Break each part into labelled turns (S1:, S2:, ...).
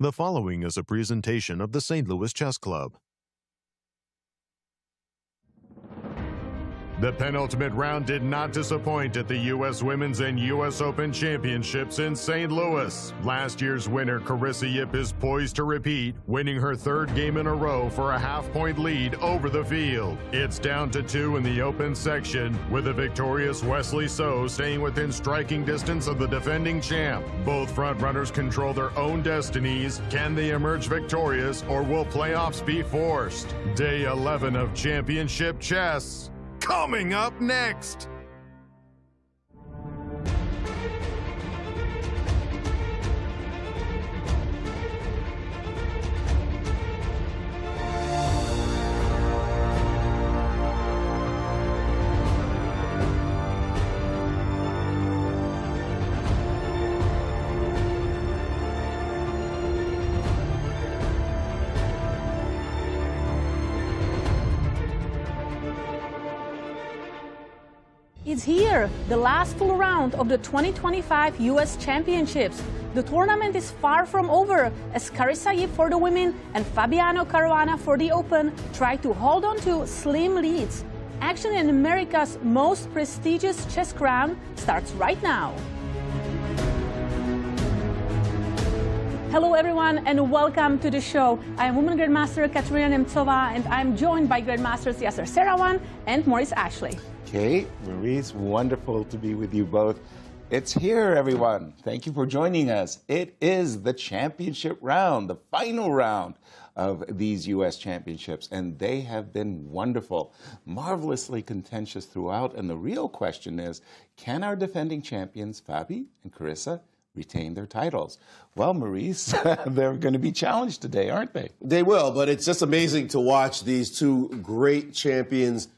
S1: The following is a presentation of the St. Louis Chess Club. The penultimate round did not disappoint at the U.S. Women's and U.S. Open Championships in St. Louis. Last year's winner, Carissa Yip, is poised to repeat, winning her third game in a row for a half-point lead over the field. It's down to 2 in the open section, with the victorious Wesley So staying within striking distance of the defending champ. Both frontrunners control their own destinies. Can they emerge victorious, or will playoffs be forced? Day 11 of championship chess. Coming up next.
S2: It's here, the last full round of the 2025 U.S. Championships. The tournament is far from over as Carissa Yip for the women and Fabiano Caruana for the Open try to hold on to slim leads. Action in America's most prestigious chess crown starts right now. Hello everyone and welcome to the show. I am Women Grandmaster Katerina Nemcova and I'm joined by Grandmasters Yasser Seirawan and Maurice Ashley.
S3: Kate, Maurice, wonderful to be with you both. It's here, everyone. Thank you for joining us. It is the championship round, the final round of these U.S. championships, and they have been wonderful, marvelously contentious throughout. And the real question is, can our defending champions, Fabi and Carissa, retain their titles? Well, Maurice, they're going to be challenged today, aren't they?
S4: They will, but it's just amazing to watch these two great champions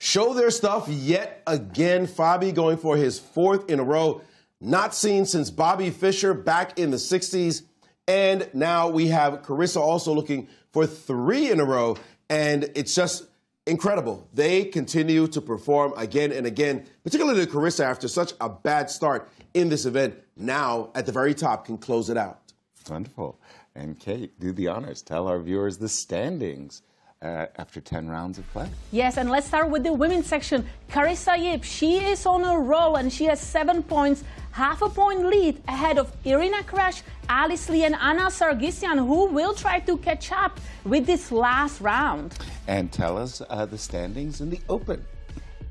S4: show their stuff yet again. Fabi going for his 4th in a row, not seen since Bobby Fischer back in the 60s. And now we have Carissa also looking for 3 in a row. And it's just incredible. They continue to perform again and again, particularly Carissa after such a bad start in this event. Now at the very top can close it out.
S3: Wonderful. And Kate, do the honors. Tell our viewers the standings after 10 rounds of play.
S2: Yes, and let's start with the women's section. Carissa Yip, she is on a roll and she has 7 points, half a point lead ahead of Irina Krush, Alice Lee and Anna Sargsyan, who will try to catch up with this last round.
S3: And tell us the standings in the Open.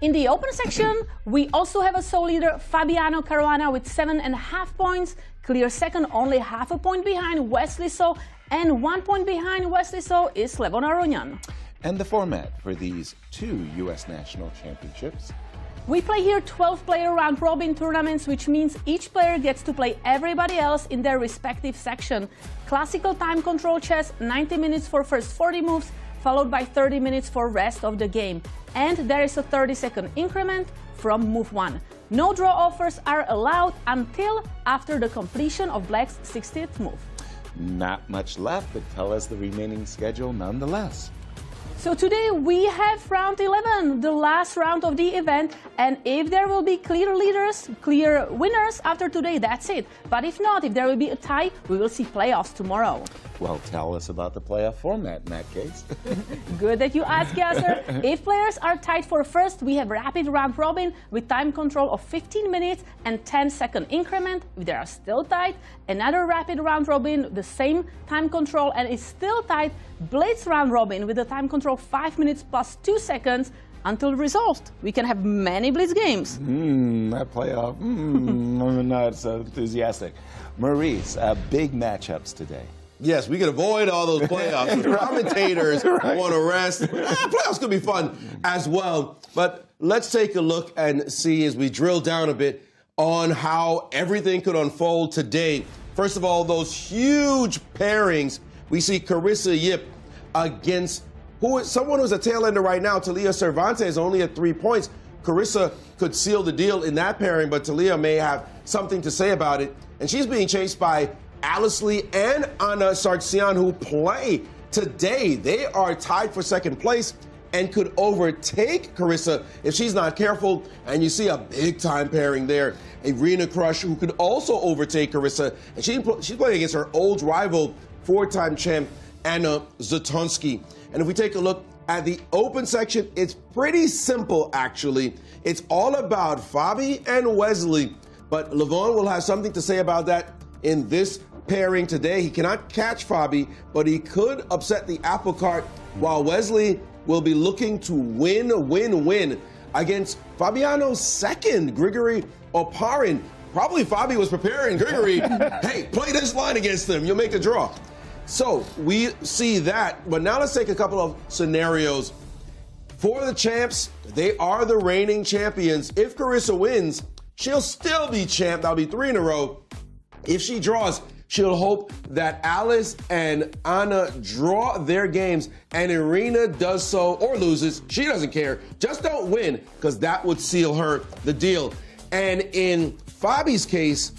S2: In the Open section, we also have a sole leader, Fabiano Caruana, with 7.5 points. Clear second, only half a point behind Wesley So, and 1 point behind Wesley So is Levon Aronian.
S3: And the format for these 2 U.S. national championships?
S2: We play here 12-player round-robin tournaments, which means each player gets to play everybody else in their respective section. Classical time control chess, 90 minutes for first 40 moves, followed by 30 minutes for rest of the game. And there is a 30-second increment from move 1. No draw offers are allowed until after the completion of Black's 60th move.
S3: Not much left, but tell us the remaining schedule nonetheless.
S2: So today we have round 11, the last round of the event, and if there will be clear leaders, clear winners after today, that's it. But if not, if there will be a tie, we will see playoffs tomorrow.
S3: Well, tell us about the playoff format in that case.
S2: Good that you ask, Yasser. If players are tied for first, we have rapid round robin with time control of 15 minutes and 10-second increment. If they are still tied, another rapid round robin, the same time control, and it's still tied, blitz round robin with the time control 5 minutes plus 2 seconds until resolved. We can have many blitz games.
S3: That playoff, I'm not so enthusiastic. Maurice, big matchups today.
S4: Yes, we can avoid all those playoffs.
S3: Right.
S4: Commentators want to rest. Playoffs could be fun as well. But let's take a look and see as we drill down a bit on how everything could unfold today. First of all, those huge pairings. We see Carissa Yip against someone who's a tail ender right now. Talia Cervantes only at 3 points. Carissa could seal the deal in that pairing, but Talia may have something to say about it. And she's being chased by Alice Lee and Anna Sargsyan, who play today. They are tied for second place and could overtake Carissa if she's not careful. And you see a big time pairing there Irina Krush, who could also overtake Carissa. And she's playing against her old rival, 4-time champ, Anna Zatonskih. And if we take a look at the open section, it's pretty simple, actually. It's all about Fabi and Wesley. But Levon will have something to say about that in this pairing today. He cannot catch Fabi, but he could upset the apple cart, while Wesley will be looking to win against Fabiano's second, Grigoriy Oparin. Probably Fabi was preparing Grigoriy, hey, play this line against them, you'll make a draw. So we see that, but now let's take a couple of scenarios. For the champs, they are the reigning champions. If Carissa wins, she'll still be champ. That'll be 3 in a row. If she draws, she'll hope that Alice and Anna draw their games and Irina does so or loses. She doesn't care. Just don't win, because that would seal her the deal. And in Fabi's case,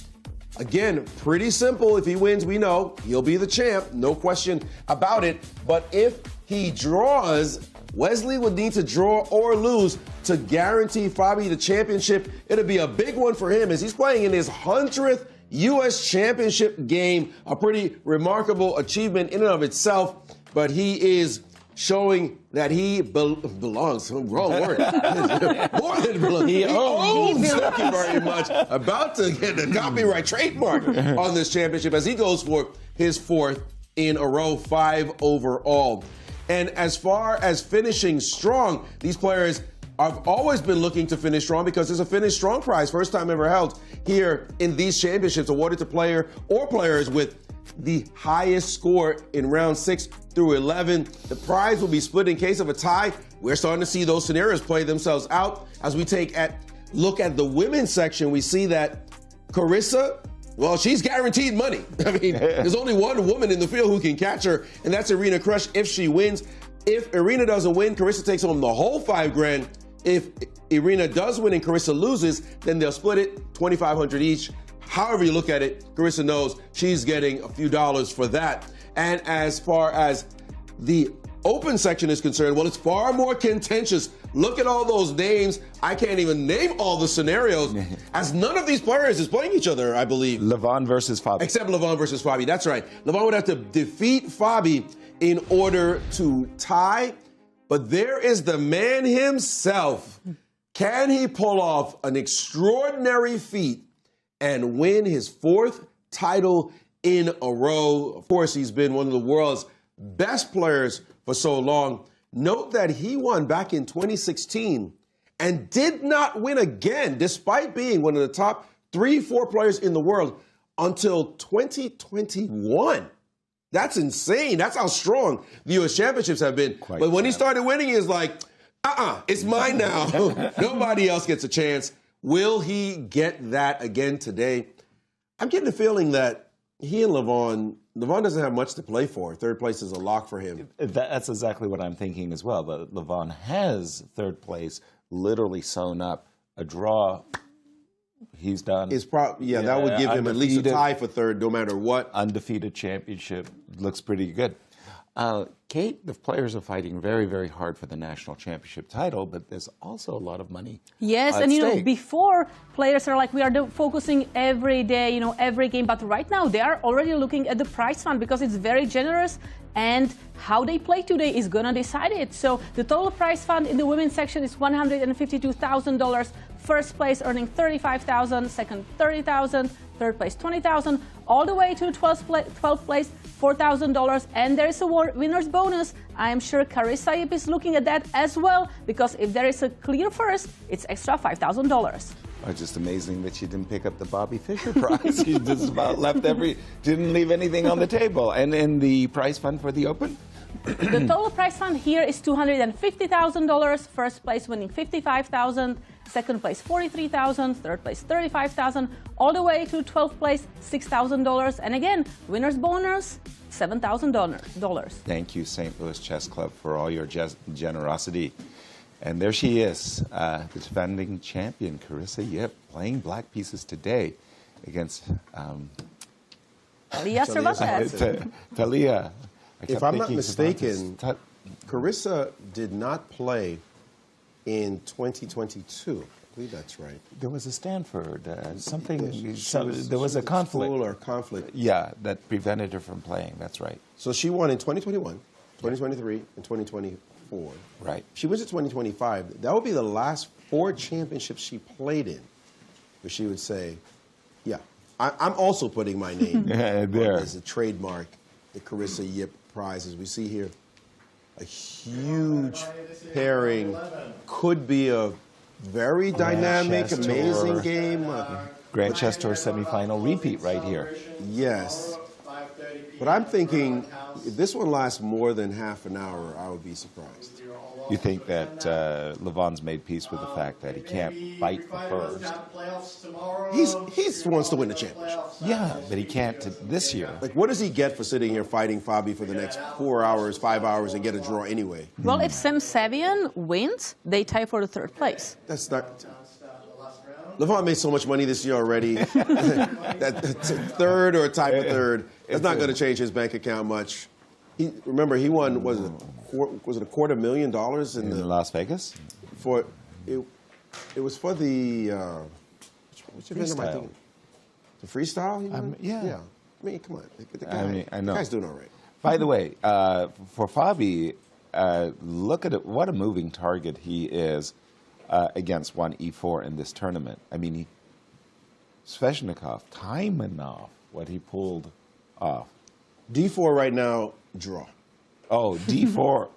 S4: again, pretty simple. If he wins, we know he'll be the champ. No question about it. But if he draws, Wesley would need to draw or lose to guarantee Fabi the championship. It'll be a big one for him as he's playing in his 100th U.S. Championship game, a pretty remarkable achievement in and of itself, but he is showing that he belongs. Wrong word. More than belongs. He owns. Thank you very much. About to get the copyright trademark on this championship as he goes for his 4th in a row, 5 overall. And as far as finishing strong, these players I've always been looking to finish strong because there's a finish strong prize, first time ever held here in these championships, awarded to player or players with the highest score in round 6 through 11. The prize will be split in case of a tie. We're starting to see those scenarios play themselves out. As we take a look at the women's section, we see that Carissa, well, she's guaranteed money. I mean, there's only one woman in the field who can catch her, and that's Irina Krush if she wins. If Irina doesn't win, Carissa takes home the whole $5 grand. If Irina does win and Carissa loses, then they'll split it, $2,500 each. However you look at it, Carissa knows she's getting a few dollars for that. And as far as the open section is concerned, well, it's far more contentious. Look at all those names. I can't even name all the scenarios, as none of these players is playing each other, I believe.
S3: Levon versus Fabi.
S4: Except Levon versus Fabi, that's right. Levon would have to defeat Fabi in order to tie. But there is the man himself. Can he pull off an extraordinary feat and win his 4th title in a row? Of course, he's been one of the world's best players for so long. Note that he won back in 2016 and did not win again, despite being one of the top 3-4 players in the world until 2021. That's insane. That's how strong the U.S. Championships have been. But when he started winning, he was like, it's mine now. Nobody else gets a chance. Will he get that again today? I'm getting the feeling that he and Levon doesn't have much to play for. 3rd place is a lock for him.
S3: That's exactly what I'm thinking as well. But Levon has 3rd place literally sewn up. A draw, he's done.
S4: That would give him at least a tie for 3rd, no matter what.
S3: Undefeated championship. Looks pretty good. Kate, the players are fighting very, very hard for the national championship title, but there's also a lot of money.
S2: Yes,
S3: at
S2: and
S3: stake.
S2: Before, players are like, we are focusing every day, every game, but right now they are already looking at the prize fund because it's very generous, and how they play today is gonna decide it. So the total prize fund in the women's section is $152,000. First place earning $35,000, second $30,000, 3rd place $20,000, all the way to 12th place $4,000, and there is a winner's bonus. I am sure Carissa Yip is looking at that as well, because if there is a clear first, it's extra $5,000.
S3: Oh, just amazing that she didn't pick up the Bobby Fischer prize. She just about didn't leave anything on the table. And in the prize fund for the Open?
S2: The total prize fund here is $250,000. First place winning $55,000. Second place $43,000. Third place $35,000. All the way to 12th place $6,000. And again, winner's bonus $7,000.
S3: Thank you, St. Louis Chess Club, for all your generosity. And there she is, the defending champion, Carissa Yip, playing black pieces today against Talia.
S4: If I'm not mistaken, Carissa did not play in 2022. I believe that's right.
S3: There was a Stanford, something,
S4: There
S3: was a conflict.
S4: School or conflict.
S3: Yeah, that prevented her from playing. That's right.
S4: So she won in 2021, 2023, and 2024.
S3: Right.
S4: She wins in 2025. That would be the last 4 championships she played in, where she would say, yeah, I'm also putting my name
S3: there
S4: as a trademark, the Carissa Yip prize, as we see here. A huge pairing. Could be a very dynamic,
S3: Chess
S4: amazing
S3: Tour.
S4: game.
S3: Grand Chess Tour semifinal repeat right here.
S4: Yes. But I'm thinking, if this one lasts more than half an hour, I would be surprised.
S3: You think that Levon's made peace with the fact that he can't fight for first?
S4: He wants to win the championship.
S3: Yeah, but he can't this year.
S4: Like, what does he get for sitting here fighting Fabi for the next 4 hours, 5 hours, and get a draw anyway?
S2: Well, if Sevian wins, they tie for the 3rd place.
S4: That's not... Levon made so much money this year already. That's 3rd or a tie for 3rd. It's not going to change his bank account much. Remember, he won, was it $250,000
S3: In Las Vegas?
S4: For it was for the which event am I thinking? The freestyle? He won?
S3: Yeah.
S4: I mean, come on. The guy,
S3: I know.
S4: The guy's doing all right.
S3: By the way, for Fabi, look at it. What a moving target he is against 1e4 in this tournament. I mean, Sveshnikov, Taimanov, what he pulled off.
S4: D4 right now, draw.
S3: Oh, D4.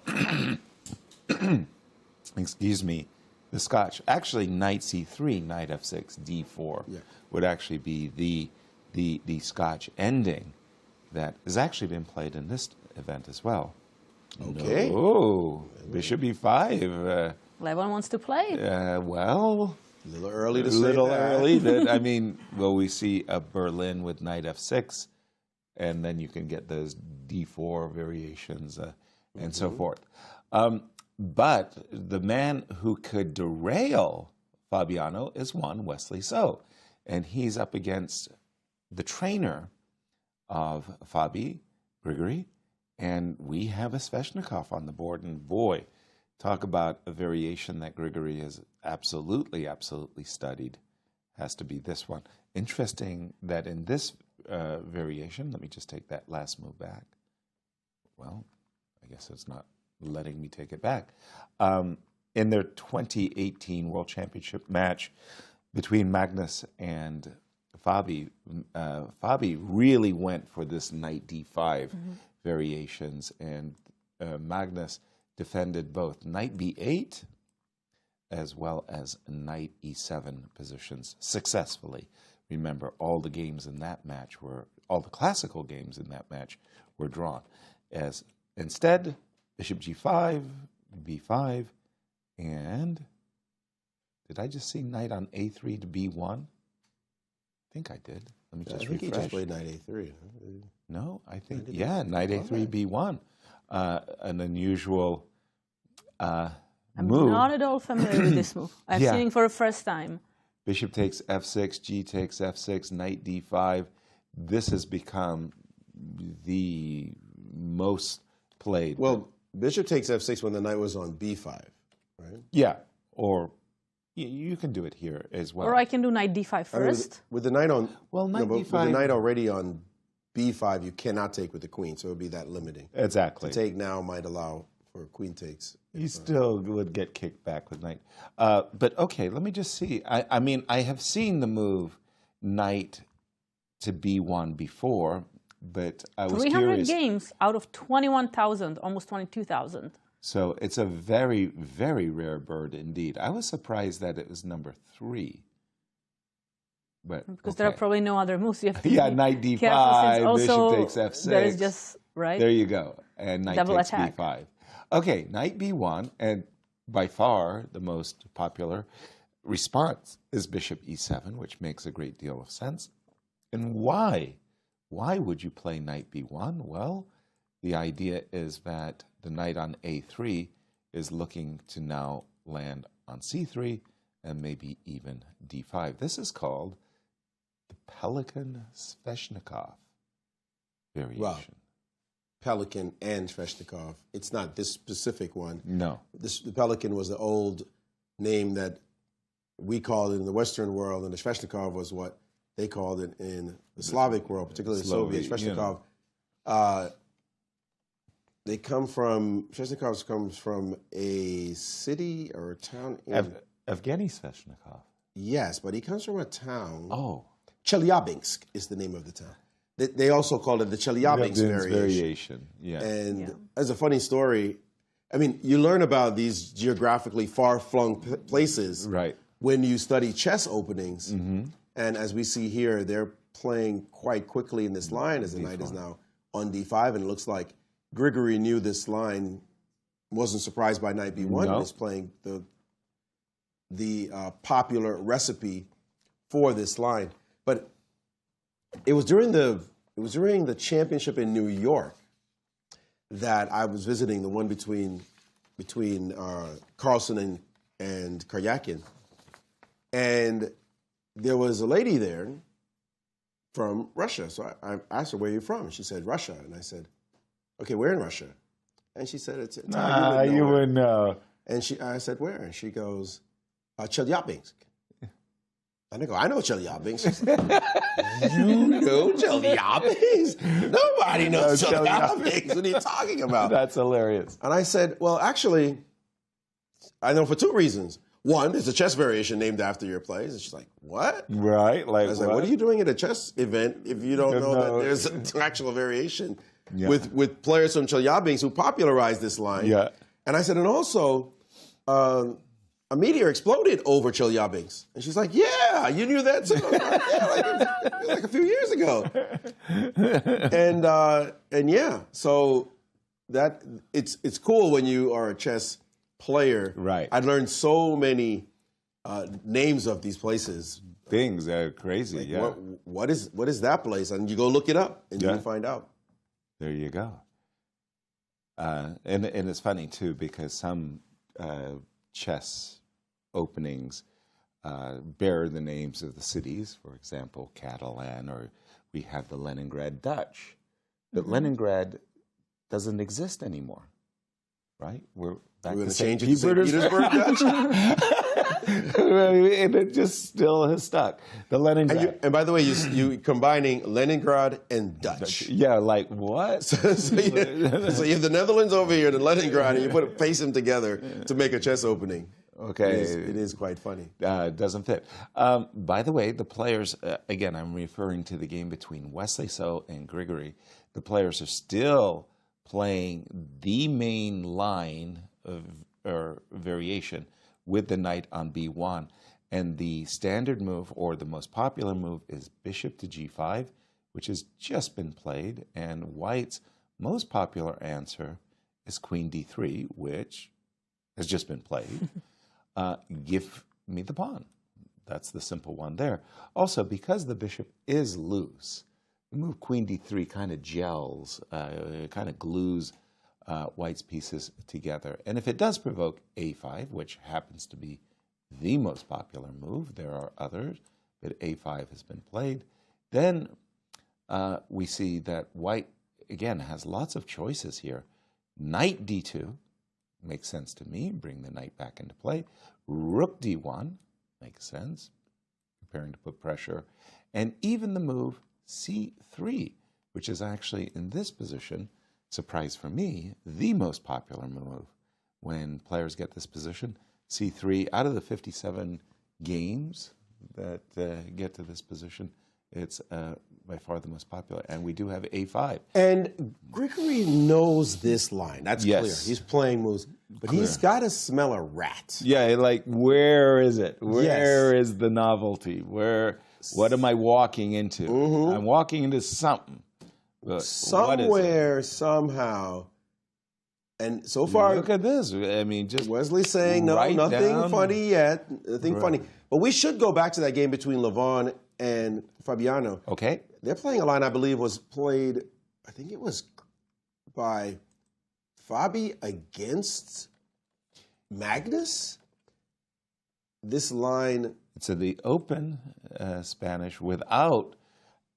S3: Excuse me. The Scotch. Actually, knight C3, knight F6, D4 would actually be the Scotch ending that has actually been played in this event as well.
S4: Okay.
S3: Oh, Bishop E5.
S2: Levon wants to play.
S3: Well,
S4: A little early to say
S3: little
S4: that.
S3: early. I mean, well, we see a Berlin with knight F6, and then you can get those D4 variations and so forth. But the man who could derail Fabiano is one Wesley So, and he's up against the trainer of Fabi, Grigoriy, and we have a Sveshnikov on the board, and boy, talk about a variation that Grigoriy has absolutely studied. Has to be this one. Interesting that in this variation, let me just take that last move back. Well, I guess it's not letting me take it back. In their 2018 World Championship match between Magnus and Fabi, Fabi really went for this knight d5 variations, and Magnus defended both knight b8 as well as knight e7 positions successfully. Remember, all the games in that match all the classical games in that match were drawn. As instead, bishop g5, b5, and did I just see knight on a3 to b1? I think I did. Let me just
S4: I think
S3: refresh.
S4: he just played knight a3.
S3: No, I think, knight a3, b1. An unusual
S2: I'm
S3: move.
S2: not at all familiar with this move. I've seen it for the first time.
S3: Bishop takes f6, g takes f6, knight d5. This has become the most played.
S4: Well, bishop takes f6 when the knight was on b5, right?
S3: Yeah, or you can do it here as well.
S2: Or I can do knight d5 first.
S4: With the knight on,
S3: knight
S4: but
S3: d5.
S4: with the knight already on b5, you cannot take with the queen, so it would be that limiting.
S3: Exactly.
S4: To take now might allow for queen takes.
S3: You still would get kicked back with knight. But okay, let me just see. I mean, I have seen the move knight to b1 before, but I was
S2: 300
S3: curious.
S2: games out of 21,000, almost 22,000.
S3: So it's a very, very rare bird indeed. I was surprised that it was number 3. But
S2: Because there are probably no other moves. You have to
S3: yeah,
S2: be
S3: knight
S2: careful, since
S3: d5,
S2: also
S3: bishop takes f6.
S2: there is just, right?
S3: There you go. And knight
S2: Double
S3: takes
S2: attack.
S3: b5. Okay, knight b1, and by far the most popular response is bishop e7, which makes a great deal of sense. And why? Why would you play knight b1? Well, the idea is that the knight on a3 is looking to now land on c3 and maybe even d5. This is called the Pelican Sveshnikov variation.
S4: Wow. Pelican and Sveshnikov. It's not this specific one.
S3: No.
S4: The Pelican was the old name that we called it in the Western world, and the Sveshnikov was what they called it in the Slavic world, particularly the Soviet. Sveshnikov. They come from, Sveshnikov comes from a city or a town in...
S3: Evgeny Sveshnikov.
S4: Yes, but he comes from a town.
S3: Oh.
S4: Chelyabinsk is the name of the town. They also called it the Chelyabinsk variation.
S3: Yeah.
S4: And as a funny story, I mean, you learn about these geographically far-flung places when you study chess openings. And as we see here, they're playing quite quickly in this line as the knight is now on d5, and it looks like Grigoriy knew this line, wasn't surprised by knight b1, and is playing the popular recipe for this line. But it was during the championship in New York that I was visiting, the one between Carlsen and Karyakin, and there was a lady there from Russia. So I asked her, "Where are you from?" And she said, "Russia." And I said, "Okay, where in Russia?" And she said, "It's
S3: you wouldn't know."
S4: And I said, "Where?" And she goes, "Chelyabinsk." And I go, "I know Chelyabinsk." She said, "You know Chelyabinsk? Nobody knows Chelyabinsk. What are you talking about?"
S3: That's hilarious.
S4: And I said, "Well, actually, I know for two reasons. One, there's a chess variation named after your plays." And she's like, "What?"
S3: Right. Like,
S4: I was like, "What are you doing at a chess event if you don't know that there's an actual variation with players from Chelyabinsk who popularized this line?"
S3: Yeah.
S4: And I said, "And also, a meteor exploded over Chelyabinsk." And she's like, "Yeah, you knew that too." Like, yeah, like a few years ago. And yeah, so that it's cool when you are a chess player.
S3: Right.
S4: I learned so many names of these places.
S3: Things that are crazy.
S4: Like,
S3: yeah.
S4: What is that place? And you go look it up, and you find out.
S3: There you go. And it's funny too, because some chess openings bear the names of the cities. For example, Catalan, or we have the Leningrad Dutch. But Leningrad doesn't exist anymore, right? We're
S4: going to change it to St. Petersburg Dutch?
S3: And it just still has stuck. The Leningrad.
S4: And by the way, you combining Leningrad and Dutch.
S3: Yeah, like what?
S4: So you have the Netherlands over here, the Leningrad, and you paste them together to make a chess opening.
S3: Okay.
S4: It is quite funny.
S3: Doesn't fit. By the way, the players, again, I'm referring to the game between Wesley So and Grigoriy. The players are still playing the main line or variation with the knight on b1. And the standard move, or the most popular move, is bishop to g5, which has just been played. And White's most popular answer is queen d3, which has just been played. Give me the pawn. That's the simple one there. Also, because the bishop is loose, the move queen d3 kind of gels, kind of glues White's pieces together. And if it does provoke a5, which happens to be the most popular move, there are others, but a5 has been played, then we see that White, again, has lots of choices here. Knight d2 makes sense to me, bring the knight back into play. Rook d1 makes sense, preparing to put pressure. And even the move c3, which is actually in this position, surprise for me, the most popular move when players get this position. c3, out of the 57 games that get to this position, it's by far the most popular. And we do have a5.
S4: And Grigoriy knows this line. That's clear. He's playing moves. But he's got to smell a rat.
S3: Yeah, like, where is it? Where is the novelty? What am I walking into? I'm walking into something. But
S4: somewhere, somehow. And so far,
S3: look at this. I mean, just
S4: Wesley saying, no, nothing funny yet. Nothing funny. But we should go back to that game between Levon and Fabiano.
S3: Okay.
S4: They're playing a line I believe was played, I think it was by Fabi against Magnus. This line.
S3: So the open Spanish without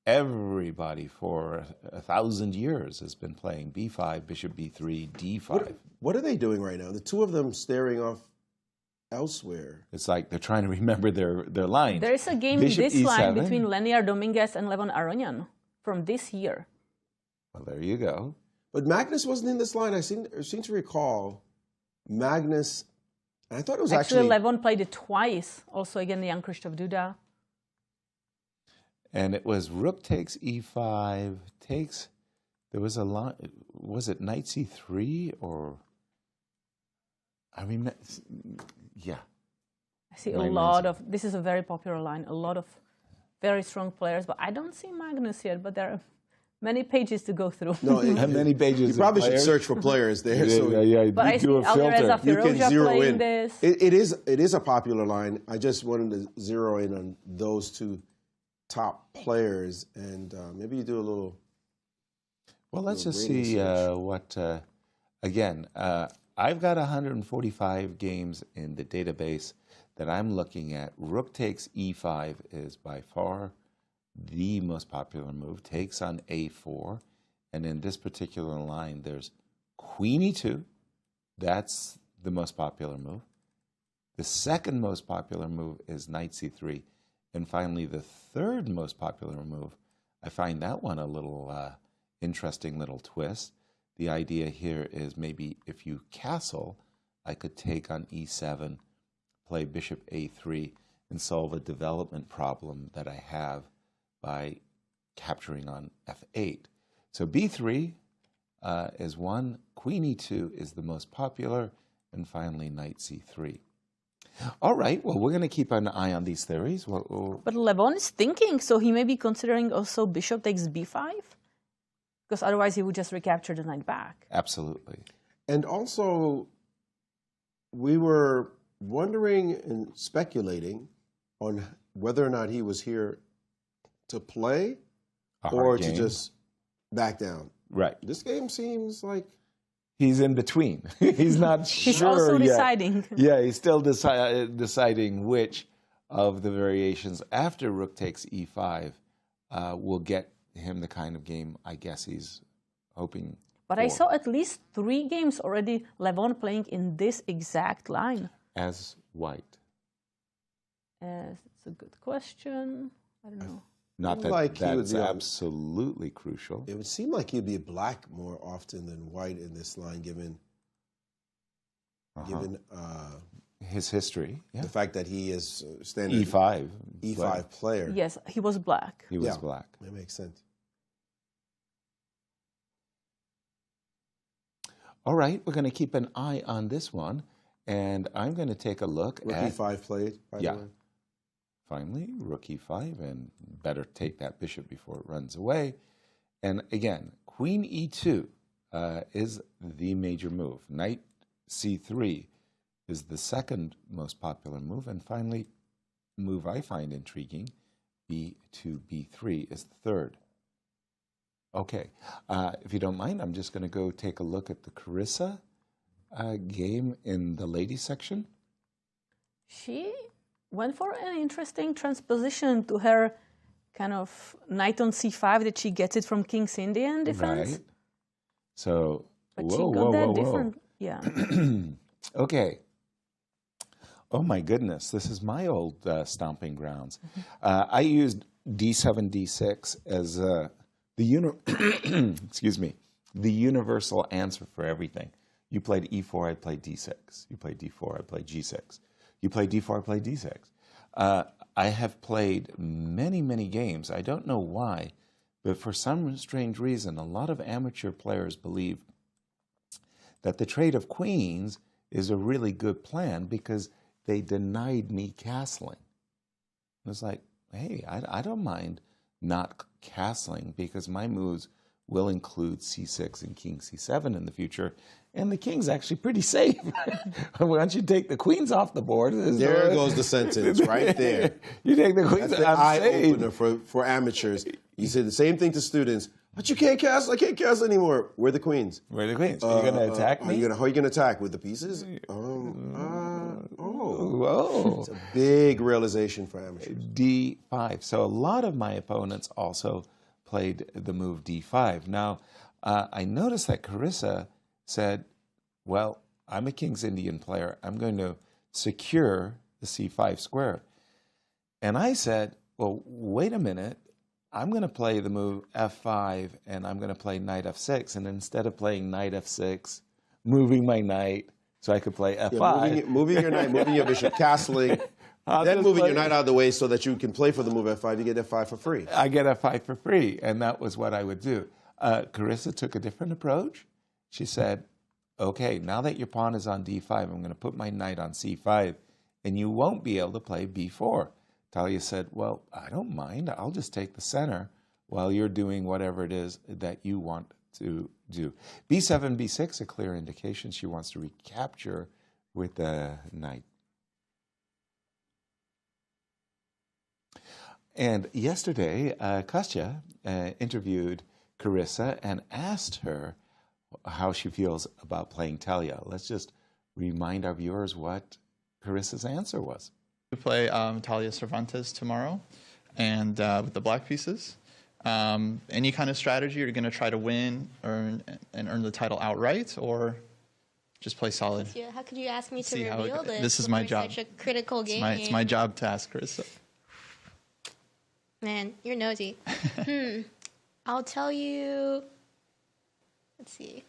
S3: everybody for 1,000 years has been playing b5, bishop b3, d5.
S4: What are they doing right now? The two of them staring off elsewhere.
S3: It's like they're trying to remember their lines.
S2: There is a game
S3: Bishop
S2: in this line
S3: E7.
S2: between Lenier Dominguez and Levon Aronian from this year.
S3: Well, there you go.
S4: But Magnus wasn't in this line. I seem to recall Magnus, and I thought it was actually
S2: Levon played it twice, also against Jan Krzysztof Duda.
S3: And it was rook takes e5, takes, there was a line, was it knight c3 or, I mean, yeah.
S2: I see a lot of, this is a very popular line, a lot of very strong players, but I don't see Magnus yet, but there are many pages to go through.
S4: No,
S3: many pages.
S4: You probably should search for players there.
S2: But I see Alireza Firouzja playing this.
S4: It is a popular line. I just wanted to zero in on those two top players, and maybe you do a little.
S3: Well, let's just see what. Again, I've got 145 games in the database that I'm looking at. Rook takes e5 is by far the most popular move. Takes on a4, and in this particular line, there's queen e2. That's the most popular move. The second most popular move is knight c3. And finally, the third most popular move, I find that one a little interesting little twist. The idea here is maybe if you castle, I could take on e7, play bishop a3, and solve a development problem that I have by capturing on f8. So b3 is one, queen e2 is the most popular, and finally knight c3. All right, well, we're going to keep an eye on these theories.
S2: But Levon is thinking, so he may be considering also bishop takes b5? Because otherwise he would just recapture the knight back.
S3: Absolutely.
S4: And also, we were wondering and speculating on whether or not he was here to play or to just back down.
S3: Right.
S4: This game seems like
S3: he's in between. He's not sure
S2: He's also
S3: yet.
S2: deciding.
S3: Yeah, he's still deciding which of the variations after rook takes e5 will get him the kind of game I guess he's hoping
S2: But
S3: for.
S2: I saw at least 3 games already Levon playing in this exact line.
S3: As white.
S2: It's a good question. I don't know.
S3: Not that
S4: like
S3: that's absolutely crucial.
S4: it would seem like he'd be black more often than white in this line, given
S3: His history, yeah.
S4: the fact that he is standard
S3: E5.
S4: E5 player.
S2: Yes, he was black.
S3: He was black.
S4: That makes sense.
S3: All right, we're going to keep an eye on this one, and I'm going to take a look
S4: Rook
S3: at...
S4: E5 played, by the way.
S3: Finally, rook e5, and better take that bishop before it runs away. And again, queen e2 is the major move. Knight c3 is the second most popular move. And finally, move I find intriguing, b2, b3 is the third. Okay, if you don't mind, I'm just going to go take a look at the Carissa game in the ladies section.
S2: She went for an interesting transposition to her kind of knight on c5 that she gets it from King's Indian defense.
S3: Right. So,
S2: but she got that different. Yeah.
S3: Okay. Oh my goodness, this is my old stomping grounds. I used d7, d6 as the excuse me, the universal answer for everything. You played e4, I played d6. You played d4, I played g6. You played d4, I played d6. I have played many, many games. I don't know why, but for some strange reason, a lot of amateur players believe that the trade of queens is a really good plan because they denied me castling. It was like, hey, I don't mind not castling because my moves will include c6 and king c7 in the future, and the king's actually pretty safe. Once you take the queens off the board,
S4: there goes the sentence right there.
S3: You take the queens.
S4: That's the eye opener for amateurs. You say the same thing to students. But you can't castle. I can't castle anymore. Where are the queens?
S3: Where are the queens? Are you going to attack me?
S4: How are you going to attack? With the pieces?
S3: Whoa.
S4: It's a big realization for amateurs.
S3: D5. So a lot of my opponents also played the move d5. Now, I noticed that Carissa said, well, I'm a King's Indian player. I'm going to secure the c5 square. And I said, well, wait a minute. I'm going to play the move f5, and I'm going to play knight f6. And instead of playing knight f6, moving my knight so I could play f5.
S4: Yeah, moving your knight, moving your bishop, castling, then moving your knight out of the way so that you can play for the move f5. You get f5 for free.
S3: I get f5 for free, and that was what I would do. Carissa took a different approach. She said, okay, now that your pawn is on d5, I'm going to put my knight on c5, and you won't be able to play b4. Talia said, well, I don't mind. I'll just take the center while you're doing whatever it is that you want to do. b7, b6, a clear indication she wants to recapture with the knight. And yesterday, Kostya interviewed Carissa and asked her how she feels about playing Talia. Let's just remind our viewers what Carissa's answer was.
S5: We play Talia Cervantes tomorrow, and with the black pieces. Any kind of strategy? Are you going to try to win and earn the title outright, or just play solid?
S6: How could you ask me to
S5: See how
S6: reveal this?
S5: This is my job.
S6: Such a critical game.
S5: It's my job to ask Carissa.
S6: Man, you're nosy. I'll tell you. Let's see.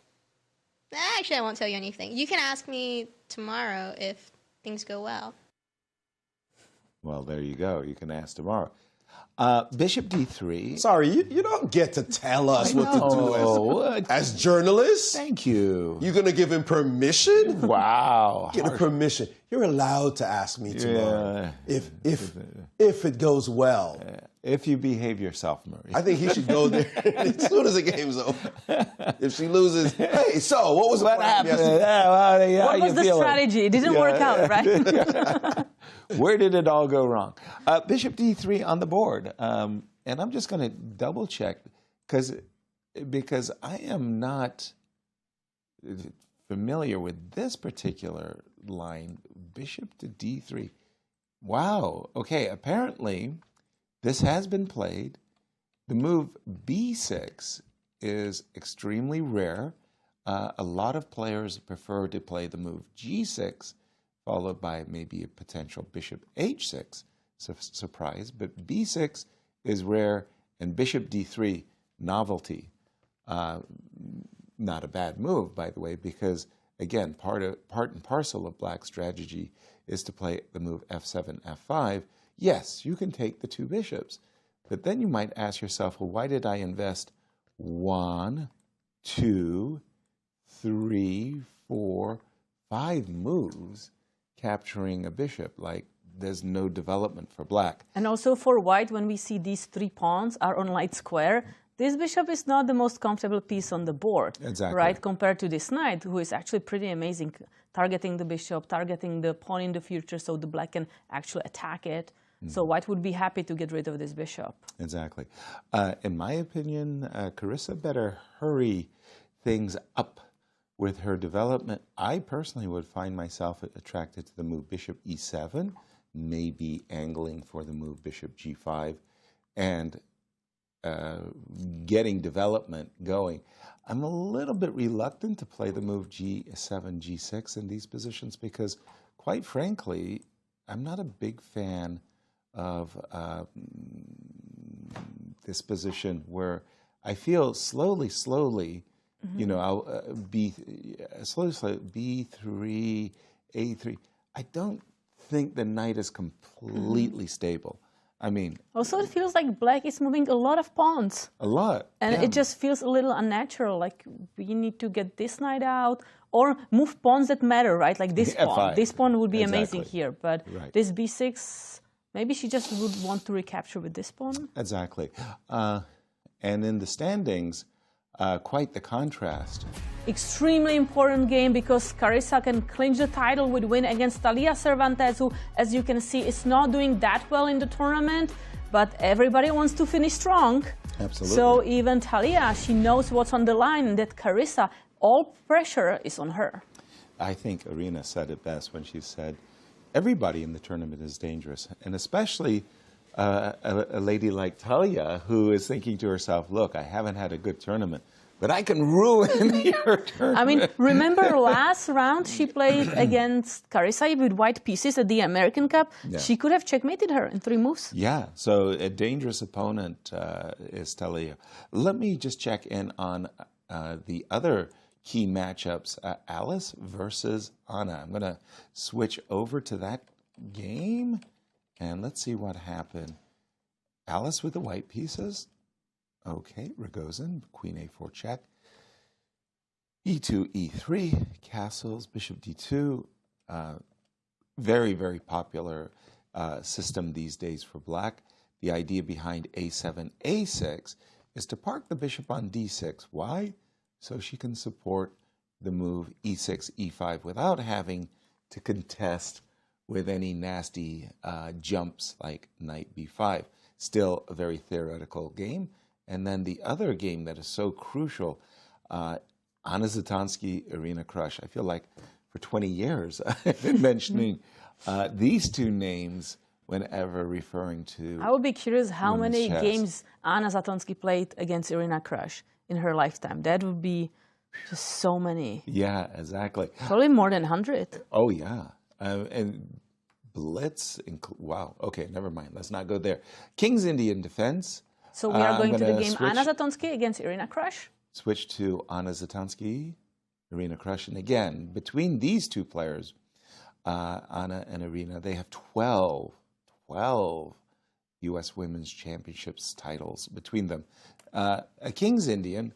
S6: Actually, I won't tell you anything. You can ask me tomorrow if things go well.
S3: Well, there you go. You can ask tomorrow. Bishop d3.
S4: Sorry, you don't get to tell us what to do as journalists.
S3: Thank you.
S4: You're going to give him permission?
S3: Wow.
S4: Get a permission. You're allowed to ask me tomorrow if it goes well.
S3: If you behave yourself, Maurice.
S4: I think he should go there as soon as the game's over. If she loses, hey, so what was
S3: what happened? What
S2: was the strategy? It didn't work out, right?
S3: Where did it all go wrong? Bishop d3 on the board. And I'm just going to double check because I am not familiar with this particular line. Bishop to d3. Wow. Okay, apparently this has been played. The move b6 is extremely rare. A lot of players prefer to play the move g6, followed by maybe a potential bishop h6 surprise. But b6 is rare, and bishop d3, novelty. Not a bad move, by the way, because, again, part and parcel of black strategy is to play the move f7, f5. Yes, you can take the two bishops, but then you might ask yourself, well, why did I invest 1, 2, 3, 4, 5 moves capturing a bishop? Like, there's no development for black.
S2: And also for white, when we see these 3 pawns are on light square, this bishop is not the most comfortable piece on the board, right? Compared to this knight, who is actually pretty amazing, targeting the bishop, targeting the pawn in the future, so the black can actually attack it. So white would be happy to get rid of this bishop.
S3: Exactly. In my opinion, Carissa better hurry things up with her development. I personally would find myself attracted to the move bishop e7, maybe angling for the move bishop g5, and getting development going. I'm a little bit reluctant to play the move g7, g6 in these positions because, quite frankly, I'm not a big fan of this position where I feel slowly, you know, I'll slowly, b3, a3. I don't think the knight is completely stable. I mean...
S2: Also, it feels like black is moving a lot of pawns.
S3: A lot.
S2: And it just feels a little unnatural, like we need to get this knight out or move pawns that matter, right? Like this pawn. This pawn would be amazing here, but this b6, maybe she just would want to recapture with this pawn.
S3: Exactly. And in the standings, quite the contrast.
S2: Extremely important game because Carissa can clinch the title with win against Talia Cervantes, who, as you can see, is not doing that well in the tournament, but everybody wants to finish strong.
S3: Absolutely.
S2: So even Talia, she knows what's on the line, and that Carissa, all pressure is on her.
S3: I think Irina said it best when she said, everybody in the tournament is dangerous, and especially a lady like Talia who is thinking to herself, look, I haven't had a good tournament, but I can ruin your tournament.
S2: I mean, remember last round she played against Carissa Yip with white pieces at the American Cup?
S3: Yeah.
S2: She could have checkmated her in 3 moves.
S3: Yeah, so a dangerous opponent is Talia. Let me just check in on the other key matchups. Alice versus Anna. I'm going to switch over to that game, and let's see what happened. Alice with the white pieces. Okay, Rogozin, Queen A4 check. E2, E3, castles, Bishop D2. Very, very popular system these days for black. The idea behind A7, A6 is to park the bishop on D6. Why? So she can support the move E6, E5 without having to contest with any nasty jumps like knight B5. Still a very theoretical game. And then the other game that is so crucial, Anna Zatonskih, Irina Krush. I feel like for 20 years I've been mentioning these two names whenever referring to.
S2: I would be curious how many
S3: chess.
S2: games Anna Zatonskih played against Irina Krush in her lifetime. That would be just so many.
S3: Yeah, exactly.
S2: Probably more than 100.
S3: Oh, yeah. And Blitz, wow. Okay, never mind. Let's not go there. King's Indian defense.
S2: So we are going to the
S3: gonna
S2: game Anna Zatonskih against Irina Krush.
S3: Switch to Anna Zatonskih, Irina Krush. And again, between these two players, Anna and Irina, they have 12 U.S. Women's Championships titles between them. A King's Indian,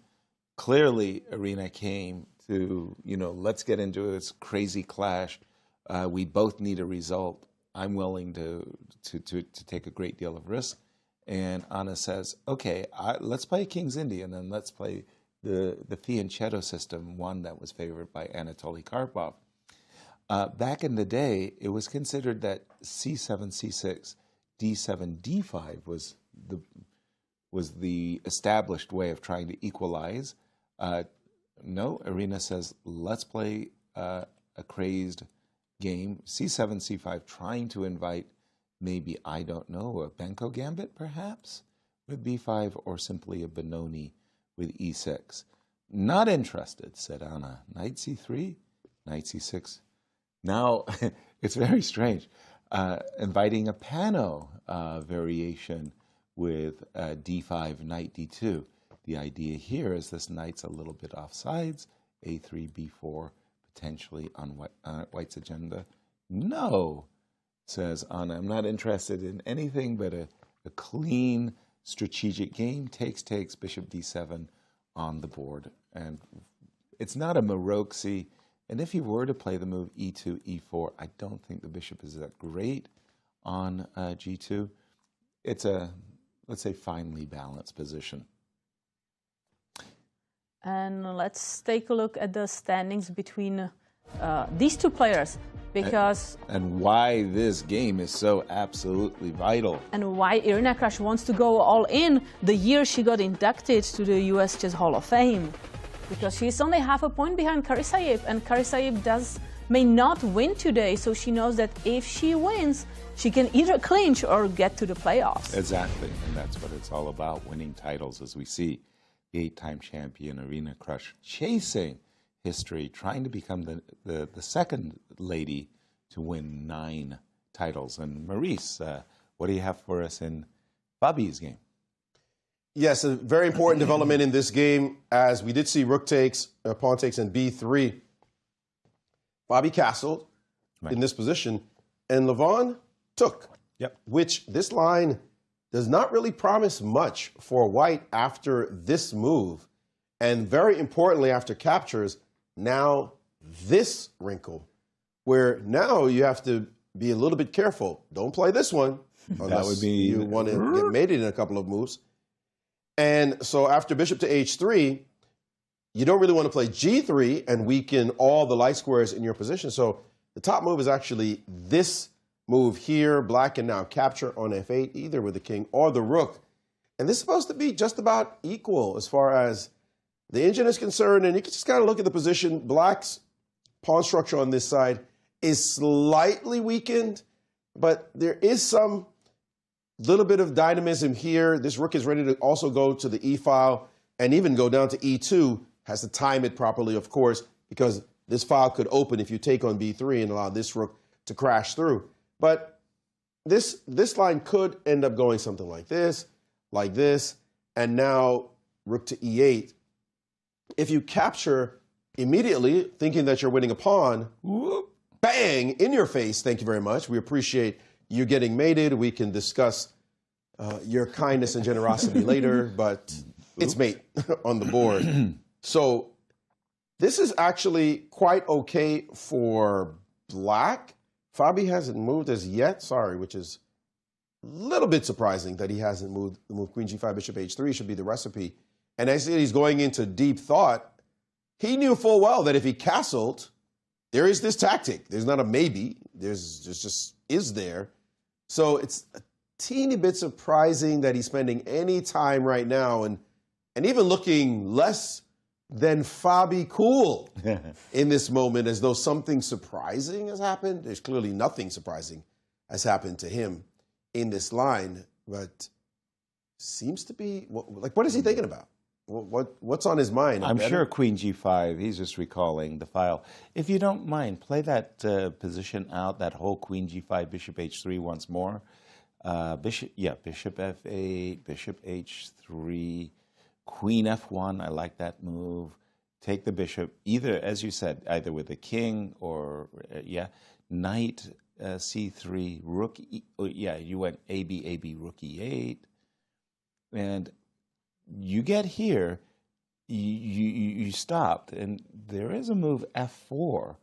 S3: clearly Irina came to, let's get into this crazy clash. We both need a result. I'm willing to take a great deal of risk. And Anna says, okay, let's play King's Indian, and let's play the fianchetto system, one that was favored by Anatoly Karpov. Back in the day, it was considered that C7, C6, D7, D5 was the established way of trying to equalize. No, Irina says, let's play a crazed game, C7, C5, trying to invite maybe, I don't know, a Benko gambit perhaps with B5, or simply a Benoni with E6. Not interested, said Anna. Knight C3, Knight C6. Now, it's very strange. Inviting a Pano variation with D5, Knight D2. The idea here is this knight's a little bit off sides, A3, B4, potentially on White's agenda. No, says Anna, I'm not interested in anything but a clean strategic game. Takes, bishop D7 on the board. And it's not a Maroczy. And if you were to play the move E2, E4, I don't think the bishop is that great on G2. It's a, let's say, finely balanced position.
S2: And let's take a look at the standings between these two players, because
S3: and why this game is so absolutely vital.
S2: And why Irina Krush wants to go all in the year she got inducted to the US Chess Hall of Fame. Because she's only half a point behind Carissa Yip, and Carissa Yip may not win today, so she knows that if she wins, she can either clinch or get to the playoffs.
S3: Exactly, and that's what it's all about, winning titles, as we see the 8-time champion Irina Krush chasing history, trying to become the second lady to win 9 titles. And Maurice, what do you have for us in Fabi's game?
S4: Yes, a very important development in this game, as we did see rook takes, pawn takes, and B3. Fabi castled in this position, and Levon took, which this line does not really promise much for White after this move. And very importantly, after captures, now this wrinkle, where now you have to be a little bit careful. Don't play this one unless you want to get mated in a couple of moves. And so after bishop to H3, you don't really want to play G3 and weaken all the light squares in your position. So the top move is actually this move here. Black can now capture on F8, either with the king or the rook. And this is supposed to be just about equal as far as the engine is concerned. And you can just kind of look at the position. Black's pawn structure on this side is slightly weakened, but there is some Little bit of dynamism here. This rook is ready to also go to the e file and even go down to e2. Has to time it properly, of course, because this file could open if you take on b3 and allow this rook to crash through. But this line could end up going something like this, and now rook to e8. If you capture immediately, thinking that you're winning a pawn, whoop, bang, in your face, thank you very much. We appreciate you getting mated. We can discuss your kindness and generosity later, but it's mate on the board. So this is actually quite okay for black. Fabi hasn't moved as yet, sorry, which is a little bit surprising that he hasn't moved. The move queen g5, bishop h3 should be the recipe. And as he's going into deep thought, he knew full well that if he castled, there is this tactic. There's not a maybe. There's just is there. So it's a teeny bit surprising that he's spending any time right now and even looking less than Fabi cool in this moment, as though something surprising has happened. There's clearly nothing surprising has happened to him in this line, but seems to be, like, what is he thinking about? What's on his mind?
S3: I'm sure queen g5, he's just recalling the file. If you don't mind, play that position out, that whole queen g5, bishop h3 once more. Bishop f8, bishop h3, queen f1, I like that move. Take the bishop, either, as you said, either with a king or, knight c3, rook, you went a-b, rook e8. And you get here, you stopped, and there is a move f4,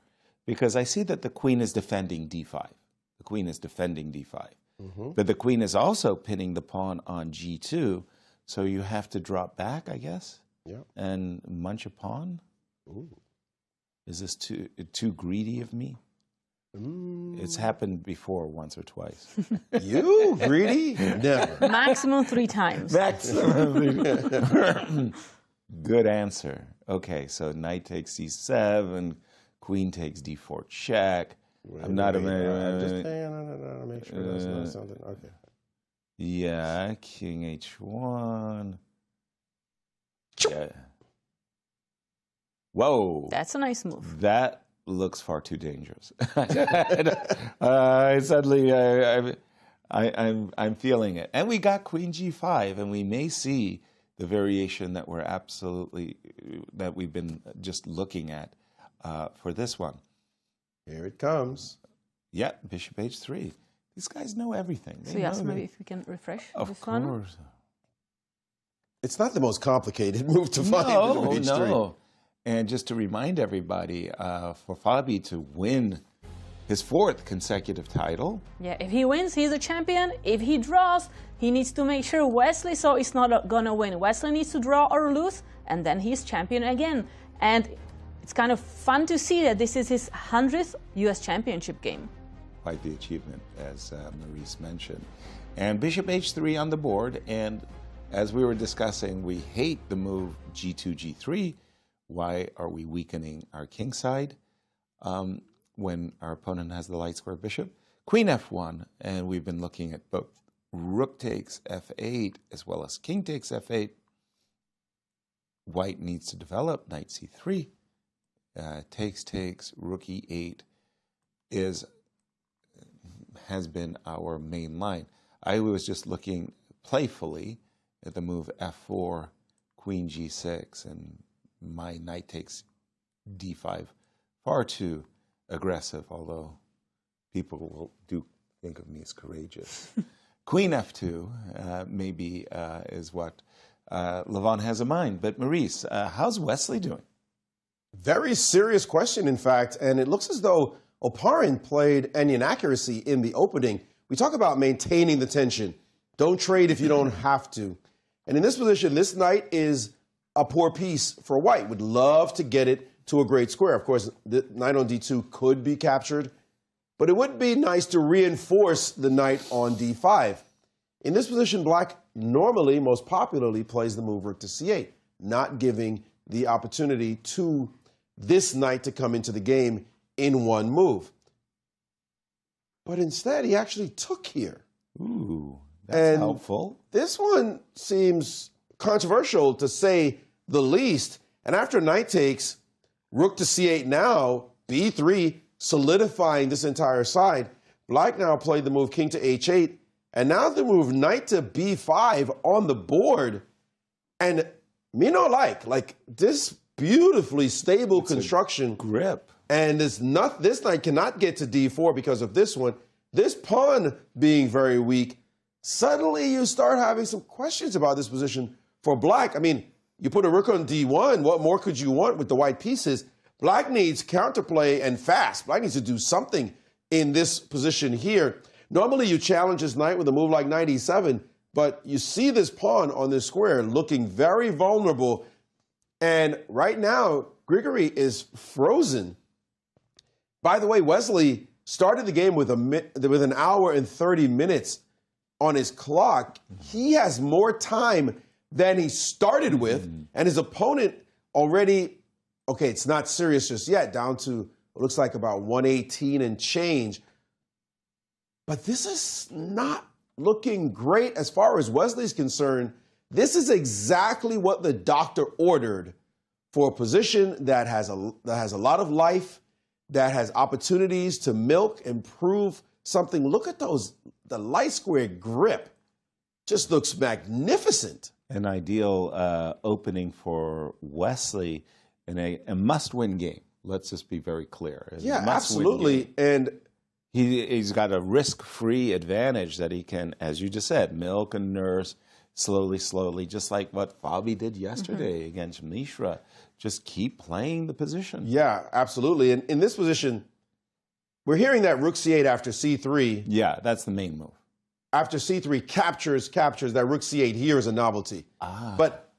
S3: because I see that the queen is defending d5. The queen is defending d5. Mm-hmm. But the queen is also pinning the pawn on g2, so you have to drop back, I guess, and munch a pawn. Ooh. Is this too greedy of me? It's happened before once or twice.
S4: You? Greedy? Never.
S2: Maximum 3 times.
S3: Maximum. Good answer. Okay, so knight takes c7, queen takes d4 check. I'm not a man.
S4: Make sure that's not something. Okay.
S3: Yeah, king h1. Yeah. Whoa.
S2: That's a nice move.
S3: That looks far too dangerous. Suddenly, I'm feeling it. And we got queen g5, and we may see the variation that that we've been just looking at for this one.
S4: Here it comes.
S3: Yeah, bishop h3. These guys know everything.
S2: So yes, maybe if we can refresh this one.
S3: Of course.
S4: It's not the most complicated move to find.
S3: No. And just to remind everybody, for Fabi to win his 4th consecutive title.
S2: Yeah, if he wins, he's a champion. If he draws, he needs to make sure Wesley So is not gonna win. Wesley needs to draw or lose, and then he's champion again. And it's kind of fun to see that this is his 100th US Championship game.
S3: Quite the achievement, as Maurice mentioned. And bishop h3 on the board, and as we were discussing, we hate the move g2, g3. Why are we weakening our king side when our opponent has the light square bishop? Queen f1, and we've been looking at both rook takes f8 as well as king takes f8. White needs to develop, knight c3. Takes, rook e8 has been our main line. I was just looking playfully at the move f4, queen g6, and my knight takes d5. Far too aggressive, although people do think of me as courageous. Queen f2 maybe is what Levon has in mind. But Maurice, how's Wesley doing?
S4: Very serious question, in fact, and it looks as though Oparin played any inaccuracy in the opening. We talk about maintaining the tension. Don't trade if you don't have to. And in this position, this knight is a poor piece for white. Would love to get it to a great square. Of course, the knight on d2 could be captured, but it would be nice to reinforce the knight on d5. In this position, black normally, most popularly, plays the move rook to c8, not giving the opportunity to this knight to come into the game in one move. But instead, he actually took here.
S3: Ooh, That's helpful.
S4: This one seems controversial, to say the least. And after knight takes, rook to c8 now, b3, solidifying this entire side. Black now played the move king to h8, and now the move knight to b5 on the board. And me no like this beautifully stable construction.
S3: Grip.
S4: And this knight cannot get to d4 because of this one. This pawn being very weak. Suddenly you start having some questions about this position for black. I mean, you put a rook on d1. What more could you want with the white pieces? Black needs counterplay and fast. Black needs to do something in this position here. Normally you challenge this knight with a move like knight e7, but you see this pawn on this square looking very vulnerable. And right now, Grigoriy is frozen. By the way, Wesley started the game with an hour and 30 minutes on his clock. He has more time than he started with, and his opponent already, okay, it's not serious just yet, down to, it looks like about 118 and change. But this is not looking great as far as Wesley's concerned. This is exactly what the doctor ordered for a position that has a lot of life, that has opportunities to milk and prove something. Look at the light square grip. Just looks magnificent.
S3: An ideal opening for Wesley in a must-win game. Let's just be very clear.
S4: Yeah, absolutely. And
S3: he's got a risk-free advantage that he can, as you just said, milk and nurse slowly, just like what Fabi did yesterday against Mishra. Just keep playing the position.
S4: Yeah, absolutely. And in this position, we're hearing that rook c8 after c3.
S3: Yeah, that's the main move.
S4: After c3 captures, that rook c8 here is a novelty. But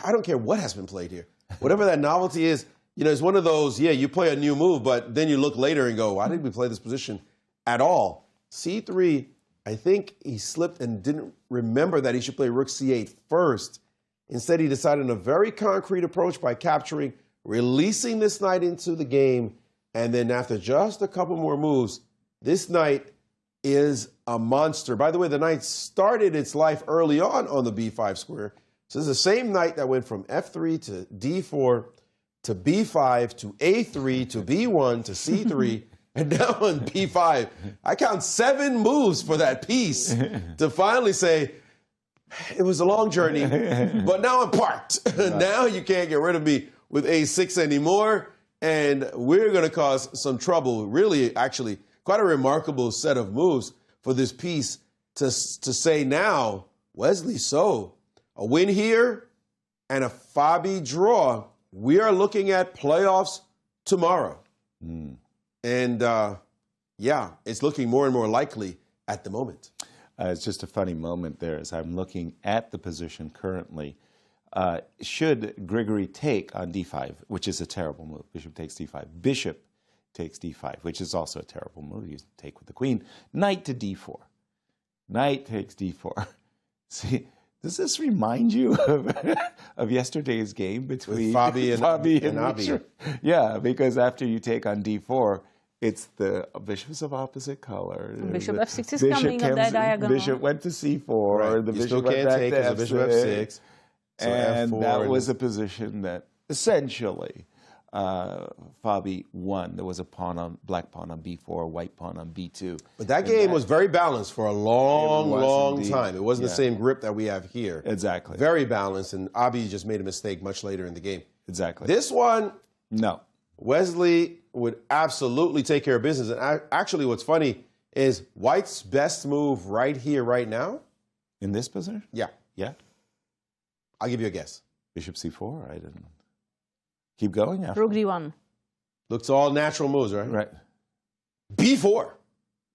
S4: I don't care what has been played here. Whatever that novelty is, you know, it's one of those, yeah, you play a new move, but then you look later and go, why did we play this position at all? c3, I think he slipped and didn't remember that he should play rook c8 first. Instead, he decided on a very concrete approach by capturing, releasing this knight into the game, and then after just a couple more moves, this knight is a monster. By the way, the knight started its life early on the b5 square. So this is the same knight that went from f3 to d4 to b5 to a3 to b1 to c3 and now on b5. I count 7 moves for that piece to finally say, it was a long journey, but now I'm parked. Now you can't get rid of me with a6 anymore, and we're going to cause some trouble. Really, actually, quite a remarkable set of moves for this piece to say now, Wesley So, a win here and a Fabi draw. We are looking at playoffs tomorrow. And yeah, it's looking more and more likely at the moment.
S3: It's just a funny moment there as I'm looking at the position currently. Should Grigoriy take on d5, which is a terrible move, bishop takes d5, bishop takes d5, which is also a terrible move, you take with the queen, knight to d4, knight takes d4. See, does this remind you of yesterday's game between
S4: Fabi and
S3: Mishra? Yeah, because after you take on d4, it's the bishops of opposite color.
S2: Bishop f6 is coming on that diagonal.
S3: Bishop went to c4.
S4: Right.
S3: The
S4: you
S3: bishop
S4: still
S3: went
S4: can't
S3: back
S4: take
S3: to
S4: as a bishop f6.
S3: So and f4 that was a position that essentially Fabi won. There was a black pawn on b4, white pawn on b2.
S4: But that game was very balanced for a long time. It wasn't the same grip that we have here.
S3: Exactly.
S4: Very balanced, and Abhi just made a mistake much later in the game.
S3: Exactly.
S4: This one,
S3: no.
S4: Wesley would absolutely take care of business. And actually, what's funny is White's best move right here, right now.
S3: In this position?
S4: Yeah.
S3: Yeah.
S4: I'll give you a guess.
S3: Bishop c4? I didn't. Keep going after.
S2: Rook d1.
S4: Looks all natural moves, right?
S3: Right.
S4: b4.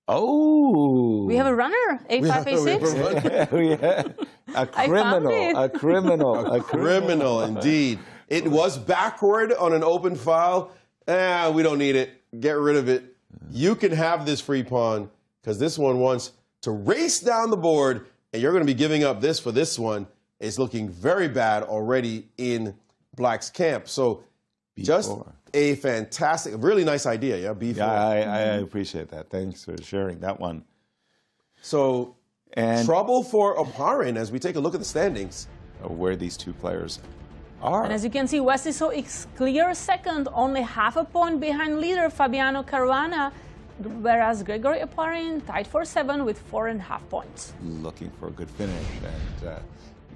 S3: Oh.
S2: We have a runner, a5, a6.
S3: A criminal. A criminal.
S4: A criminal, indeed. It was backward on an open file. We don't need it. Get rid of it. You can have this free pawn because this one wants to race down the board, and you're going to be giving up this for this one. It's looking very bad already in Black's camp. So B4. Just a fantastic, really nice idea, yeah, B4.
S3: Yeah, I appreciate that. Thanks for sharing that one.
S4: So
S3: And
S4: trouble for Oparin as we take a look at the standings.
S3: where these two players are.
S2: And as you can see, Wesley So is clear second, only half a point behind leader Fabiano Caruana, whereas Grigoriy Oparin tied for 7 with 4.5 points.
S3: Looking for a good finish and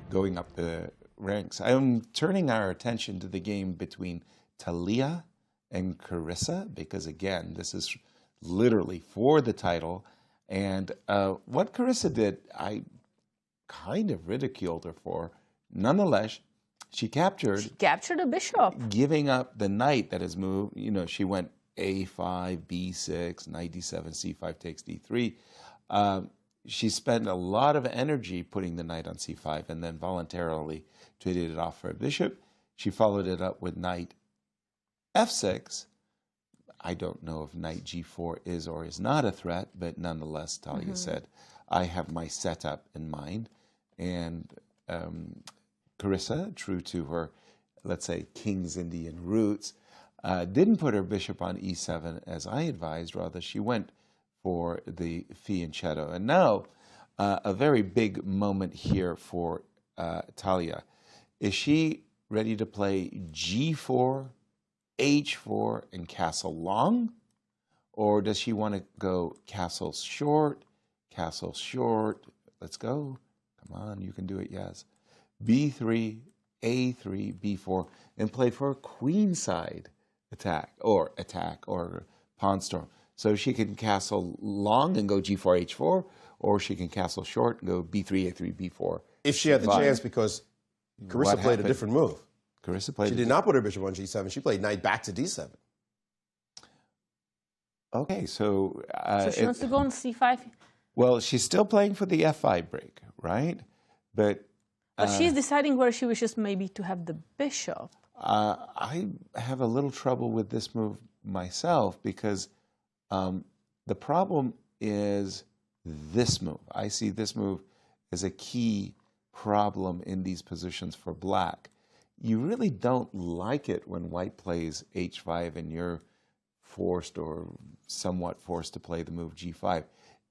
S3: going up the ranks. I'm turning our attention to the game between Talia and Carissa because, again, this is literally for the title. And what Carissa did, I kind of ridiculed her for. Nonetheless, she captured
S2: a bishop.
S3: Giving up the knight that is moved. You know, she went a5, b6, knight d7, c5 takes d3. She spent a lot of energy putting the knight on c5 and then voluntarily traded it off for a bishop. She followed it up with knight f6. I don't know if knight g4 is or is not a threat, but nonetheless, Talia said, I have my setup in mind. And Carissa, true to her, let's say, King's Indian roots, didn't put her bishop on e7 as I advised, rather she went for the fianchetto. And now, a very big moment here for Talia. Is she ready to play g4, h4, and castle long? Or does she want to go castle short, let's go, come on, you can do it, yes. b3, a3, b4, and play for a queenside attack or pawn storm. So she can castle long and go g4, h4, or she can castle short and go b3, a3, b4.
S4: If she had the chance, because Carissa played a different move.
S3: Carissa played.
S4: She did not put her bishop on g7. She played knight back to d7.
S3: Okay, so...
S2: so she wants to go on c5?
S3: Well, she's still playing for the f5 break, right? But
S2: she's deciding where she wishes maybe to have the bishop.
S3: I have a little trouble with this move myself because the problem is this move. I see this move as a key problem in these positions for black. You really don't like it when white plays h5 and you're forced or somewhat forced to play the move g5.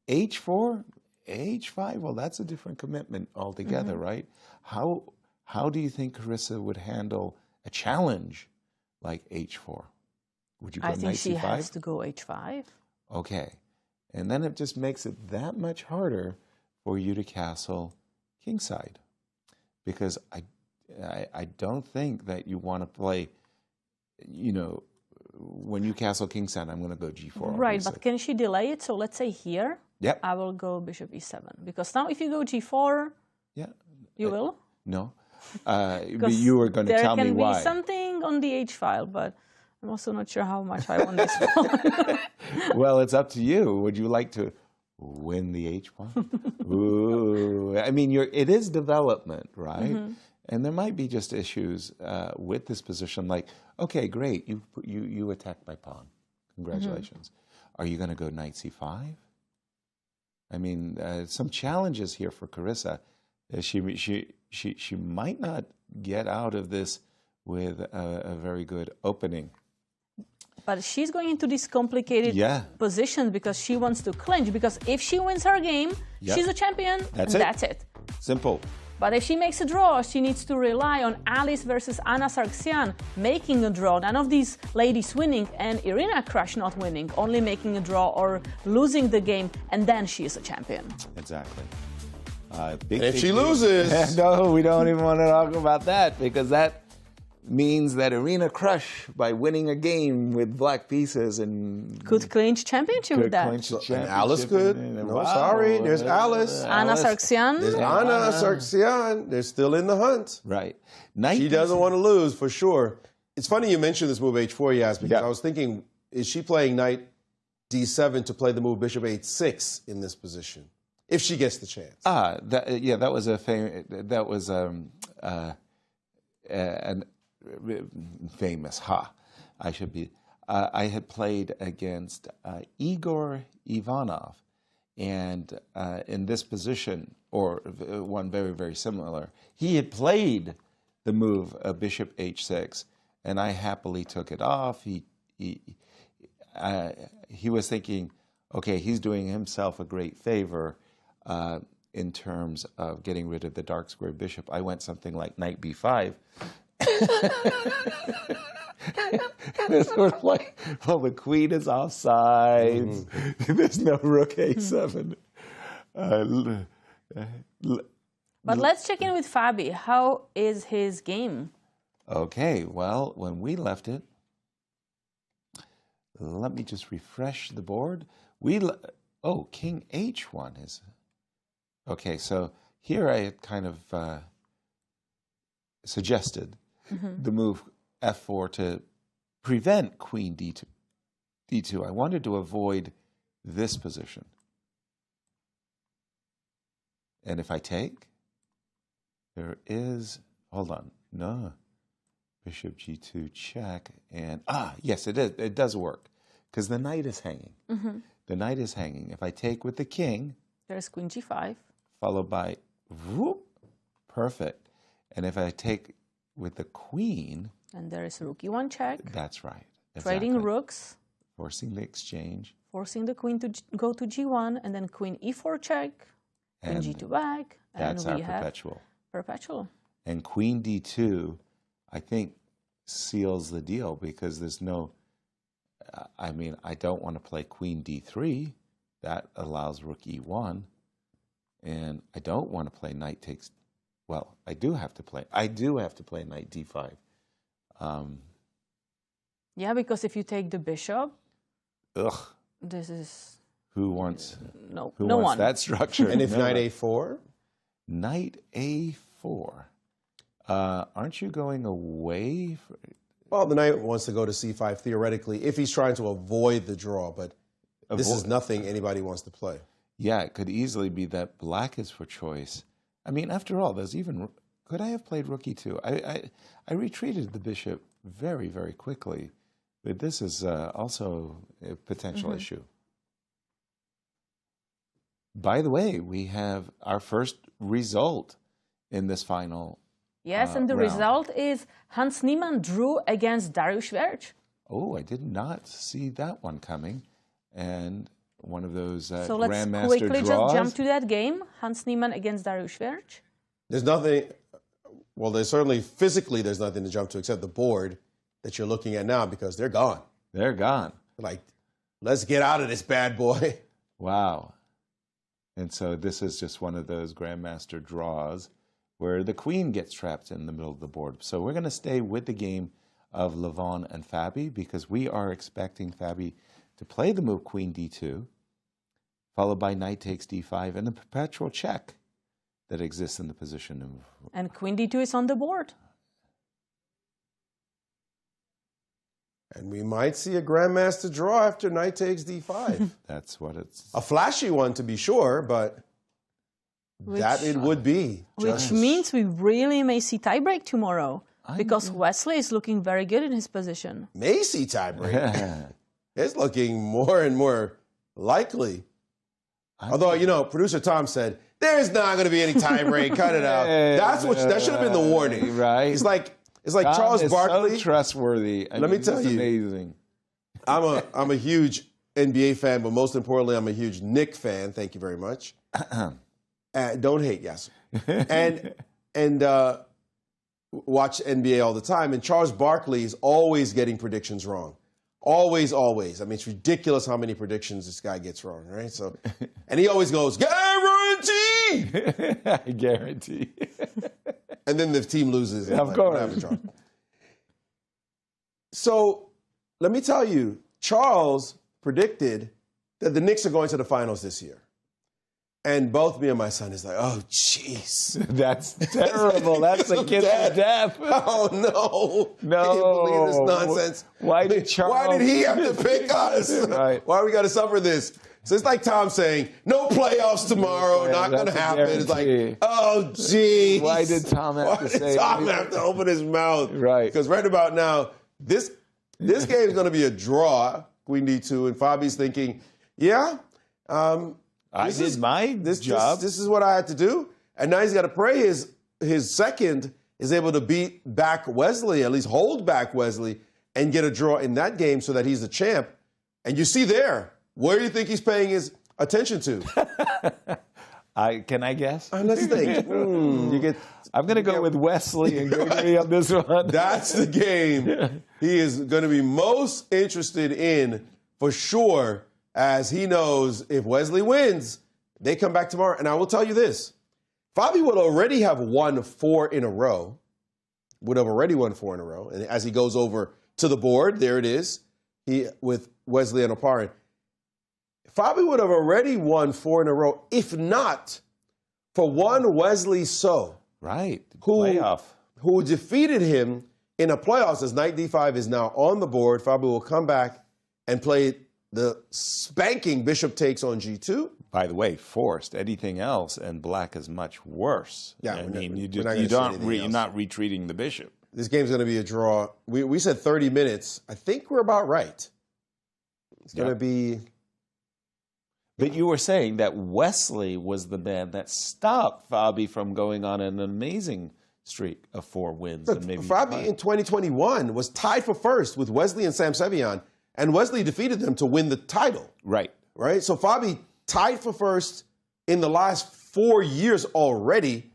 S3: h4, h5, well, that's a different commitment altogether, right? How do you think Carissa would handle a challenge like h4? Would you go
S2: I
S3: knight
S2: think she
S3: c5?
S2: has to go h5.
S3: Okay. And then it just makes it that much harder for you to castle kingside. Because I don't think that you want to play, you know, when you castle kingside, I'm going to go g4.
S2: Right, but can she delay it? So let's say here, I will go bishop e7. Because now if you go g4, you will?
S3: No. But you were going to tell me why.
S2: There can be something on the h file, but I'm also not sure how much I want this one.
S3: Well, it's up to you. Would you like to win the h pawn? Ooh. I mean, it is development, right? And there might be just issues with this position, like, okay, great, you attacked my pawn. Congratulations. Are you going to go knight c5? I mean, some challenges here for Carissa. She might not get out of this with a very good opening.
S2: But she's going into this complicated position because she wants to clinch. Because if she wins her game, she's a champion. That's it.
S3: Simple.
S2: But if she makes a draw, she needs to rely on Alice versus Anastasiya making a draw. None of these ladies winning and Irina Krush not winning, only making a draw or losing the game, and then she is a champion.
S3: Exactly.
S4: If she loses...
S3: No, we don't even want to talk about that, because that means that Irina Krush, by winning a game with black pieces, and
S2: could clinch championship with that.
S4: And Alice could. No, sorry. There's Alice.
S2: Anastasiya.
S4: There's Anastasiya. They're still in the hunt.
S3: Right.
S4: She doesn't want to lose, for sure. It's funny you mentioned this move h4, Yas, because I was thinking, is she playing knight d7 to play the move bishop h6 in this position, if she gets the chance?
S3: That was an famous I had played against Igor Ivanov, and in this position, or one very, very similar, he had played the move bishop h6, and I happily took it off. He was thinking, okay, he's doing himself a great favor. in terms of getting rid of the dark square bishop. I went something like knight b5. It's sort of like, well, the queen is offsides. There's no rook a7.
S2: But let's check in with Fabi. How is his game?
S3: Okay, well, when we left it, let me just refresh the board. Oh, king h1 is... Okay, so here I had kind of suggested the move f4 to prevent queen d2. I wanted to avoid this position. And if I take, there is, hold on, no, bishop g2 check, and, yes, it does work, because the knight is hanging. The knight is hanging. If I take with the king,
S2: there's queen g5.
S3: Followed by, whoop, perfect. And if I take with the queen.
S2: And there is rook e1 check.
S3: That's right.
S2: Trading
S3: exactly.
S2: rooks.
S3: Forcing the exchange.
S2: Forcing the queen to go to g1, and then queen e4 check. Queen
S3: And
S2: g2 back.
S3: That's
S2: and
S3: our
S2: we have
S3: perpetual.
S2: Perpetual.
S3: And queen d2, I think, seals the deal, because there's no, I mean, I don't want to play queen d3. That allows rook e1. And I don't want to play knight takes, well, I do have to play knight d5.
S2: Yeah, because if you take the bishop,
S3: Ugh.
S2: this is...
S3: Who wants,
S2: no
S3: wants
S2: one.
S3: that structure?
S4: And if
S3: No.
S4: knight a4?
S3: Knight a4. Aren't you going away?
S4: Well, the knight wants to go to c5 theoretically if he's trying to avoid the draw, but this is nothing anybody wants to play.
S3: Yeah, it could easily be that black is for choice. I mean, after all, there's even... Could I have played rook e2? I retreated the bishop very, very quickly. But this is also a potential issue. By the way, we have our first result in this final
S2: Yes, and the
S3: round.
S2: result is Hans Niemann drew against Dariusz Swiercz.
S3: Oh, I did not see that one coming. And one of those
S2: So let's
S3: Grandmaster
S2: quickly
S3: draws.
S2: just jump to that game. Hans Niemann against Dariusz Swiercz.
S4: There's nothing, well, there's certainly physically there's nothing to jump to except the board that you're looking at now, because they're gone.
S3: They're gone.
S4: Like, let's get out of this bad boy.
S3: Wow. And so this is just one of those Grandmaster draws where the queen gets trapped in the middle of the board. So we're going to stay with the game of Levon and Fabi, because we are expecting Fabi to play the move queen d2, followed by knight takes d5, and the perpetual check that exists in the position of...
S2: And queen d2 is on the board.
S4: And we might see a Grandmaster draw after knight takes d5.
S3: That's what it's...
S4: A flashy one, to be sure, but that it would be.
S2: Which means we really may see tiebreak tomorrow, because Wesley is looking very good in his position.
S4: May see tiebreak. It's looking more and more likely. Although, you know, producer Tom said, there's not going to be any tiebreak. Cut it out. That should have been the warning.
S3: Right.
S4: It's like
S3: Tom
S4: Charles
S3: is
S4: Barkley.
S3: so trustworthy.
S4: Let me tell you.
S3: Amazing.
S4: I'm a huge NBA fan, but most importantly, I'm a huge Knick fan. Thank you very much. Don't hate Yasser. and watch NBA all the time. And Charles Barkley is always getting predictions wrong. Always, always. I mean, it's ridiculous how many predictions this guy gets wrong, right? So, and he always goes, guarantee!
S3: I guarantee.
S4: And then the team loses. And
S3: Of course.
S4: So, let me tell you, Charles predicted that the Knicks are going to the finals this year. And both me and my son is like, oh, jeez.
S3: That's terrible. That's a kiss of death.
S4: Oh, no.
S3: No.
S4: Can you believe this nonsense?
S3: Why did
S4: he have to pick us?
S3: Right.
S4: Why we got to suffer this? So it's like Tom saying, no playoffs tomorrow, not going to happen. It's like, oh, geez.
S3: Why did Tom have to say
S4: Tom have to open his mouth?
S3: Right.
S4: Because right about now, this game is going to be a draw, Queen D2, and Fabi's thinking, yeah,
S3: I did my job.
S4: This is what I had to do. And now he's got to pray his second is able to beat back Wesley, at least hold back Wesley, and get a draw in that game so that he's the champ. And you see there, where do you think he's paying his attention to?
S3: Can I guess?
S4: Let's think.
S3: I'm going to go with Wesley and Grigoriy on this one.
S4: That's the game he is going to be most interested in for sure, as he knows if Wesley wins, they come back tomorrow. And I will tell you this. Fabi would already have won 4 in a row. And as he goes over to the board, there it is, with Wesley and Oparin. Fabi would have already won 4 in a row, if not for one Wesley So.
S3: Right.
S4: Who defeated him in a playoffs, as knight d5 is now on the board. Fabi will come back and play the spanking bishop takes on g2.
S3: By the way, forced. Anything else, and black is much worse.
S4: Yeah,
S3: I mean, you're not retreating the bishop.
S4: This game's going to be a draw. We said 30 minutes. I think we're about right. It's going to be...
S3: But you were saying that Wesley was the man that stopped Fabi from going on an amazing streak of 4 wins.
S4: Look,
S3: and maybe
S4: Fabi in 2021 was tied for first with Wesley and Sam Sevian, and Wesley defeated them to win the title.
S3: Right.
S4: So Fabi tied for first in the last 4 years already,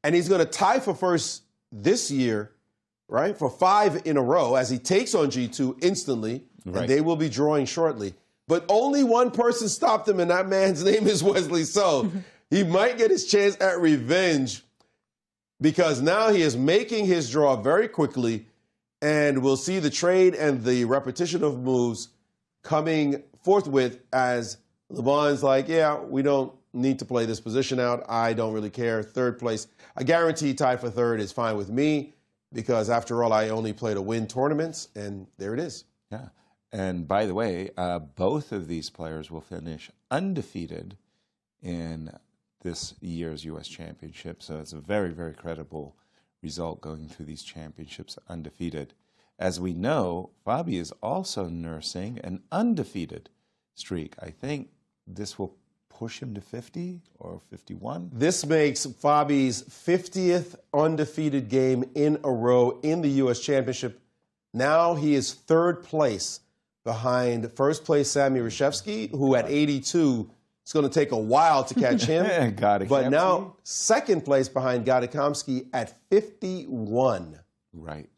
S4: and he's going to tie for first this year, right, for 5 in a row as he takes on G2 instantly, and they will be drawing shortly. But only one person stopped him, and that man's name is Wesley So. He might get his chance at revenge because now he is making his draw very quickly, and we'll see the trade and the repetition of moves coming forthwith as Levon's like, yeah, we don't need to play this position out. I don't really care. 3rd place. A guaranteed tie for 3rd is fine with me because, after all, I only play to win tournaments, and there it is.
S3: Yeah. And by the way, both of these players will finish undefeated in this year's U.S. Championship. So it's a very, very credible result going through these championships undefeated. As we know, Fabi is also nursing an undefeated streak. I think this will push him to 50 or 51.
S4: This makes Fabi's 50th undefeated game in a row in the U.S. Championship. Now he is 3rd place behind 1st place Sammy Reshevsky, who at 82, it's going to take a while to catch him. But now 2nd place behind Gadikamsky at 51.
S3: Right.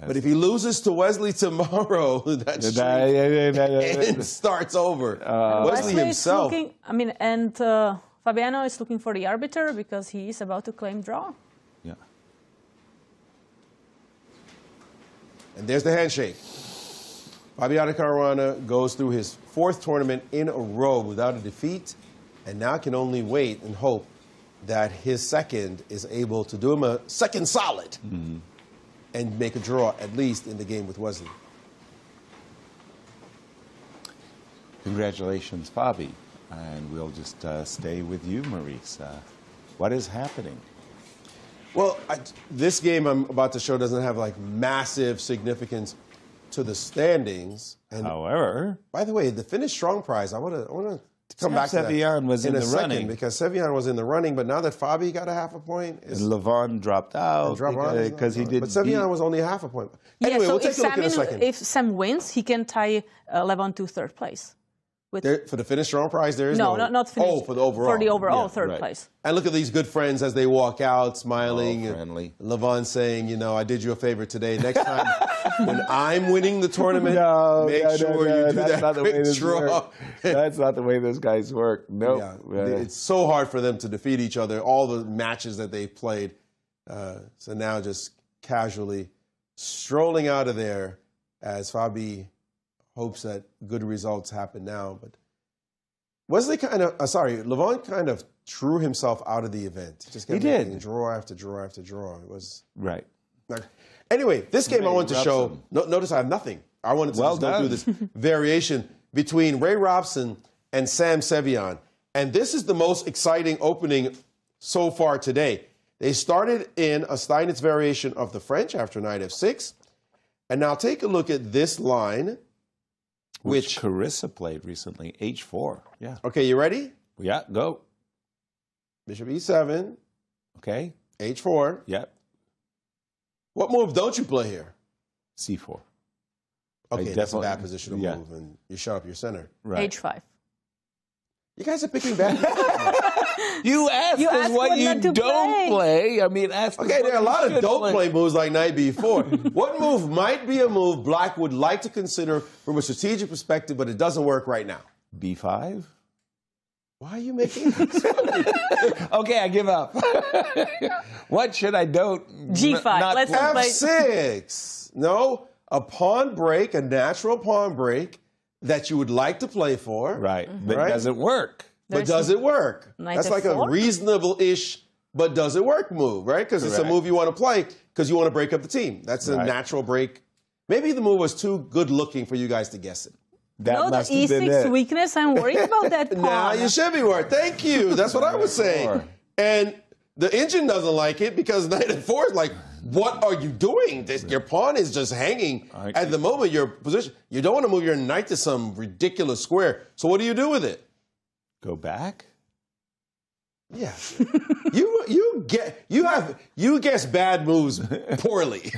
S4: But if he loses to Wesley tomorrow, that streak starts over. Wesley himself.
S2: Fabiano is looking for the arbiter because he is about to claim draw.
S3: Yeah.
S4: And there's the handshake. Fabiano Caruana goes through his 4th tournament in a row without a defeat, and now can only wait and hope that his 2nd is able to do him a 2nd solid and make a draw, at least in the game with Wesley.
S3: Congratulations, Fabi. And we'll just stay with you, Maurice. What is happening?
S4: Well, this game I'm about to show doesn't have like massive significance to the standings. And
S3: however,
S4: by the way, the Finnish Strong Prize, I want to come back to that
S3: Sevian was in the running
S4: because Sevian was in the running, but now that Fabi got a half a point,
S3: and Levon dropped out because he didn't.
S4: But Sevian was only half a point.
S2: Yeah,
S4: anyway,
S2: so
S4: we'll take a look in a second.
S2: If Sam wins, he can tie Levon to 3rd place.
S4: For the Finnish Strong Prize, there is
S2: not Finnish.
S4: Oh, for the overall.
S2: For the overall 3rd place.
S4: And look at these good friends as they walk out, smiling.
S3: Friendly.
S4: Levon saying, you know, I did you a favor today. Next time, when I'm winning the tournament, make sure you do that quick draw.
S3: That's not the way those guys work. No.
S4: It's so hard for them to defeat each other, all the matches that they've played. So now just casually strolling out of there as Fabi hopes that good results happen now. But Wesley Levon kind of threw himself out of the event. Just kept making draw after draw after draw. It was
S3: right.
S4: Anyway, this game I wanted to show. Notice I have nothing. I wanted to just go through this variation between Ray Robson and Sam Sevian. And this is the most exciting opening so far today. They started in a Steinitz variation of the French after knight f6. And now take a look at this line.
S3: Which Carissa played recently, h4. Yeah.
S4: Okay, you ready?
S3: Yeah, go.
S4: Bishop e7.
S3: Okay.
S4: h4.
S3: Yep.
S4: What move don't you play here?
S3: c4.
S4: Okay, that's a bad positional move, and you shut up your center.
S3: Right.
S2: h5.
S4: You guys are picking bad moves.
S3: You asked us what you
S2: not to
S3: don't play. I mean, ask us
S4: Okay, there are a
S3: what
S4: lot
S3: you
S4: of
S3: should
S4: don't play moves like knight b4. What move might be a move Black would like to consider from a strategic perspective, but it doesn't work right now?
S3: B5?
S4: Why are you making this funny?
S3: Okay, I give up. What should I don't?
S2: G5. Let's
S3: play?
S2: play.
S4: F6. No, a pawn break, a natural pawn break that you would like to play for.
S3: Right, but
S4: Right?
S3: it doesn't work.
S4: But does it work?
S2: Knight
S4: That's like a
S2: F4?
S4: reasonable-ish, but does it work move, right? Because it's a
S3: Correct.
S4: move you want to play because you want to break up the team. That's a
S3: Right.
S4: natural break. Maybe the move was too good-looking for you guys to guess it.
S3: That
S2: No, the
S3: must have been
S2: E6
S3: it.
S2: weakness, I'm worried about that pawn.
S4: Now you should be worried. Thank you. That's what I was saying.
S3: Sure.
S4: And the engine doesn't like it because knight f4 is like, what are you doing? Your pawn is just hanging at the moment. Your position. You don't want to move your knight to some ridiculous square. So what do you do with it?
S3: Go back?
S4: Yeah. you guess bad moves poorly.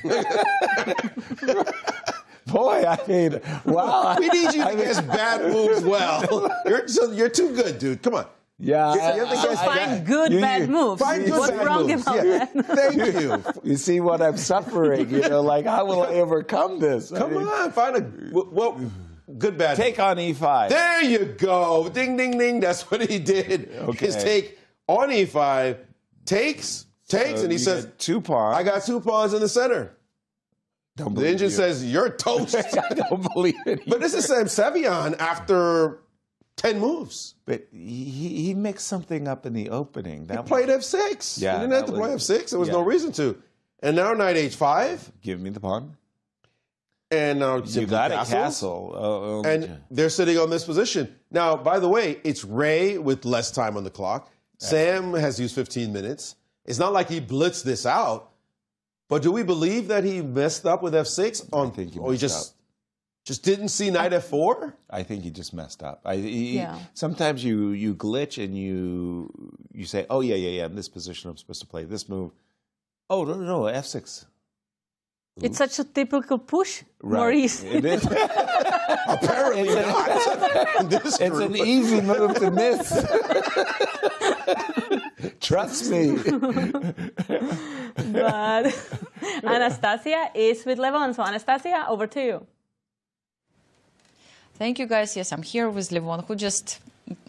S3: Boy, I mean, wow.
S4: We need you to guess bad moves well. You're too good, dude. Come on.
S3: Yeah.
S4: You have to
S2: So
S4: guess
S2: find good bad moves.
S4: Find good
S2: What's
S4: bad
S2: wrong
S4: moves.
S2: about
S4: Yeah.
S2: that?
S4: Thank you.
S3: You see what I'm suffering, like, how will I overcome this?
S4: Come on, find a good bad.
S3: Take on E5.
S4: There you go. Ding, ding, ding. That's what he did.
S3: Okay.
S4: His take on E5 takes, and he
S3: You
S4: says,
S3: get 2 pawns.
S4: I got 2 pawns in the center.
S3: Don't
S4: The
S3: believe
S4: engine
S3: you.
S4: says, you're toast.
S3: I don't believe it.
S4: But this is Sevian after 10 moves.
S3: But he mixed something up in the opening. That
S4: He played F6.
S3: Yeah,
S4: He didn't have
S3: that
S4: to play
S3: was-
S4: F6. There was no
S3: yeah.
S4: reason to. And now knight H5.
S3: Give me the pawn.
S4: And now
S3: You got a castle. Oh,
S4: And they're sitting on this position. Now, by the way, it's Ray with less time on the clock. Sam has used 15 minutes. It's not like he blitzed this out. But do we believe that he messed up with F6?
S3: I think he
S4: or he
S3: messed
S4: just didn't see knight F4?
S3: I think he just messed up.
S2: Yeah.
S3: Sometimes you glitch and you say, oh, yeah, in this position I'm supposed to play this move. Oh, no, F6.
S2: It's such a typical push,
S3: Right.
S2: Maurice.
S3: It is.
S4: Apparently not. In this
S3: It's an
S4: group.
S3: easy move to miss. Trust me.
S2: But Anastasiya is with Levon. So Anastasiya, over to you.
S7: Thank you, guys. Yes, I'm here with Levon, who just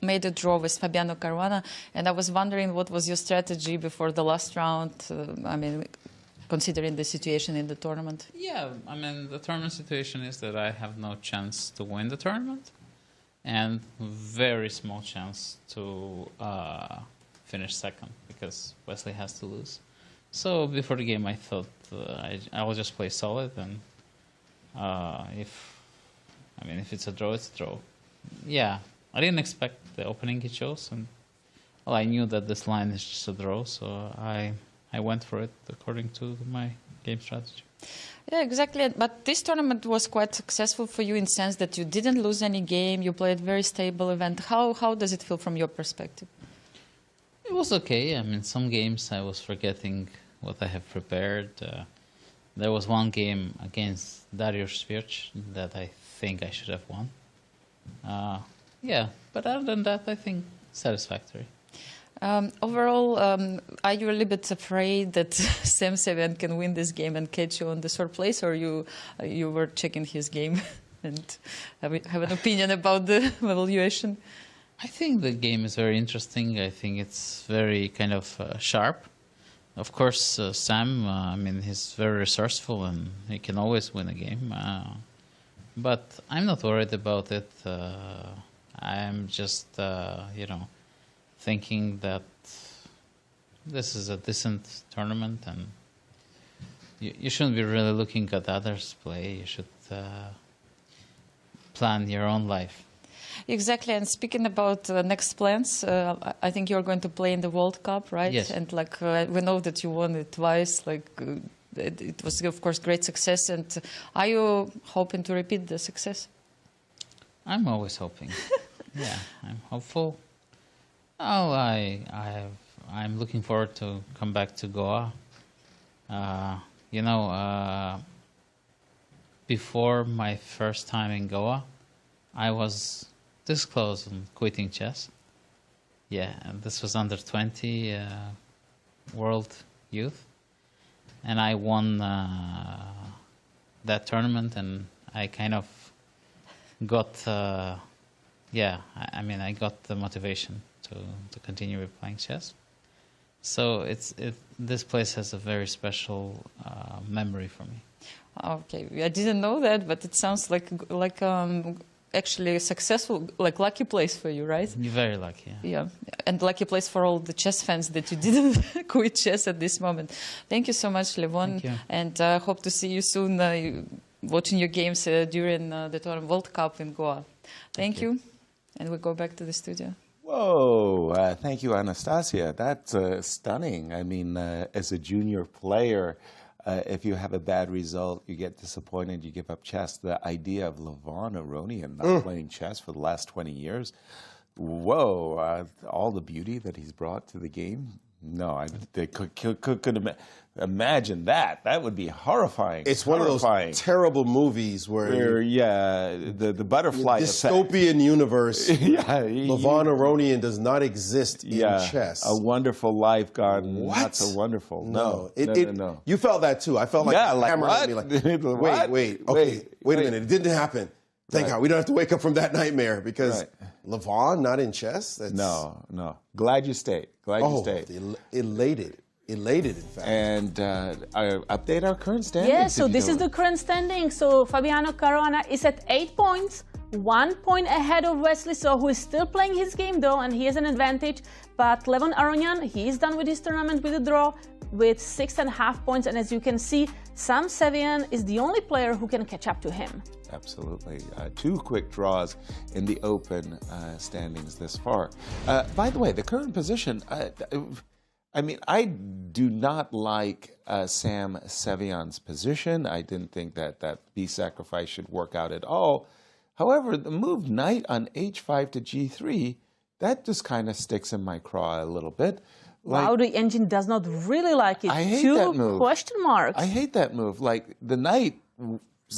S7: made a draw with Fabiano Caruana. And I was wondering, what was your strategy before the last round? Considering the situation in the tournament.
S8: Yeah, I mean, the tournament situation is that I have no chance to win the tournament and very small chance to finish second because Wesley has to lose. So before the game, I thought I will just play solid, and if it's a draw, it's a draw. Yeah, I didn't expect the opening he chose, and well, I knew that this line is just a draw, so I went for it according to my game strategy.
S7: Yeah, exactly. But this tournament was quite successful for you in the sense that you didn't lose any game. You played very stable event. How does it feel from your perspective?
S8: It was okay. I mean, some games I was forgetting what I have prepared. There was one game against Dariusz Swiercz that I think I should have won. Yeah, but other than that, I think satisfactory.
S7: Overall, are you a little bit afraid that Sam Sevian can win this game and catch you on the third place, or you were checking his game and have an opinion about the evaluation?
S8: I think the game is very interesting. I think it's very kind of sharp. Of course, Sam, he's very resourceful and he can always win a game. But I'm not worried about it. I'm just, thinking that this is a decent tournament and you shouldn't be really looking at others play. You should plan your own life.
S7: Exactly. And speaking about next plans, I think you're going to play in the World Cup, right?
S8: Yes.
S7: And we know that you won it twice. It was, of course, great success. And are you hoping to repeat the success?
S8: I'm always hoping. Yeah, I'm hopeful. Oh, I'm looking forward to come back to Goa. Before my first time in Goa, I was this close on quitting chess. yeah, and this was under 20 World Youth, and I won that tournament, and I kind of got, yeah, I mean, I got the motivation to continue playing chess. So this place has a very special memory for me.
S7: Okay, I didn't know that, but it sounds like actually a successful, like lucky place for you, right?
S8: You're very lucky. Yeah.
S7: Yeah, and lucky place for all the chess fans that you didn't quit chess at this moment. Thank you so much, Levon,
S8: Thank you.
S7: and hope to see you soon watching your games during the tournament World Cup in Goa. Thank you, and we go back to the studio.
S3: Whoa, thank you, Anastasiya. That's stunning. I mean, as a junior player, if you have a bad result, you get disappointed, you give up chess. The idea of Levon Aronian not playing chess for the last 20 years, whoa, all the beauty that he's brought to the game. No, I couldn't imagine that. That would be horrifying.
S4: It's one of those terrible movies where
S3: yeah, the butterfly
S4: dystopian
S3: effect.
S4: universe.
S3: Yeah,
S4: Levon Aronian does not exist in chess.
S3: A wonderful life gone
S4: What?
S3: not so wonderful.
S4: No.
S3: No.
S4: You felt that too. I felt like
S3: Yeah,
S4: the
S3: like
S4: hammer
S3: what?
S4: at me. Like,
S3: What?
S4: wait a
S3: Wait.
S4: minute. It didn't happen. Thank God. We don't have to wake up from that nightmare because Levon not in chess. That's...
S3: No. Glad you stayed. Glad you stayed.
S4: Elated, in fact.
S3: And update our current standings.
S2: Yeah, so this is the current standing. So Fabiano Caruana is at 8 points, 1 point ahead of Wesley So, who is still playing his game though, and he has an advantage. But Levon Aronian, he is done with his tournament with a draw with 6.5 points. And as you can see, Sam Sevian is the only player who can catch up to him.
S3: Absolutely. 2 quick draws in the open standings this far. By the way, the current position, I mean, I do not like Sam Sevian's position. I didn't think that B sacrifice should work out at all. However, the move knight on h5 to g3, that just kind of sticks in my craw a little bit.
S2: Wow, the engine does not really like it.
S3: I hate
S2: 2
S3: that move.
S2: question marks.
S3: I hate that move. Like, the knight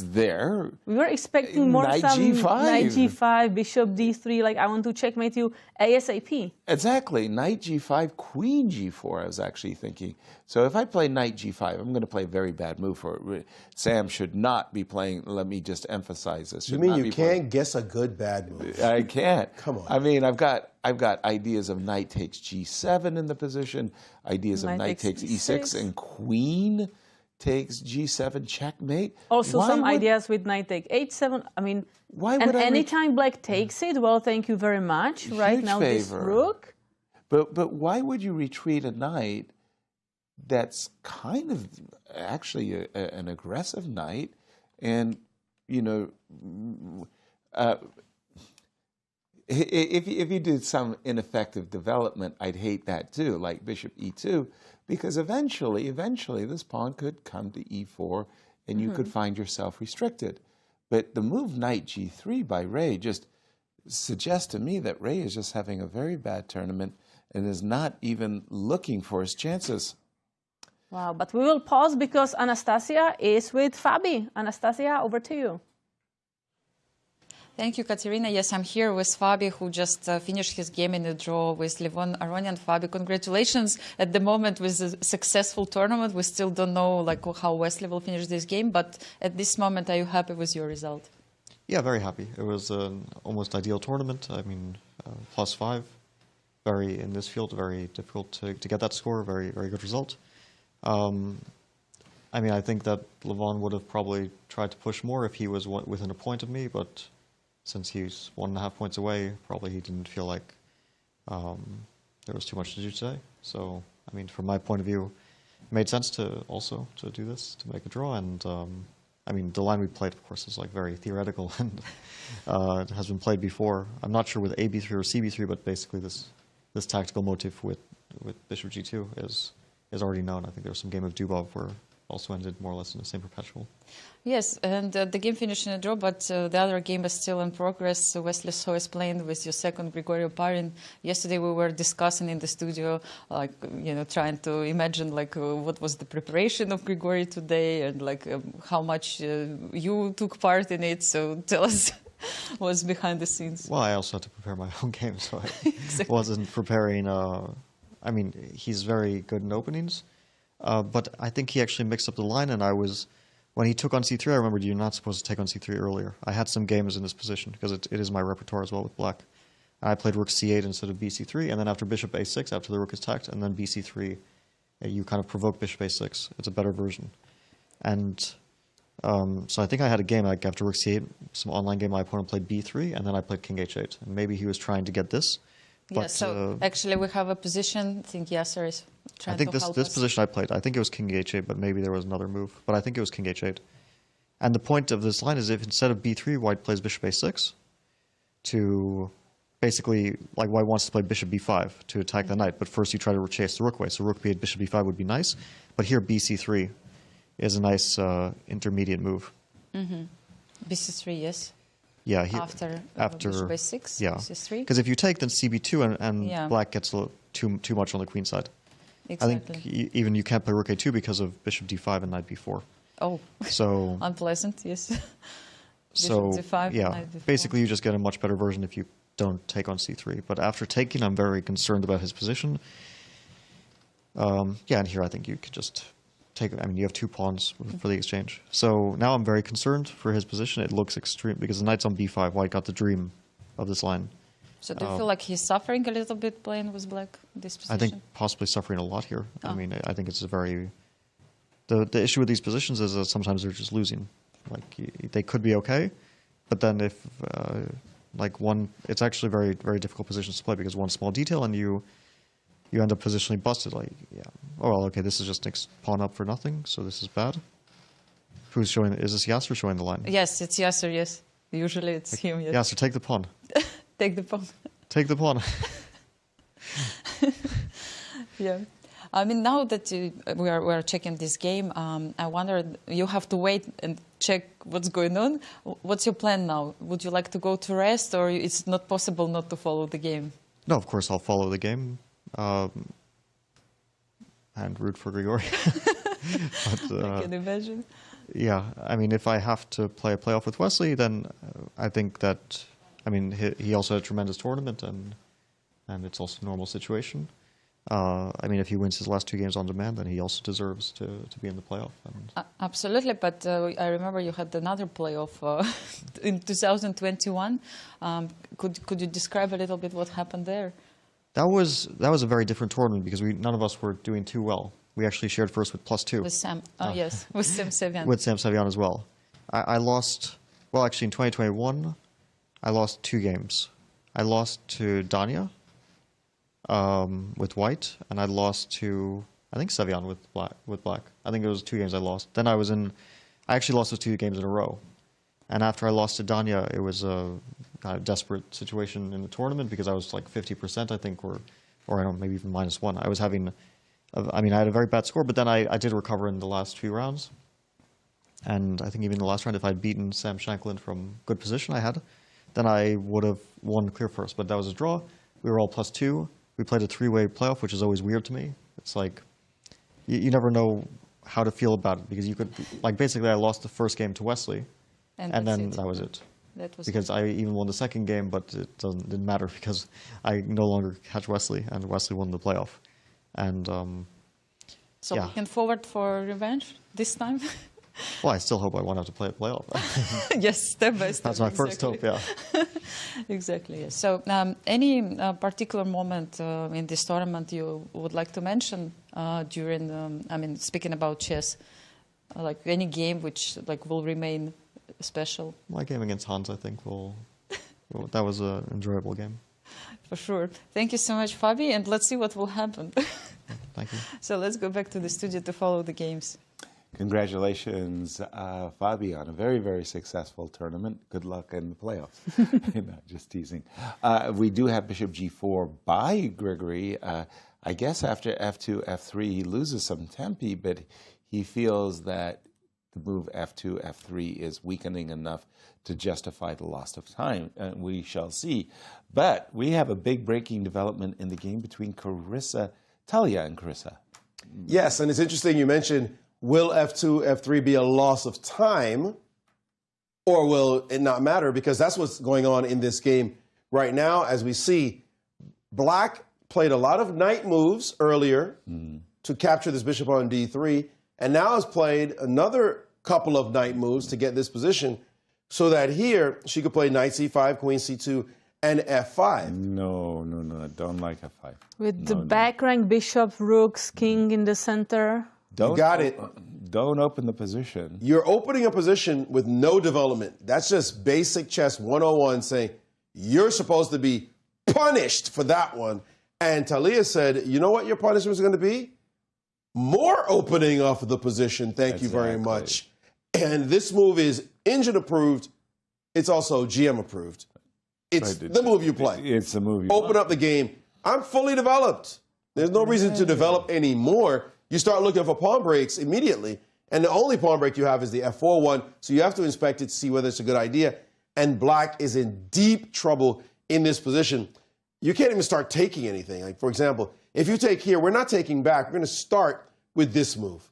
S3: there.
S2: We were expecting more
S3: Knight
S2: some
S3: G5.
S2: knight g5, bishop d3, like I want to checkmate you ASAP.
S3: Exactly. Knight g5, queen g4, I was actually thinking. So if I play knight g5, I'm going to play a very bad move for it. Sam should not be playing, let me just emphasize this.
S4: You mean you can't guess a good bad move?
S3: I can't.
S4: Come on.
S3: I mean, I've got ideas of knight takes g7 in the position, ideas of knight takes e6, and queen takes g7 checkmate.
S2: Also some ideas with knight take h7. I mean, and anytime black takes it, well, thank you very much. Right now, this rook.
S3: But why would you retreat a knight that's kind of actually an aggressive knight? And, you know, if you did some ineffective development, I'd hate that too, like bishop e2. Because eventually, this pawn could come to e4, and you could find yourself restricted. But the move knight g3 by Ray just suggests to me that Ray is just having a very bad tournament and is not even looking for his chances.
S2: Wow, but we will pause because Anastasiya is with Fabi. Anastasiya, over to you.
S7: Thank you, Katerina. Yes, I'm here with Fabi, who just finished his game in a draw with Levon Aronian. Fabi, congratulations at the moment with a successful tournament. We still don't know like how Wesley will finish this game, but at this moment, are you happy with your result?
S9: Yeah, very happy. It was an almost ideal tournament. I mean, +5. Very, in this field, very difficult to get that score. Very, very good result. I mean, I think that Levon would have probably tried to push more if he was within a point of me, but since he's 1.5 points away, probably he didn't feel like there was too much to do today. So, I mean, from my point of view, it made sense to do this, to make a draw. And, I mean, the line we played, of course, is like very theoretical and it has been played before. I'm not sure with AB3 or CB3, but basically this tactical motif with bishop G2 is already known. I think there was some game of Dubov where also ended more or less in the same perpetual.
S7: Yes, and the game finished in a draw, but the other game is still in progress. So Wesley So is playing with your second Grigoriy Oparin. Yesterday we were discussing in the studio, like, you know, trying to imagine like what was the preparation of Grigoriy today and like how much you took part in it. So tell us was behind the scenes?
S9: Well, I also had to prepare my own game, so I wasn't preparing. I mean, he's very good in openings, but I think he actually mixed up the line, and when he took on c3, I remembered you're not supposed to take on c3 earlier. I had some games in this position, because it is my repertoire as well with black. I played rook c8 instead of bc3, and then after bishop a6, after the rook is tacked, and then bc3, you kind of provoke bishop a6. It's a better version. And so I think I had a game, like after rook c8, some online game, my opponent played b3, and then I played king h8. And maybe he was trying to get this. But,
S7: Yeah, so actually we have a position, I think Yasser is trying to help us.
S9: I think this position I played, I think it was king h8, but maybe there was another move. But I think it was king h8. And the point of this line is if instead of b3, white plays bishop a6 to basically, like white wants to play bishop b5 to attack the knight, but first you try to chase the rook away. So rook b8, bishop b5 would be nice, but here bc3 is a nice intermediate move.
S7: bc3, yes.
S9: Yeah,
S7: After bishop a6,
S9: yeah.
S7: bc3.
S9: Because if you take, then cb2 and
S7: Yeah.
S9: black gets too much on the queen side.
S7: Exactly.
S9: I think even you can't play rook a2 because of bishop d5 and knight b4.
S7: Oh,
S9: So
S7: unpleasant, yes.
S9: So,
S7: Bishop d5,
S9: yeah,
S7: knight b4.
S9: basically you just get a much better version if you don't take on c3. But after taking, I'm very concerned about his position. Yeah, and here I think you could just take, I mean, you have 2 pawns for the exchange. So now I'm very concerned for his position. It looks extreme, because the knight's on b5, white got the dream of this line.
S7: So do you feel like he's suffering a little bit playing with black, this position?
S9: I think possibly suffering a lot here. I mean, I think it's a very... The issue with these positions is that sometimes they're just losing. Like, they could be okay, but then if, it's actually very, very difficult positions to play, because one small detail and you end up positionally busted. Like, yeah, oh, well, okay, this is just next pawn up for nothing, so this is bad. Who's showing, is this Yasser showing the line?
S7: Yes, it's Yasser, yes. Usually it's him, yes.
S9: Yasser, take the pawn.
S7: Take the pawn.
S9: Take the pawn.
S7: Yeah. I mean, now that we are checking this game, I wonder, you have to wait and check what's going on. What's your plan now? Would you like to go to rest, or it's not possible not to follow the game?
S9: No, of course I'll follow the game and root for Grigoriy.
S7: I can imagine.
S9: Yeah, I mean, if I have to play a playoff with Wesley, then I think that, I mean, he also had a tremendous tournament, and it's also a normal situation. I mean, if he wins his last 2 games on demand, then he also deserves to be in the playoff.
S7: Absolutely, but I remember you had another playoff in 2021. Could you describe a little bit what happened there?
S9: That was a very different tournament, because none of us were doing too well. We actually shared first with +2.
S7: With Sam, yes, with Sam Sevian.
S9: With Sam Sevian as well. I lost, well, actually in 2021, I lost 2 games. I lost to Danya with white, and I lost to, I think, Sevian with black. I think it was 2 games I lost. Then I actually lost those 2 games in a row. And after I lost to Danya, it was a kind of desperate situation in the tournament, because I was like 50%, I think, or I don't know, maybe even -1. I was having, I mean, I had a very bad score, but then I did recover in the last few rounds. And I think even in the last round, if I'd beaten Sam Shankland from good position I had, then I would have won clear first. But that was a draw. We were all +2. We played a 3-way playoff, which is always weird to me. It's like, you never know how to feel about it, because you could, like, basically I lost the first game to Wesley, and then that was it. Because I even won the second game, but it didn't matter, because I no longer catch Wesley, and Wesley won the playoff. And
S7: so
S9: yeah.
S7: looking forward for revenge this time?
S9: Well, I still hope I won't have to play a playoff.
S7: Yes, step by step.
S9: That's my first hope, yeah.
S7: Exactly, yes. So any particular moment in this tournament you would like to mention during, I mean, speaking about chess, like any game which will remain special?
S9: My game against Hans, I think, that was an enjoyable game.
S7: For sure. Thank you so much, Fabi, and let's see what will happen.
S9: Thank you.
S7: So let's go back to the studio to follow the games.
S3: Congratulations, Fabi, on a very, very successful tournament. Good luck in the playoffs. No, just teasing. We do have bishop g4 by Grigoriy. I guess after f2, f3, he loses some tempi, but he feels that the move f2, f3 is weakening enough to justify the loss of time. We shall see. But we have a big breaking development in the game between Talia and Carissa.
S4: Yes, and it's interesting you mentioned, will f2, f3 be a loss of time? or will it not matter? Because that's what's going on in this game right now. As we see, Black played a lot of knight moves earlier to capture this bishop on d3, and now has played another couple of knight moves to get this position, so that here she could play knight c5, queen c2, and f5.
S3: No, I don't like f5.
S2: With the back rank bishop, rooks, king in the center.
S3: Don't,
S4: You got it.
S3: Don't open the position.
S4: You're opening a position with no development. That's just basic chess 101 saying you're supposed to be punished for that one. And Talia said, you know what your punishment is going to be? More opening of the position. Thank you very much. And this move is engine approved. It's also GM approved. It's the move you play.
S3: It's the move you
S4: Open up the game. I'm fully developed. There's no reason to develop anymore. You start looking for pawn breaks immediately. And the only pawn break you have is the f4 one. So you have to inspect it to see whether it's a good idea. And Black is in deep trouble in this position. You can't even start taking anything. Like, for example, if you take here, we're not taking back. We're going to start with this move.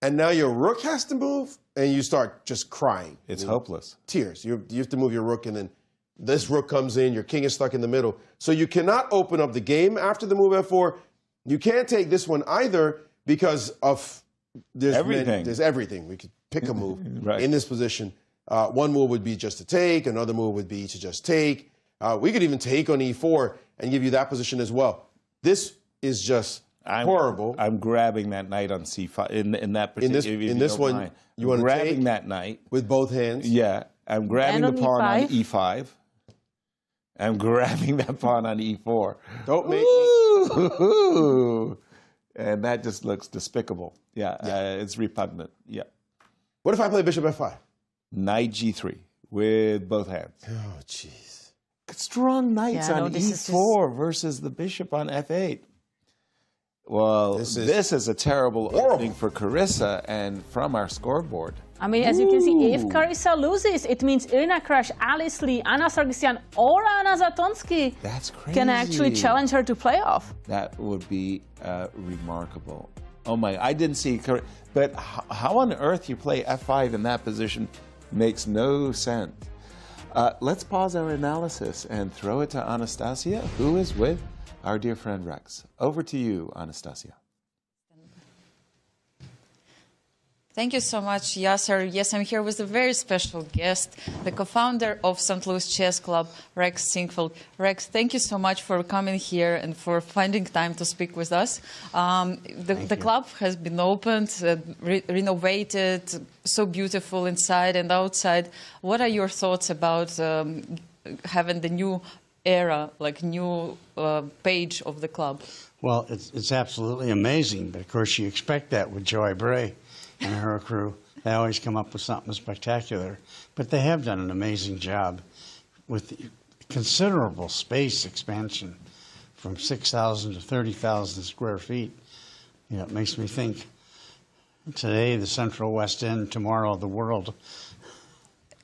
S4: And now your rook has to move, and you start just crying.
S3: It's hopeless.
S4: Tears. You have to move your rook, and then this rook comes in. Your king is stuck in the middle. So you cannot open up the game after the move f4. You can't take this one either because of there's everything. We could pick a move in this position. One move would be just to take. Another move would be to just take. We could even take on e4 and give you that position as well. This is just horrible.
S3: I'm grabbing that knight on c5 in that particular.
S4: In this one, you want to
S3: grabbing that knight
S4: with both hands.
S3: Yeah, I'm grabbing the pawn on e5. I'm grabbing that pawn on e4.
S4: Don't make
S3: me. And that just looks despicable. Yeah. It's repugnant. Yeah.
S4: What if I play bishop f5?
S3: Knight g3 with both hands.
S4: Oh, jeez.
S3: Strong knights on e4 versus the bishop on f8. Well, this is a terrible opening for Carissa and from our scoreboard.
S2: I mean, as you can see, if Carissa loses, it means Irina Krush, Alice Lee, Anna Sargsyan, or Anna Zatonskih can actually challenge her to playoff.
S3: That would be remarkable. Oh my, I didn't see, but how on earth you play f5 in that position makes no sense. Let's pause our analysis and throw it to Anastasiya, who is with our dear friend Rex. Over to you, Anastasiya.
S7: Thank you so much, Yasser. Yes, I'm here with a very special guest, the co-founder of St. Louis Chess Club, Rex Sinquefield. Rex, thank you so much for coming here and for finding time to speak with us. The club has been opened, renovated, so beautiful inside and outside. What are your thoughts about having the new era, like new page of the club?
S10: Well, it's absolutely amazing, but of course you expect that with Joy Bray and her crew. They always come up with something spectacular. But they have done an amazing job with considerable space expansion from 6,000 to 30,000 square feet. You know, it makes me think today the Central West End, tomorrow the world.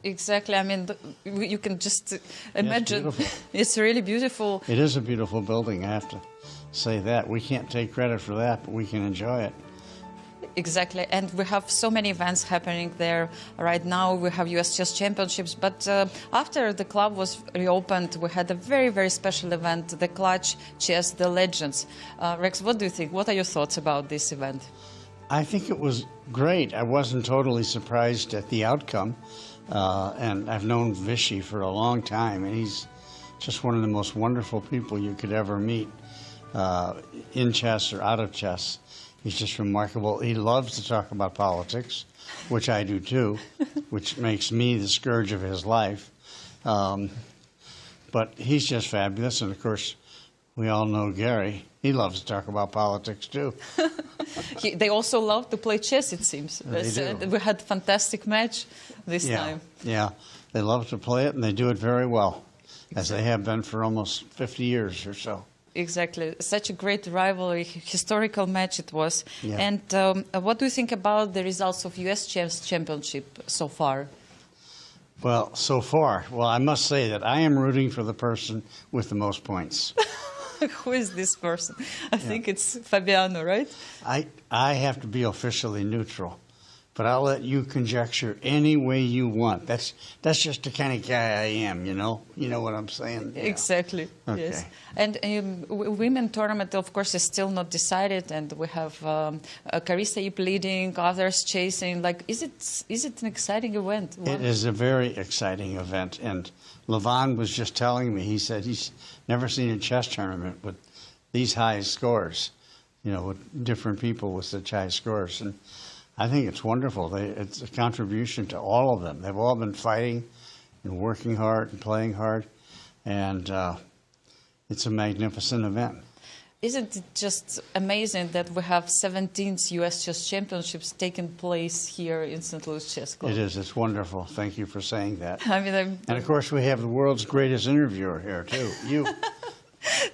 S7: Exactly. I mean, you can just imagine. It's really beautiful.
S10: It is a beautiful building, I have to say that. We can't take credit for that, but we can enjoy it.
S7: Exactly, and we have so many events happening there right now. We have US Chess Championships, but after the club was reopened, we had a very, very special event, the Clutch Chess, the Legends. Rex, what do you think? What are your thoughts about this event?
S10: I think it was great. I wasn't totally surprised at the outcome, and I've known Vichy for a long time, and he's just one of the most wonderful people you could ever meet in chess or out of chess. He's just remarkable. He loves to talk about politics, which I do too, which makes me the scourge of his life. But he's just fabulous. And, of course, we all know Gary. He loves to talk about politics too.
S7: They also love to play chess, it seems.
S10: They do.
S7: We had a fantastic match this time.
S10: Yeah, they love to play it, and they do it very well, as they have been for almost 50 years or so.
S7: Exactly. Such a great rivalry, historical match it was.
S10: Yeah.
S7: And what do you think about the results of US Chess Championship so far?
S10: Well, so far, I must say that I am rooting for the person with the most points.
S7: Who is this person? I think it's Fabiano, right?
S10: I have to be officially neutral. but I'll let you conjecture any way you want. That's just the kind of guy I am, you know? You know what I'm saying? Yeah.
S7: Exactly,
S10: Okay.
S7: yes. And women tournament, of course, is still not decided, and we have Carissa Yip leading, others chasing. Like, is it an exciting event?
S10: It is a very exciting event, and Levon was just telling me, he said he's never seen a chess tournament with these high scores, you know, with different people with such high scores. And I think it's wonderful. It's a contribution to all of them. They've all been fighting and working hard and playing hard, and it's a magnificent event.
S7: Isn't it just amazing that we have 17th U.S. Chess Championships taking place here in St. Louis Chess Club?
S10: It is. It's wonderful. Thank you for saying that.
S7: I mean,
S10: and of course, we have the world's greatest interviewer here, too. You.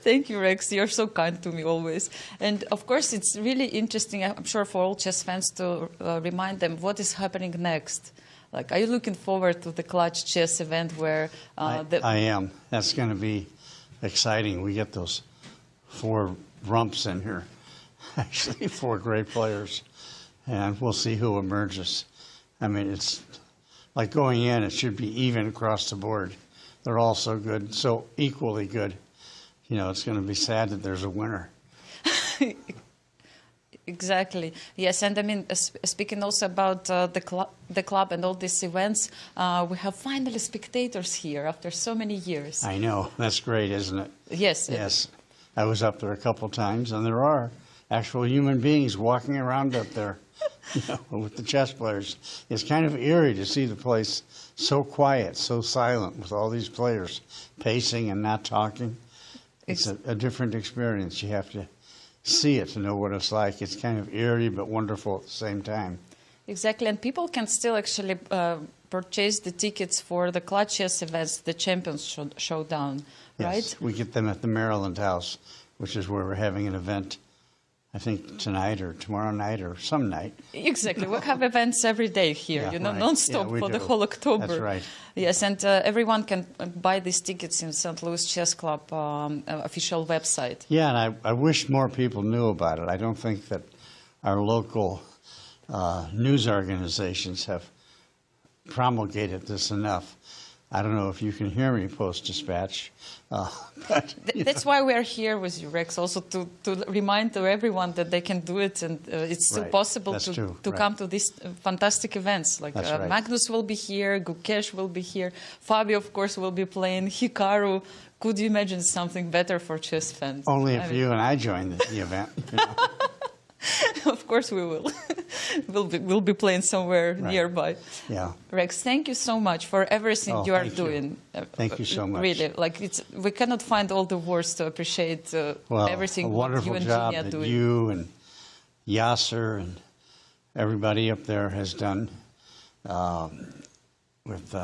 S7: Thank you, Rex. You're so kind to me always. And of course, it's really interesting, I'm sure, for all chess fans to remind them what is happening next. Like, are you looking forward to the Clutch Chess event where...
S10: I am. That's going to be exciting. We get those 4 rumps in here. Actually, 4 great players. And we'll see who emerges. I mean, it's like going in, it should be even across the board. They're all so good, so equally good. You know, it's going to be sad that there's a winner.
S7: Exactly. Yes, and I mean, speaking also about the club and all these events, we have finally spectators here after so many years.
S10: I know. That's great, isn't it?
S7: Yes.
S10: Yes. I was up there a couple times, and there are actual human beings walking around up there, you know, with the chess players. It's kind of eerie to see the place so quiet, so silent, with all these players pacing and not talking. It's a different experience. You have to see it to know what it's like. It's kind of eerie but wonderful at the same time.
S7: Exactly, and people can still actually purchase the tickets for the Clutch Chess events, the Champions Showdown, right?
S10: Yes, we get them at the Maryland House, which is where we're having an event, I think tonight or tomorrow night or some night.
S7: Exactly. We have events every day here,
S10: Yeah,
S7: you know,
S10: right.
S7: non-stop
S10: Yeah, we
S7: for the
S10: do.
S7: whole October.
S10: That's right.
S7: Yes, and everyone can buy these tickets in St. Louis Chess Club official website.
S10: Yeah, and I wish more people knew about it. I don't think that our local news organizations have promulgated this enough. I don't know if you can hear me, Post-Dispatch. But,
S7: That's why we're here with you, Rex, also to remind to everyone that they can do it, and it's still
S10: Right.
S7: possible
S10: That's
S7: to
S10: true. Right.
S7: come to these fantastic events. Like
S10: That's right.
S7: Magnus will be here, Gukesh will be here, Fabio, of course, will be playing, Hikaru. Could you imagine something better for chess fans?
S10: only
S7: I
S10: if
S7: mean,
S10: you and I join the event. You know.
S7: Of course we will. we'll be playing somewhere
S10: Right.
S7: nearby.
S10: Yeah.
S7: Rex, thank you so much for everything
S10: Oh,
S7: you are
S10: thank you.
S7: doing.
S10: Thank you so much.
S7: Really, like we cannot find all the words to appreciate
S10: Well,
S7: everything
S10: a
S7: what
S10: wonderful
S7: you and
S10: job
S7: Jeannie are
S10: that
S7: doing.
S10: you and Yasser and everybody up there has done with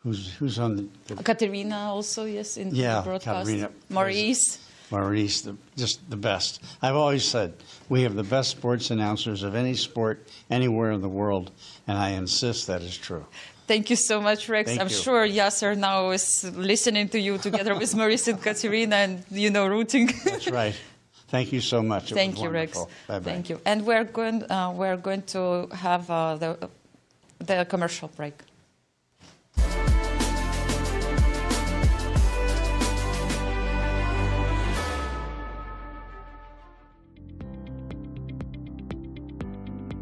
S10: who's on the
S7: Katerina also, yes, in
S10: Yeah,
S7: the broadcast.
S10: Katerina.
S7: Maurice.
S10: Maurice, just the best. I've always said we have the best sports announcers of any sport anywhere in the world, and I insist that is true.
S7: Thank you so much, Rex.
S10: Thank
S7: I'm
S10: you.
S7: sure Yasser now is listening to you together with Maurice and Katerina and, you know, rooting.
S10: That's right. Thank you so much. It
S7: Thank
S10: was
S7: you, Rex.
S10: wonderful. Bye-bye.
S7: Thank you. And we're going to have the commercial break.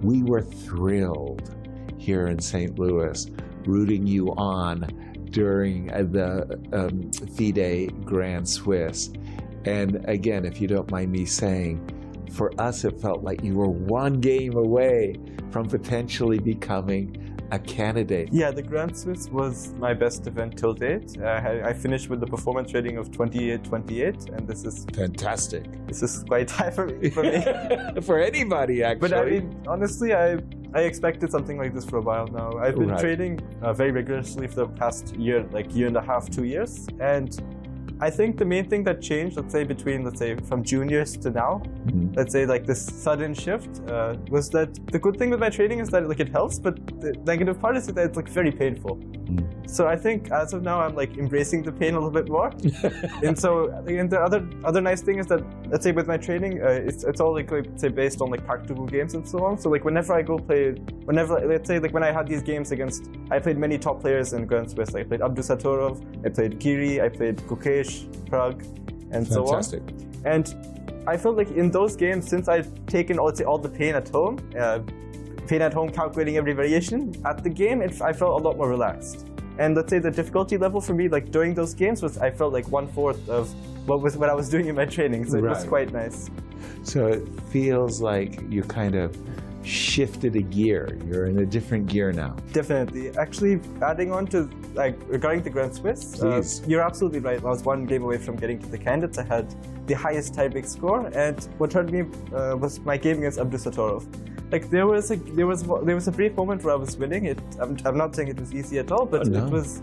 S3: We were thrilled here in St. Louis, rooting you on during the FIDE Grand Swiss. And again, if you don't mind me saying, for us it felt like you were one game away from potentially becoming a candidate.
S11: Yeah, the Grand Swiss was my best event till date. I finished with the performance rating of 28-28, and this is
S3: fantastic.
S11: This is quite high for me.
S3: For anybody, actually.
S11: But I mean, honestly, I expected something like this for a while now. I've been trading very rigorously for the past year, like year and a half, 2 years, and I think the main thing that changed, let's say from juniors to now, let's say like this sudden shift, was that the good thing with my trading is that like it helps, but the negative part is that it's like very painful. So I think as of now I'm like embracing the pain a little bit more. And so and the other nice thing is that let's say with my training, it's all like say based on like practical games and so on. So like whenever I go play, let's say like when I had these games against, I played many top players in Grand Swiss. I played Abdusatorov, I played Giri, I played Kukesh, Prague, and
S3: Fantastic.
S11: so on. And I felt like in those games, since I'd taken let's say all the pain at home, calculating every variation at the game, I felt a lot more relaxed. And let's say the difficulty level for me, like during those games, was I felt like 1/4 of what I was doing in my training. So it was quite nice.
S3: So it feels like you kind of shifted a gear. You're in a different gear now.
S11: Definitely. Actually, adding on to like regarding the Grand Swiss, you're absolutely right. I was one game away from getting to the candidates. I had the highest tiebreak score, and what hurt me was my game against Abdusatorov. Like there was a brief moment where I was winning. I'm not saying it was easy at all, but it was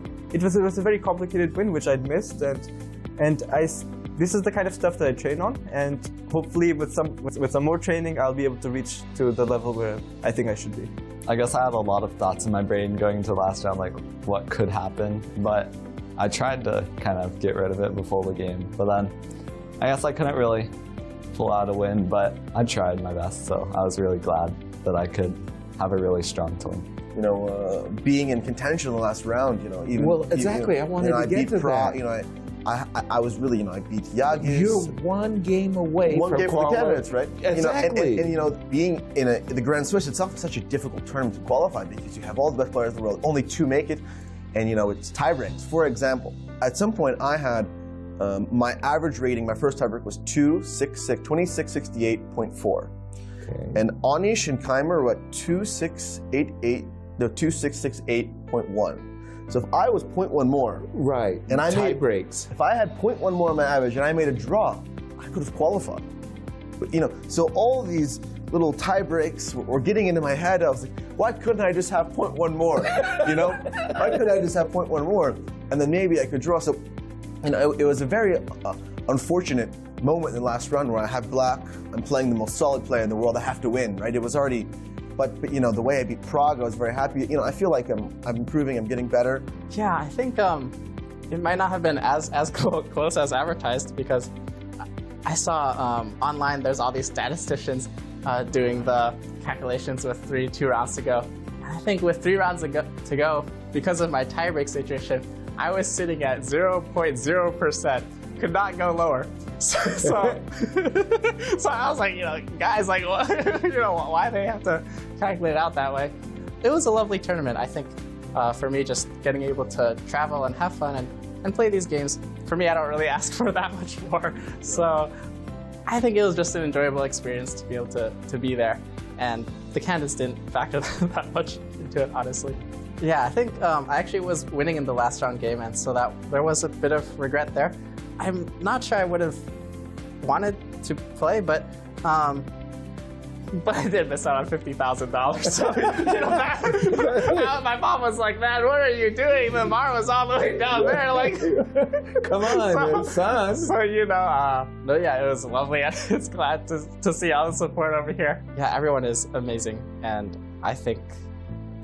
S11: a very complicated win which I'd missed, and this is the kind of stuff that I train on, and hopefully with some more training I'll be able to reach to the level where I think I should be.
S12: I guess I had a lot of thoughts in my brain going into the last round, like what could happen, but I tried to kind of get rid of it before the game. But then I guess I couldn't really pull out a win, but I tried my best, so I was really glad that I could have a really strong team.
S13: You know, being in contention in the last round, you know,
S3: I wanted to get to that.
S13: You know, I was really, I beat Yagis.
S3: You're one game away from
S13: the candidates, right?
S3: Exactly.
S13: And being in the Grand Swiss itself is such a difficult tournament to qualify because you have all the best players in the world, only 2 make it, and it's tie breaks. For example, at some point I had my average rating, my first tiebreak was 2668.4. Okay. And Anish and Keimer were at 2668.1. So if I was 0.1 more,
S3: right,
S13: and I
S3: tie breaks.
S13: If I had 0.1 more on my average and I made a draw, I could have qualified. But so all these little tie breaks were getting into my head. I was like, why couldn't I just have 0.1 more? Why couldn't I just have 0.1 more, and then maybe I could draw? So. It was a very unfortunate moment in the last round where I have black, I'm playing the most solid player in the world, I have to win, right? It was already, but the way I beat Prague, I was very happy. I feel like I'm improving, I'm getting better.
S14: Yeah, I think it might not have been as close as advertised, because I saw online there's all these statisticians doing the calculations with 2 rounds to go. And I think with 3 rounds to go, because of my tiebreak situation, I was sitting at 0.0%, could not go lower. So I was like, guys, like, why they have to calculate it out that way? It was a lovely tournament. I think for me, just getting able to travel and have fun and play these games, for me, I don't really ask for that much more. So I think it was just an enjoyable experience to be able to be there. And the candidates didn't factor that much into it, honestly. Yeah, I think I actually was winning in the last round game, and so that there was a bit of regret there. I'm not sure I would have wanted to play, but I did miss out on $50,000. So my mom was like, "Man, what are you doing?" The bar was all the way down there. Like,
S3: come on, son.
S14: So no, yeah, it was lovely. It's glad to see all the support over here. Yeah, everyone is amazing, and I think.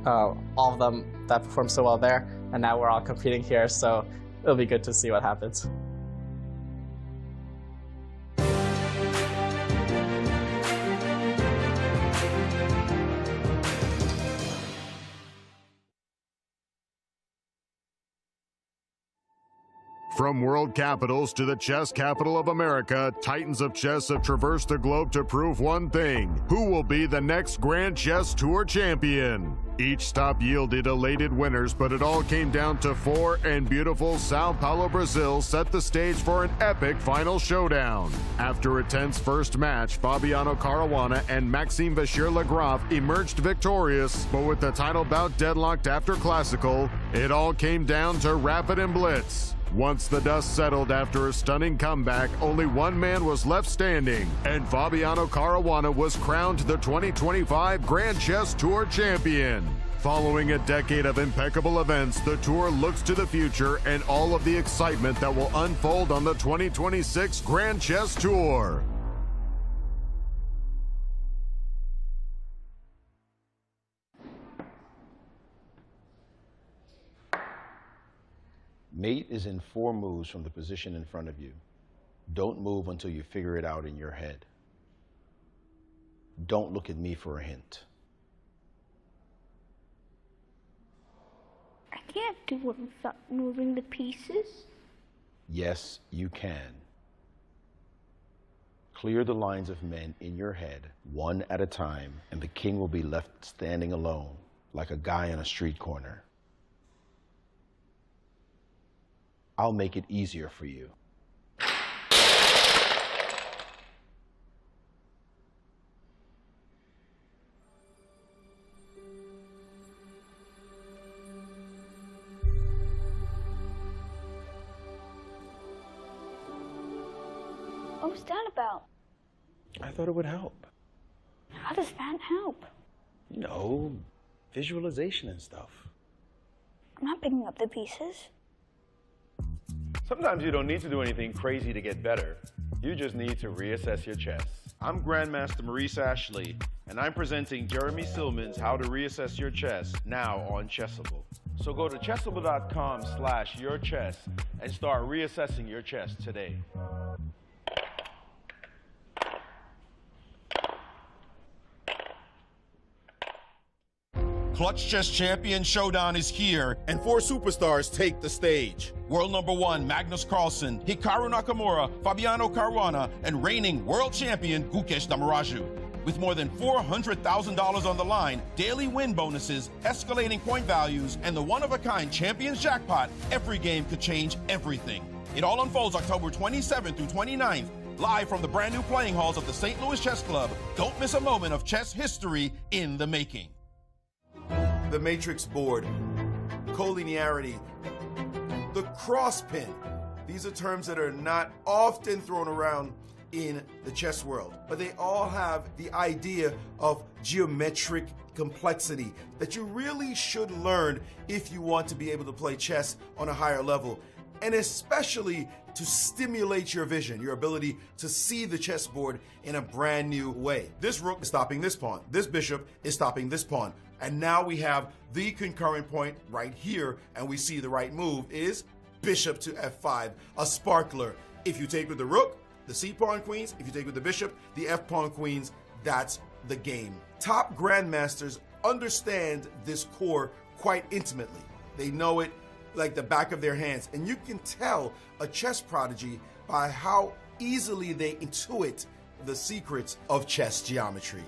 S14: All of them that performed so well there, and now we're all competing here, so it'll be good to see what happens.
S1: From world capitals to the chess capital of America, titans of chess have traversed the globe to prove one thing: who will be the next Grand Chess Tour champion? Each stop yielded elated winners, but it all came down to 4, and beautiful Sao Paulo, Brazil set the stage for an epic final showdown. After a tense first match, Fabiano Caruana and Maxime Vachier-Lagrave emerged victorious, but with the title bout deadlocked after Classical, it all came down to Rapid and Blitz. Once the dust settled after a stunning comeback, only one man was left standing, and Fabiano Caruana was crowned the 2025 Grand Chess Tour champion. Following a decade of impeccable events, the tour looks to the future and all of the excitement that will unfold on the 2026 Grand Chess Tour.
S15: Mate is in 4 moves from the position in front of you. Don't move until you figure it out in your head. Don't look at me for a hint.
S16: I can't do it without moving the pieces.
S15: Yes, you can. Clear the lines of men in your head, one at a time, and the king will be left standing alone, like a guy on a street corner. I'll make it easier for you.
S16: What was that about?
S15: I thought it would help.
S16: How does that help?
S15: You know, visualization and stuff.
S16: I'm not picking up the pieces.
S17: Sometimes you don't need to do anything crazy to get better. You just need to reassess your chess. I'm Grandmaster Maurice Ashley, and I'm presenting Jeremy Silman's How to Reassess Your Chess now on Chessable. So go to chessable.com/yourchess and start reassessing your chess today.
S18: Clutch Chess Champion Showdown is here, and 4 superstars take the stage. World number 1, Magnus Carlsen, Hikaru Nakamura, Fabiano Caruana, and reigning world champion, Gukesh Damaraju. With more than $400,000 on the line, daily win bonuses, escalating point values, and the one-of-a-kind Champions Jackpot, every game could change everything. It all unfolds October 27th through 29th, live from the brand new playing halls of the St. Louis Chess Club. Don't miss a moment of chess history in the making.
S19: The matrix board, collinearity, the cross pin. These are terms that are not often thrown around in the chess world, but they all have the idea of geometric complexity that you really should learn if you want to be able to play chess on a higher level, and especially to stimulate your vision, your ability to see the chessboard in a brand new way. This rook is stopping this pawn. This bishop is stopping this pawn. And now we have the concurrent point right here, and we see the right move is bishop to f5, a sparkler. If you take with the rook, the c-pawn queens. If you take with the bishop, the f-pawn queens. That's the game. Top grandmasters understand this core quite intimately. They know it like the back of their hands. And you can tell a chess prodigy by how easily they intuit the secrets of chess geometry.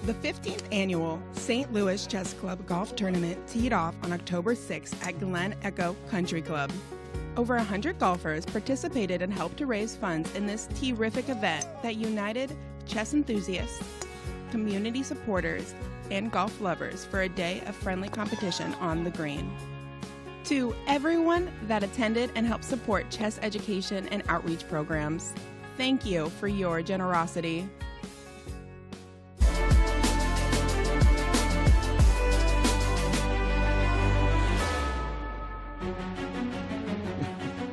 S20: The 15th annual St. Louis Chess Club Golf Tournament teed off on October 6th at Glen Echo Country Club. Over 100 golfers participated and helped to raise funds in this terrific event that united chess enthusiasts, community supporters, and golf lovers for a day of friendly competition on the green. To everyone that attended and helped support chess education and outreach programs, thank you for your generosity.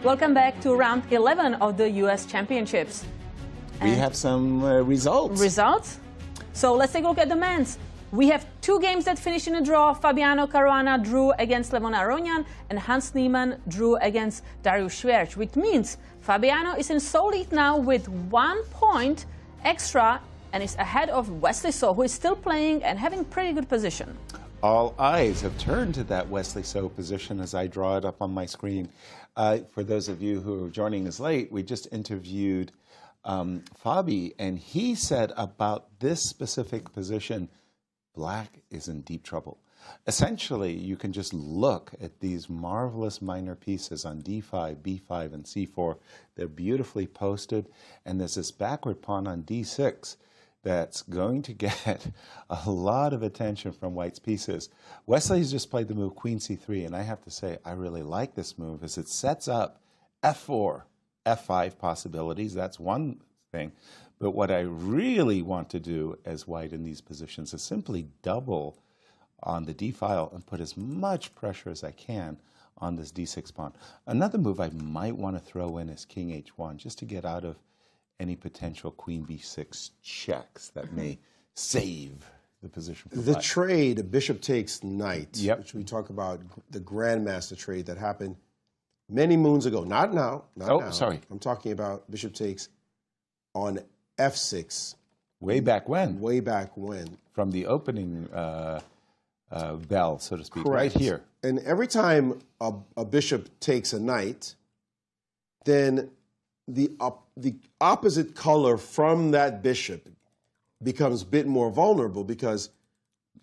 S2: Welcome back to round 11 of the U.S. Championships.
S3: We have some results.
S2: Results? So let's take a look at the men's. We have 2 games that finished in a draw. Fabiano Caruana drew against Levon Aronian, and Hans Niemann drew against Dariusz Swiercz, which means Fabiano is in sole lead now with 1 point extra and is ahead of Wesley So, who is still playing and having pretty good position.
S3: All eyes have turned to that Wesley So position as I draw it up on my screen. For those of you who are joining us late, we just interviewed Fabi, and he said about this specific position, Black is in deep trouble. Essentially, you can just look at these marvelous minor pieces on d5, b5, and c4. They're beautifully posted, and there's this backward pawn on d6 that's going to get a lot of attention from White's pieces. Wesley's just played the move Queen c3, and I have to say I really like this move as it sets up f4, f5 possibilities. That's one thing. But what I really want to do as White in these positions is simply double on the d file and put as much pressure as I can on this d6 pawn. Another move I might want to throw in is king h1, just to get out of any potential queen b6 checks that may save the position for
S4: The
S3: Black.
S4: trade, bishop takes knight, which we talk about, the grandmaster trade that happened many moons ago. Not now. Not
S3: Oh,
S4: now.
S3: sorry.
S4: I'm talking about bishop takes on f6.
S3: Way back when?
S4: Way back when.
S3: From the opening bell, so to speak,
S4: Correct.
S3: right here.
S4: And every time a bishop takes a knight, then the opposite color from that bishop becomes a bit more vulnerable because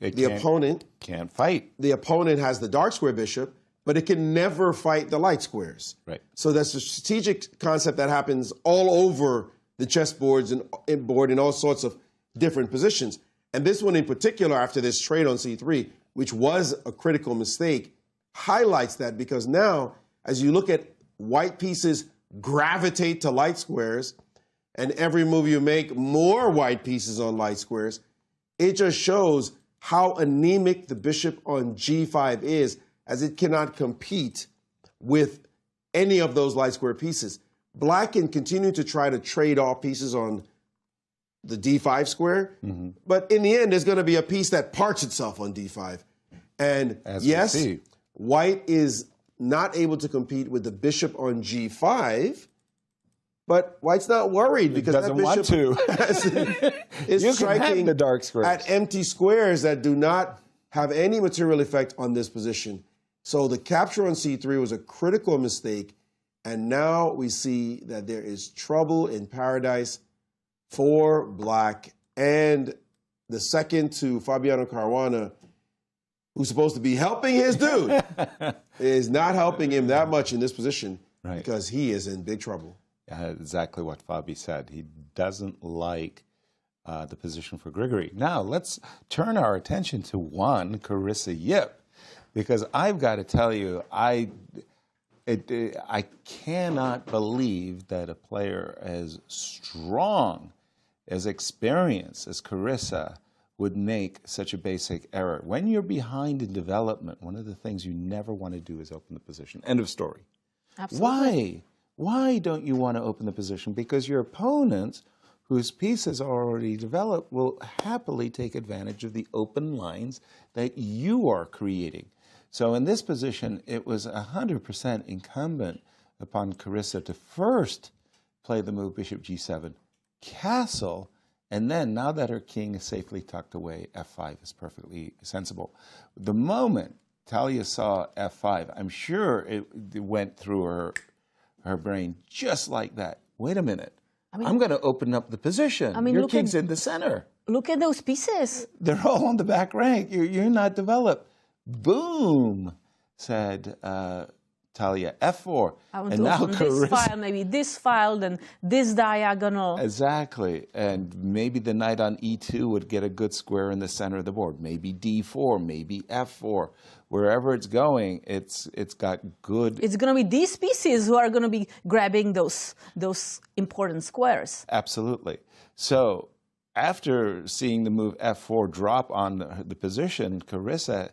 S4: the opponent
S3: can't fight.
S4: The opponent has the dark square bishop, but it can never fight the light squares.
S3: Right.
S4: So that's a strategic concept that happens all over the chessboards and board in all sorts of different positions. And this one in particular, after this trade on c3, which was a critical mistake, highlights that because now, as you look at white pieces gravitate to light squares, and every move you make, more white pieces on light squares, it just shows how anemic the bishop on g5 is, as it cannot compete with any of those light square pieces. Black can continue to try to trade off pieces on the d5 square, but in the end, there's going to be a piece that parts itself on d5. And
S3: As we
S4: yes,
S3: see.
S4: white is not able to compete with the bishop on g5, but white's not worried because
S3: doesn't
S4: that
S3: want
S4: bishop is
S3: You can have
S4: striking
S3: the dark squares.
S4: at empty squares that do not have any material effect on this position. So the capture on c3 was a critical mistake, and now we see that there is trouble in paradise for black, and the second to Fabiano Caruana, who's supposed to be helping his dude, is not helping him that much in this position because he is in big trouble.
S3: Exactly what Fabi said. He doesn't like the position for Grigoriy. Now, let's turn our attention to one, Carissa Yip, because I've got to tell you, I cannot believe that a player as strong, as experienced as Carissa would make such a basic error. When you're behind in development, one of the things you never want to do is open the position. End of story.
S2: Absolutely.
S3: Why don't you want to open the position? Because your opponents, whose pieces are already developed, will happily take advantage of the open lines that you are creating. So in this position, it was 100% incumbent upon Carissa to first play the move bishop g7, castle, and then, now that her king is safely tucked away, f5 is perfectly sensible. The moment Talia saw f5, I'm sure it went through her brain just like that. Wait a minute. I'm going to open up the position. Your king's in the center.
S2: Look at those pieces.
S3: They're all on the back rank. You're not developed. Boom, said Talia, f4.
S2: I want
S3: and
S2: to
S3: now
S2: open this file, maybe this file, then this diagonal.
S3: Exactly. And maybe the knight on e2 would get a good square in the center of the board. Maybe d4, maybe f4. Wherever it's going, it's got good...
S2: It's going to be these pieces who are going to be grabbing those important squares.
S3: Absolutely. So after seeing the move f4 drop on the position, Carissa,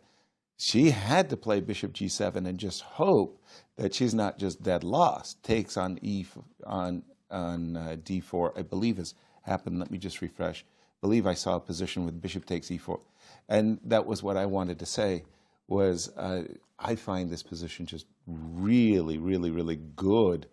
S3: she had to play bishop g7 and just hope that she's not just dead lost. Takes on d4, I believe has happened. Let me just refresh. I believe I saw a position with bishop takes e4. And that was what I wanted to say, was I find this position just really, really, really good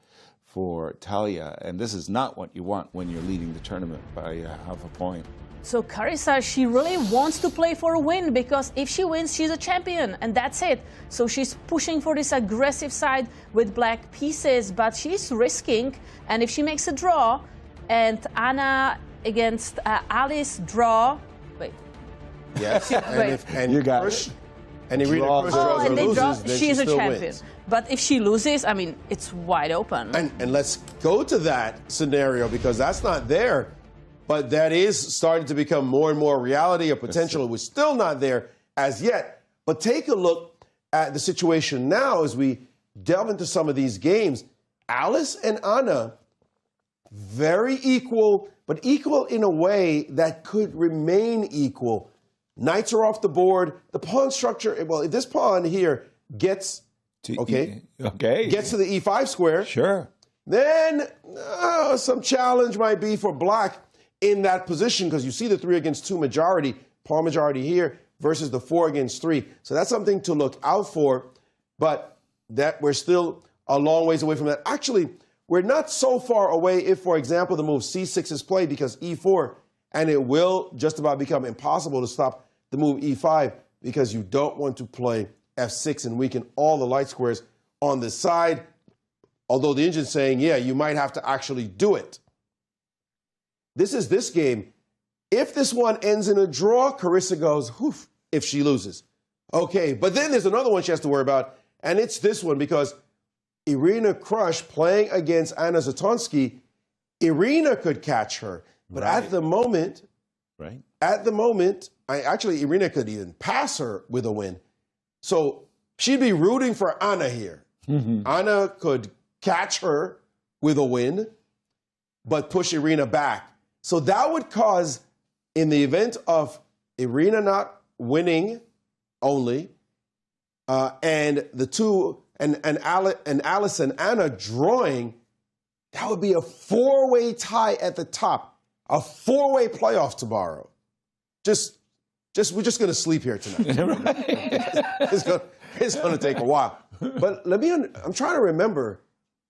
S3: for Talia. And this is not what you want when you're leading the tournament by half a point.
S2: So Carissa, she really wants to play for a win, because if she wins, she's a champion, and that's it. So she's pushing for this aggressive side with black pieces, but she's risking. And if she makes a draw, and Anna against Alice draw, wait.
S4: Yes, and
S3: you got
S4: Krush, and Irina Krush draws or loses, then
S2: she's
S4: she
S2: a
S4: still
S2: champion.
S4: wins.
S2: But if she loses, I mean, it's wide open.
S4: And let's go to that scenario, because that's not there. But that is starting to become more and more reality, a potential. It was still not there as yet. But take a look at the situation now as we delve into some of these games. Alice and Anna, very equal, but equal in a way that could remain equal. Knights are off the board. The pawn structure, well, if this pawn here gets to gets to the e5 square,
S3: sure,
S4: then some challenge might be for black in that position, because you see the 3 against 2 majority, pawn majority here, versus the 4 against 3. So that's something to look out for, but that we're still a long ways away from that. Actually, we're not so far away if, for example, the move c6 is played because e4, and it will just about become impossible to stop the move e5 because you don't want to play f6 and weaken all the light squares on the side. Although the engine's saying, yeah, you might have to actually do it. This is this game. If this one ends in a draw, Carissa goes, whoof, if she loses. Okay, but then there's another one she has to worry about, and it's this one because Irina Krush playing against Anna Zatonskih, Irina could catch her. But at the moment, Irina could even pass her with a win. So she'd be rooting for Anna here. Anna could catch her with a win, but push Irina back. So that would cause, in the event of Irina not winning only, and the two, and Alice and Anna drawing, that would be a four-way tie at the top. A four-way playoff tomorrow. We're just going to sleep here tonight. It's going to take a while. But I'm trying to remember,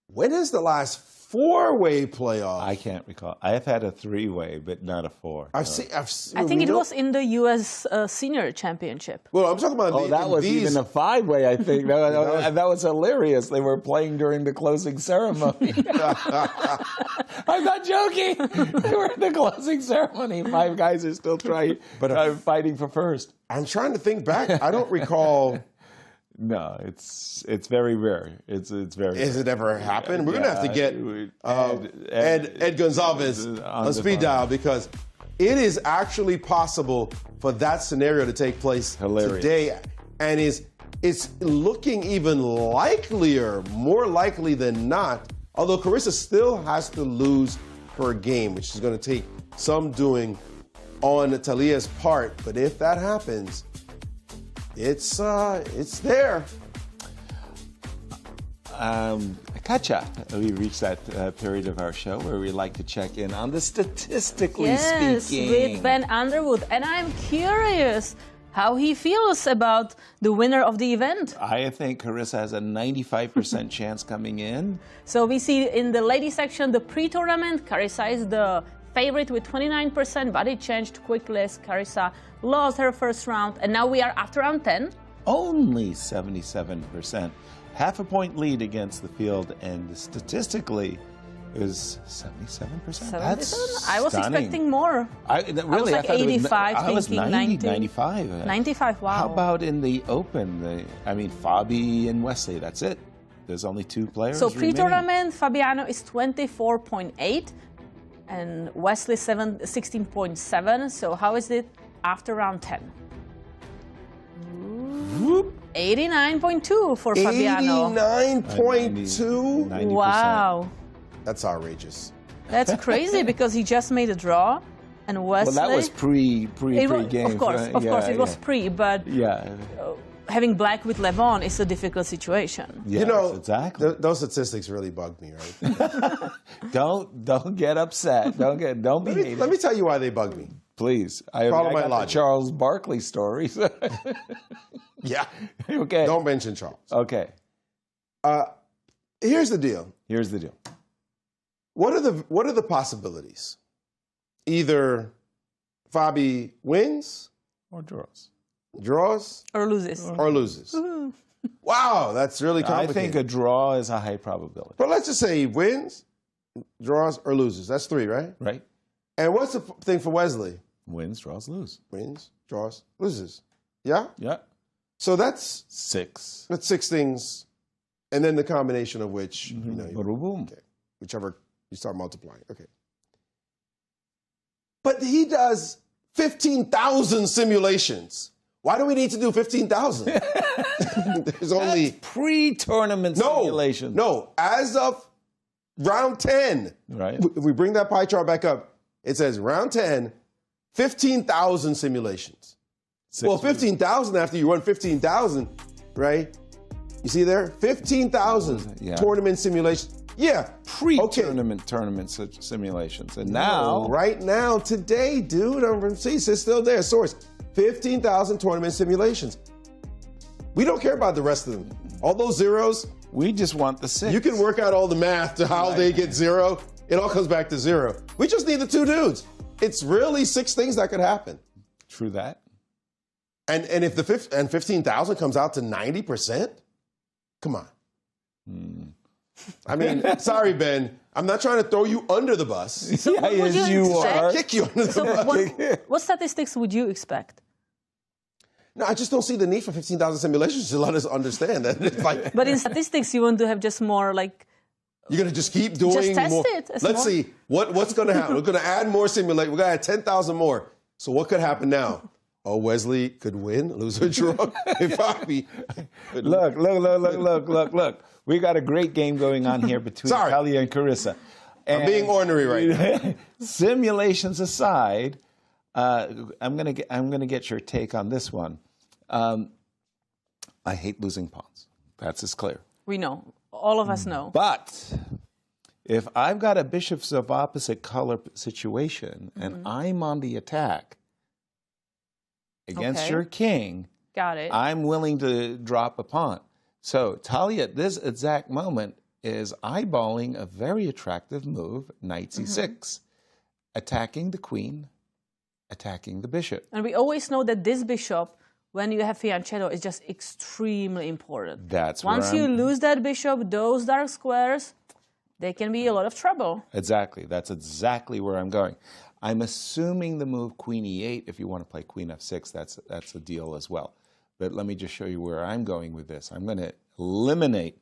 S4: when is the last four-way playoff?
S3: I can't recall. I have had a three-way, but not a four.
S2: I think it was in the U.S. Senior Championship.
S4: Well, I'm talking about
S3: that was even a five-way, I think. That was hilarious. They were playing during the closing ceremony. I'm not joking. They were in the closing ceremony. Five guys are still fighting for first.
S4: I'm trying to think back. I don't recall.
S3: No, it's very rare. It's very.
S4: Has it ever happened? We're gonna have to get Ed Gonzalez on speed dial because it is actually possible for that scenario to take place today, and it's looking even likelier, more likely than not. Although Carissa still has to lose her game, which is going to take some doing on Talia's part. But if that happens, it's there.
S3: Catch up. We reached that period of our show where we like to check in on the statistically speaking.
S2: Yes, with Ben Underwood. And I'm curious how he feels about the winner of the event.
S3: I think Carissa has a 95% chance coming in.
S2: So we see in the ladies section, the pre-tournament, Carissa is the favorite with 29%, but it changed quickly as Carissa lost her first round. And now we are after round 10.
S3: Only 77%. Half a point lead against the field, and statistically, it was 77%. That's
S2: I was
S3: stunning.
S2: Expecting more.
S3: I
S2: was like 85,
S3: I was 90,
S2: 90.
S3: 95.
S2: 95, wow.
S3: How about in the Open? Fabi and Wesley, that's it. There's only two players
S2: So pre-tournament, Fabiano is 24.8 and Wesley 16.7. So how is it after round 10? 89.2 for Fabiano.
S4: 89.2?
S2: Wow.
S4: That's outrageous.
S2: That's crazy because he just made a draw, and Wesley.
S3: Well, that was pre-game.
S2: Of course, it was pre, but having black with Levon is a difficult situation.
S3: Yes, exactly.
S4: Those statistics really bug me, right?
S3: Don't get upset. Don't be.
S4: Let me tell you why they bug me.
S3: Please. I got the Charles Barkley stories.
S4: Yeah.
S3: Okay.
S4: Don't mention Charles.
S3: Okay.
S4: Here's the deal.
S3: What
S4: are the possibilities? Either Fabi wins
S3: or draws.
S2: Or loses.
S4: Wow, that's really complicated.
S3: I think a draw is a high probability.
S4: But let's just say he wins, draws, or loses. That's three, right?
S3: Right.
S4: And what's the thing for Wesley?
S3: Wins, draws, lose.
S4: Wins, draws, loses. Yeah?
S3: Yeah.
S4: So that's
S3: six.
S4: That's six things, and then the combination of which, whichever you start multiplying. Okay. But he does 15,000 simulations. Why do we need to do 15,000? There's only
S3: pre-tournament simulations.
S4: No, as of round 10.
S3: Right.
S4: If we bring that pie chart back up, it says round 10, 15,000 simulations. 15,000 after you run 15,000, right? You see there? 15,000 tournament simulations. Yeah.
S3: Pre-tournament simulations. And now.
S4: Right now, today, dude, see, it's still there. Source. 15,000 tournament simulations. We don't care about the rest of them. All those zeros,
S3: We just want the 6.
S4: You can work out all the math to how they get 0. It all comes back to 0. We just need the 2 dudes. It's really 6 things that could happen.
S3: True that.
S4: And if the 15,000 comes out to 90%, come on. I mean, sorry, Ben. I'm not trying to throw you under the bus.
S2: So what would you expect?
S4: Kick you under the bus.
S2: What statistics would you expect?
S4: No, I just don't see the need for 15,000 simulations to let us understand that. It's like,
S2: But in statistics, you want to have just more like.
S4: you're going to just keep doing
S2: Just test
S4: more.
S2: it.
S4: Let's see what's going to happen. We're going to add more simulate. We're going to add 10,000 more. So what could happen now? Oh, Wesley could win, lose or draw. If Bobby.
S3: Look. We got a great game going on here between Talia and Carissa.
S4: I'm being ornery right now.
S3: Simulations aside, I'm gonna get your take on this one. I hate losing pawns. That's as clear.
S2: We know. All of us know.
S3: But if I've got a bishops of opposite color situation and I'm on the attack against your king,
S2: got it.
S3: I'm willing to drop a pawn. So Talia at this exact moment is eyeballing a very attractive move, knight c6, attacking the queen, attacking the bishop.
S2: And we always know that this bishop, when you have fianchetto, is just extremely important.
S3: That's
S2: Once you lose that bishop, those dark squares, they can be a lot of trouble.
S3: Exactly. That's exactly where I'm going. I'm assuming the move queen e8. If you want to play queen f6, that's a deal as well. But let me just show you where I'm going with this. I'm going to eliminate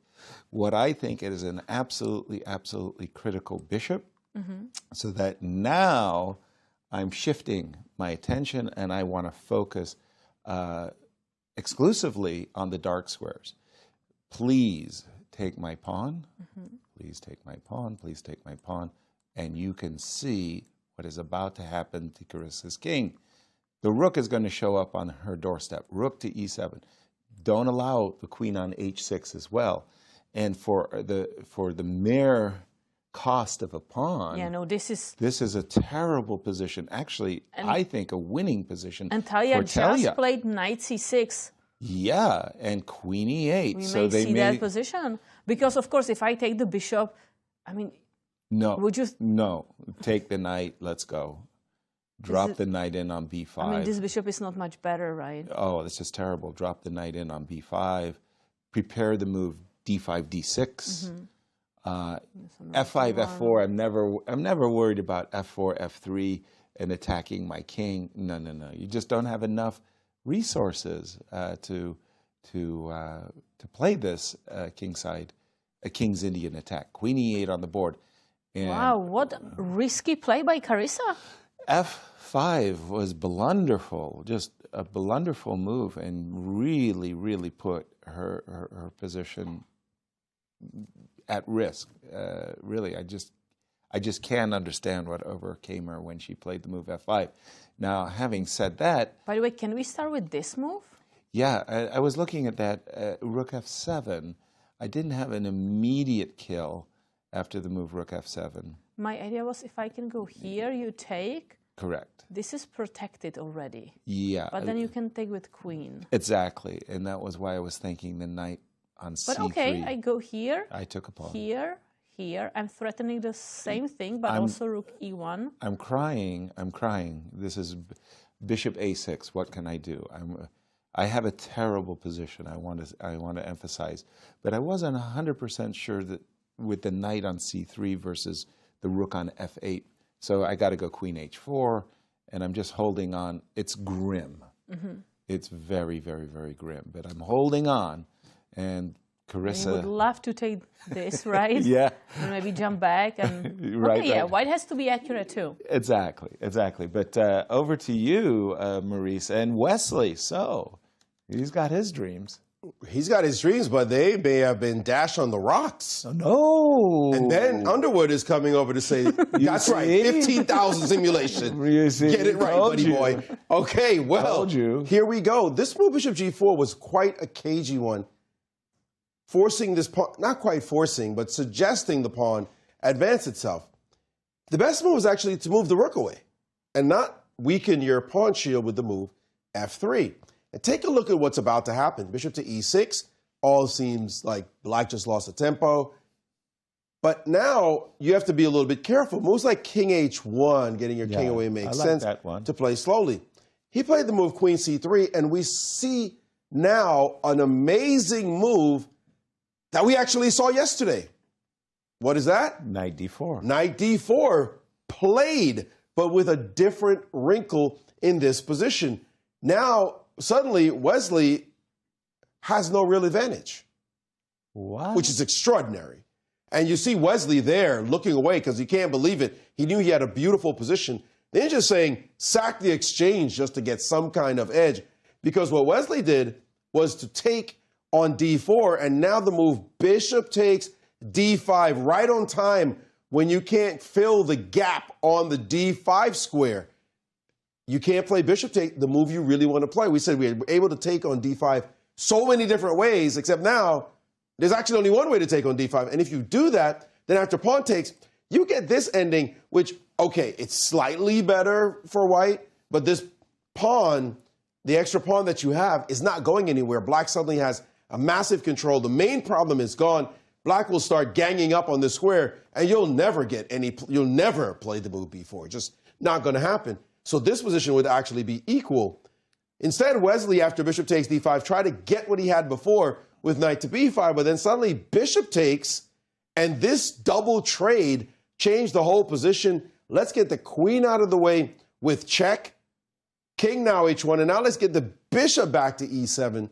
S3: what I think is an absolutely critical bishop, so that now I'm shifting my attention and I want to focus exclusively on the dark squares. Please take my pawn. Please take my pawn. Please take my pawn. And you can see what is about to happen to Carissa's king. The rook is going to show up on her doorstep. Rook to e7. Don't allow the queen on h6 as well. And for the mere cost of a pawn,
S2: yeah, no, this
S3: is a terrible position. Actually, I think a winning position.
S2: And Talia just played knight c6.
S3: Yeah, and queen e8.
S2: We
S3: so
S2: may
S3: they
S2: see that position because, of course, if I take the bishop, I mean,
S3: no, take the knight. Let's go. Drop the knight in on b5.
S2: I mean, this bishop is not much better, right?
S3: Oh, this is terrible. Drop the knight in on b5. Prepare the move d5, d6. F5, f4. I'm never worried about f4, f3 and attacking my king. No. You just don't have enough resources to play this King's Indian attack. Queen e8 on the board. And
S2: wow, what risky play by Carissa.
S3: F5 was blunderful, just a blunderful move, and really put her position at risk. Really, I just can't understand what overcame her when she played the move F5. Now, having said that,
S2: by the way, can we start with this move?
S3: Yeah, I was looking at that Rook F7. I didn't have an immediate kill after the move Rook F7.
S2: My idea was if I can go here, you take.
S3: Correct.
S2: This is protected already.
S3: Yeah.
S2: But then you can take with queen.
S3: Exactly, and that was why I was thinking the knight on c3.
S2: But okay, I go here.
S3: I took a pawn.
S2: Here. I'm threatening the same thing, but also Rook e1.
S3: I'm crying. This is Bishop a6. What can I do? I have a terrible position. I want to emphasize, but I wasn't 100% sure that with the knight on c3 versus the rook on f8. So I got to go queen h4, and I'm just holding on. It's grim. It's very grim, but I'm holding on. And Carissa,
S2: you would love to take this, right?
S3: Yeah.
S2: And maybe jump back and
S3: right.
S2: Yeah, white has to be accurate too.
S3: Exactly. But over to you, Maurice and Wesley. So he's got his dreams.
S4: He's got his dreams, but they may have been dashed on the rocks.
S3: Oh, no.
S4: And then Underwood is coming over to say, that's right, 15,000 simulation. Get it right, buddy boy. Okay, well, here we go. This move, Bishop G4, was quite a cagey one. Forcing this pawn, not quite forcing, but suggesting the pawn advance itself. The best move is actually to move the rook away and not weaken your pawn shield with the move F3. And take a look at what's about to happen. Bishop to E6, all seems like black just lost the tempo. But now you have to be a little bit careful. Moves like king h1, getting your king away makes sense to play slowly. He played the move queen c3, and we see now an amazing move that we actually saw yesterday. What is that?
S3: Knight d4.
S4: Knight d4 played, but with a different wrinkle in this position. Now, suddenly, Wesley has no real advantage, which is extraordinary. And you see Wesley there looking away because he can't believe it. He knew he had a beautiful position. Then just saying, sack the exchange just to get some kind of edge. Because what Wesley did was to take on d4, and now the move bishop takes d5 right on time when you can't fill the gap on the d5 square. You can't play bishop take, the move you really want to play. We said we were able to take on d5 so many different ways, except now there's actually only one way to take on d5. And if you do that, then after pawn takes, you get this ending, which, okay, it's slightly better for white, but this pawn, the extra pawn that you have, is not going anywhere. Black suddenly has a massive control. The main problem is gone. Black will start ganging up on this square, and you'll never play the move b4. Just not going to happen. So this position would actually be equal. Instead, Wesley, after bishop takes d5, tried to get what he had before with knight to b5, but then suddenly bishop takes, and this double trade changed the whole position. Let's get the queen out of the way with check. King now h1, and now let's get the bishop back to e7.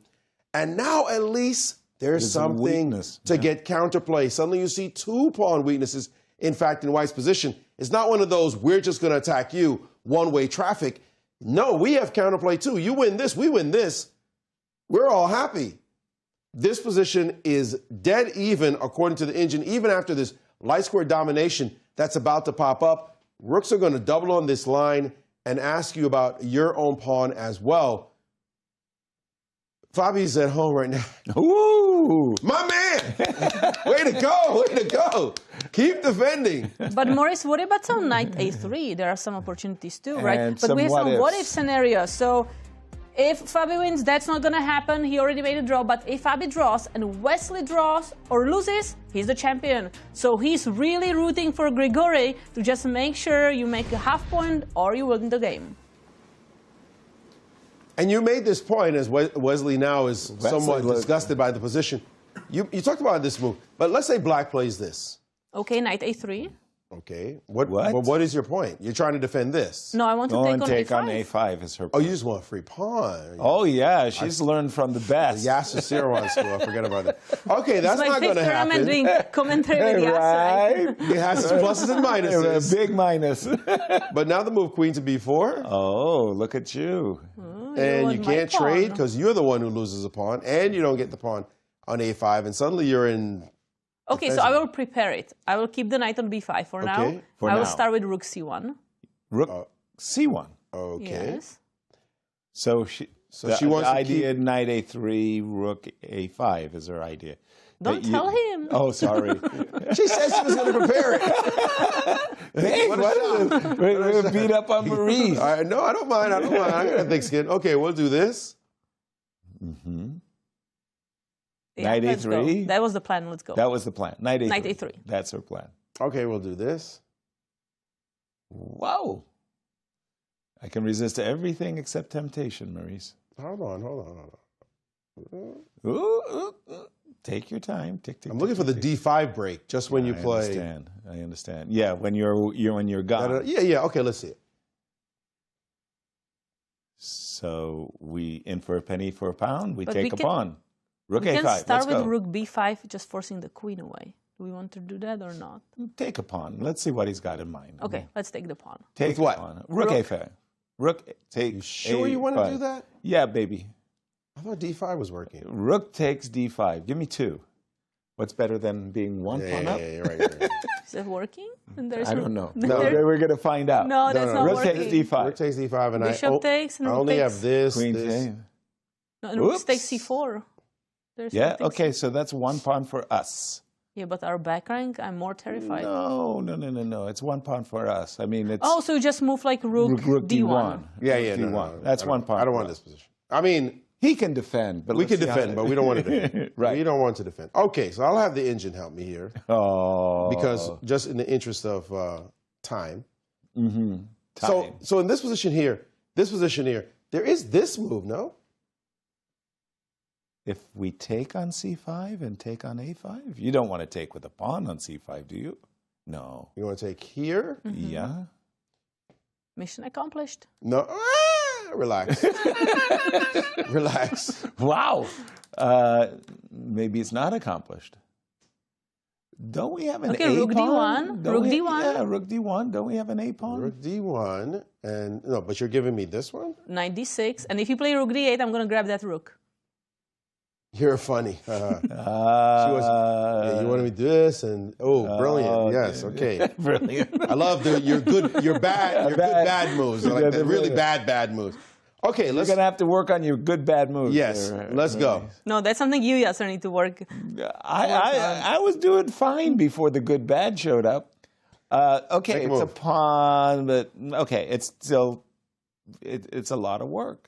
S4: And now at least there's something to get counterplay. Suddenly you see two pawn weaknesses, in fact, in white's position. It's not one of those, we're just going to attack you, one-way traffic. No, we have counterplay too. You win this, we win this. We're all happy. This position is dead even, according to the engine, even after this light square domination that's about to pop up. Rooks are going to double on this line and ask you about your own pawn as well. Fabi's at home right now. Ooh, my man! Way to go, way to go. Keep defending.
S2: But Maurice, what about some knight a3? There are some opportunities too, right? But we have some what-if scenarios. So if Fabi wins, that's not going to happen. He already made a draw. But if Fabi draws and Wesley draws or loses, he's the champion. So he's really rooting for Grigoriy to just make sure you make a half point or you win the game.
S4: And you made this point, as Wesley now is somewhat disgusted by the position. You talked about this move, but let's say black plays this.
S2: Okay, knight a3.
S4: Okay. What is your point? You're trying to defend this.
S2: No, I want to take on a5.
S3: a5 is her point.
S4: Oh, you just want a free pawn.
S3: Oh, yeah. She's learned from the best.
S4: Yasser Seirawan school. I forget about that. Okay, that's not going to happen.
S2: I'm doing commentary with Yasser.
S4: Right? It has its pluses and minuses.
S3: A big minus.
S4: But now the move queen to b4.
S3: Oh, look at you.
S2: Oh,
S4: and you can't trade because you're the one who loses a pawn, and you don't get the pawn on a5, and suddenly you're in...
S2: Okay, so I will prepare it. I will keep the knight on b5 for now. I will start with rook c1.
S3: Rook c1.
S4: Okay.
S2: Yes.
S3: So she wants the idea knight a3, rook a5 is her idea.
S2: Don't tell him.
S3: Oh, sorry.
S4: She said she was going to prepare it.
S3: Hey, we're beat up on Maurice.
S4: No, I don't mind. I got a thick skin. Okay, we'll do this.
S3: Mm-hmm.
S2: Yeah,
S3: knight a3.
S2: That was the plan. Let's go.
S3: That was the plan. Knight a3.
S2: Knight a3.
S3: That's her plan.
S4: Okay, we'll do this.
S3: Wow. I can resist everything except temptation, Maurice.
S4: Hold on.
S3: Ooh. Take your time.
S4: I'm looking for the d5 break just when you play.
S3: I understand. Yeah, when you're gone.
S4: Yeah. Okay, let's see it.
S3: So we in for a penny for a pound. We take a pawn. Rook a5.
S2: We can start with rook b5, just forcing the queen away. Do we want to do that or not?
S3: Take a pawn. Let's see what he's got in mind.
S2: Okay, let's take the pawn.
S3: Take what? Pawn. Rook a5. Rook take.
S4: You sure you want to do that?
S3: Yeah, baby.
S4: I thought d5 was working.
S3: Rook takes d5. Give me 2. What's better than being one pawn up?
S4: Yeah, right.
S2: Is it working?
S3: I don't know. No, we're going to find out.
S2: No, that's not
S3: Rook
S2: working.
S3: takes d5.
S4: Rook takes d5, and
S2: Bishop takes, and
S4: I
S2: rook
S4: only
S2: takes.
S4: have this.
S3: Queen
S4: this.
S2: No, and rook takes c4.
S3: Yeah, okay, so that's one pawn for us.
S2: Yeah, but our back rank, I'm more terrified.
S3: No. It's one pawn for us. I mean, it's...
S2: Oh, so you just move like rook D1.
S3: Yeah,
S4: D1.
S3: That's one pawn.
S4: I don't want this position. I mean,
S3: He can defend, but
S4: we
S3: let's
S4: can
S3: see how
S4: defend,
S3: that-
S4: but we don't want to defend.
S3: Right.
S4: We don't want to defend. Okay, so I'll have the engine help me here.
S3: Oh.
S4: Because just in the interest of time.
S3: Mm-hmm.
S4: So in this position here, there is this move, no?
S3: If we take on c5 and take on a5, you don't want to take with a pawn on c5, do you? No.
S4: You want to take here?
S3: Yeah.
S2: Mission accomplished.
S4: No. Relax. Relax.
S3: Wow. Maybe it's not accomplished. Don't we have an
S2: Okay,
S3: A
S2: rook
S3: pawn?
S2: d1, rook d1.
S3: Yeah, rook d1. Don't we have an A pawn?
S4: Rook d1, and no, but you're giving me this one?
S2: Knight d6, and if you play rook d8, I'm going to grab that rook.
S4: You're funny. She was, yeah, you want me to do this, and brilliant. Yes, okay.
S3: Brilliant.
S4: I love your bad moves. I like the really bad moves. Okay,
S3: You're going to have to work on your good, bad moves.
S4: Yes, let's go.
S2: No, that's something you, Yasser, need to work.
S3: I was doing fine before the good, bad showed up. Okay, it's a pawn, but okay, it's still, it's a lot of work.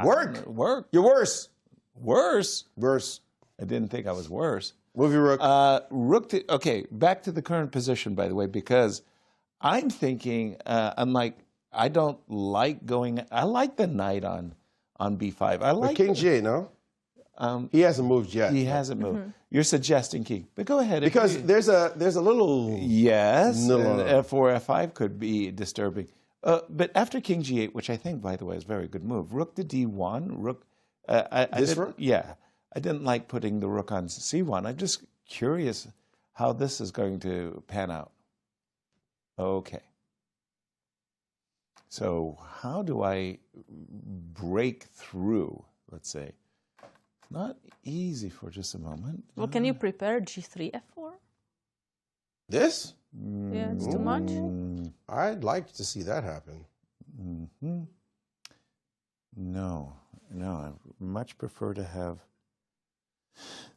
S3: Work.
S4: You're worse.
S3: Worse?
S4: Worse.
S3: I didn't think I was worse.
S4: Move your rook.
S3: Okay, back to the current position, by the way, because I'm thinking, I don't like going, I like the knight on b5. I like
S4: King G8, no? He hasn't moved yet.
S3: He hasn't moved. You're suggesting king, but go ahead.
S4: Because there's a little...
S3: Yes,
S4: No.
S3: f4, f5 could be disturbing. But after king g8, which I think, by the way, is a very good move, rook to d1, rook...
S4: rook?
S3: Yeah. I didn't like putting the rook on c1. I'm just curious how this is going to pan out. Okay. So how do I break through, let's say? Not easy for just a moment.
S2: Well, can you prepare g3, f4?
S4: This?
S2: Yeah, it's too much.
S4: I'd like to see that happen.
S3: Mm-hmm. No, I much prefer to have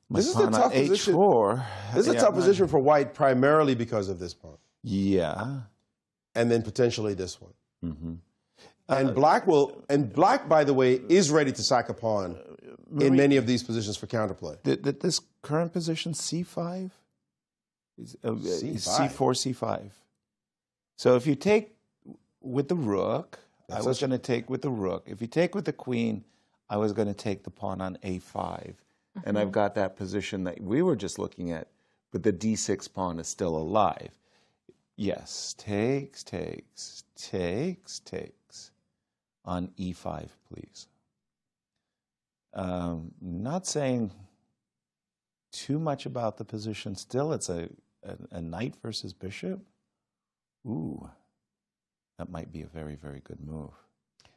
S3: my
S4: This is a
S3: pawn on
S4: tough position.
S3: h4.
S4: This is a tough position for white primarily because of this pawn.
S3: Yeah.
S4: And then potentially this one.
S3: Mm-hmm.
S4: And black, by the way, is ready to sack a pawn in many of these positions for counterplay.
S3: This current position, c5? C4, c5. So if you take with the rook, I was going to take with the rook. If you take with the queen, I was going to take the pawn on a5. And I've got that position that we were just looking at, but the d6 pawn is still alive. Yes, takes. On e5, please. Not saying too much about the position still. It's a knight versus bishop. Ooh, that might be a very, very good move.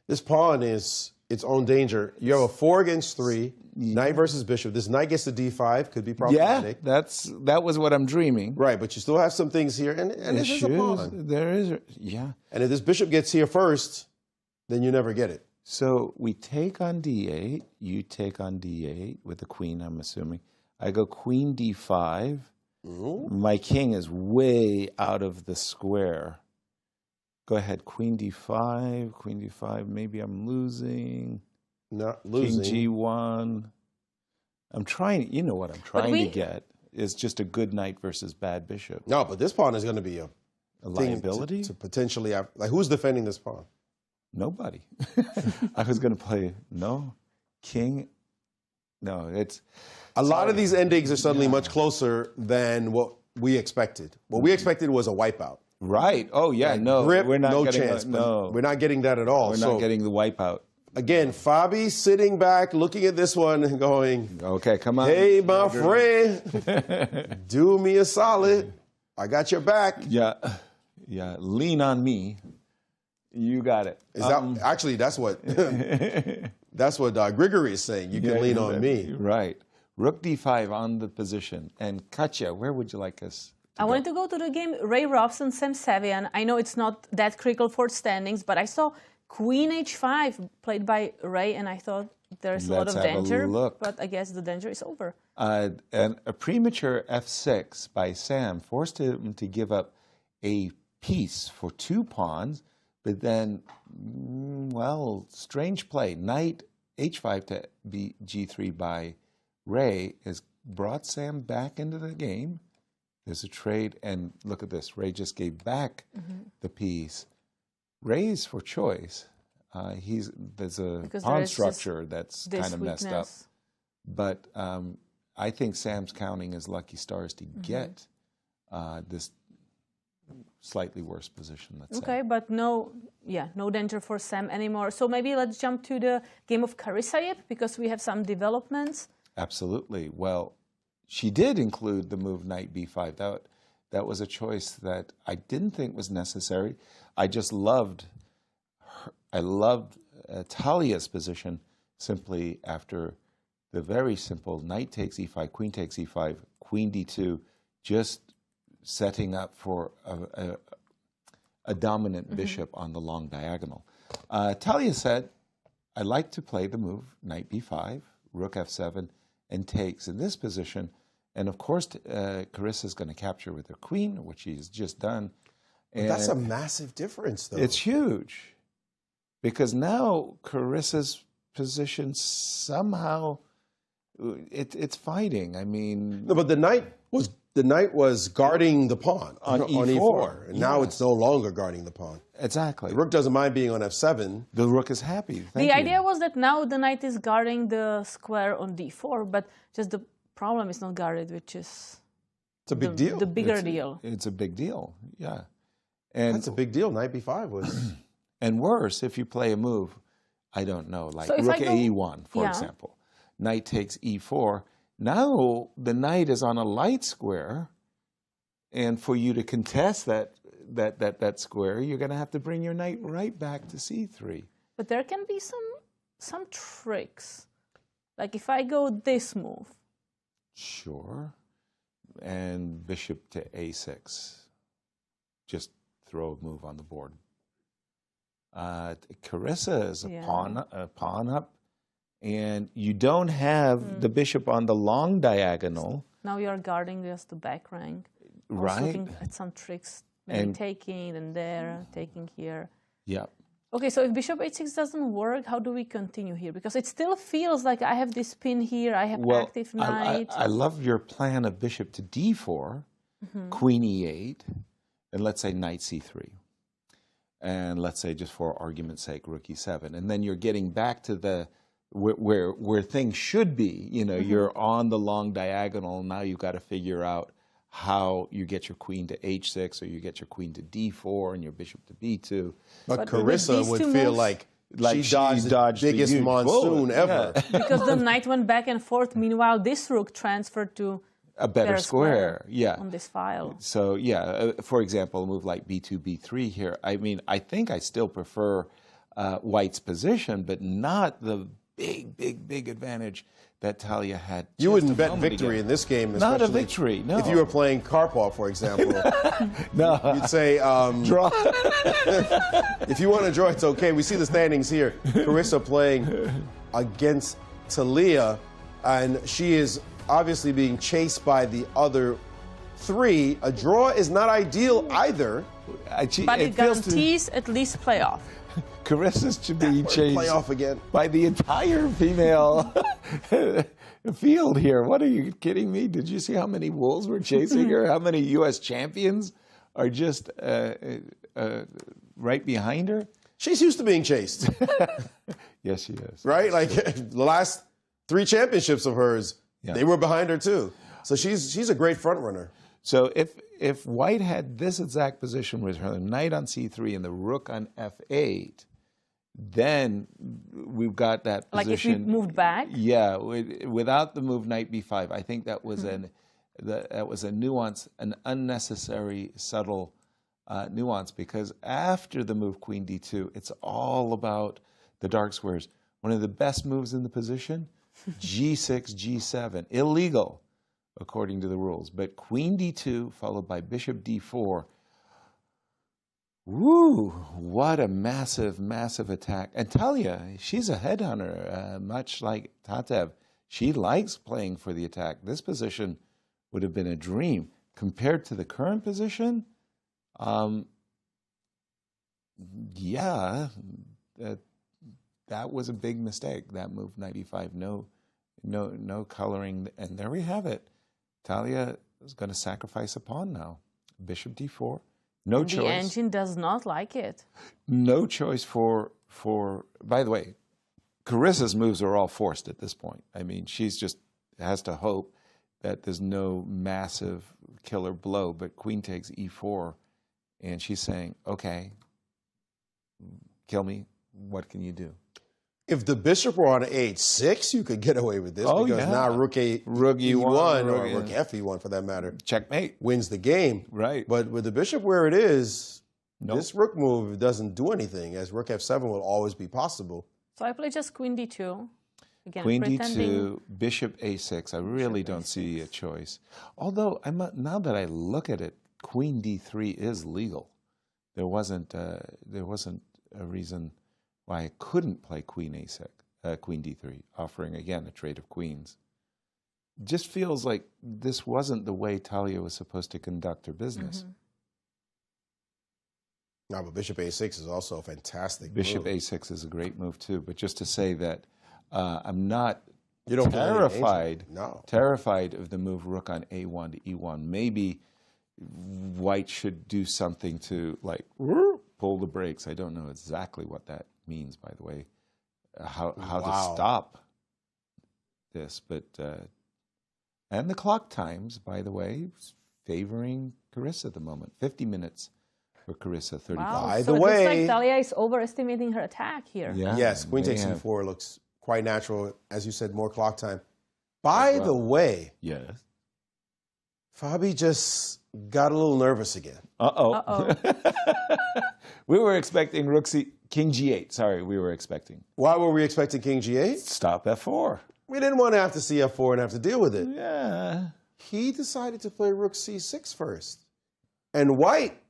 S4: This pawn is its own danger. You have a 4 against 3, knight versus bishop. This knight gets to d5, could be problematic.
S3: Yeah, that was what I'm dreaming.
S4: Right, but you still have some things here, and this is a pawn.
S3: There is, yeah.
S4: And if this bishop gets here first, then you never get it.
S3: So we take on d8, you take on d8 with the queen, I'm assuming. I go queen d5.
S4: Ooh.
S3: My king is way out of the square. Go ahead, queen d5, maybe I'm losing.
S4: Not losing.
S3: King g1. I'm trying, you know what I'm trying to get is just a good knight versus bad bishop.
S4: No, but this pawn is going to be a
S3: liability?
S4: to potentially have, like, who's defending this pawn?
S3: Nobody. I was going to play, king. No, it's...
S4: A lot of these endings are suddenly much closer than what we expected. What we expected was a wipeout.
S3: Right. Oh, yeah, no.
S4: Grip,
S3: we're not
S4: no
S3: getting
S4: chance.
S3: No.
S4: We're not getting that at all.
S3: We're not getting the wipeout.
S4: Again, Fabi sitting back, looking at this one and going,
S3: okay, come on.
S4: Hey, my friend, do me a solid. I got your back.
S3: Yeah, lean on me. You got it.
S4: Is that actually? That's what Grigoriy is saying. You can lean on me.
S3: Right. Rook d5 on the position. And Katya, where would you like us?
S2: I wanted to go to the game Ray Robson, Sam Sevian. I know it's not that critical for standings, but I saw Queen h5 played by Ray, and I thought there's a lot of danger. But I guess the danger is over.
S3: And a premature f6 by Sam forced him to give up a piece for 2 pawns. But then, well, strange play. Knight h5 to g3 by Ray has brought Sam back into the game. There's a trade, and look at this. Ray just gave back the piece. Ray's for choice. There's a pawn structure that's kind of messed up. But I think Sam's counting his lucky stars to get this slightly worse position, let's say.
S2: Okay, but no danger for Sam anymore. So maybe let's jump to the game of Carissa Yip, because we have some developments.
S3: Absolutely. Well, she did include the move knight b5. That was a choice that I didn't think was necessary. I just loved Talia's position simply after the very simple knight takes e5, queen takes e5, queen d2, just setting up for a dominant bishop on the long diagonal. Talia said, I like to play the move knight b5, rook f7, and takes in this position. And of course, Carissa's going to capture with her queen, which she's just done.
S4: And that's a massive difference, though.
S3: It's huge. Because now Carissa's position somehow, it's fighting. I mean...
S4: No, but the knight was guarding the pawn on e4. And now it's no longer guarding the pawn.
S3: Exactly.
S4: The rook doesn't mind being on f7.
S3: The rook is happy.
S2: The idea was that now the knight is guarding the square on d4, but just the problem is not guarded, which is...
S4: It's a big deal.
S2: The bigger deal.
S3: It's a big deal, yeah. And
S4: that's a big deal. Knight b5 was...
S3: And worse, if you play a move, I don't know, like rook e1, for example. Knight takes e4. Now the knight is on a light square, and for you to contest that square, you're going to have to bring your knight right back to c3.
S2: But there can be some tricks. Like if I go this move.
S3: Sure. And bishop to a6. Just throw a move on the board. Carissa is a pawn up, and you don't have the bishop on the long diagonal.
S2: Now you're guarding just the back rank.
S3: Right.
S2: Looking at some tricks, maybe taking and there, taking here.
S3: Yeah.
S2: Okay, so if bishop h6 doesn't work, how do we continue here? Because it still feels like I have this pin here, I have active knight.
S3: I love your plan of bishop to d4, queen e8, and let's say knight c3. And let's say, just for argument's sake, rook e7. And then you're getting back to the where things should be. You know, you're on the long diagonal. Now you've got to figure out how you get your queen to h6, or you get your queen to d4 and your bishop to b2.
S4: But Carissa would feel like she dodged the biggest monsoon ever.
S2: Because the knight went back and forth. Meanwhile, this rook transferred to
S3: a better square,
S2: on this file.
S3: So, for example, a move like b2, b3 here. I mean, I think I still prefer White's position, but not the big advantage that Talia had.
S4: You wouldn't bet victory in this game, especially
S3: not a victory, no.
S4: If you were playing Karpov, for example.
S3: No.
S4: You'd say...
S3: draw.
S4: If you want to draw, it's okay. We see the standings here. Carissa playing against Talia, and she is obviously being chased by the other three. A draw is not ideal either.
S2: But it guarantees at least playoff.
S3: Carissa should be chased
S4: playoff again
S3: by the entire female field here. What, are you kidding me? Did you see how many wolves were chasing her? How many U.S. champions are just right behind her?
S4: She's used to being chased.
S3: Yes, she is.
S4: Right? Like the last 3 championships of hers, they were behind her too. So she's a great front runner.
S3: So if White had this exact position with her knight on c3 and the rook on f8, then we've got that position.
S2: Like if we moved back?
S3: Yeah, without the move knight b5, I think that was that was a nuance, an unnecessary, subtle nuance, because after the move queen d2, it's all about the dark squares. One of the best moves in the position, g6, g7, illegal according to the rules, but queen d2 followed by bishop d4. Woo, what a massive attack. And Talia, she's a headhunter, much like Tatev. She likes playing for the attack. This position would have been a dream. Compared to the current position, that was a big mistake. That move 95, no coloring, and there we have it. Talia is going to sacrifice a pawn now. Bishop d4. No choice.
S2: The engine does not like it.
S3: No choice for. By the way, Carissa's moves are all forced at this point. I mean, she's just has to hope that there's no massive killer blow. But queen takes e4, and she's saying, "Okay, kill me. What can you do?"
S4: If the bishop were on h6, you could get away with this because now rook e1 or rook fe1 for that matter,
S3: checkmate,
S4: wins the game.
S3: Right.
S4: But with the bishop where it is, this rook move doesn't do anything, as rook f7 will always be possible.
S2: So I play just queen d2. Again,
S3: Queen d2, bishop a6. I really don't see a choice. Although now that I look at it, queen d3 is legal. There wasn't a reason why I couldn't play queen a6, queen d3, offering again a trade of queens. Just feels like this wasn't the way Talia was supposed to conduct her business.
S4: No, but bishop a6 is also a fantastic
S3: Bishop
S4: move.
S3: a6 is a great move too. But just to say that I'm not
S4: terrified
S3: of the move rook on a1 to e1. Maybe white should do something to like pull the brakes. I don't know exactly what that means, by the way, how to stop this. But and the clock times, by the way, favoring Carissa at the moment. 50 minutes for Carissa, 35.
S2: Wow.
S4: By
S2: so
S4: the
S2: it
S4: way,
S2: looks like Talia is overestimating her attack here.
S3: Yeah,
S4: yes, queen takes e4 looks quite natural. As you said, more clock time. By the way,
S3: yes,
S4: Fabi just got a little nervous again.
S3: Uh-oh. We were expecting king g8. Sorry, we were expecting.
S4: Why were we expecting king g8?
S3: Stop f4.
S4: We didn't want to have to see f4 and have to deal with it.
S3: Yeah.
S4: He decided to play rook c6 first. And white,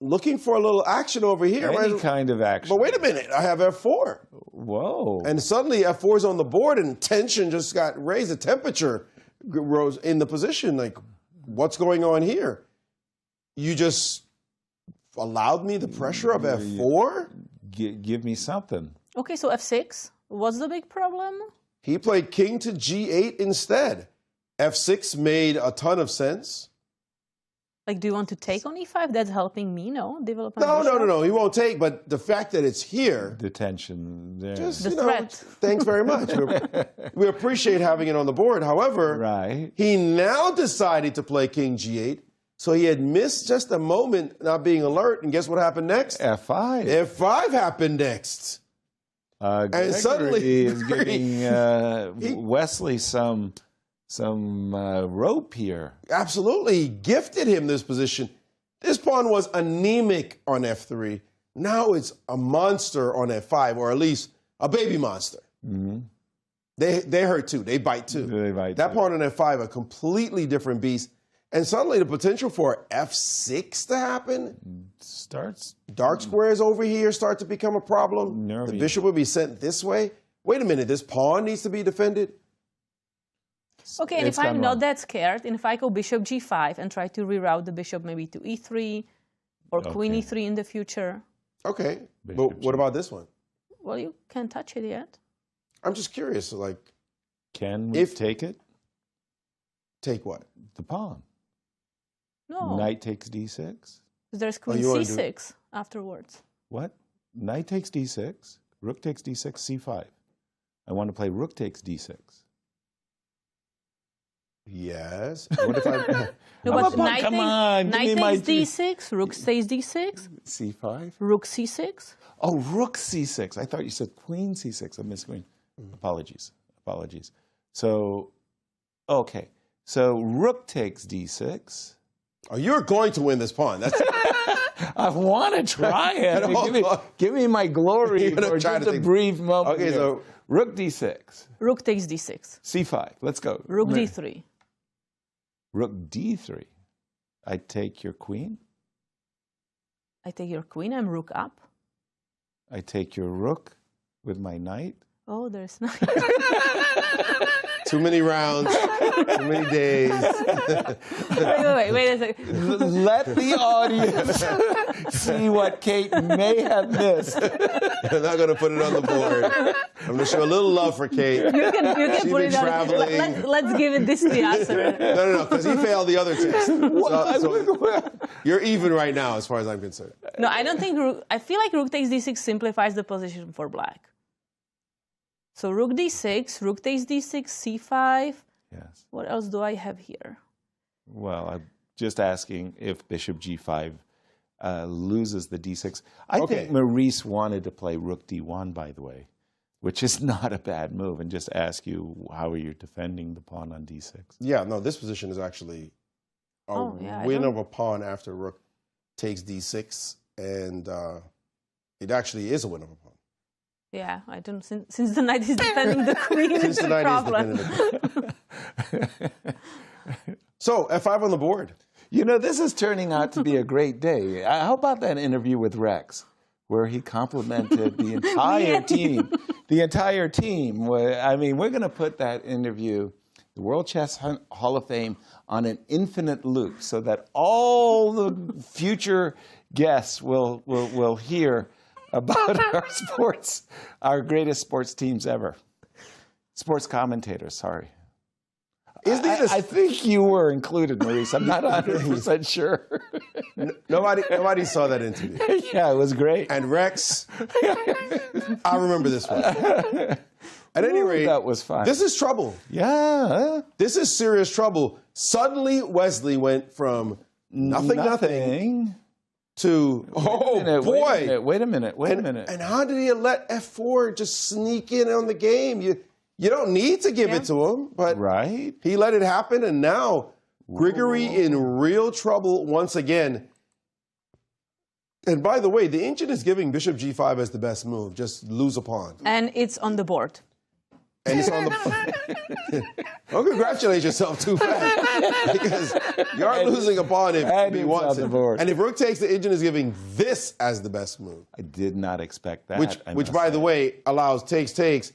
S4: looking for a little action over here.
S3: Any kind of action.
S4: But wait a minute, I have f4.
S3: Whoa.
S4: And suddenly f4 is on the board and tension just got raised. The temperature rose in the position. Like, what's going on here? You just allowed me the pressure of f4?
S3: Give me something.
S2: Okay, so f6. What's the big problem?
S4: He played king to g8 instead. f6 made a ton of sense.
S2: Like, do you want to take on e5? That's helping me, no? Develop my
S4: No. He won't take. But the fact that it's here.
S3: The tension there.
S4: Just,
S2: the threat.
S4: Thanks very much. We appreciate having it on the board. However, he now decided to play king g8. So he had missed just a moment not being alert. And guess what happened next?
S3: f5.
S4: f5 happened next.
S3: And suddenly he is giving Wesley some rope here.
S4: Absolutely. He gifted him this position. This pawn was anemic on f3. Now it's a monster on f5, or at least a baby monster.
S3: Mm-hmm.
S4: They hurt too. They bite too. That pawn on f5, a completely different beast. And suddenly the potential for f6 to happen
S3: starts.
S4: Dark squares over here start to become a problem. The bishop would be sent this way. Wait a minute, this pawn needs to be defended?
S2: Okay, and if I'm not that scared, and if I go bishop g5 and try to reroute the bishop maybe to e3 or queen e3 in the future.
S4: Okay, but what about this one?
S2: Well, you can't touch it yet.
S4: I'm just curious, like...
S3: Can we take it?
S4: Take what?
S3: The pawn.
S2: No.
S3: Knight takes d6.
S2: There's queen c6 afterwards.
S3: What? Knight takes d6, rook takes d6, c5. I want to play rook takes d6.
S4: Yes. What if I...
S2: No, but knight takes d6, rook stays d6.
S3: c5?
S2: Rook c6.
S3: Oh, rook c6. I thought you said queen c6. I missed queen. Apologies. So, okay. So rook takes d6.
S4: Oh, you're going to win this pawn. That's...
S3: I want to try it. Give me my glory for just a brief moment.
S4: Okay, so
S3: rook d6.
S2: Rook takes d6.
S3: c5. Let's go.
S2: Rook d3.
S3: Rook d3. I take your queen.
S2: I take your queen. I'm rook up.
S3: I take your rook with my knight.
S2: Oh, there's knight.
S4: Too many rounds, too many days.
S2: Wait a second.
S3: Let the audience see what Kate may have missed.
S4: I'm not going to put it on the board. I'm going to show a little love for Kate.
S2: You can
S4: She's
S2: put
S4: been
S2: it on.
S4: traveling.
S2: Let's give it this to Yasser.
S4: No, because he failed the other test. So you're even right now, as far as I'm concerned.
S2: No, I don't think rook. I feel like rook takes d6 simplifies the position for black. So rook d6, rook takes d6, c5.
S3: Yes.
S2: What else do I have here?
S3: Well, I'm just asking if bishop g5 loses the d6. I think Maurice wanted to play rook d1, by the way, which is not a bad move. And just ask you, how are you defending the pawn on d6?
S4: Yeah, no, this position is actually a win of a pawn after rook takes d6, and it actually is a win of a pawn.
S2: Yeah, I don't. Since the knight is defending the queen,
S4: Since
S2: it's
S4: the
S2: a
S4: knight
S2: problem.
S4: is defending the queen. So, f5 on the board.
S3: You know, this is turning out to be a great day. How about that interview with Rex, where he complimented the entire team? The entire team. I mean, we're going to put that interview, the World Chess Hall of Fame, on an infinite loop so that all the future guests will hear about our sports, our greatest sports teams ever. Sports commentators, sorry. I think you were included, Maurice. I'm not 100% sure.
S4: Nobody saw that interview.
S3: Yeah, it was great.
S4: And Rex, I remember this one. At any rate,
S3: that was fun.
S4: This is trouble.
S3: Yeah.
S4: This is serious trouble. Suddenly, Wesley went from nothing to,
S3: Wait a minute.
S4: And how did he let f4 just sneak in on the game? You don't need to give it to him, but he let it happen, and now Grigoriy in real trouble once again. And by the way, the Incr is giving bishop g5 as the best move. Just lose a pawn.
S2: And it's on the board.
S4: And it's on the Well, congratulate yourself too fast. Because you are losing a pawn if he wants it. And if rook takes, the Incr is giving this as the best move.
S3: I did not expect that.
S4: Which by the way, allows takes.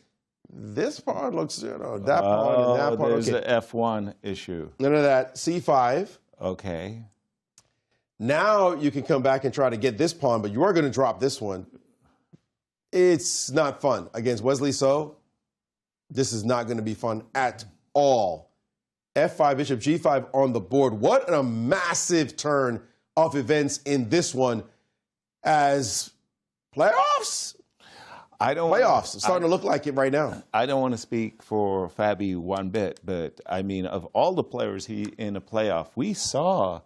S4: This pawn looks, that pawn and that pawn.
S3: There's the f1 issue.
S4: None of that. c5.
S3: Okay.
S4: Now you can come back and try to get this pawn, but you are going to drop this one. It's not fun. Against Wesley So, this is not going to be fun at all. f5, bishop g5 on the board. What a massive turn of events in this one as playoffs. Playoffs. It's starting to look like it right now.
S3: I don't want to speak for Fabi one bit, but I mean, of all the players in a playoff, we saw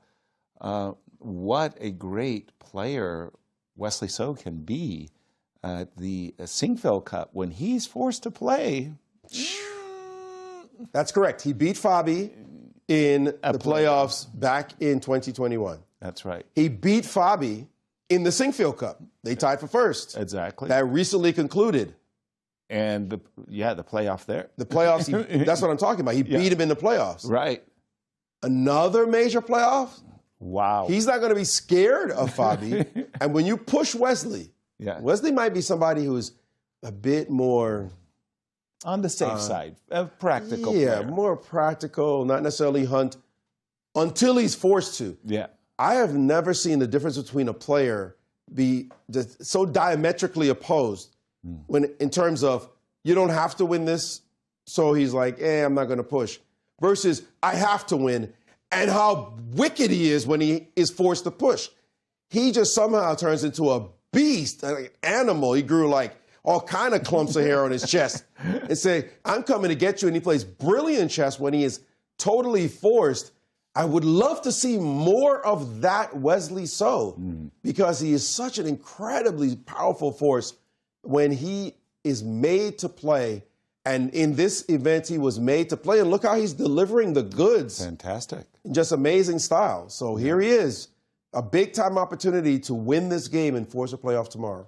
S3: what a great player Wesley So can be at the Sinquefield Cup when he's forced to play.
S4: That's correct. He beat Fabi in the playoffs back in 2021.
S3: That's right.
S4: He beat Fabi in the Sinquefield Cup. They tied for first.
S3: Exactly.
S4: That recently concluded.
S3: And the playoff there.
S4: The playoffs, that's what I'm talking about. He beat him in the playoffs.
S3: Right.
S4: Another major playoff?
S3: Wow.
S4: He's not going to be scared of Fabi. And when you push Wesley, Wesley might be somebody who's a bit more
S3: on the safe side, a practical
S4: player.
S3: Yeah,
S4: more practical, not necessarily hunt until he's forced to.
S3: Yeah.
S4: I have never seen the difference between a player be so diametrically opposed when in terms of you don't have to win this, so he's like, I'm not going to push, versus I have to win, and how wicked he is when he is forced to push. He just somehow turns into a beast, an animal. He grew like all kind of clumps of hair on his chest and say, I'm coming to get you, and he plays brilliant chess when he is totally forced. I would love to see more of that Wesley So because he is such an incredibly powerful force when he is made to play. And in this event, he was made to play. And look how he's delivering the goods.
S3: Fantastic.
S4: Just amazing style. So here he is, a big-time opportunity to win this game and force a playoff tomorrow.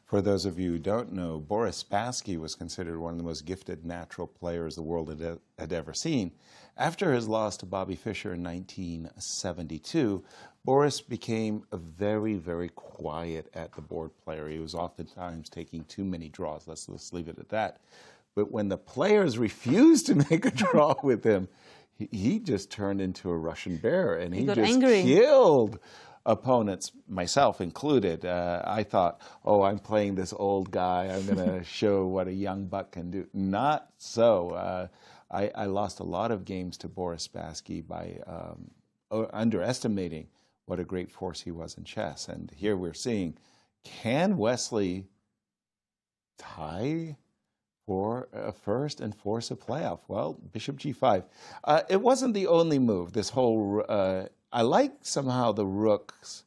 S3: For those of you who don't know, Boris Spassky was considered one of the most gifted natural players the world had ever seen. After his loss to Bobby Fischer in 1972, Boris became a very, very quiet at the board player. He was oftentimes taking too many draws. Let's leave it at that. But when the players refused to make a draw with him, he just turned into a Russian bear, and he
S2: got
S3: just
S2: angry.
S3: killed opponents, myself included. I thought, oh, I'm playing this old guy. I'm going to show what a young buck can do. Not so. I lost a lot of games to Boris Spassky by underestimating what a great force he was in chess. And here we're seeing, can Wesley tie for a first and force a playoff? Well, bishop g5. It wasn't the only move. This whole, I like somehow the rooks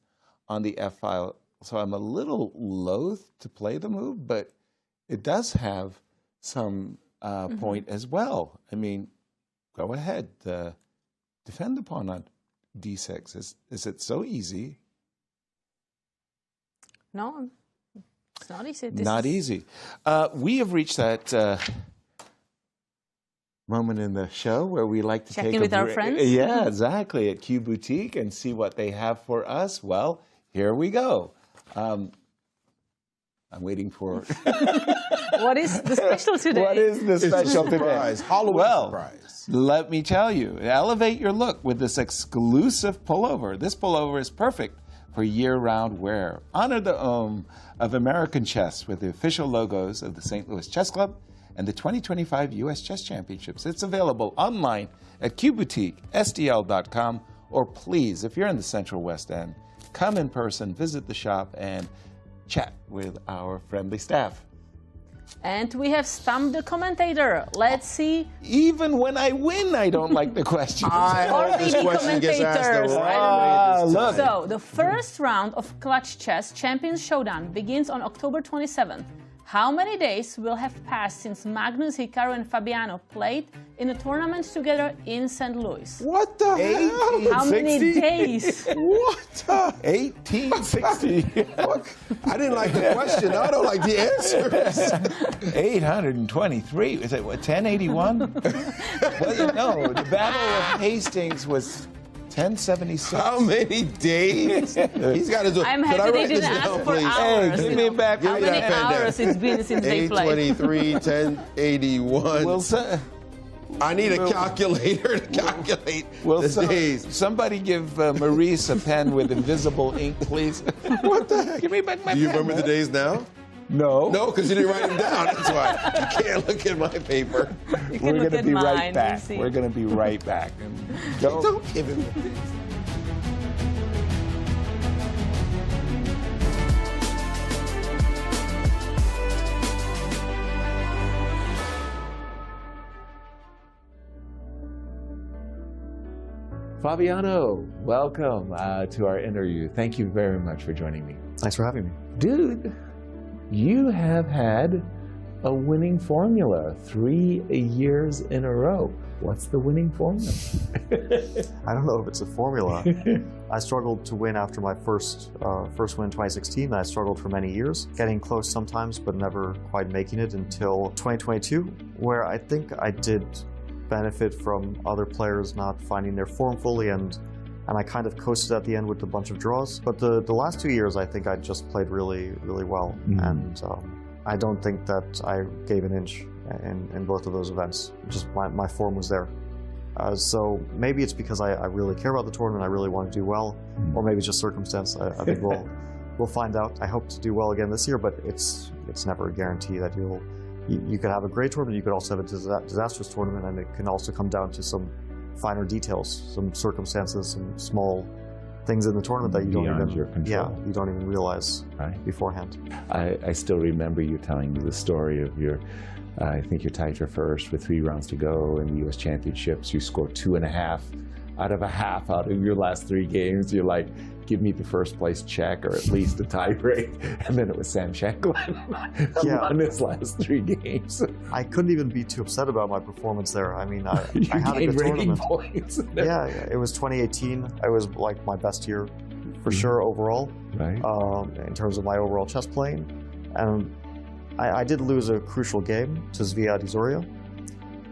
S3: on the f file, so I'm a little loath to play the move, but it does have some point as well. I mean, go ahead, defend the pawn on d6. Is it so easy?
S2: No, it's not easy.
S3: Not easy. We have reached that moment in the show where we like to
S2: check
S3: take
S2: in with our friends.
S3: Yeah, exactly, at Q Boutique and see what they have for us. Well, here we go. I'm waiting for...
S2: What is the special today?
S3: What is the special today?
S4: Halloween surprise.
S3: Let me tell you, elevate your look with this exclusive pullover. This pullover is perfect for year-round wear. Honor the of American chess with the official logos of the St. Louis Chess Club and the 2025 U.S. Chess Championships. It's available online at QBoutiqueSTL.com, or please, if you're in the Central West End, come in person, visit the shop, and chat with our friendly staff.
S2: And we have stumped the commentator. Let's see.
S3: Even when I win, I don't like the question.
S4: I hope this question gets asked the right way.
S3: Look.
S2: So, the first round of Clutch Chess Champions Showdown begins on October 27th. How many days will have passed since Magnus, Hikaru, and Fabiano played in a tournament together in St. Louis?
S3: What the hell?
S2: How many days?
S3: What? 1860.
S4: I didn't like the question. I don't like the answers.
S3: 823. Is it what, 1081? Well, no, the Battle of Hastings was 1076.
S4: How many days? He's got to do.
S2: I'm happy they didn't ask for hours.
S3: Hey, give me back.
S2: How many hours it's been since they played?
S4: 823, 1081.
S3: Well,
S4: I need a calculator to calculate the days.
S3: Somebody give Maurice a pen with invisible ink, please. What the heck? Give me back my pen.
S4: Do you remember the days now?
S3: No.
S4: No, because you didn't write them down. That's why. You can't look at my paper.
S3: We're going to be right back. We're going to be right back. And
S4: don't give him the days.
S3: Fabiano, welcome to our interview. Thank you very much for joining me.
S9: Thanks for having me.
S3: Dude, you have had a winning formula 3 years in a row. What's the winning formula?
S9: I don't know if it's a formula. I struggled to win after my first win in 2016. I struggled for many years, getting close sometimes, but never quite making it until 2022, where I think I did benefit from other players not finding their form fully, and I kind of coasted at the end with a bunch of draws. But the last 2 years, I think I just played really, really well. And I don't think that I gave an inch in both of those events. Just my form was there. So maybe it's because I really care about the tournament, I really want to do well, or maybe it's just circumstance. I think we'll find out. I hope to do well again this year, but it's never a guarantee that you could have a great tournament, you could also have a disastrous tournament, and it can also come down to some finer details, some circumstances, some small things in the tournament that you don't even you don't even realize beforehand.
S3: I still remember you telling me the story of your, I think you tied your first with 3 rounds to go in the U.S. Championships. You scored 2.5 out of a half out of your last 3 games. You're like, give me the first place check or at least a tie break. And then it was Sam Shankland won his last 3 games.
S9: I couldn't even be too upset about my performance there. I mean, I had a good tournament.
S3: Points.
S9: Yeah, it was 2018. It was like my best year for sure overall, in terms of my overall chess playing. And I did lose a crucial game to Zviad Izoria.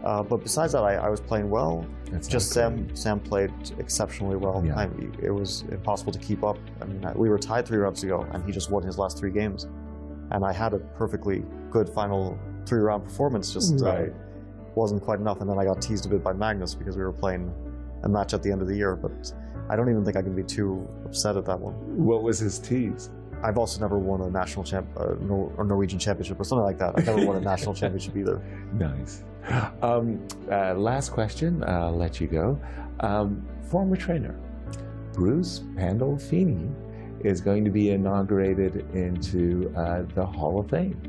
S9: But besides that, I was playing well. Sam played exceptionally well.
S3: Yeah.
S9: It was impossible to keep up. I mean, we were tied 3 rounds ago, and he just won his last 3 games. And I had a perfectly good final 3-round performance just
S3: Right.
S9: wasn't quite enough. And then I got teased a bit by Magnus because we were playing a match at the end of the year. But I don't even think I can be too upset at that one.
S3: What was his tease?
S9: I've also never won a national or Norwegian championship or something like that. I've never won a national championship either.
S3: Nice. Last question, I'll let you go. Former trainer, Bruce Pandolfini, is going to be inaugurated into the Hall of Fame.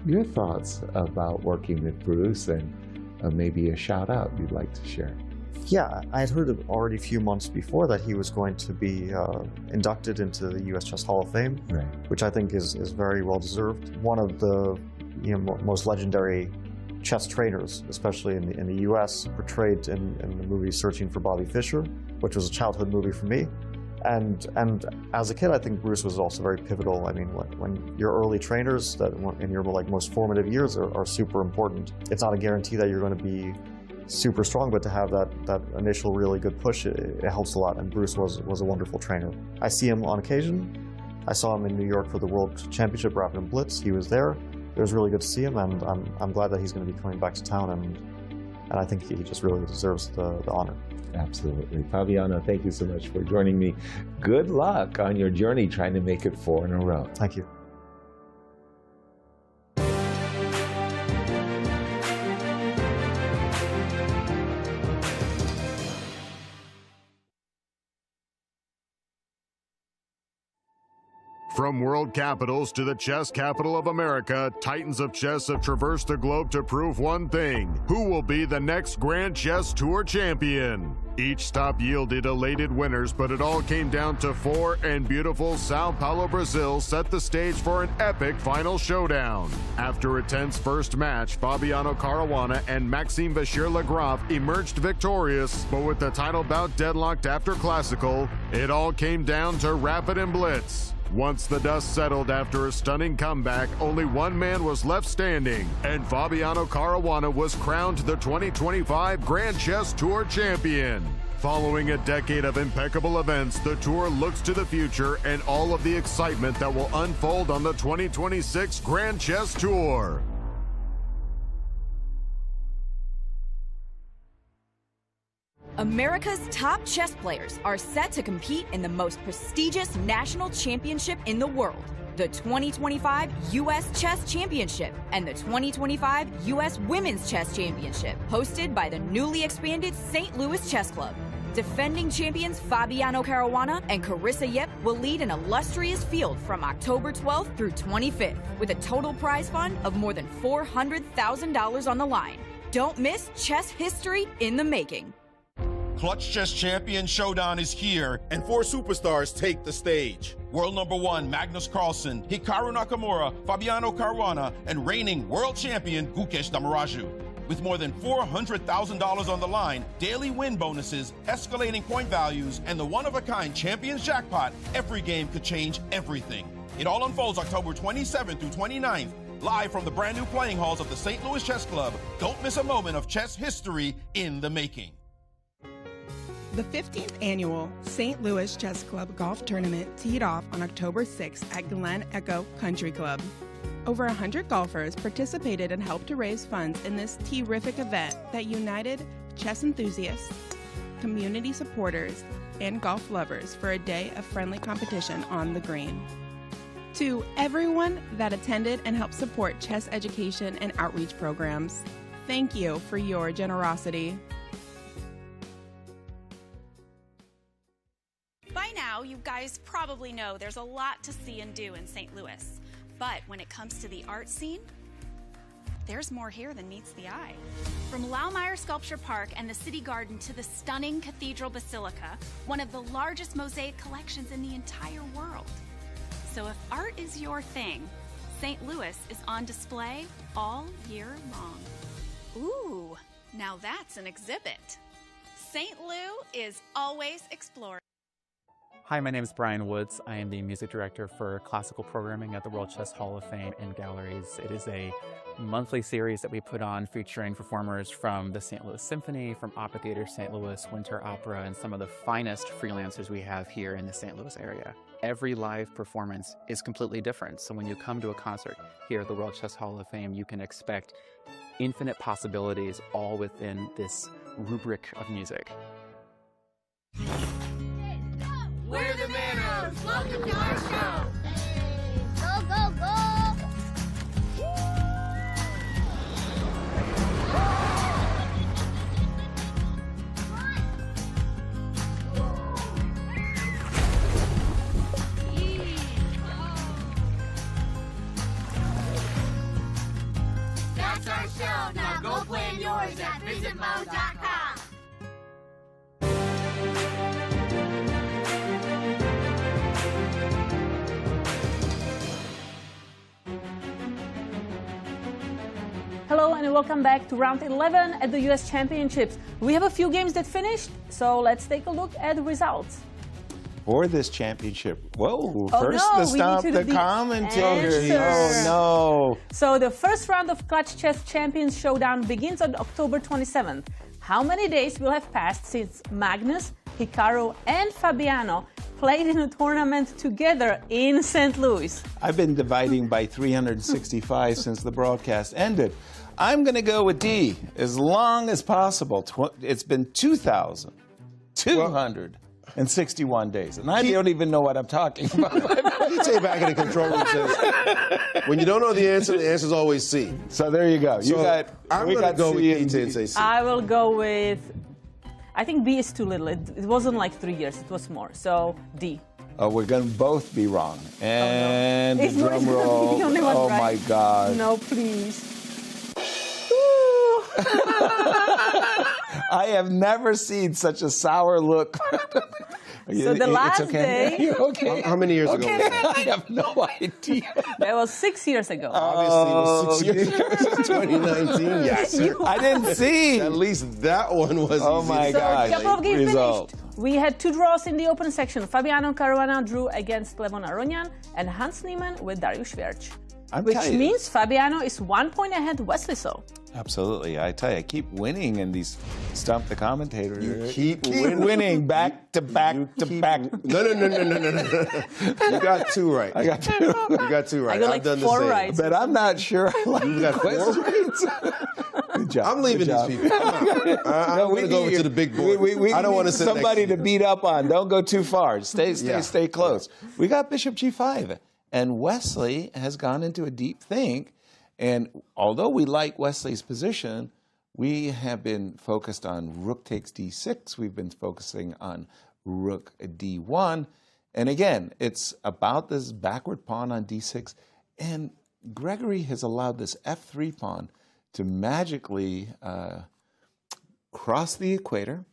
S3: Your thoughts about working with Bruce and maybe a shout out you'd like to share?
S9: Yeah, I had heard already a few months before that he was going to be inducted into the U.S. Chess Hall of Fame,
S3: right.
S9: which I think is very well deserved. One of the most legendary chess trainers, especially in the U.S., portrayed in the movie Searching for Bobby Fischer, which was a childhood movie for me. And as a kid, I think Bruce was also very pivotal. I mean, when your early trainers that in your most formative years are super important. It's not a guarantee that you're going to be super strong, but to have that initial really good push, it helps a lot. And Bruce was a wonderful trainer. I see him on occasion. I saw him in New York for the World Championship Rapid and Blitz. He was there. It was really good to see him, and I'm glad that he's going to be coming back to town, and I think he just really deserves the honor.
S3: Absolutely. Fabiano, thank you so much for joining me. Good luck on your journey trying to make it 4 in a row.
S9: Thank you.
S1: From world capitals to the chess capital of America, titans of chess have traversed the globe to prove one thing: who will be the next Grand Chess Tour champion? Each stop yielded elated winners, but it all came down to 4, and beautiful Sao Paulo, Brazil set the stage for an epic final showdown. After a tense first match, Fabiano Caruana and Maxime Vachier-Lagrave emerged victorious, but with the title bout deadlocked after classical, it all came down to rapid and blitz. Once the dust settled after a stunning comeback, only one man was left standing, and Fabiano Caruana was crowned the 2025 Grand Chess Tour champion. Following a decade of impeccable events, the tour looks to the future and all of the excitement that will unfold on the 2026 Grand Chess Tour.
S21: America's top chess players are set to compete in the most prestigious national championship in the world, the 2025 U.S. Chess Championship and the 2025 U.S. Women's Chess Championship, hosted by the newly expanded St. Louis Chess Club. Defending champions Fabiano Caruana and Carissa Yip will lead an illustrious field from October 12th through 25th, with a total prize fund of more than $400,000 on the line. Don't miss chess history in the making.
S18: Clutch Chess Champion Showdown is here, and 4 superstars take the stage. World number 1 Magnus Carlsen, Hikaru Nakamura, Fabiano Caruana, and reigning world champion Gukesh Damaraju. With more than $400,000 on the line, daily win bonuses, escalating point values, and the one-of-a-kind Champions Jackpot, every game could change everything. It all unfolds October 27th through 29th, live from the brand new playing halls of the St. Louis Chess Club. Don't miss a moment of chess history in the making.
S20: The 15th annual St. Louis Chess Club Golf Tournament teed off on October 6th at Glen Echo Country Club. Over 100 golfers participated and helped to raise funds in this terrific event that united chess enthusiasts, community supporters, and golf lovers for a day of friendly competition on the green. To everyone that attended and helped support chess education and outreach programs, thank you for your generosity.
S22: By now, you guys probably know there's a lot to see and do in St. Louis. But when it comes to the art scene, there's more here than meets the eye. From Laumeier Sculpture Park and the City Garden to the stunning Cathedral Basilica, one of the largest mosaic collections in the entire world. So if art is your thing, St. Louis is on display all year long. Ooh, now that's an exhibit. St. Lou is always exploring.
S23: Hi, my name is Brian Woods. I am the music director for classical programming at the World Chess Hall of Fame and Galleries. It is a monthly series that we put on featuring performers from the St. Louis Symphony, from Opera Theater St. Louis, Winter Opera, and some of the finest freelancers we have here in the St. Louis area. every live performance is completely different. So when you come to a concert here at the World Chess Hall of Fame, you can expect infinite possibilities all within this rubric of music.
S5: We're the Manos! Welcome to our show! Go, go, go! That's our show! Now go plan yours at visitmo.com!
S2: Hello and welcome back to round 11 at the US Championships. We have a few games that finished, so let's take a look at the results.
S3: For this championship, whoa,
S2: Oh,
S3: first
S2: no,
S3: the
S2: we
S3: stomp,
S2: need to
S3: the
S2: do the
S3: commentators.
S2: answer.
S3: Oh, no.
S2: So the first round of Clutch Chess Champions Showdown begins on October 27th. How many days will have passed since Magnus, Hikaru and Fabiano played in a tournament together in St. Louis?
S3: I've been dividing by 365 since the broadcast ended. I'm going to go with D, as long as possible. It's been 2,261 days, and I don't even know what I'm talking about.
S4: Stay back in the control room says, when you don't know the answer's always C.
S3: So there you go.
S4: I'm going to go with D and say C.
S2: I will go with, I think B is too little. It wasn't like 3 years, it was more. So D.
S3: Oh, we're going to both be wrong. And
S2: It's
S3: drum
S2: Maurice
S3: roll.
S2: the only one
S3: Oh,
S2: right.
S3: my God.
S2: No, please.
S3: I have never seen such a sour look.
S2: So the last day.
S3: You're okay.
S4: How many years ago was that?
S3: I have no idea.
S2: That was 6 years ago.
S4: Obviously, it was 6 years ago. 2019, Yasser.
S3: I didn't see.
S4: At least that one was
S3: Oh,
S4: easy.
S3: my
S2: So
S3: God.
S2: a couple of games
S3: Result.
S2: finished. We had 2 draws in the open section. Fabiano Caruana drew against Levon Aronian and Hans Niemann with Dariusz Swiercz. Which
S3: telling you.
S2: means Fabiano is 1 point ahead Wesley So.
S3: Absolutely. I tell you, I keep winning in these Stump the Commentator.
S4: You keep
S3: winning back to back to back.
S4: No. You got 2 right.
S3: I got 2.
S4: You got 2 right.
S2: I got
S4: I've
S2: like
S4: done
S2: 4
S4: the same.
S2: right.
S3: But I'm not sure I like
S4: You
S3: the
S4: got 4
S3: questions. Good job.
S4: I'm leaving
S3: Good
S4: these
S3: job.
S4: people. I'm
S3: No,
S4: going to go
S3: need
S4: to
S3: you.
S4: the big board.
S3: We
S4: I don't
S3: need
S4: want to sit
S3: somebody
S4: next
S3: to beat up on. Don't go too far. Stay close. We got Bishop G5. And Wesley has gone into a deep think. And although we like Wesley's position, we have been focused on rook takes d6. We've been focusing on rook d1. And again, it's about this backward pawn on d6. And Grigoriy has allowed this f3 pawn to magically cross the equator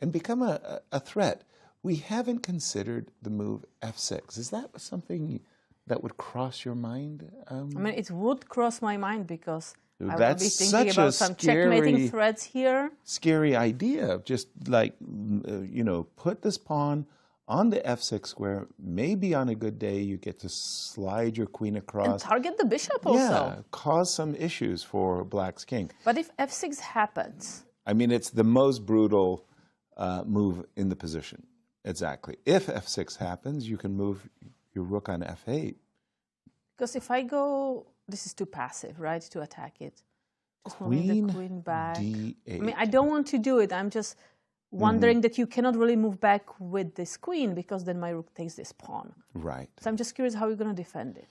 S3: and become a threat. We haven't considered the move f6. Is that something that would cross your mind?
S2: I mean, it would cross my mind because I would
S3: That's
S2: be thinking
S3: such
S2: about
S3: a
S2: some
S3: scary-
S2: checkmating threats here.
S3: Scary idea of just like, put this pawn on the f6 square. Maybe on a good day you get to slide your queen
S2: And
S3: across.
S2: target the bishop also.
S3: Yeah, cause some issues for Black's king.
S2: But if f6 happens,
S3: I mean, it's the most brutal move in the position. Exactly. If f6 happens, you can move your rook on f8.
S2: because if I go, this is too passive, right, to attack it. Just moving the queen back.
S3: D8.
S2: I mean, I don't want to do it. I'm just wondering that you cannot really move back with this queen because then my rook takes this pawn.
S3: Right.
S2: So I'm just curious how you're going to defend it.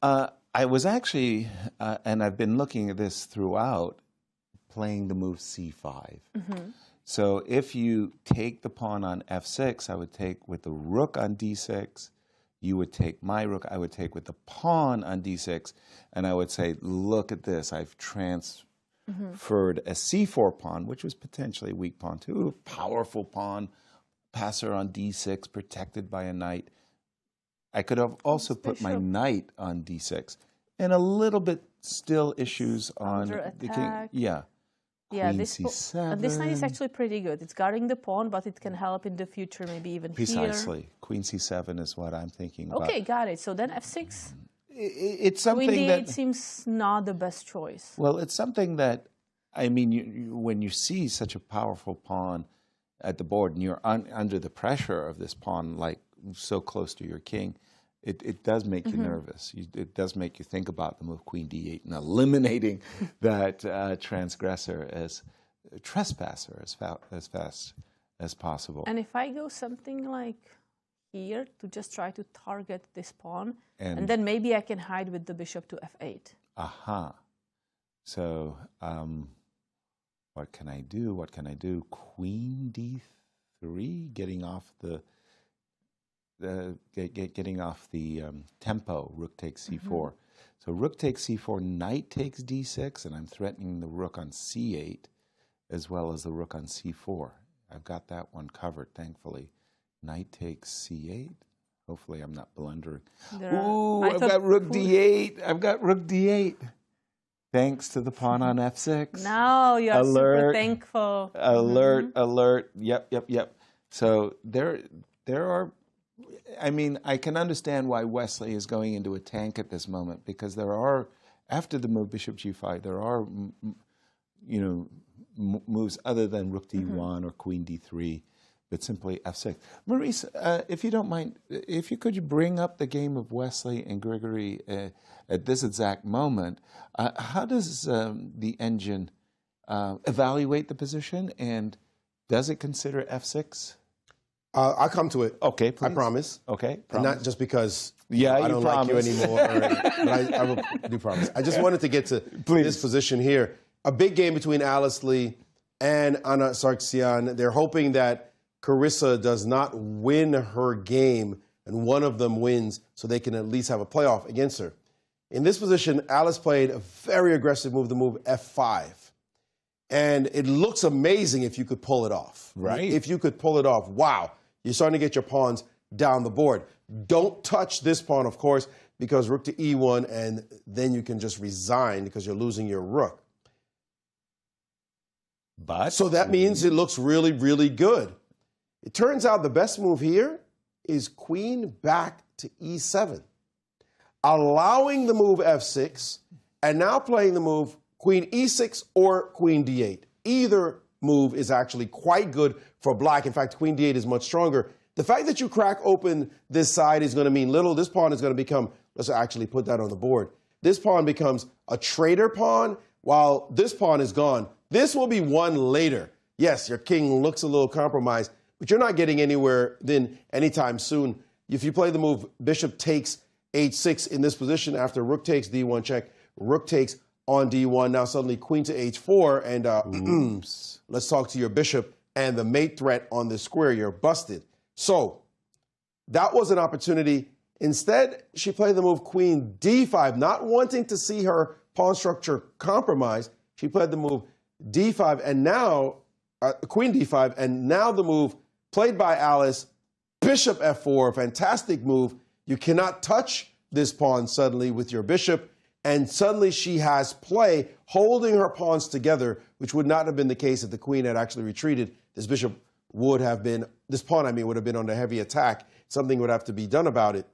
S3: I was actually, and I've been looking at this throughout, playing the move c5. So if you take the pawn on f6, I would take with the rook on d6. You would take my rook. I would take with the pawn on d6. And I would say, look at this. I've transferred a c4 pawn, which was potentially a weak pawn, to a powerful pawn, passer on d6, protected by a knight. I could have also put my knight on d6. And a little bit still issues on the king.
S2: attack.
S3: Yeah.
S2: Yeah,
S3: Queen
S2: this
S3: c7.
S2: this knight is actually pretty good. It's guarding the pawn, but it can help in the future, maybe even
S3: Precisely. Queen c7 is what I'm thinking
S2: here.
S3: about.
S2: Okay, got it. So then f6.
S3: It's something
S2: Queen d8
S3: that
S2: seems not the best choice.
S3: Well, it's something that, I mean, when you see such a powerful pawn at the board and you're under the pressure of this pawn like so close to your king, it does make you nervous. It does make you think about the move queen d8 and eliminating that transgressor as trespasser as fast as possible.
S2: And if I go something like here to just try to target this pawn, and then maybe I can hide with the bishop to f8.
S3: Aha. So what can I do? What can I do? Queen d3, getting off the tempo. Rook takes c4. So rook takes c4, knight takes d6, and I'm threatening the rook on c8 as well as the rook on c4. I've got that one covered, thankfully. Knight takes c8. Hopefully I'm not blundering. Ooh, I've got rook d8. I've got rook d8. Thanks to the pawn on f6.
S2: Now you are super thankful.
S3: Alert. Yep. So there are, I mean, I can understand why Wesley is going into a tank at this moment, because there are, after the move bishop g5, there are, moves other than rook d1 or queen d3, but simply f6. Maurice, if you don't mind, if you could bring up the game of Wesley and Grigoriy at this exact moment, how does the engine evaluate the position, and does it consider f6?
S4: I'll come to it.
S3: Okay, please.
S4: I promise.
S3: Okay,
S4: and not just because
S3: I
S4: don't like you anymore, but I will do promise. I just wanted to get to this position here. A big game between Alice Lee and Anastasiya. They're hoping that Carissa does not win her game and one of them wins so they can at least have a playoff against her. In this position, Alice played a very aggressive move, the move f5. And it looks amazing if you could pull it off.
S3: Right.
S4: If you could pull it off, wow, you're starting to get your pawns down the board. Don't touch this pawn, of course, because rook to e1, and then you can just resign because you're losing your rook.
S3: But
S4: so that means it looks really, really good. It turns out the best move here is queen back to e7, allowing the move f6, and now playing the move queen e6 or queen d8. Either move is actually quite good for black. In fact, queen d8 is much stronger. The fact that you crack open this side is going to mean little. This pawn is going to become, let's actually put that on the board. This pawn becomes a traitor pawn while this pawn is gone. This will be won later. Yes, your king looks a little compromised, but you're not getting anywhere then anytime soon. If you play the move bishop takes h6 in this position after rook takes d1 check, rook takes on d1, now suddenly queen to h4, and let's talk to your bishop and the mate threat on this square. You're busted. So that was an opportunity. Instead, she played the move queen d5, not wanting to see her pawn structure compromised. She played the move d5, and now queen d5, and now the move played by Alice, bishop f4, fantastic move. You cannot touch this pawn suddenly with your bishop, and suddenly she has play holding her pawns together, which would not have been the case if the queen had actually retreated. This bishop would have been, this pawn, I mean, would have been under heavy attack. Something would have to be done about it.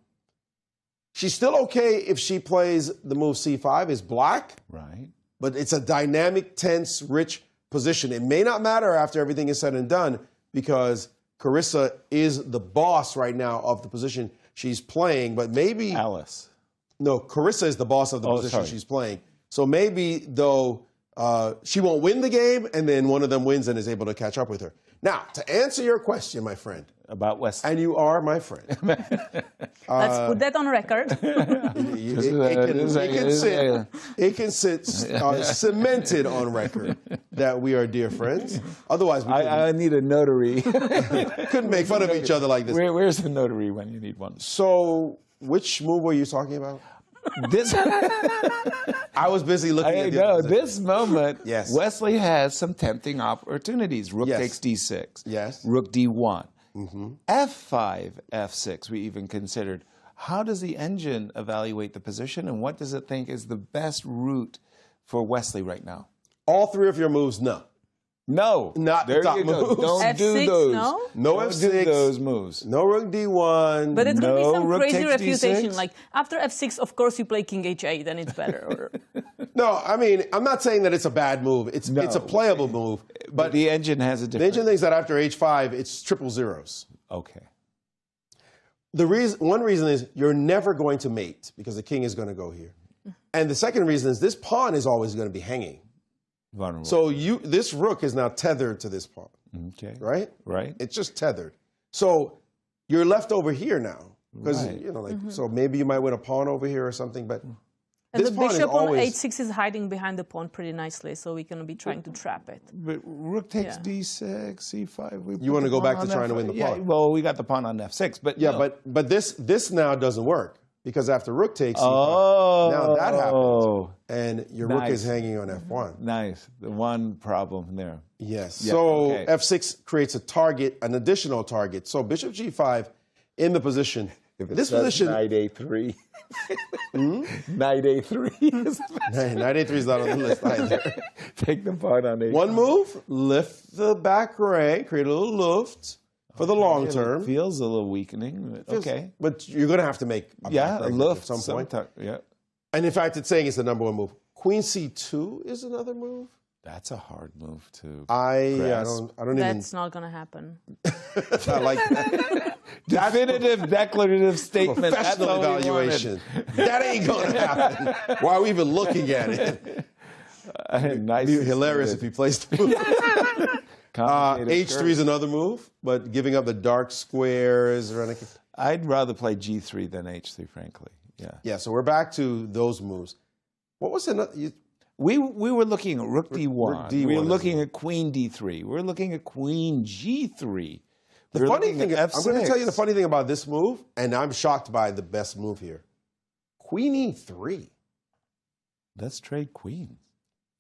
S4: She's still okay if she plays the move c5 as black.
S3: Right.
S4: But it's a dynamic, tense, rich position. It may not matter after everything is said and done because Carissa is the boss right now of the position she's playing, but maybe...
S3: Alice.
S4: No, Carissa is the boss of the position she's playing. So maybe, though, she won't win the game, and then one of them wins and is able to catch up with her. Now, to answer your question, my friend.
S3: About Wesley.
S4: And you are my friend.
S2: Let's put that on record.
S4: It can sit cemented on record that we are dear friends. Otherwise,
S3: I need a notary.
S4: Couldn't make fun of each other like this.
S3: Where's the notary when you need one?
S4: So, which move were you talking about?
S3: This.
S4: I was busy looking at
S3: this moment.
S4: Yes.
S3: Wesley has some tempting opportunities. Rook takes d6.
S4: Yes.
S3: Rook d1. F5, f6, we even considered. How does the engine evaluate the position, and what does it think is the best route for Wesley right now?
S4: All three of your moves, no.
S3: No.
S4: Not
S3: there
S4: the top
S3: you go.
S4: moves.
S3: Don't
S2: F6,
S3: do those.
S4: No
S3: Don't
S4: F6.
S3: do those moves.
S4: No rook d1.
S2: But it's going to be some
S3: rook
S2: crazy
S3: takes
S2: refutation.
S3: d6.
S2: Like, after f6, of course, you play king h8, then it's better.
S4: No, I mean, I'm not saying that it's a bad move. It's a playable move.
S3: But the engine has a different...
S4: The engine thinks that after h5, it's triple zeros.
S3: Okay.
S4: one reason is you're never going to mate because the king is going to go here. And the second reason is this pawn is always going to be hanging.
S3: Vulnerable.
S4: So this rook is now tethered to this pawn.
S3: Okay.
S4: Right?
S3: Right.
S4: It's just tethered. So you're left over here now. Because,
S3: Right.
S4: you know, like, so maybe you might win a pawn over here or something, but
S2: And
S4: this
S2: the
S4: pawn is
S2: bishop on
S4: always...
S2: h6 is hiding behind the pawn pretty nicely, so we're going to be trying to trap it.
S3: But rook takes d6, c5.
S4: You want to go back to trying to win the pawn?
S3: Yeah, well, we got the pawn on f6, but
S4: Yeah,
S3: no.
S4: but this now doesn't work because after rook takes c5, now that happens, and your rook is
S3: Nice.
S4: hanging on f1.
S3: Nice. The one problem there.
S4: Yes.
S3: Yeah,
S4: So
S3: okay.
S4: f6 creates a target, an additional target. So bishop g5 in the position. This position.
S3: Knight a3. Knight a3 is
S4: Knight a3 is not on the list either.
S3: Take the pawn on a3.
S4: One move, lift the back rank, create a little luft for the long term.
S3: Feels a little weakening. But okay.
S4: But you're going to have to make a
S3: Yeah,
S4: back
S3: a
S4: rank
S3: luft
S4: at some point.
S3: Yeah.
S4: And in fact, it's saying it's the number one move. Queen c2 is another move.
S3: That's a hard move to
S4: I
S3: grasp.
S4: don't
S2: That's not going to happen.
S4: even. I like that.
S3: Definitive, declarative statement. That's
S4: Professional
S3: all we
S4: evaluation. That ain't going to happen. Why are we even looking at it?
S3: Nice.
S4: It'd be hilarious if he plays the move. H3 is another move, but giving up the dark squares or anything.
S3: I'd rather play G3 than H3, frankly. Yeah.
S4: Yeah, so we're back to those moves. What was another?
S3: We were looking at Rook D1.
S4: Rook D1
S3: we were
S4: is
S3: looking
S4: the-
S3: at Queen D3. We were looking at Queen G3.
S4: The
S3: We're
S4: funny
S3: looking
S4: thing,
S3: at
S4: I'm going to
S3: F6.
S4: tell you the funny thing about this move, and I'm shocked by the best move here. Queen E3.
S3: Let's trade queens.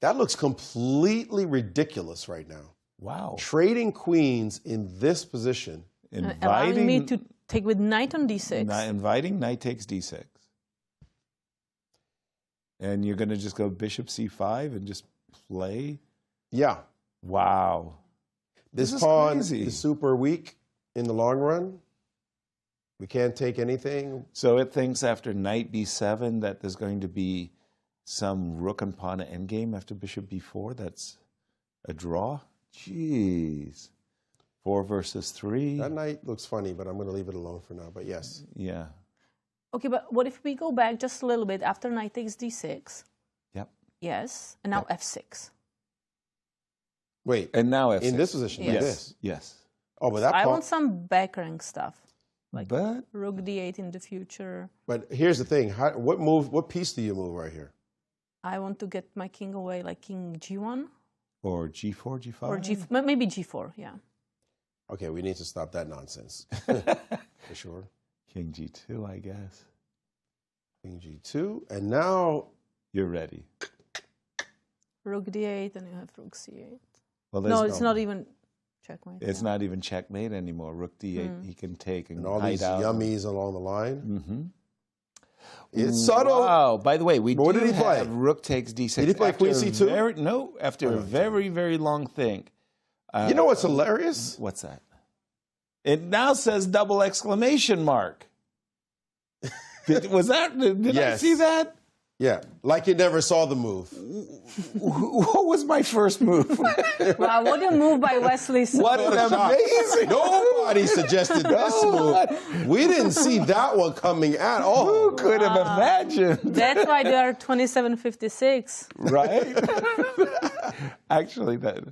S4: That looks completely ridiculous right now.
S3: Wow.
S4: Trading queens in this position.
S2: Allowing me to take with knight on d6.
S3: Inviting knight takes D6. And you're going to just go bishop C5 and just play?
S4: Yeah.
S3: Wow.
S4: This
S3: is
S4: pawn
S3: crazy.
S4: is super weak in the long run. We can't take anything.
S3: So it thinks after knight B7 that there's going to be some rook and pawn endgame after bishop B4. That's a draw? Jeez. 4 versus 3.
S4: That knight looks funny, but I'm going to leave it alone for now. But yes.
S3: Yeah.
S2: Okay, but what if we go back just a little bit after knight takes d6?
S3: Yep.
S2: Yes, and now f6.
S4: Wait.
S3: And now F6.
S4: In this position, like
S2: Yes.
S4: this.
S3: Yes.
S4: Oh, but that
S2: I
S4: pawn.
S2: want some back rank stuff, like
S3: But
S2: rook d8 in the future.
S4: But here's the thing. What piece do you move right here?
S2: I want to get my king away, like king g1
S3: or G4, G5?
S2: or maybe g4. Yeah.
S4: Okay, we need to stop that nonsense. For sure.
S3: King G2, I guess.
S4: King G2, and now
S3: you're ready.
S2: Rook d8, and you have rook c8.
S3: Well,
S2: No, it's not even checkmate.
S3: It's not even checkmate anymore. Rook D8, he can take and
S4: all
S3: hide
S4: these
S3: out.
S4: yummies along the line.
S3: Mm-hmm.
S4: It's subtle.
S3: Wow. By the way,
S4: What did he play?
S3: Rook takes D6.
S4: Did he play Queen C2?
S3: No, after a very, very long think.
S4: You know what's hilarious?
S3: What's that? It now says double exclamation mark. Was that? Did I
S4: Yes.
S3: see that?
S4: Yeah, like you never saw the move.
S3: What was my first move?
S2: Wow, what a move by Wesley So.
S3: What an amazing
S4: Nobody suggested this move. We didn't see that one coming at all.
S3: Who could have imagined?
S2: That's why they are 27.56.
S3: Right? Actually, that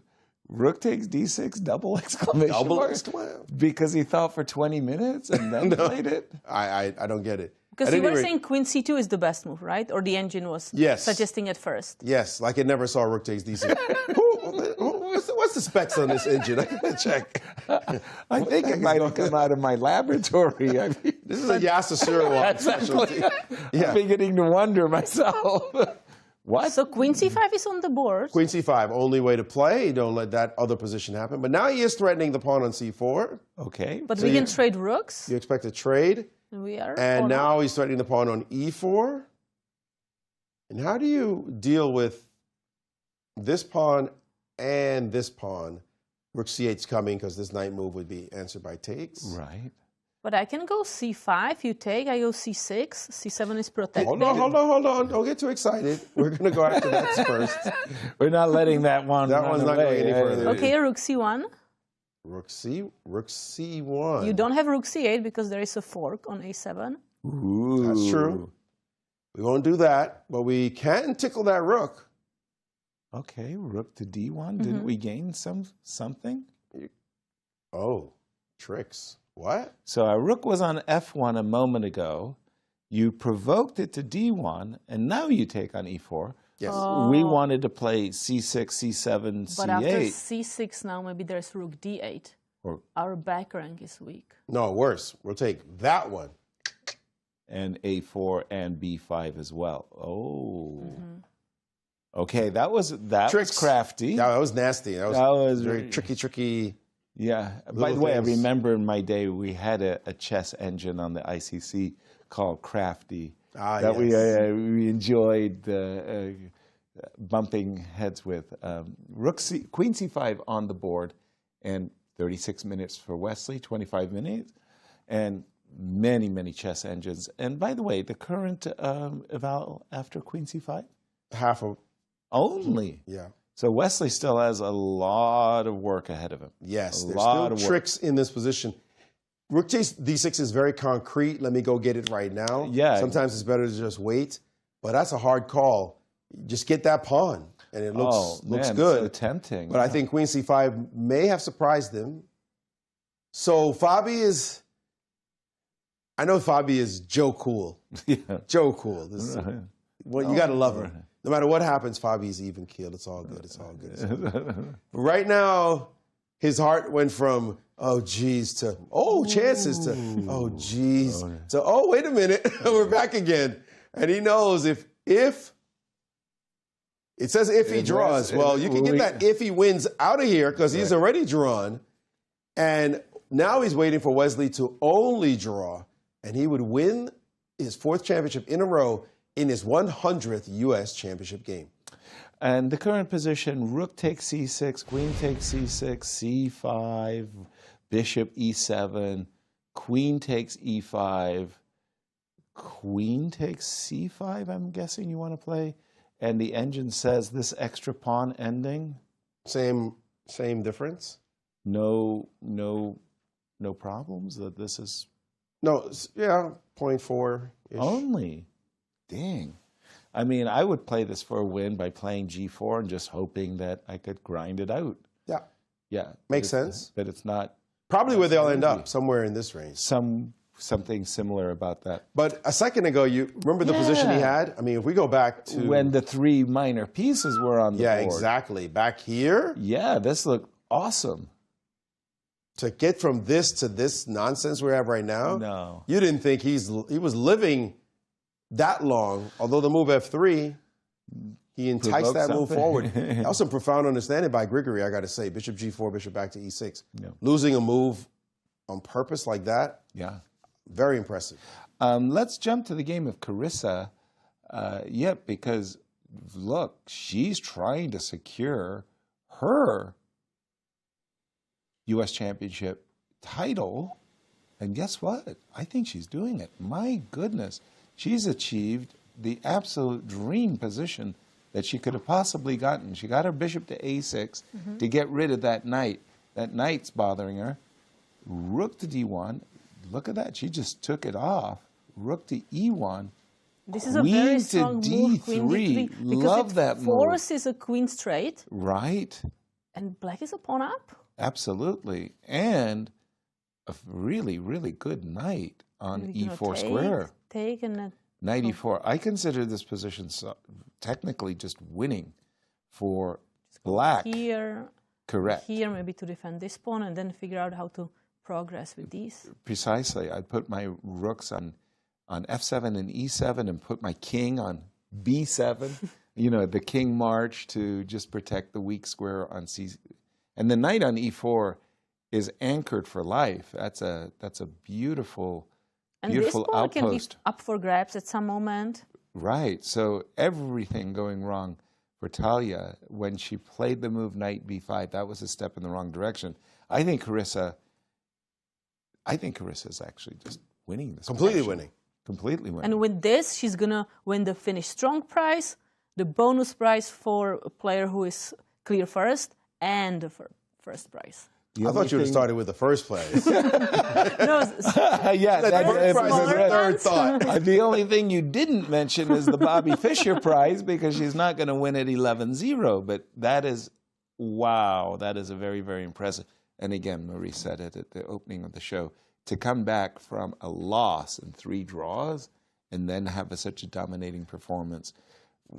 S3: rook takes D6, double exclamation
S4: Double
S3: mark?
S4: exclamation.
S3: Because he thought for 20 minutes and then played it?
S4: I don't get it.
S2: Because
S4: At
S2: you
S4: any
S2: were
S4: rate-
S2: saying Queen C2 is the best move, right? Or the engine was
S4: Yes.
S2: suggesting it first.
S4: Yes, like it never saw Rook takes D6. What's the specs on this engine? I gotta check.
S3: I think it might have come out of my laboratory. I mean,
S4: This is a Yasser Seirawan specialty.
S3: Yeah. I'm beginning to wonder myself. What?
S2: So Queen C5 is on the board.
S4: Queen C5, only way to play. Don't let that other position happen. But now he is threatening the pawn on C4.
S3: Okay.
S2: But we can trade rooks.
S4: You expect a trade.
S2: We are.
S4: And
S2: or
S4: now
S2: not.
S4: he's threatening the pawn on E4. And how do you deal with this pawn and this pawn? Rook C8's coming because this knight move would be answered by takes.
S3: Right.
S2: But I can go C5, you take, I go C6, C7 is protected.
S4: Hold on. Don't get too excited. We're going to go after that first.
S3: We're not letting that one
S4: That
S3: run
S4: one's not
S3: away.
S4: going any further.
S2: Okay, Rook C1.
S4: Rook C1.
S2: You don't have rook c8 because there is a fork on a7.
S3: Ooh.
S4: That's true. We won't do that, but we can tickle that rook.
S3: Okay, rook to d1. Didn't we gain something?
S4: Oh, tricks. What?
S3: So our rook was on f1 a moment ago. You provoked it to d1, and now you take on e4.
S4: Yes.
S3: We wanted to play c6, c7, c8.
S2: But after c6 now, maybe there's rook d8.
S3: Or,
S2: our back rank is weak.
S4: No, worse. We'll take that one.
S3: And a4 and b5 as well. Oh. Okay, that was crafty.
S4: That was nasty. That was very tricky.
S3: Yeah. By the way, I remember in my day we had a chess engine on the ICC called Crafty that we enjoyed bumping heads with. Queen c5 on the board, and 36 minutes for Wesley, 25 minutes, and many chess engines. And by the way, the current eval after Queen c5?
S4: Half of.
S3: Only.
S4: Yeah.
S3: So Wesley still has a lot of work ahead of him.
S4: Yes, there's still tricks in this position. Rook d6 is very concrete. Let me go get it right now.
S3: Yeah.
S4: Sometimes it's better to just wait, but that's a hard call. Just get that pawn, and it looks good.
S3: So tempting.
S4: But I think Queen c5 may have surprised him. So Fabi is. I know Fabi is Joe Cool.
S3: Yeah.
S4: Joe Cool. Well, you got to love him. No matter what happens, Fabi's even keeled. It's all good. It's all good. Right now, his heart went from, oh, geez, to, oh, chances to, oh, geez, to, oh, wait a minute, we're back again. And he knows if it says if he draws, well, you can get that if he wins out of here because he's already drawn. And now he's waiting for Wesley to only draw, and he would win his 4th championship in a row in his 100th U.S. championship game.
S3: And the current position, rook takes c6, queen takes c6, c5, bishop e7, queen takes e5, queen takes c5, I'm guessing you want to play. And the engine says this extra pawn ending.
S4: Same difference?
S3: No problems that this is...
S4: No, yeah, 0.4-ish.
S3: Only? Dang. I mean, I would play this for a win by playing g4 and just hoping that I could grind it out.
S4: Yeah.
S3: Yeah.
S4: Makes sense.
S3: But it's not...
S4: Probably where they'll end up, somewhere in this range.
S3: Something similar about that.
S4: But a second ago, you remember the position he had? I mean, if we go back to...
S3: When the 3 minor pieces were on the board.
S4: Yeah, exactly. Back here?
S3: Yeah, this looked awesome.
S4: To get from this to this nonsense we have right now?
S3: No.
S4: You didn't think he was living that long, although the move f3, he enticed that move forward. That was some profound understanding by Grigoriy, I got to say. Bishop g4, bishop back to e6.
S3: Yeah.
S4: Losing a move on purpose like that,
S3: yeah,
S4: very impressive.
S3: Let's jump to the game of Carissa Yip, because, look, she's trying to secure her U.S. championship title, and guess what? I think she's doing it. My goodness. She's achieved the absolute dream position that she could have possibly gotten. She got her bishop to a6 to get rid of that knight. That knight's bothering her. Rook to d1. Look at that. She just took it off. Rook to e1.
S2: This is a very strong move, queen d3, because
S3: Love that move.
S2: Forces a queen straight.
S3: Right.
S2: And black is a pawn up.
S3: Absolutely. And a really, really good knight on e4 square.
S2: Take and
S3: Knight e4. I consider this position technically just winning for black.
S2: Here.
S3: Correct.
S2: Here, maybe to defend this pawn and then figure out how to progress with these.
S3: Precisely. I put my rooks on f7 and e7 and put my king on b7. You know, the king march to just protect the weak square on c. And the knight on e4 is anchored for life. That's a beautiful, beautiful
S2: pawn
S3: outpost.
S2: Can be up for grabs at some moment.
S3: Right. So everything going wrong for Talia when she played the move knight b5. That was a step in the wrong direction. I think Carissa is actually just winning this.
S4: Completely
S3: match.
S4: winning.
S3: Completely winning.
S2: And with this, she's going to win the Finnish Strong Prize, the bonus prize for a player who is clear first, and the first prize.
S4: I thought you would have started with the first place.
S3: Yeah,
S4: that first prize is a third thought.
S3: The only thing you didn't mention is the Bobby Fischer prize, because she's not going to win at 11-0. But that is, wow, that is a very, very impressive. And again, Maurice said it at the opening of the show, to come back from a loss and 3 draws and then have such a dominating performance.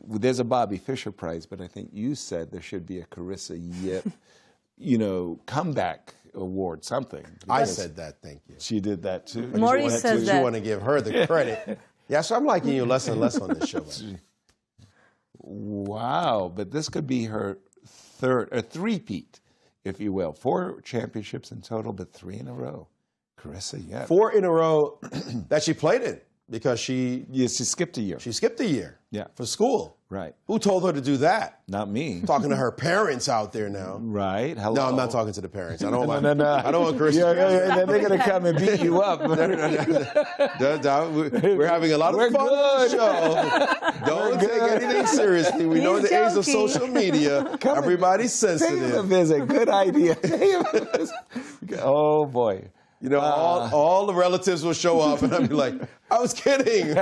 S3: There's a Bobby Fischer prize, but I think you said there should be a Carissa Yip, comeback award, something.
S4: I said that, thank you.
S3: She did that too.
S2: Maurice says that.
S4: You want to give her the credit. Yeah, so I'm liking you less and less on this show.
S3: Wow, but this could be her three-peat, if you will. 4 championships in total, but 3 in a row. Carissa, yeah.
S4: 4 in a row that she played in, because she
S3: skipped a year.
S4: She skipped a year.
S3: Yeah.
S4: For school.
S3: Right.
S4: Who told her to do that?
S3: Not me.
S4: Talking to her parents out there now.
S3: Right. Hello.
S4: No, I'm not talking to the parents. I don't want.
S3: No.
S4: I don't want Chris.
S3: They're going to come and beat you up.
S4: We're having a lot of fun on the show. Don't take anything seriously. We know in the age of social media, everybody's sensitive.
S3: Pay him a visit. Good idea. Oh boy.
S4: All the relatives will show up, and I'll be like, I was kidding.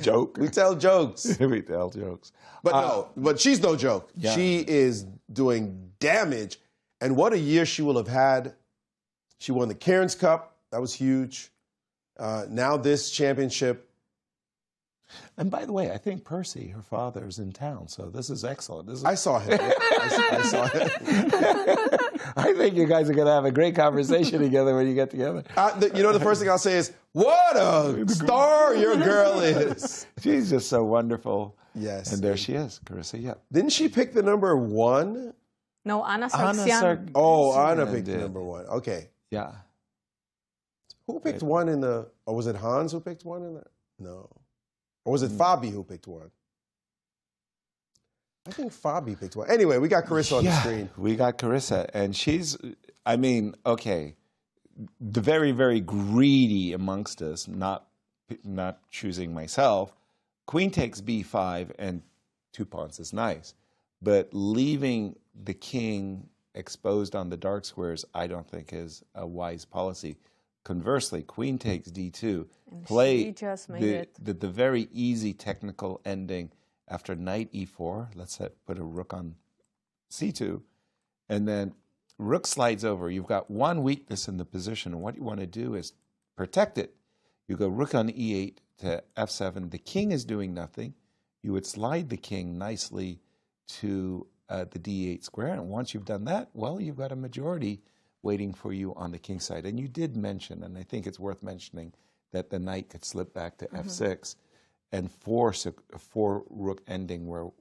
S3: Joke.
S4: We tell jokes.
S3: We tell jokes.
S4: But but she's no joke.
S3: Yeah.
S4: She is doing damage. And what a year she will have had. She won the Cairns Cup. That was huge. Now this championship.
S3: And by the way, I think Percy, her father, is in town, so this is excellent.
S4: I saw him. I saw him.
S3: I think you guys are going to have a great conversation together when you get together.
S4: The first thing I'll say is, what a star your girl is.
S3: She's just so wonderful.
S4: Yes.
S3: And there she is, Carissa Yip.
S4: Didn't she pick the number 1?
S2: No, Anna Sargsyan.
S4: Anna picked the number 1. Okay.
S3: Yeah.
S4: Who picked 1 in the... Or was it Hans who picked 1 in the... No. Or was it Fabi who picked 1? I think Fabi picked 1. Anyway, we got Carissa on the screen.
S3: We got Carissa, and she's, okay, the very, very greedy amongst us, not choosing myself. Queen takes b5 and 2 pawns is nice, but leaving the king exposed on the dark squares, I don't think is a wise policy. Conversely, queen takes d2,
S2: And
S3: play
S2: she just made
S3: the very easy technical ending after knight e4. Let's put a rook on c2, and then rook slides over. You've got one weakness in the position, and what you want to do is protect it. You go rook on e8 to f7. The king is doing nothing. You would slide the king nicely to the d8 square, and once you've done that, well, you've got a majority waiting for you on the king side. And you did mention, and I think it's worth mentioning, that the knight could slip back to f6 and force a 4-rook ending where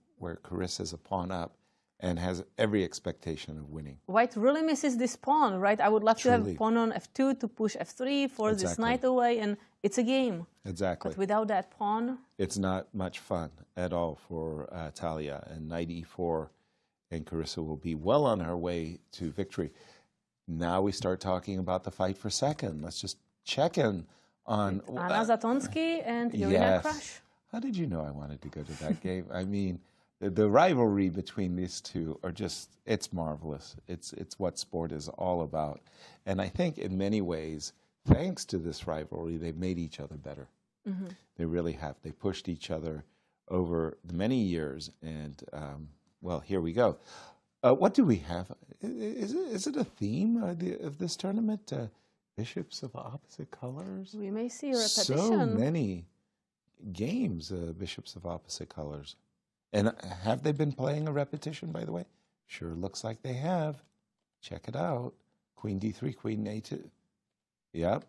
S3: Carissa's a pawn up and has every expectation of winning.
S2: White really misses this pawn, right? I would love to
S3: Truly.
S2: have pawn on f2 to push f3, force this
S3: Exactly.
S2: knight away, and it's a game.
S3: Exactly.
S2: But without that pawn...
S3: It's not much fun at all for Talia. And knight e4, and Carissa will be well on her way to victory. Now we start talking about the fight for second. Let's just check in on...
S2: Anna Zatonskih and Irina Krush.
S3: How did you know I wanted to go to that game? I mean, the rivalry between these two are just, it's marvelous. It's what sport is all about. And I think in many ways, thanks to this rivalry, they've made each other better. They really have. They pushed each other over the many years. And, well, here we go. What do we have? Is it a theme of this tournament? Bishops of opposite colors?
S2: We may see a repetition.
S3: So many games, bishops of opposite colors. And have they been playing a repetition, by the way? Sure looks like they have. Check it out. Queen d3, queen a2. Yep.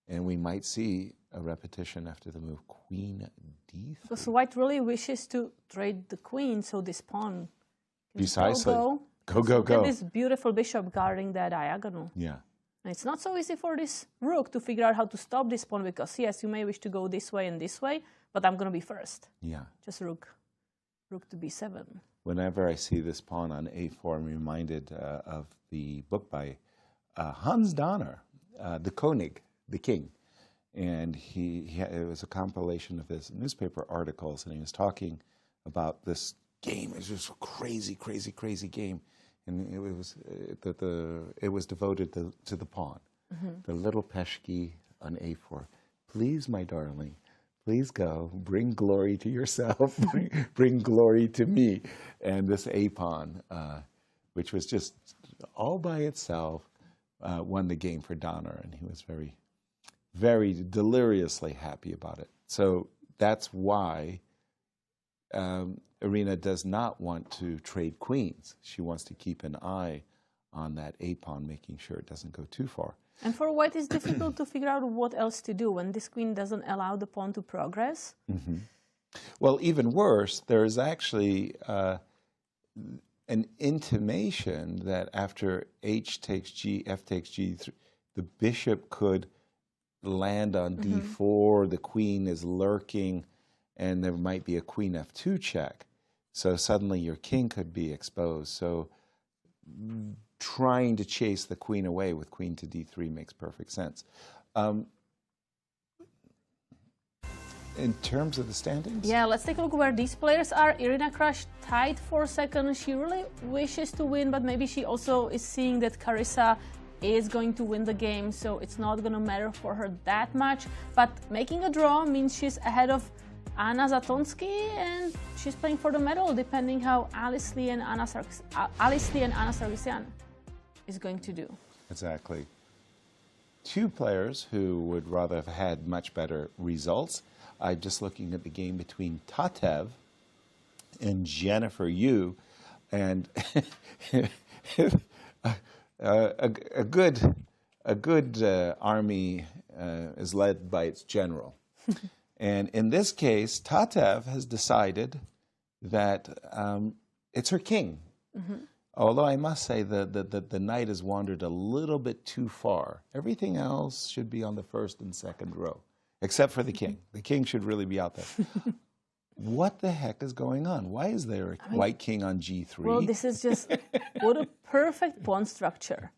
S3: And we might see a repetition after the move queen d3.
S2: Because White really wishes to trade the queen, so this pawn can
S3: Precisely.
S2: go.
S3: Go.
S2: Look at this beautiful bishop guarding that diagonal.
S3: Yeah.
S2: And it's not so easy for this rook to figure out how to stop this pawn, because yes, you may wish to go this way and this way, but I'm going to be first.
S3: Yeah.
S2: Just rook to b7.
S3: Whenever I see this pawn on a4, I'm reminded of the book by Hans Donner, The König, the King. And it was a compilation of his newspaper articles, and he was talking about this game. It was just a crazy, crazy, crazy game. and it was devoted to the pawn. The little peshki on a4. Please, my darling, please go. Bring glory to yourself. bring glory to me. And this a pawn, which was just all by itself, won the game for Donner, and he was very, very deliriously happy about it. So that's why Irina does not want to trade queens. She wants to keep an eye on that a pawn, making sure it doesn't go too far.
S2: And for white, it's difficult to figure out what else to do when this queen doesn't allow the pawn to progress.
S3: Well, even worse, there's actually an intimation that after h takes g, f takes g3, the bishop could land on d4, the queen is lurking, and there might be a queen f2 check. So suddenly your king could be exposed. So trying to chase the queen away with queen to d3 makes perfect sense. In terms of the standings?
S2: Yeah, let's take a look where these players are. Irina Krush tied for second. She really wishes to win, but maybe she also is seeing that Carissa is going to win the game, so it's not going to matter for her that much. But making a draw means she's ahead of Anna Zatonskih, and she's playing for the medal, depending how Alice Lee and Anna Sargsyan is going to do.
S3: Exactly. Two players who would rather have had much better results. I'm just looking at the game between Tatev and Jennifer Yu, and a good army is led by its general. And in this case, Tatev has decided that it's her king. Although I must say the knight has wandered a little bit too far. Everything else should be on the first and second row, except for the king. The king should really be out there. What the heck is going on? Why is there a white king on g3?
S2: Well, this is just what a perfect pawn structure.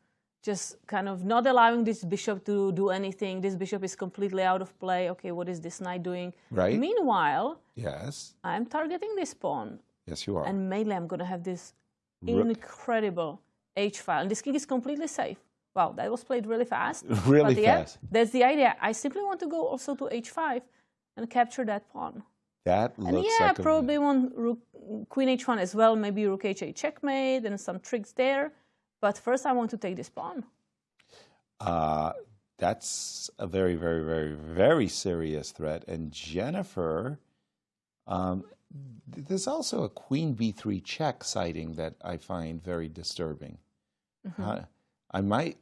S2: Just kind of not allowing this bishop to do anything. This bishop is completely out of play. Okay, what is this knight doing?
S3: Right.
S2: Meanwhile,
S3: yes,
S2: I'm targeting this pawn.
S3: Yes, you are.
S2: And mainly I'm going to have this incredible h-file. And this king is completely safe. Wow, that was played really fast.
S3: Really
S2: but yeah,
S3: fast.
S2: That's the idea. I simply want to go also to h5 and capture that pawn.
S3: That looks
S2: and yeah,
S3: like
S2: probably want queen h1 as well, maybe rook h8 checkmate and some tricks there. But first I want to take this pawn.
S3: That's a very, very, very, very serious threat. And Jennifer, there's also a queen b3 check sighting that I find very disturbing. I might,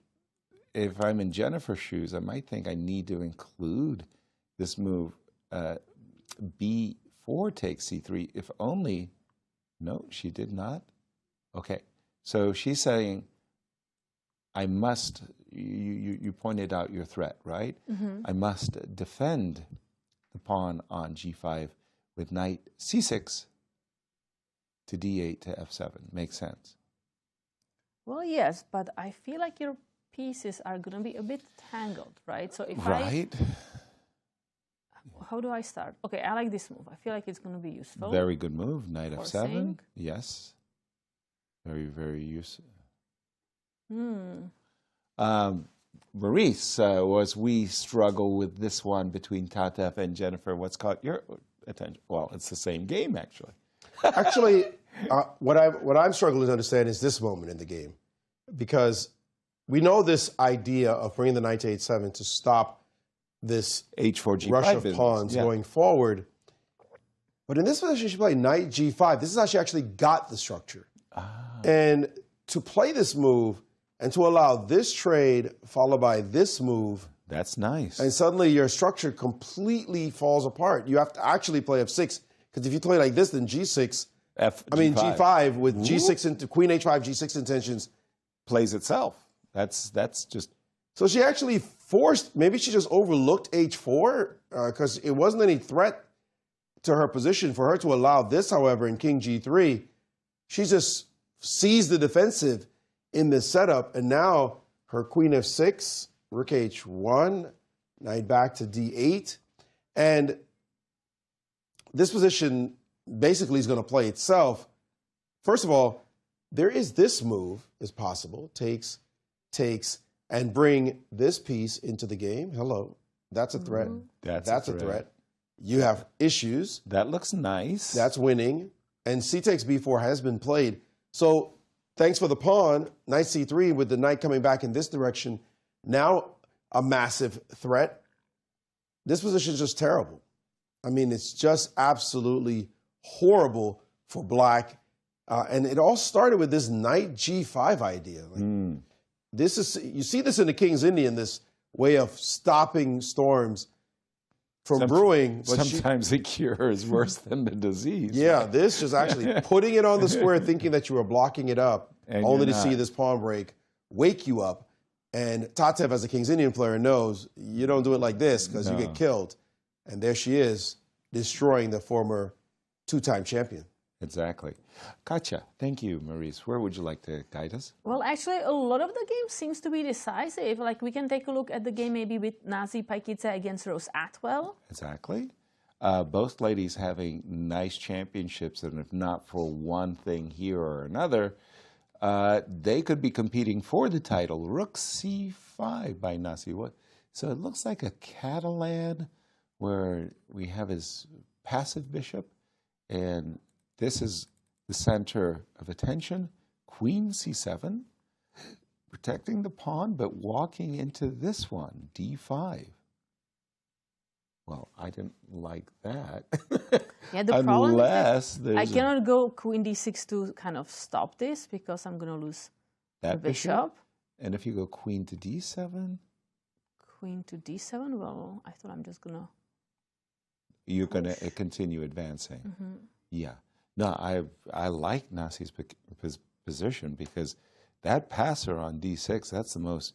S3: if I'm in Jennifer's shoes, I might think I need to include this move, b4 takes c3, if only, no, she did not. Okay, so she's saying, I must, you pointed out your threat, right? I must defend the pawn on g5 with knight c6 to d8 to f7. Makes sense.
S2: Well, yes, but I feel like your pieces are going to be a bit tangled, right? So if how do I start? Okay, I like this move. I feel like it's going to be useful.
S3: Very good move, knight
S2: Forcing.
S3: f7. Yes. Very, very useful. Maurice, as we struggle with this one between Tatev and Jennifer, what's caught your attention? Well, it's the same game, actually.
S4: Actually, what I'm struggling to understand is this moment in the game, because we know this idea of bringing the knight to h7 to stop this
S3: h4 g5
S4: rush of pawns going forward. But in this position, she played knight g5. This is how she actually got the structure. And to play this move and to allow this trade followed by this move.
S3: That's nice.
S4: And suddenly your structure completely falls apart. You have to actually play f6, because if you play like this, then g6, g5 with g6 into queen h5, g6 intentions
S3: plays itself. That's just.
S4: So she actually forced, maybe she just overlooked h4 because it wasn't any threat to her position. For her to allow this, however, in king g3, she just seized the defensive in this setup, and now her queen f6, rook h1, knight back to d8, and this position basically is going to play itself. First of all, there is this move is possible. Takes, and bring this piece into the game. Hello. That's a threat. That's a threat. You have issues.
S3: That looks nice.
S4: That's winning. And c takes b4 has been played. So thanks for the pawn. Knight c3 with the knight coming back in this direction. Now a massive threat. This position is just terrible. I mean, it's just absolutely horrible for black. And it all started with this knight g5 idea. Like, this is, you see this in the King's Indian, this way of stopping storms from brewing. But
S3: sometimes the cure is worse than the disease.
S4: Yeah,
S3: right?
S4: this is actually putting it on the square, thinking that you were blocking it up,
S3: And
S4: only to
S3: you're
S4: see
S3: not.
S4: this pawn break wake you up. And Tatev, as a King's Indian player, knows you don't do it like this because you get killed. And there she is, destroying the former two-time champion.
S3: Exactly. Katja, thank you, Maurice. Where would you like to guide us?
S2: Well, actually, a lot of the game seems to be decisive. Like, we can take a look at the game maybe with Nazi Paikidze against Rose Atwell.
S3: Exactly. Both ladies having nice championships, and if not for one thing here or another, they could be competing for the title. Rook c5 by Nasi. So it looks like a Catalan where we have his passive bishop, and this is the center of attention. Queen c7, protecting the pawn, but walking into this one, d5. Well, I didn't like that.
S2: Yeah, the problem
S3: Unless
S2: is that I cannot go queen d6 to kind of stop this because I'm going to lose the bishop.
S3: And if you go queen to d7?
S2: Queen to d7? Well, I thought I'm just going to...
S3: You're going to continue advancing. Yeah. No, I like Nasi's position because that passer on d6, that's the most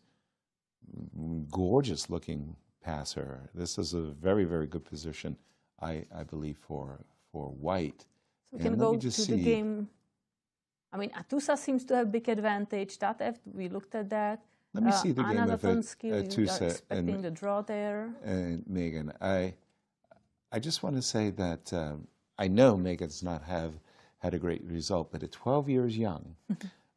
S3: gorgeous looking passer. This is a very, very good position, I believe, for white.
S2: So we can go to the game. I mean, Atusa seems to have big advantage. Tatev, we looked at that.
S3: Let me see the game of
S2: Zatonskih, we are expecting
S3: and
S2: the draw there.
S3: And Megan, I just want to say that I know Megan's not had a great result, but at 12 years young,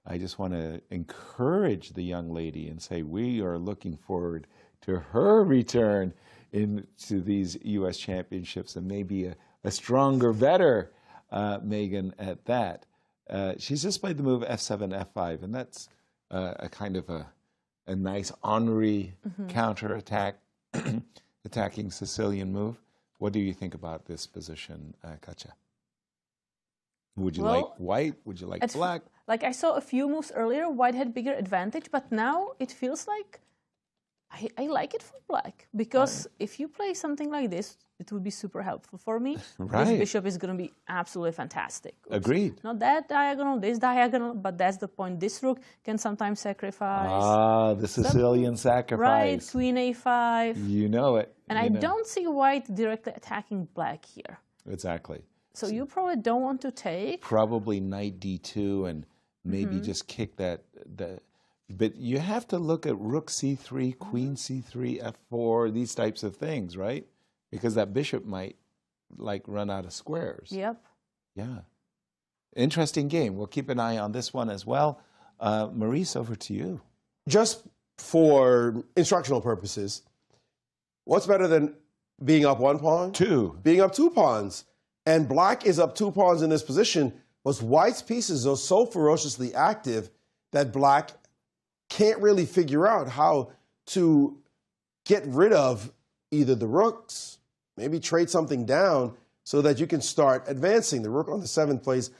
S3: I just want to encourage the young lady and say we are looking forward to her return into these U.S. championships and maybe a stronger, better Megan at that. She's just played the move f7, f5, and that's a kind of a nice Henri counterattack, attacking Sicilian move. What do you think about this position, Katja? Would you like white? Would you like black?
S2: Like I saw a few moves earlier, white had bigger advantage, but now it feels like I like it for black because if you play something like this, it would be super helpful for me.
S3: Right.
S2: This bishop is going to be absolutely fantastic. Oops.
S3: Agreed.
S2: Not that diagonal, this diagonal, but that's the point. This rook can sometimes sacrifice.
S3: Ah, the Sicilian sacrifice.
S2: Right, queen a5.
S3: You know it.
S2: And I don't see white directly attacking black here.
S3: Exactly.
S2: So you probably don't want to take.
S3: Probably knight d2 and maybe just kick that. But you have to look at rook c3, queen c3, f4, these types of things, right? Because that bishop might like run out of squares.
S2: Yep.
S3: Yeah. Interesting game. We'll keep an eye on this one as well. Maurice, over to you.
S4: Just for instructional purposes, what's better than being up one pawn?
S3: Two.
S4: Being up two pawns. And black is up two pawns in this position, but white's pieces are so ferociously active that black can't really figure out how to get rid of either the rooks, maybe trade something down so that you can start advancing. The rook on the 7th place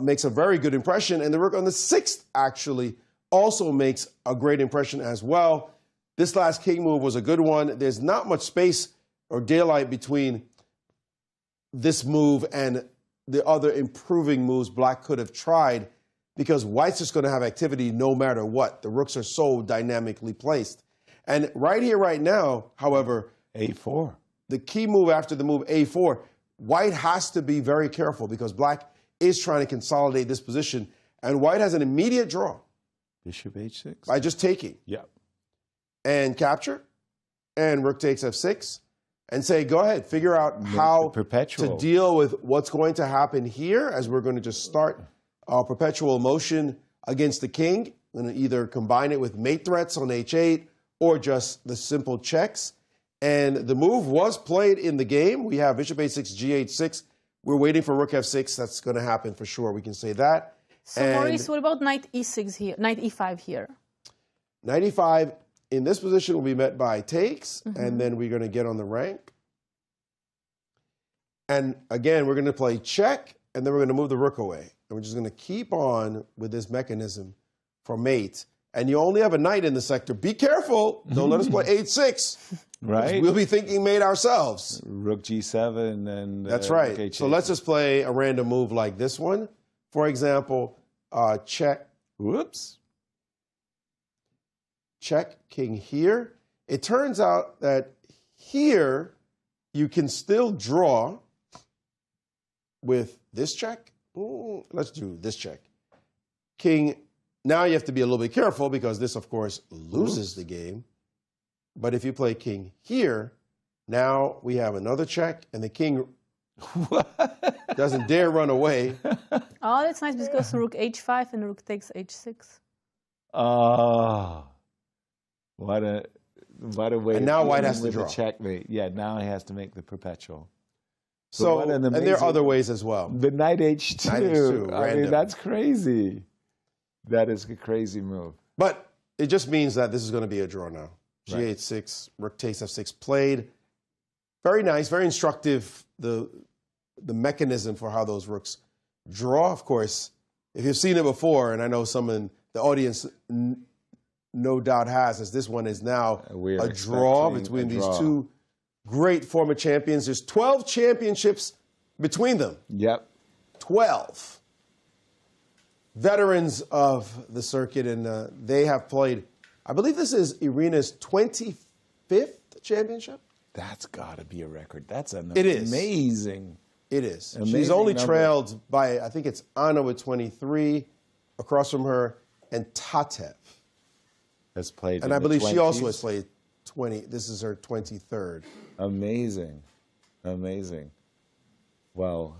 S4: makes a very good impression, and the rook on the 6th actually also makes a great impression as well. This last king move was a good one. There's not much space or daylight between this move and the other improving moves black could have tried because white's just going to have activity no matter what. The rooks are so dynamically placed. And right here, right now, however,
S3: a4.
S4: The key move after the move a4, white has to be very careful because black is trying to consolidate this position, and white has an immediate draw.
S3: Bishop h6.
S4: By just taking.
S3: Yeah.
S4: And capture, and rook takes f6, and say, go ahead, figure out how to deal with what's going to happen here as we're going to just start perpetual motion against the king. I'm going to either combine it with mate threats on h8 or just the simple checks. And the move was played in the game. We have bishop a6, g8, 6. We're waiting for rook f6. That's going to happen for sure. We can say that.
S2: So, Maurice, what about knight e6 here, knight e5 here?
S4: Knight e5 in this position will be met by takes, and then we're going to get on the rank. And again, we're going to play check, and then we're going to move the rook away. And we're just going to keep on with this mechanism for mate. And you only have a knight in the sector. Be careful. Don't let us play h6.
S3: Right.
S4: We'll be thinking mate ourselves.
S3: Rook g7 and
S4: That's
S3: rook
S4: right.
S3: h8.
S4: So let's just play a random move like this one. For example, check. Whoops. Check king here. It turns out that here you can still draw with this check. Ooh, let's do this check. King. Now you have to be a little bit careful because this, of course, loses the game. But if you play king here, now we have another check, and the king doesn't dare run away.
S2: Oh, that's nice because rook h5 and rook takes h6.
S3: Oh, what a way!
S4: And now
S3: to
S4: white has to
S3: with
S4: draw.
S3: The checkmate. Yeah, now he has to make the perpetual.
S4: So, and there are other ways as well.
S3: The knight h2.
S4: Knight h2,
S3: I mean, that's crazy. That is a crazy move.
S4: But it just means that this is going to be a draw now. G8, 6, rook takes f6 played. Very nice, very instructive, the mechanism for how those rooks draw. Of course, if you've seen it before, and I know some in the audience no doubt has, as this one is now a draw between these two great former champions. There's 12 championships between them.
S3: Yep.
S4: 12. Veterans of the circuit, and they have played, I believe this is Irina's 25th championship.
S3: That's got to be a record. That's
S4: It is.
S3: Amazing.
S4: It is.
S3: Amazing
S4: She's only
S3: number.
S4: trailed by, I think it's Anna with 23, across from her, and Tatev
S3: has played.
S4: And I believe she also has played 20. This is her 23rd.
S3: Amazing. Amazing. Well,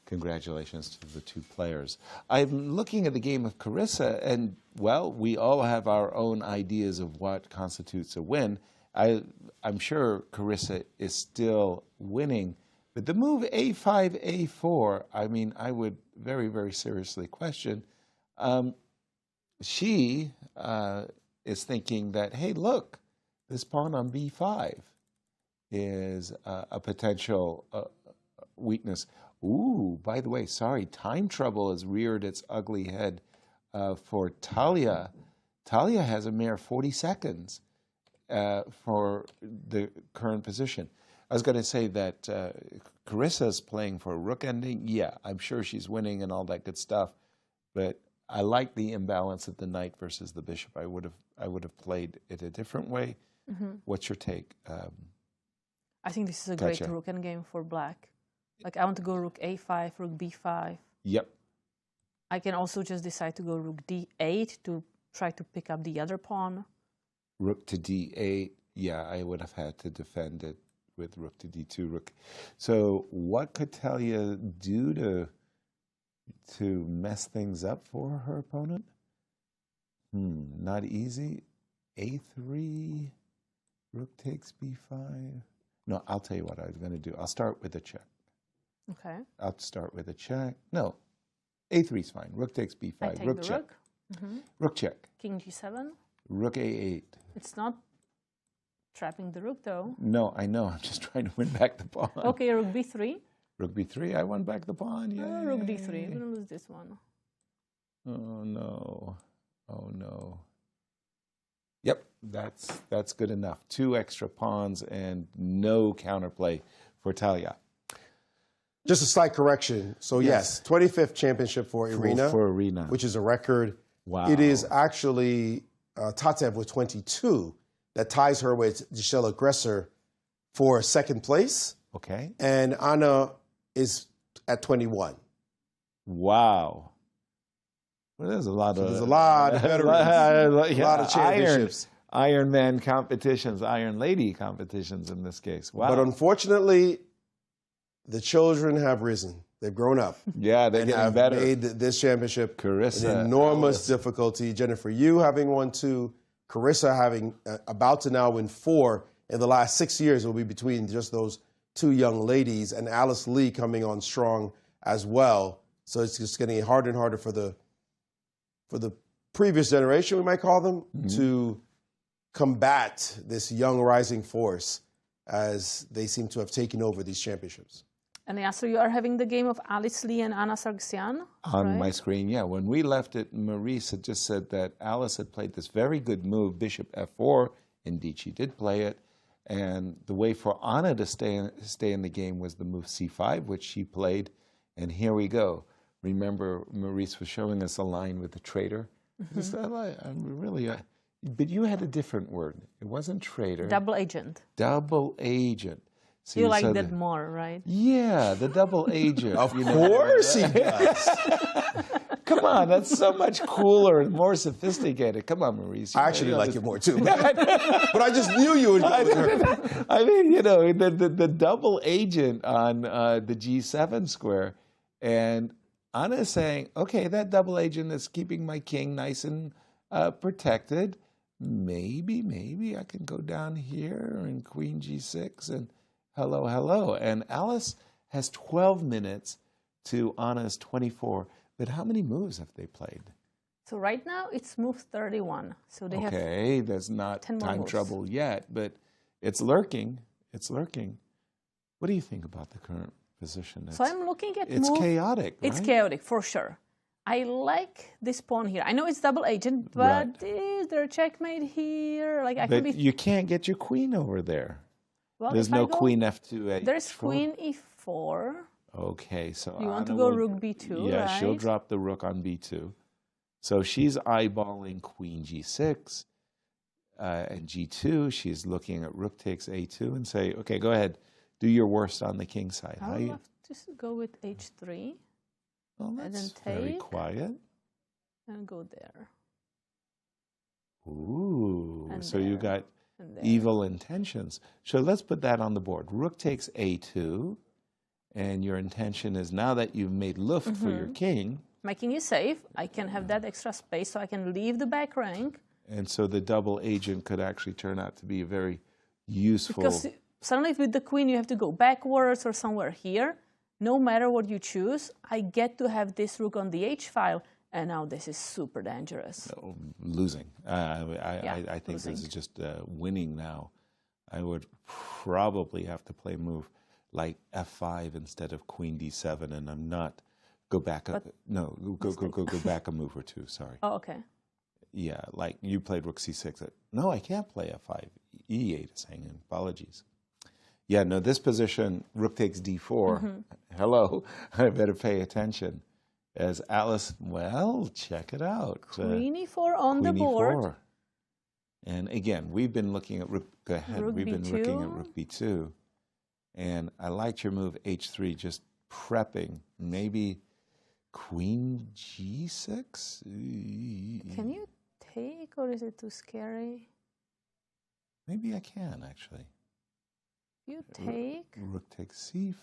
S3: congratulations to the two players. I'm looking at the game of Carissa, and, well, we all have our own ideas of what constitutes a win. I'm sure Carissa is still winning, but the move a5, a4, I mean, I would very, very seriously question. She is thinking that, hey, look, this pawn on b5 is a potential weakness. Ooh, by the way, sorry, time trouble has reared its ugly head for Talia. Talia has a mere 40 seconds for the current position. I was going to say that Carissa's playing for a rook ending. Yeah, I'm sure she's winning and all that good stuff, but I like the imbalance of the knight versus the bishop. I would have played it a different way. What's your take?
S2: I think this is a great rook endgame for black. Like, I want to go rook a5, rook b5.
S3: Yep.
S2: I can also just decide to go rook d8 to try to pick up the other pawn.
S3: Rook to d8. Yeah, I would have had to defend it with rook to d2. Rook. So what could Talia do to mess things up for her opponent? Not easy. a3, rook takes b5. No, I'll tell you what I was going to do. I'll start with a check.
S2: Okay.
S3: I'll start with a check. No, a3 is fine. Rook takes b5.
S2: I take
S3: rook
S2: the
S3: check.
S2: rook.
S3: Rook check.
S2: King g7.
S3: Rook a8.
S2: It's not trapping the rook, though.
S3: No, I know. I'm just trying to win back the pawn.
S2: Okay, rook b3.
S3: Rook b3. I won back the pawn. Yeah.
S2: Rook d3. I'm going to lose this one.
S3: Oh, no. Oh, no. Yep, that's good enough. 2 extra pawns and no counterplay for Talia.
S4: Just a slight correction. So yes, 25th championship for Irina.
S3: For Irina.
S4: Which is a record.
S3: Wow.
S4: It is actually Tatev with 22 that ties her with Giselle Aggressor for second place.
S3: Okay.
S4: And Anna is at 21.
S3: Wow. Well, there's a lot of
S4: veterans, a lot of championships.
S3: Iron Man competitions, Iron Lady competitions in this case. Wow.
S4: But unfortunately, the children have risen. They've grown up.
S3: Yeah, they're
S4: and
S3: getting
S4: have
S3: better.
S4: made this championship
S3: Carissa,
S4: an enormous
S3: Alice.
S4: difficulty. Jennifer, you having won 2, Carissa having about to now win 4. In the last 6 years, it will be between just those 2 young ladies, and Alice Lee coming on strong as well. So it's just getting harder and harder for the previous generation, we might call them, to combat this young rising force as they seem to have taken over these championships.
S2: And Yasser, you are having the game of Alice Lee and Anna Sargsyan?
S3: On
S2: right?
S3: my screen, yeah. When we left it, Maurice had just said that Alice had played this very good move, bishop f4. Indeed, she did play it. And the way for Anna to stay in the game was the move c5, which she played. And here we go. Remember, Maurice was showing us a line with the traitor. Just, but you had a different word. It wasn't traitor.
S2: Double agent.
S3: Double agent. So
S2: you like
S3: said
S2: that more, right?
S3: Yeah, the double agent.
S4: Of course he does.
S3: Come on, that's so much cooler and more sophisticated. Come on, Maurice.
S4: I actually like it more too. But I just knew you would go with her.
S3: I mean, you know, the double agent on the G7 square. And Anna is saying, okay, that double agent is keeping my king nice and protected. Maybe I can go down here and queen G6 and hello, hello. And Alice has 12 minutes to Anna's 24. But how many moves have they played?
S2: So right now it's move 31. So they have
S3: Okay, there's not
S2: 10 more
S3: time
S2: moves.
S3: trouble yet, but it's lurking. It's lurking. What do you think about the current position?
S2: So I'm looking at
S3: it's
S2: move.
S3: chaotic, right?
S2: It's chaotic, for sure. I like this pawn here. I know it's double agent, but is there a checkmate here? Like I
S3: But
S2: can be.
S3: you can't get your queen over there.
S2: Well,
S3: There's
S2: if I
S3: no
S2: go-
S3: queen f2.
S2: There's
S3: h4.
S2: queen e4.
S3: Okay, so
S2: You want to
S3: Anna
S2: go
S3: will-
S2: rook b2,
S3: Yeah, she'll
S2: right?
S3: drop the rook on b2. So she's eyeballing queen g6 and g2. She's looking at rook takes a2 and say, okay, go ahead, do your worst on the king side.
S2: I
S3: How
S2: would
S3: you-
S2: love to go with h3.
S3: Well,
S2: and then
S3: that's
S2: take.
S3: very quiet.
S2: And go there.
S3: Ooh,
S2: And
S3: so you
S2: there,
S3: got
S2: and there.
S3: evil intentions. So let's put that on the board. Rook takes a2, and your intention is now that you've made luft for your king,
S2: My king is safe. I can have that extra space, so I can leave the back rank.
S3: and so the double agent could actually turn out to be a very useful...
S2: Because suddenly with the queen, you have to go backwards or somewhere here. No matter what you choose, I get to have this rook on the h-file, and now this is super dangerous.
S3: Losing. I think
S2: losing.
S3: this is just winning now. I would probably have to play a move like f5 instead of queen d7, and I'm not... Go back up. No, go back a move or two, sorry.
S2: Oh, okay.
S3: Yeah, like you played rook c6. No, I can't play f5. e8 is hanging. Apologies. Yeah, no, this position, rook takes d4. Hello, I better pay attention. As Alice, well, check it out.
S2: Queen e4 on the
S3: Queen
S2: board.
S3: e4. And again, we've been looking at rook, go ahead,
S2: Rook
S3: we've been
S2: b2.
S3: looking at rook b2. And I liked your move h3, just prepping. Maybe queen g6?
S2: Can you take, or is it too scary?
S3: Maybe I can, actually.
S2: You take.
S3: Rook takes c5,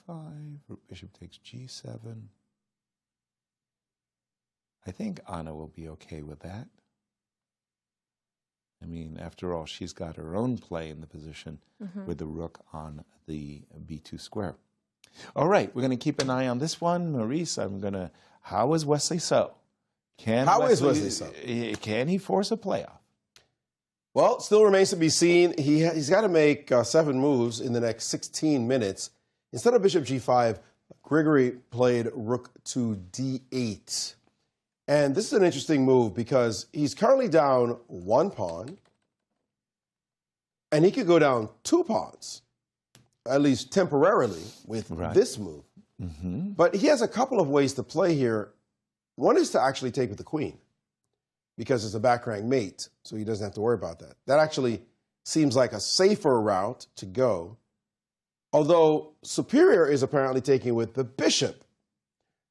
S3: bishop takes g7. I think Anna will be okay with that. I mean, after all, she's got her own play in the position with the rook on the b2 square. All right, we're going to keep an eye on this one. Maurice, how is Wesley So?
S4: How is Wesley So?
S3: Can he force a playoff?
S4: Well, still remains to be seen. He's got to make 7 moves in the next 16 minutes. Instead of bishop g5, Grigoriy played rook to d8. And this is an interesting move because he's currently down 1 pawn, and he could go down 2 pawns, at least temporarily, with this move. But he has a couple of ways to play here. One is to actually take with the queen, because it's a back rank mate, so he doesn't have to worry about that. That actually seems like a safer route to go, although Superior is apparently taking with the bishop.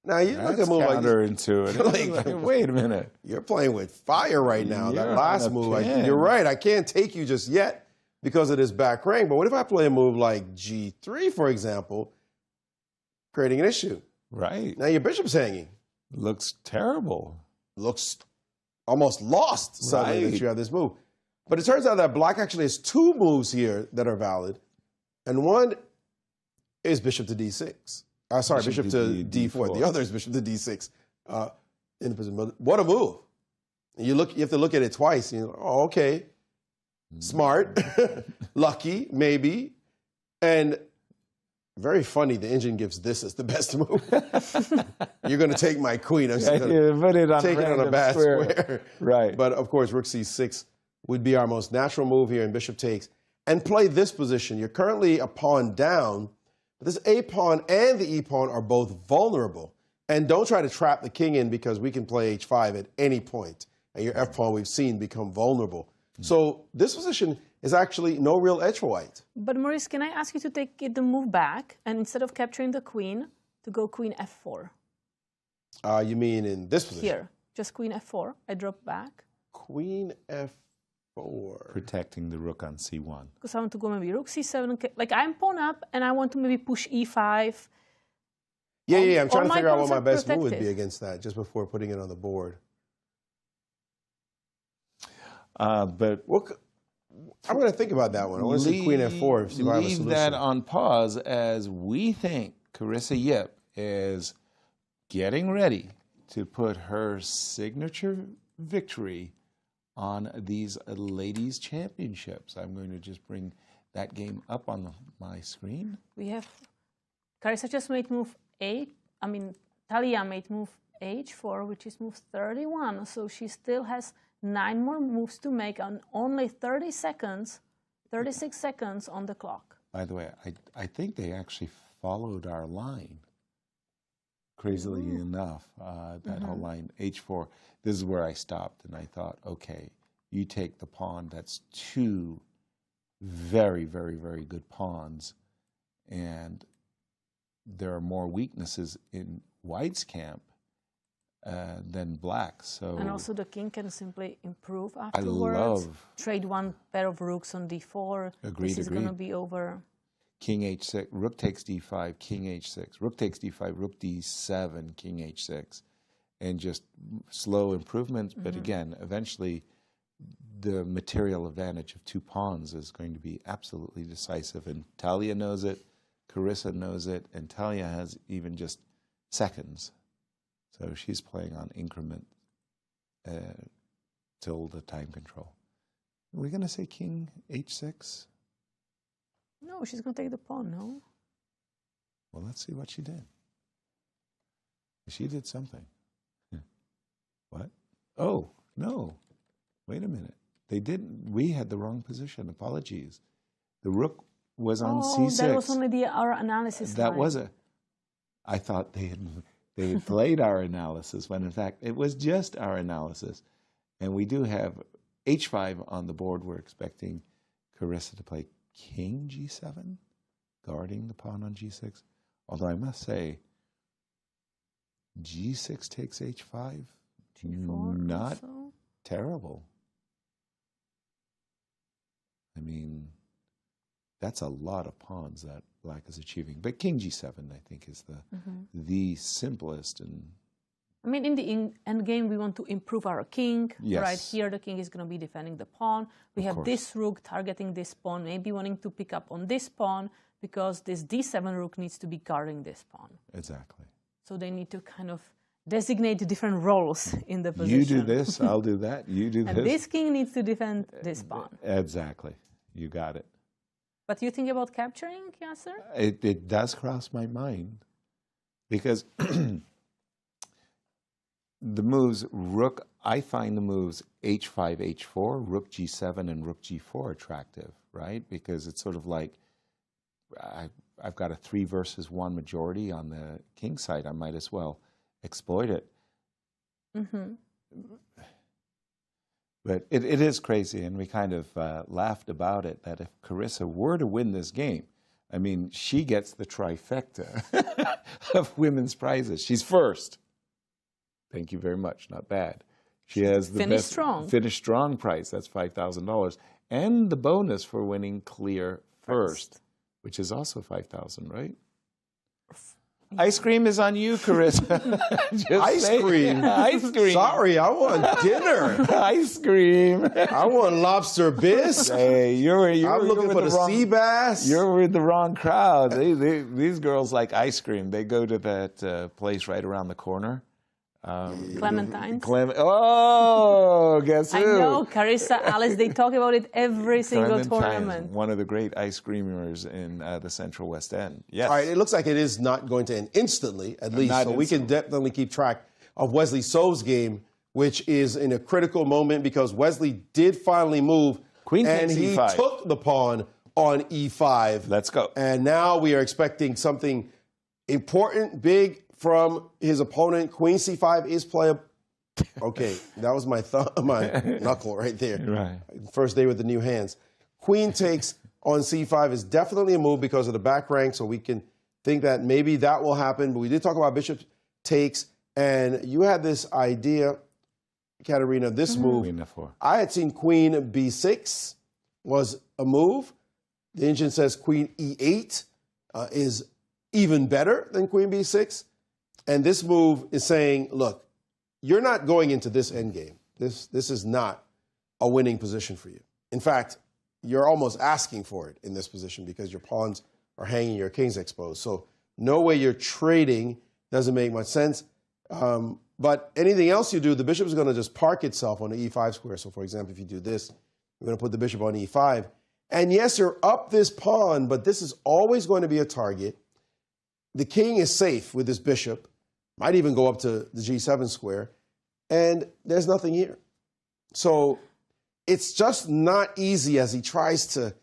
S4: Now, you look at a move like
S3: counterintuitive. Wait a minute.
S4: You're playing with fire right now.
S3: You're
S4: That last
S3: on a
S4: move,
S3: pin.
S4: you're right. I can't take you just yet because of this back rank. But what if I play a move like g3, for example? creating an issue.
S3: Right.
S4: Now your bishop's hanging.
S3: Looks terrible.
S4: Looks almost lost suddenly that
S3: Right.
S4: you have this move. But it turns out that black actually has two moves here that are valid. And one is bishop to d6. Sorry, bishop to d4. The other is bishop to d6. In the position. But what a move. You have to look at it twice. You know, oh, okay. Smart. Lucky, maybe. And very funny, the engine gives this as the best move. You're going to take my queen. I'm just going to take it on a bad square.
S3: Right.
S4: But of course, rook c6 would be our most natural move here, and bishop takes. And play this position. You're currently a pawn down, but this a pawn and the e pawn are both vulnerable. And don't try to trap the king in, because we can play h5 at any point. And your f pawn we've seen become vulnerable. So this position is actually no real edge for white.
S2: But Maurice, can I ask you to take the move back, and instead of capturing the queen, to go queen f4?
S4: You mean in this position?
S2: Here, just queen f4. I drop back.
S4: Queen f4.
S3: Protecting the rook on c1.
S2: Because I want to go maybe rook c7. Like, I'm pawn up, and I want to maybe push e5.
S4: Yeah. I'm trying to figure out what my best
S2: protected.
S4: move would be against that, just before putting it on the board.
S3: But
S4: I'm going to think about that one. I want to see queen f4. See if I have a
S3: leave
S4: solution.
S3: that on pause, as we think Carissa Yip is getting ready to put her signature victory on these ladies' championships. I'm going to just bring that game up on my screen.
S2: We have Carissa just made move Talia made move h4, which is move 31. So she still has 9 more moves to make on only 30 seconds, 36 seconds on the clock.
S3: By the way, I think they actually followed our line. Crazily enough, that whole line, h4, this is where I stopped, and I thought, okay, you take the pawn, that's 2 very, very, very good pawns, and there are more weaknesses in white's camp than black. So,
S2: and also the king can simply improve
S3: I
S2: afterwards.
S3: love
S2: Trade one pair of rooks on d4. This is going to be over.
S3: King h6, rook takes d5, king h6, rook takes d5, rook d7, king h6, and just slow improvements. But again, eventually, the material advantage of 2 pawns is going to be absolutely decisive. And Talia knows it, Carissa knows it, and Talia has even just seconds. So she's playing on increment till the time control. Are we going to say king h6?
S2: No, she's going to take the pawn, no?
S3: Well, let's see what she did. She did something. What? Oh, no. Wait a minute. They didn't. We had the wrong position. Apologies. The rook was on c6.
S2: That was only our analysis.
S3: That
S2: line.
S3: was I thought they had played our analysis, when in fact it was just our analysis. And we do have h5 on the board. We're expecting Carissa to play king g7, guarding the pawn on g6. Although I must say, g6 takes h5,
S2: G4
S3: not
S2: also.
S3: terrible. I mean, that's a lot of pawns that black is achieving. But king g7, I think, is the simplest. And
S2: I mean, in the end game, we want to improve our king.
S3: Yes.
S2: Right here, the king is going to be defending the pawn. We have this rook targeting this pawn, maybe wanting to pick up on this pawn, because this d7 rook needs to be guarding this pawn.
S3: Exactly.
S2: So they need to kind of designate different roles in the position.
S3: You do this, I'll do that. You do
S2: and
S3: this.
S2: this king needs to defend this pawn.
S3: Exactly. You got it.
S2: But you think about capturing, Yasser?
S3: It does cross my mind, because the moves rook, I find the moves h5, h4, rook g7, and rook g4 attractive, right? Because it's sort of like I've got a 3 versus 1 majority on the king side. I might as well exploit it. But it is crazy, and we kind of laughed about it, that if Carissa were to win this game, I mean, she gets the trifecta of women's prizes. She's first. Thank you very much. Not bad. She has the
S2: Finish
S3: best
S2: strong.
S3: Finish strong prize. That's $5,000. And the bonus for winning clear first, which is also $5,000, right? Ice cream is on you, Carissa.
S4: Ice cream?
S3: Ice cream.
S4: Sorry, I want dinner.
S3: Ice cream.
S4: I want lobster bisque.
S3: Hey,
S4: I'm looking for the sea bass.
S3: You're with the wrong crowd. These girls like ice cream. They go to that place right around the corner.
S2: Clementine's.
S3: Oh, guess who?
S2: I know, Carissa, Alice, they talk about it every single
S3: Clementine's,
S2: tournament.
S3: one of the great ice creamers in the Central West End. Yes.
S4: All right, it looks like it is not going to end instantly, at least. So we can definitely keep track of Wesley So's game, which is in a critical moment because Wesley did finally move.
S3: Queen
S4: and
S3: takes
S4: he
S3: E5.
S4: took the pawn on E5.
S3: Let's go.
S4: And now we are expecting something important, big from his opponent. Queen C5 is playable. Okay, that was my knuckle right there.
S3: Right.
S4: First day with the new hands. Queen takes on C5 is definitely a move because of the back rank, so we can think that maybe that will happen. But we did talk about bishop takes, and you had this idea, Katerina, this move.
S3: Queen F4.
S4: I had seen Queen B6 was a move. The engine says Queen E8 is even better than Queen B6. And this move is saying, look, you're not going into this endgame. This is not a winning position for you. In fact, you're almost asking for it in this position because your pawns are hanging, your king's exposed. So no way you're trading, doesn't make much sense. But anything else you do, the bishop is going to just park itself on the E5 square. So for example, if you do this, you're going to put the bishop on E5. And yes, you're up this pawn, but this is always going to be a target. The king is safe with this bishop. Might even go up to the G7 square. And there's nothing here. So it's just not easy as he tries to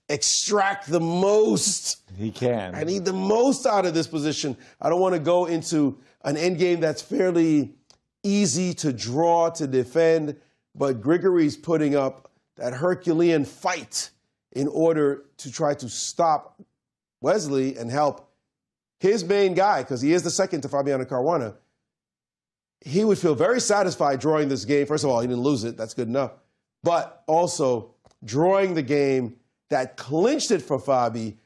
S4: extract the most.
S3: He can.
S4: I need the most out of this position. I don't want to go into an endgame that's fairly easy to draw, to defend. But Grigori's putting up that Herculean fight in order to try to stop Wesley and help his main guy, because he is the second to Fabiano Caruana. He would feel very satisfied drawing this game. First of all, he didn't lose it. That's good enough. But also drawing the game that clinched it for Fabi.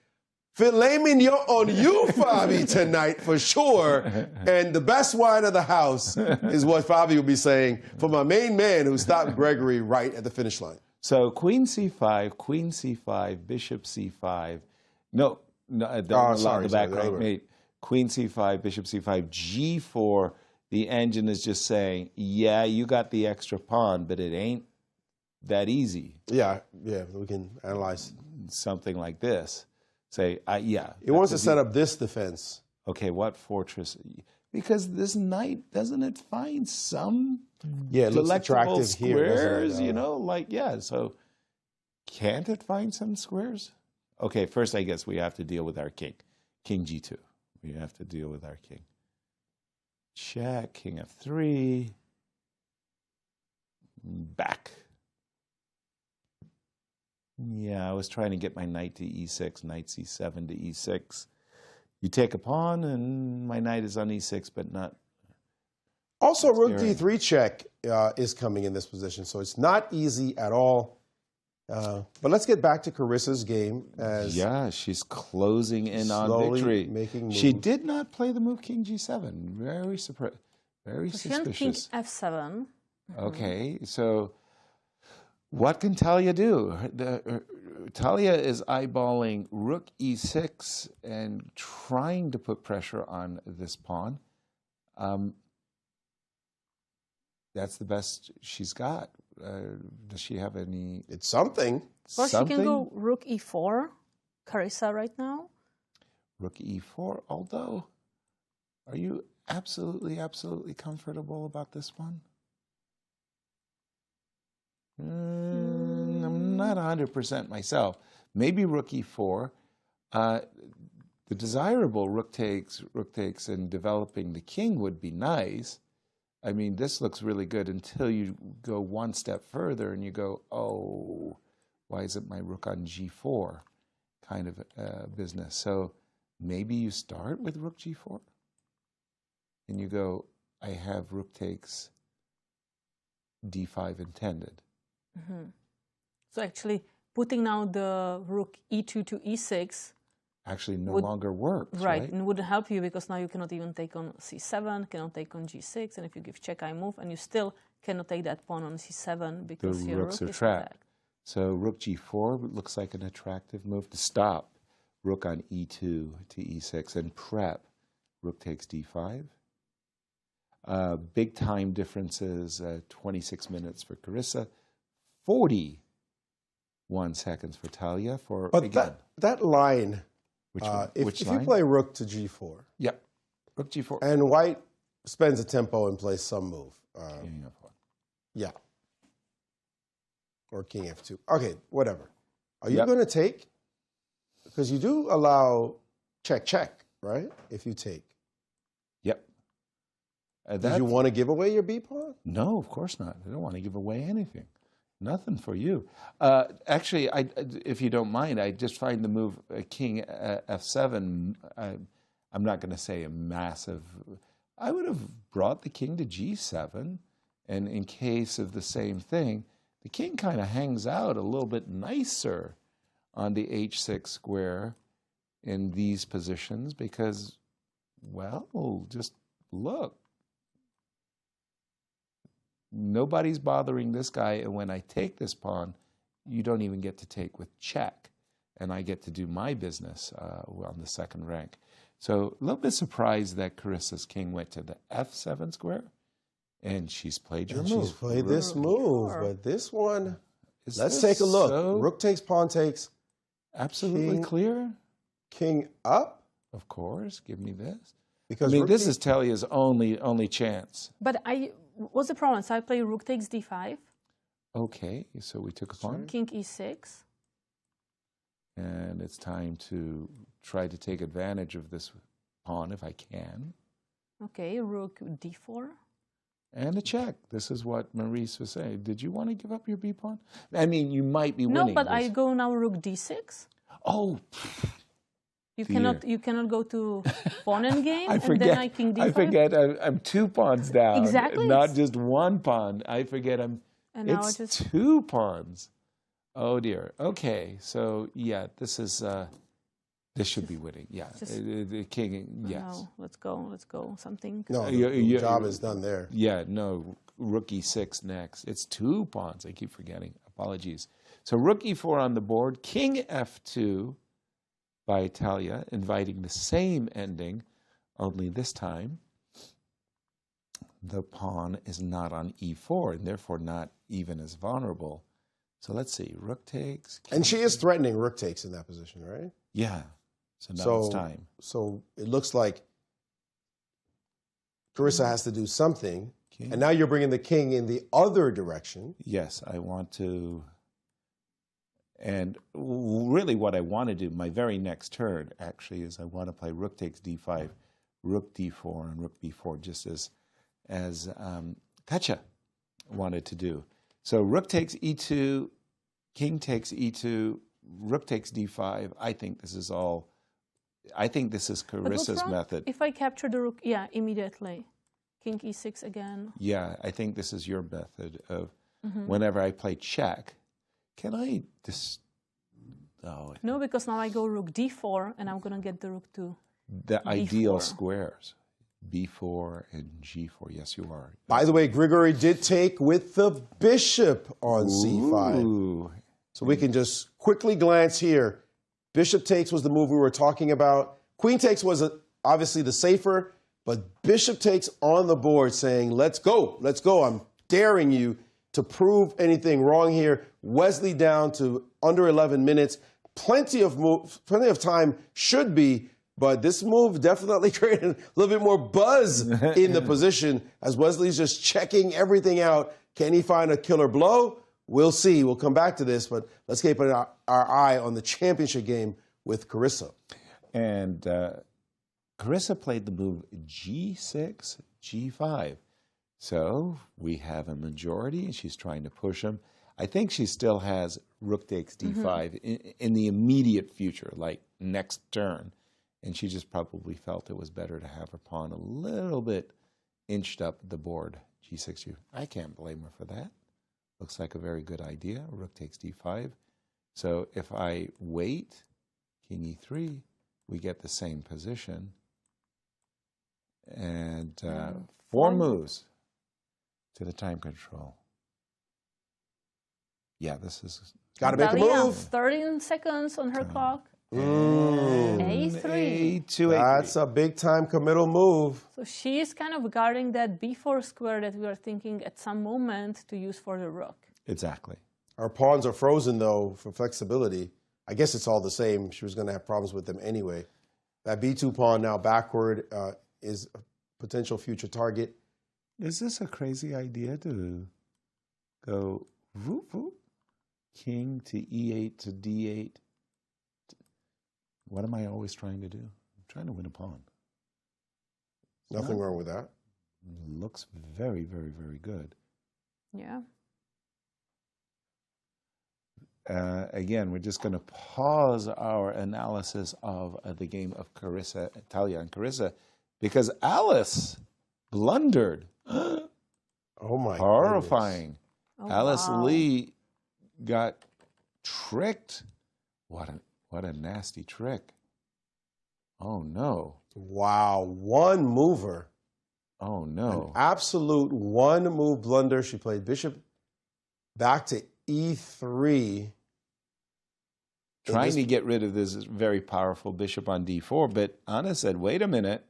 S4: Filet mignon on you, Fabi, tonight for sure. And the best wine of the house is what Fabi will be saying for my main man who stopped Grigoriy right at the finish line.
S3: So Queen C5, Bishop C5. No, the back rank mate. Queen C5, Bishop C5, G4. The engine is just saying, yeah, you got the extra pawn, but it ain't that easy.
S4: Yeah, we can analyze
S3: something like this. Say, yeah.
S4: It wants to set up this defense.
S3: Okay, what fortress? Because this knight, doesn't it find some
S4: it looks attractive
S3: squares?
S4: Here,
S3: you know, like, yeah. So can't it find some squares? Okay, first I guess we have to deal with our king. King G2. We have to deal with our king. Check, King F3. Back. Yeah, I was trying to get my knight to E6, knight C7 to E6. You take a pawn, and my knight is on E6, but not...
S4: Also, rook D3 check is coming in this position, so it's not easy at all. But let's get back to Carissa's game.
S3: Yeah, she's closing in on victory.
S4: Making moves.
S3: She did not play the move King G7. Very surprised. Very suspicious.
S2: King F7.
S3: Okay, so what can Talia do? Talia is eyeballing rook E6 and trying to put pressure on this pawn. That's the best she's got. Does she have any?
S4: It's something.
S2: Or she can go rook E4, Carissa right now.
S3: Rook E4, although, are you absolutely comfortable about this one? I'm not 100% myself. Maybe rook E4. The desirable rook takes and developing the king would be nice. I mean, this looks really good until you go one step further and you go, oh, why isn't my rook on G4 kind of business? So maybe you start with rook G4 and you go, I have rook takes D5 intended.
S2: Mm-hmm. So actually putting now the rook E2 to E6
S3: actually no longer works,
S2: right?
S3: right?
S2: And wouldn't help you because now you cannot even take on c7, cannot take on g6, and if you give check, I move, and you still cannot take that pawn on c7 because
S3: The
S2: your
S3: rooks
S2: rook
S3: are
S2: is
S3: trapped.
S2: attacked.
S3: So rook g4 looks like an attractive move to stop. Rook on e2 to e6 and prep. Rook takes d5. Big time differences, 26 minutes for Carissa, 41 seconds for Talia.
S6: But
S3: again,
S6: that line,
S3: which one?
S6: if you play rook to g4,
S3: yep, rook g4,
S6: and white spends a tempo and plays some move,
S3: king f1.
S6: Yeah, or king f2. Okay, whatever. Are you
S3: Yep.
S6: going to take? Because you do allow check, check, right? If you take.
S3: Yep.
S6: Did you want to give away your b pawn?
S3: No, of course not. I don't want to give away anything. Nothing for you. Actually, if you don't mind, I just find the move king f7, I'm not going to say a massive... I would have brought the king to g7, and in case of the same thing, the king kind of hangs out a little bit nicer on the h6 square in these positions because, well, just look. Nobody's bothering this guy, and when I take this pawn, you don't even get to take with check, and I get to do my business on the second rank. So a little bit surprised that Carissa's king went to the f7 square, and she's played your move.
S6: She's played this move, but this one,
S3: Is
S6: let's
S3: this
S6: take a look.
S3: so
S6: Rook takes, pawn takes.
S3: absolutely
S6: King-
S3: clear?
S6: King up?
S3: Of course, give me this.
S6: Because
S3: I mean,
S6: rook
S3: this
S6: takes-
S3: is Talia's only chance.
S2: But what's the problem? So I play rook takes d5,
S3: Okay, so we took a pawn.
S2: king e6.
S3: And it's time to try to take advantage of this pawn if I can.
S2: Okay, rook d4.
S3: And a check. This is what Maurice was saying. Did you want to give up your b pawn? I mean, you might be
S2: No,
S3: winning.
S2: but
S3: this.
S2: I go now rook d6.
S3: Oh,
S2: You
S3: dear.
S2: cannot go to pawn endgame
S3: I
S2: and
S3: forget.
S2: then I king d5.
S3: I forget. I'm 2 pawns down.
S2: Exactly.
S3: Not just 1 pawn. I forget.
S2: And now
S3: It's
S2: I just
S3: 2 pawns. Oh dear. Okay. So yeah, this is. This should be winning. Yeah.
S2: Just-
S3: The king. Yes.
S2: No, let's go. Something.
S6: No, the
S3: Your
S6: job is done there.
S3: Yeah, no, rook e6 next. It's 2 pawns. I keep forgetting. Apologies. So rook e4 on the board. King f2 by Talia, inviting the same ending, only this time the pawn is not on e4 and therefore not even as vulnerable. So let's see. Rook takes.
S6: And she is threatening rook takes in that position, right?
S3: Yeah. So now it's time.
S6: So it looks like Carissa has to do something. And now you're bringing the king in the other direction.
S3: Yes, I want to. And really what I want to do, my very next turn, actually, is I want to play rook takes d5, rook d4, and rook b4, just as Katja wanted to do. So rook takes e2, king takes e2, rook takes d5. I think this is
S2: But what's
S3: Carissa's
S2: wrong
S3: method.
S2: if I capture the rook? Yeah, immediately. King e6 again.
S3: Yeah, I think this is your method of
S2: Mhm.
S3: whenever I play check, can I just... Oh,
S2: No, because now I go rook d4 and I'm going to get the rook to
S3: the
S2: b4.
S3: ideal squares, b4 and g4. Yes, you are.
S6: By the way, Grigoriy did take with the bishop on c5.
S3: Ooh.
S6: So we can just quickly glance here. Bishop takes was the move we were talking about. Queen takes was obviously the safer, but bishop takes on the board saying, let's go, I'm daring you to prove anything wrong here. Wesley down to under 11 minutes. Plenty of time should be, but this move definitely created a little bit more buzz in the position as Wesley's just checking everything out. Can he find a killer blow? We'll see. We'll come back to this, but let's keep our eye on the championship game with Carissa.
S3: And Carissa played the move g6, g5. So we have a majority, and she's trying to push him. I think she still has rook takes d5 in the immediate future, like next turn. And she just probably felt it was better to have her pawn a little bit inched up the board. g6, I can't blame her for that. Looks like a very good idea. Rook takes d5. So if I wait, king e3, we get the same position. And 4 moves to the time control. Yeah, this is...
S6: Got to make a move.
S2: 13 seconds on her clock.
S3: A3.
S6: That's a big-time committal move.
S2: So she is kind of guarding that b4 square that we are thinking at some moment to use for the rook.
S3: Exactly.
S6: Our pawns are frozen, though, for flexibility. I guess it's all the same. She was going to have problems with them anyway. That b2 pawn now backward is a potential future target.
S3: Is this a crazy idea to go whoop, whoop, king to e8 to d8? What am I always trying to do? I'm trying to win a pawn.
S6: Nothing wrong with that.
S3: Looks very, very, very good.
S2: Yeah.
S3: Again, we're just going to pause our analysis of the game of Talia and Carissa, because Alice blundered.
S6: Oh my!
S3: Horrifying.
S2: Oh,
S3: Alice
S2: wow.
S3: Lee got tricked. What a nasty trick. Oh no.
S6: Wow, one mover.
S3: Oh no.
S6: An absolute one move blunder. She played bishop back to e3.
S3: Trying to get rid of this very powerful bishop on d4, but Anna said, wait a minute.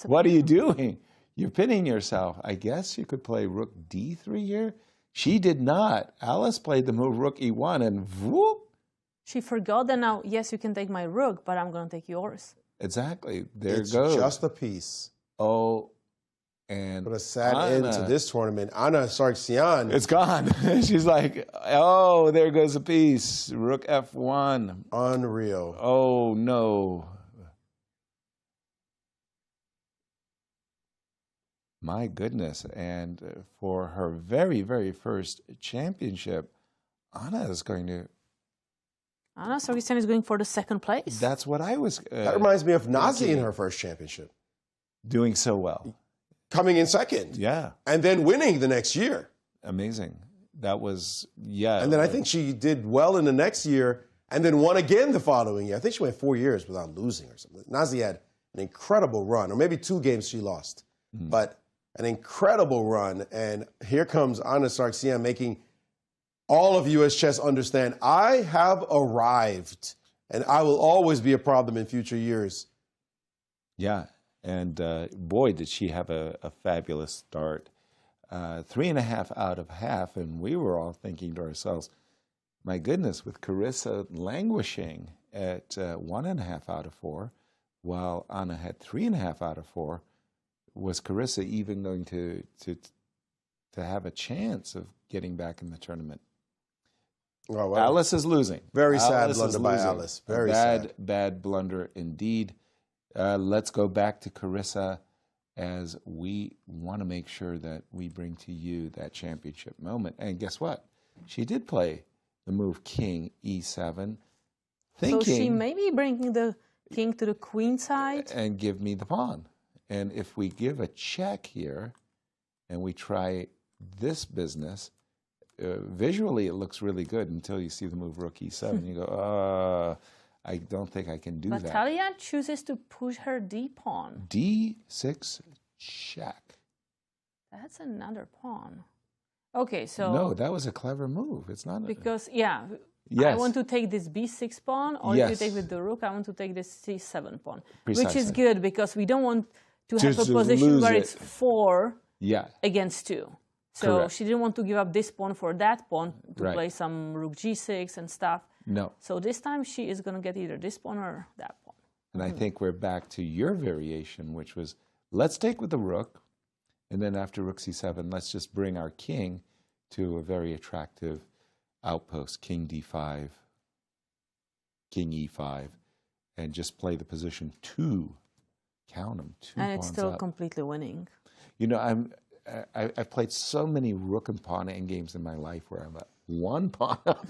S3: What are you doing? You're pinning yourself. I guess you could play rook d3 here. She did not. Alice played the move rook e1 and whoop.
S2: She forgot that now, yes, you can take my rook, but I'm going to take yours.
S3: Exactly. There
S6: It's
S3: it goes.
S6: just a piece.
S3: Oh, and
S6: What a sad end to this tournament. Anastasiya.
S3: It's gone. She's like, oh, there goes a piece. Rook f1.
S6: Unreal.
S3: Oh, no. My goodness. And for her very, very first championship, Anna is going to...
S2: Anastasiya is going for the second place.
S3: That's what I was...
S6: that reminds me of Nazi in her first championship.
S3: Doing so well.
S6: Coming in second.
S3: Yeah.
S6: And then winning the next year.
S3: Amazing. That was, yeah.
S6: And then I think she did well in the next year and then won again the following year. I think she went 4 years without losing or something. Nazi had an incredible run, or maybe 2 games she lost, but an incredible run. And here comes Anastasiya making all of U.S. chess understand, I have arrived, and I will always be a problem in future years.
S3: Yeah, and boy, did she have a fabulous start. 3.5 out of half, and we were all thinking to ourselves, my goodness, with Carissa languishing at 1.5 out of 4, while Anna had 3.5 out of 4, was Carissa even going to have a chance of getting back in the tournament?
S6: Oh, wow.
S3: Alice is losing.
S6: Very sad
S3: Alice
S6: blunder by Alice. Very sad.
S3: Bad blunder indeed. Let's go back to Carissa, as we want to make sure that we bring to you that championship moment. And guess what? She did play the move king e7, thinking...
S2: So she may be bringing the king to the queen side.
S3: And give me the pawn. And if we give a check here, and we try this business... visually, it looks really good until you see the move rook e7. You go, I don't think I can do
S2: But
S3: that.
S2: Talia chooses to push her d-pawn.
S3: d6 check.
S2: That's another pawn. Okay, so...
S3: No, that was a clever move. It's not...
S2: Because, yeah,
S3: Yes.
S2: I want to take this b6 pawn, or if you take with the rook, I want to take this c7 pawn.
S3: Precisely.
S2: Which is good, because we don't want to have
S3: Just
S2: a
S3: to
S2: position
S3: lose
S2: where
S3: it.
S2: it's 4
S3: Yeah.
S2: against 2. So
S3: Correct.
S2: she didn't want to give up this pawn for that pawn to
S3: Right.
S2: play some rook g6 and stuff.
S3: No.
S2: So this time she is going to get either this pawn or that pawn.
S3: And I think we're back to your variation, which was, let's take with the rook, and then after rook c7, let's just bring our king to a very attractive outpost, king d5, king e5, and just play the position 2. Count them, 2
S2: And it's
S3: pawns
S2: still
S3: up.
S2: completely winning.
S3: You know, I've played so many rook and pawn endgames in my life where I'm at 1 pawn up.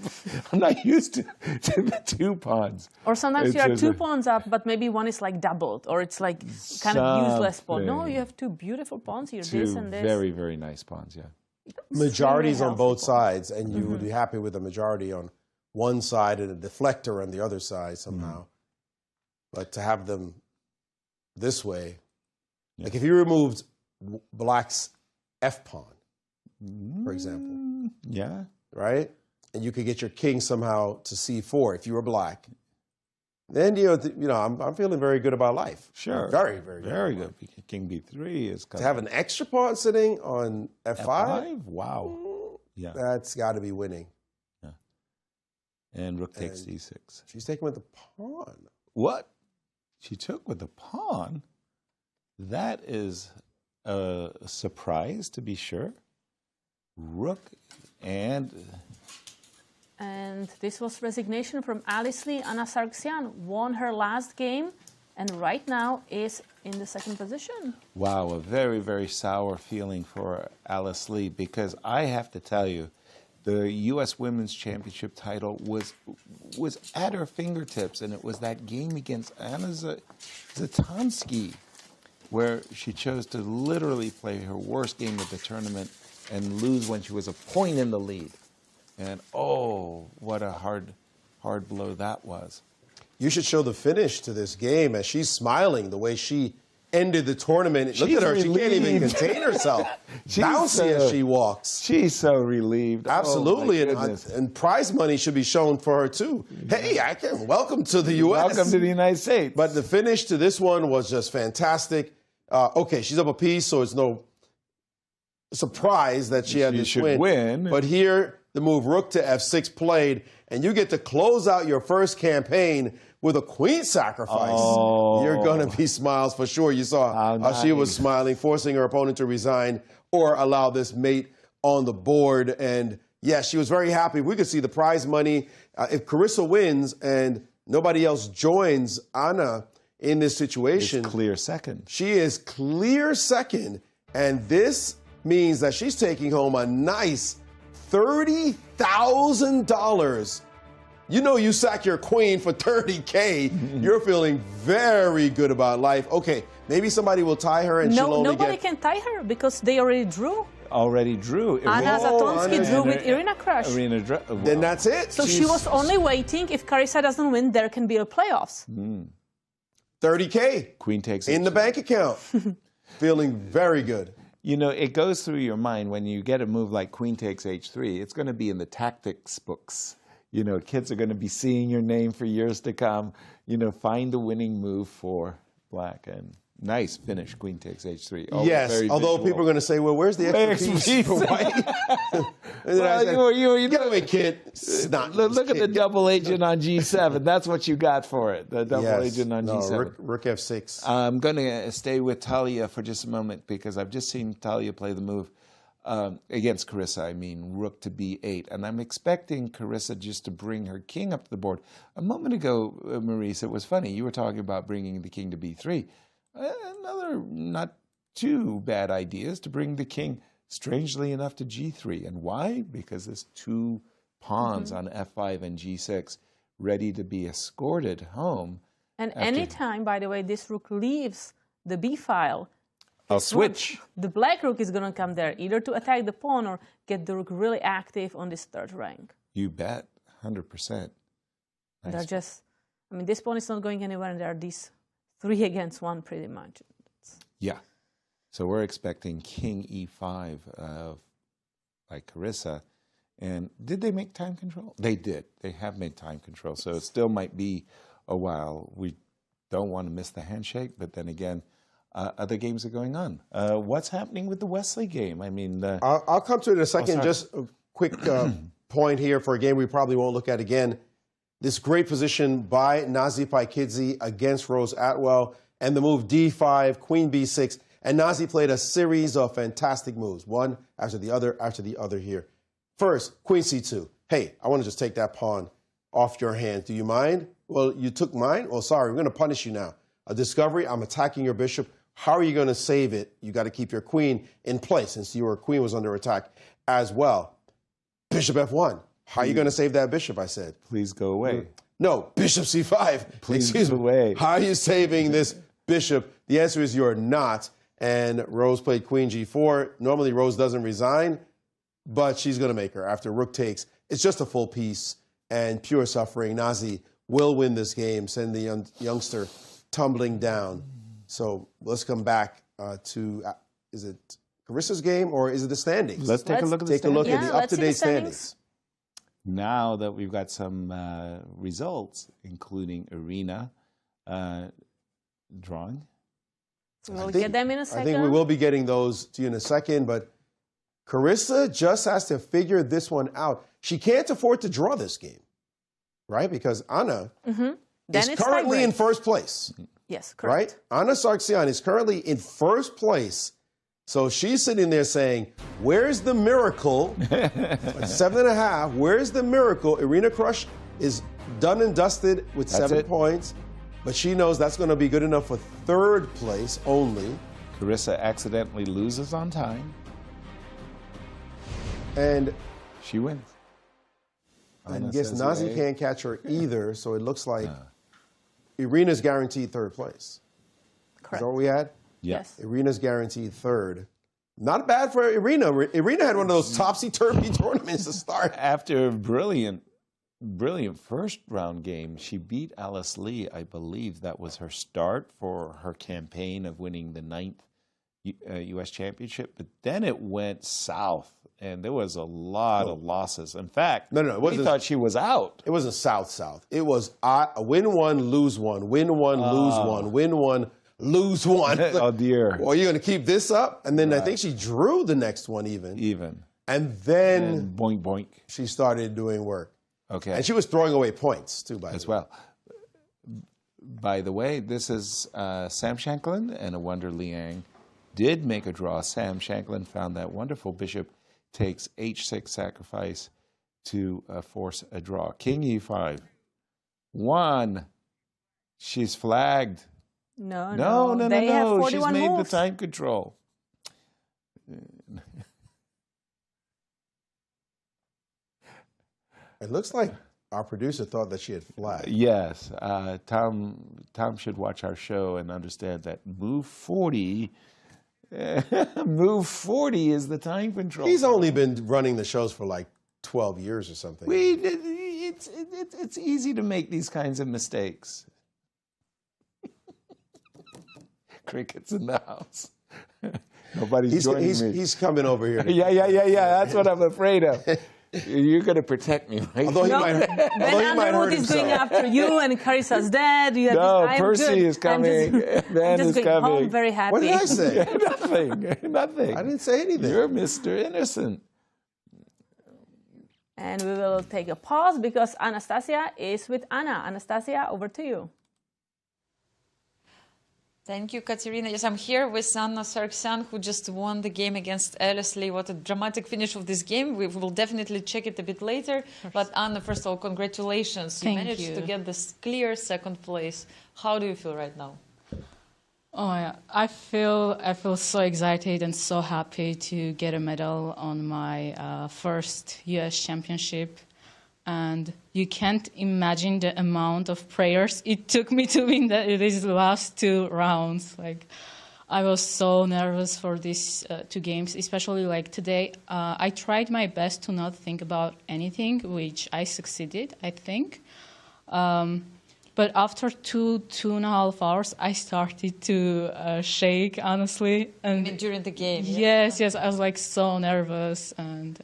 S3: I'm not used to the 2 pawns.
S2: Or sometimes
S3: It's
S2: you are
S3: just
S2: 2 pawns up, but maybe one is like doubled, or it's like kind of useless pawn. No,
S3: Something.
S2: you have 2 beautiful pawns here,
S3: 2
S2: this and this.
S3: very, very nice pawns, yeah.
S6: Majorities on
S2: healthy
S6: both
S2: pawns.
S6: sides, and you would be happy with a majority on one side and a deflector on the other side somehow. But to have them this way, like if you removed black's f-pawn, for example.
S3: Yeah.
S6: Right? And you could get your king somehow to c4 if you were black. Then, you know, I'm feeling very good about life.
S3: Sure.
S6: Very, very good.
S3: Very good. King b3 is
S6: To have an extra pawn sitting on f5?
S3: Wow. Yeah.
S6: That's got to be winning.
S3: Yeah. And rook takes d6.
S6: She's taking with the pawn.
S3: What? She took with the pawn? That is a surprise, to be sure. Rook and
S2: this was resignation from Alice Lee. Anastasiya won her last game and right now is in the second position.
S3: wow, a very, very sour feeling for Alice Lee, because I have to tell you, the U.S. Women's Championship title was at her fingertips, and it was that game against Anna Zatonskih where she chose to literally play her worst game of the tournament and lose when she was a point in the lead. And oh, what a hard blow that was.
S6: You should show the finish to this game as she's smiling the way she ended the tournament. Look at her, she can't even contain herself. Bouncy as she walks.
S3: She's so relieved.
S6: Absolutely,
S3: Oh,
S6: and prize money should be shown for her too. Hey, welcome to the U.S.
S3: Welcome to the United States.
S6: But the finish to this one was just fantastic. Okay, she's up a piece, so it's no surprise that she had this win. But here, the move rook to f6 played, and you get to close out your first campaign with a queen sacrifice.
S3: Oh.
S6: You're going to be smiles for sure. You saw how she was smiling, forcing her opponent to resign or allow this mate on the board. And yes, she was very happy. We could see the prize money. If Carissa wins and nobody else joins Anna in this situation.
S3: It's clear second.
S6: She is clear second. And this means that she's taking home a nice $30,000. You know, you sack your queen for $30K. You're feeling very good about life. Okay, maybe somebody will tie her and she'll only
S2: nobody can tie her because they already drew.
S3: Already drew.
S2: Anna Zatonskih drew with Irina Krush.
S6: Then that's it.
S2: So she was only waiting. If Carissa doesn't win, there can be a playoffs.
S6: $30K.
S3: Queen takes
S6: in the bank account. Feeling very good.
S3: You know, it goes through your mind when you get a move like queen takes h3, it's going to be in the tactics books. You know, kids are going to be seeing your name for years to come. You know, find the winning move for black. And nice finish, queen takes h3. Oh,
S6: yes, although people are going to say, well, where's the extra piece for white?
S3: Well, you
S6: get away, kid.
S3: Look at the double agent on g7. That's what you got for it, the double agent on g7.
S6: Rook f6.
S3: I'm going to stay with Talia for just a moment because I've just seen Talia play the move against Carissa. I mean, rook to b8. And I'm expecting Carissa just to bring her king up to the board. A moment ago, Maurice, it was funny. You were talking about bringing the king to b3. Another not too bad idea is to bring the king, strangely enough, to g3. And why? Because there's two pawns on f5 and g6 ready to be escorted home.
S2: And anytime, by the way, this rook leaves the b file,
S3: I'll switch.
S2: The black rook is going to come there, either to attack the pawn or get the rook really active on this third rank.
S3: You bet, 100%.
S2: They're just, I mean, this pawn is not going anywhere, and there are these 3 against 1 pretty much.
S3: Yeah. So we're expecting king e5 by Carissa. And did they make time control? They did. They have made time control. So it still might be a while. We don't want to miss the handshake, but then again, other games are going on. What's happening with the Wesley game? I mean,
S6: I'll come to it in a second. Just a quick point here for a game we probably won't look at again. This great position by Nazi Paikidze against Rose Atwell, and the move d5, queen b6. And Nazi played a series of fantastic moves, one after the other here. First, queen c2. Hey, I want to just take that pawn off your hand. Do you mind? Well, you took mine? Well, sorry, we're going to punish you now. A discovery, I'm attacking your bishop. How are you going to save it? You got to keep your queen in place since your queen was under attack as well. Bishop f1. How are you going to save that bishop, I said.
S3: Please go away.
S6: No, bishop c5.
S3: Please go away.
S6: How are you saving this bishop? The answer is you're not. And Rose played queen g4. Normally, Rose doesn't resign, but she's going to make her after rook takes. It's just a full piece and pure suffering. Nazi will win this game, send the youngster tumbling down. So let's come back to, is it Carissa's game or is it the standings?
S3: Let's take a look at the standings.
S6: Take a look at the up-to-date standings.
S3: Now that we've got some results, including Arena drawing.
S2: We'll get them in a second.
S6: I think we will be getting those to you in a second, but Carissa just has to figure this one out. She can't afford to draw this game, right? Because Anna is currently in first place.
S2: Yes, correct.
S6: Right? Anna Sargsyan is currently in first place. So she's sitting there saying, where's the miracle? 7.5. Where's the miracle? Irina Krush is done and dusted with 7 points. But she knows that's going to be good enough for third place only.
S3: Carissa accidentally loses on time.
S6: And
S3: she wins.
S6: I guess Nazi can't catch her either, so it looks like Irina's guaranteed third place.
S2: Correct.
S6: Is that what we had?
S3: Yes.
S6: Irina's guaranteed third. Not bad for Irina. Irina had one of those topsy-turvy tournaments to start.
S3: After a brilliant first round game, she beat Alice Lee. I believe that was her start for her campaign of winning the 9th U.S. championship. But then it went south, and there was a lot of losses. In fact, we thought she was out.
S6: It wasn't south-south. It was win one, lose one, win one, lose one, win one, lose one.
S3: Oh, dear.
S6: Well, you're going to keep this up? And then I think she drew the next one even. And then
S3: boink, boink.
S6: She started doing work.
S3: Okay.
S6: And she was throwing away points, too,
S3: as well. By the way, this is Sam Shankland and Awonder Liang did make a draw. Sam Shankland found that wonderful bishop takes h6 sacrifice to force a draw. King e5. 1. She's flagged.
S2: No.
S3: They
S2: have 41
S3: She's made
S2: moves.
S3: the time control.
S6: It looks like our producer thought that she had flagged.
S3: Yes. Tom should watch our show and understand that move 40 is the time control.
S6: He's only been running the shows for like 12 years or something.
S3: It's easy to make these kinds of mistakes. Crickets in the house. Nobody's joining me.
S6: He's coming over here.
S3: Yeah. That's what I'm afraid of. You're going to protect me, right?
S6: Although he might hurt
S2: is going after you, and Carissa's dead. You have
S3: Percy is coming.
S2: I'm just going home very happy.
S6: What did I say?
S3: Nothing.
S6: I didn't say anything.
S3: You're Mr. Innocent.
S2: And we will take a pause because Anastasiya is with Anna. Anastasiya, over to you.
S7: Thank you, Katerina. Yes, I'm here with Anna Sargsyan, who just won the game against Alice Lee. What a dramatic finish of this game. We will definitely check it a bit later. But Anna, first of all, congratulations. You managed to get this clear second place. How do you feel right now?
S8: Oh, yeah. I feel so excited and so happy to get a medal on my first U.S. championship. And you can't imagine the amount of prayers it took me to win these last 2 rounds. Like, I was so nervous for these 2 games, especially like today. I tried my best to not think about anything, which I succeeded, I think. But after 2.5 hours, I started to shake, honestly. And
S7: I mean, during the game?
S8: Yes, I was like so nervous and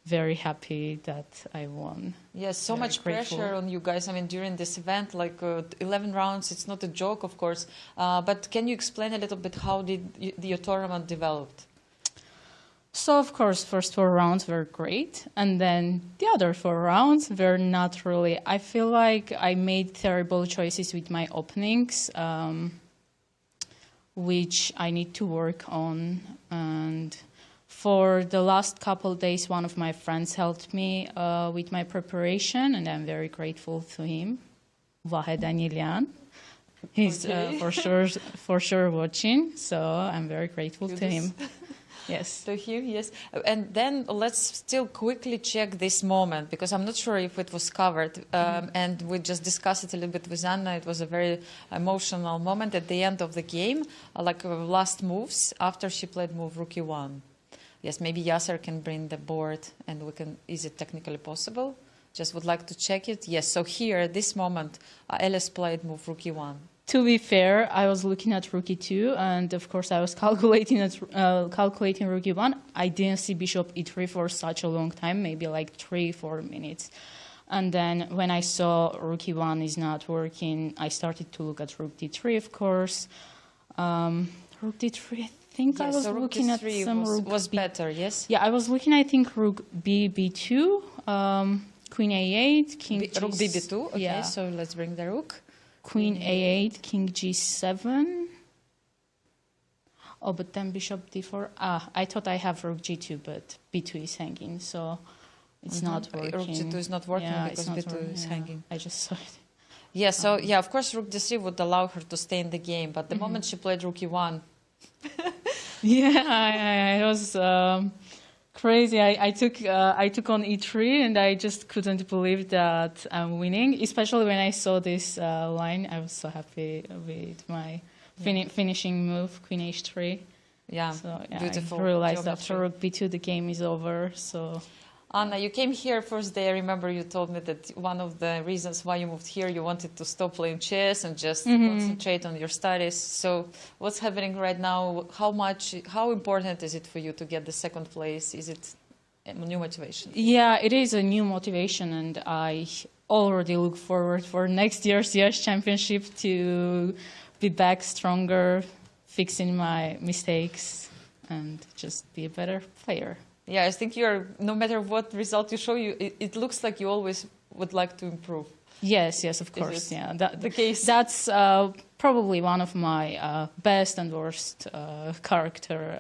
S8: very happy that I won.
S7: Yes, so much pressure on you guys. I mean, during this event, like 11 rounds, it's not a joke, of course. But can you explain a little bit how did your tournament developed?
S8: So, of course, first 4 rounds were great. And then the other 4 rounds were not really. I feel like I made terrible choices with my openings, which I need to work on. And for the last couple of days, one of my friends helped me with my preparation, and I'm very grateful to him, Vahed Anilian. He's for sure watching, so I'm very grateful to him. Yes.
S7: To him, yes. And then let's still quickly check this moment, because I'm not sure if it was covered. And we just discussed it a little bit with Anna. It was a very emotional moment at the end of the game, like last moves, after she played move Rook E1. Yes, maybe Yasser can bring the board and we can, is it technically possible? Just would like to check it. Yes, so here, at this moment, Alice played move rook e1.
S8: To be fair, I was looking at rook e2, and of course I was calculating rook e1. I didn't see bishop e3 for such a long time, maybe like 3-4 minutes. And then when I saw rook e1 is not working, I started to look at rook d3, of course. Rook d3, I think I was
S7: so
S8: looking at some rook
S7: was better, yes?
S8: Yeah, I was looking, I think, rook b2, queen a8, king
S7: rook b2, okay,
S8: yeah.
S7: So let's bring the rook.
S8: Queen a8, king g7. Oh, but then bishop d4. I thought I have rook g2, but b2 is hanging, so it's not working.
S7: Rook g2 is not working because b2
S8: working,
S7: is hanging.
S8: I just saw it.
S7: Yeah, so yeah, of course, rook d3 would allow her to stay in the game, but the moment she played rook e1.
S8: Yeah, it was crazy. I took on e3, and I just couldn't believe that I'm winning. Especially when I saw this line, I was so happy with my finishing move, queen h3.
S7: Yeah,
S8: so yeah,
S7: beautiful.
S8: I realized
S7: geometry.
S8: after rook b2 the game is over. So.
S7: Anna, you came here first day. I remember you told me that one of the reasons why you moved here, you wanted to stop playing chess and just concentrate on your studies. So what's happening right now? How important is it for you to get the second place? Is it a new motivation?
S8: Yeah, it is a new motivation, and I already look forward for next year's US Championship to be back stronger, fixing my mistakes, and just be a better player.
S7: Yeah, I think you're, no matter what result you show, it looks like you always would like to improve.
S8: Yes, of course. Yeah,
S7: the case?
S8: That's probably one of my best and worst character,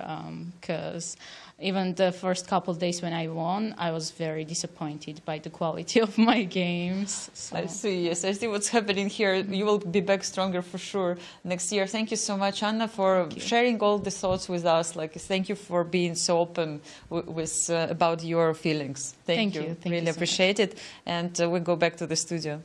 S8: because even the first couple of days when I won, I was very disappointed by the quality of my games. So.
S7: I see, yes. I see what's happening here. You will be back stronger for sure next year. Thank you so much, Anna, for sharing all the thoughts with us. Thank you for being so open with about your feelings. Thank you. Really appreciate it. And we go back to the studio.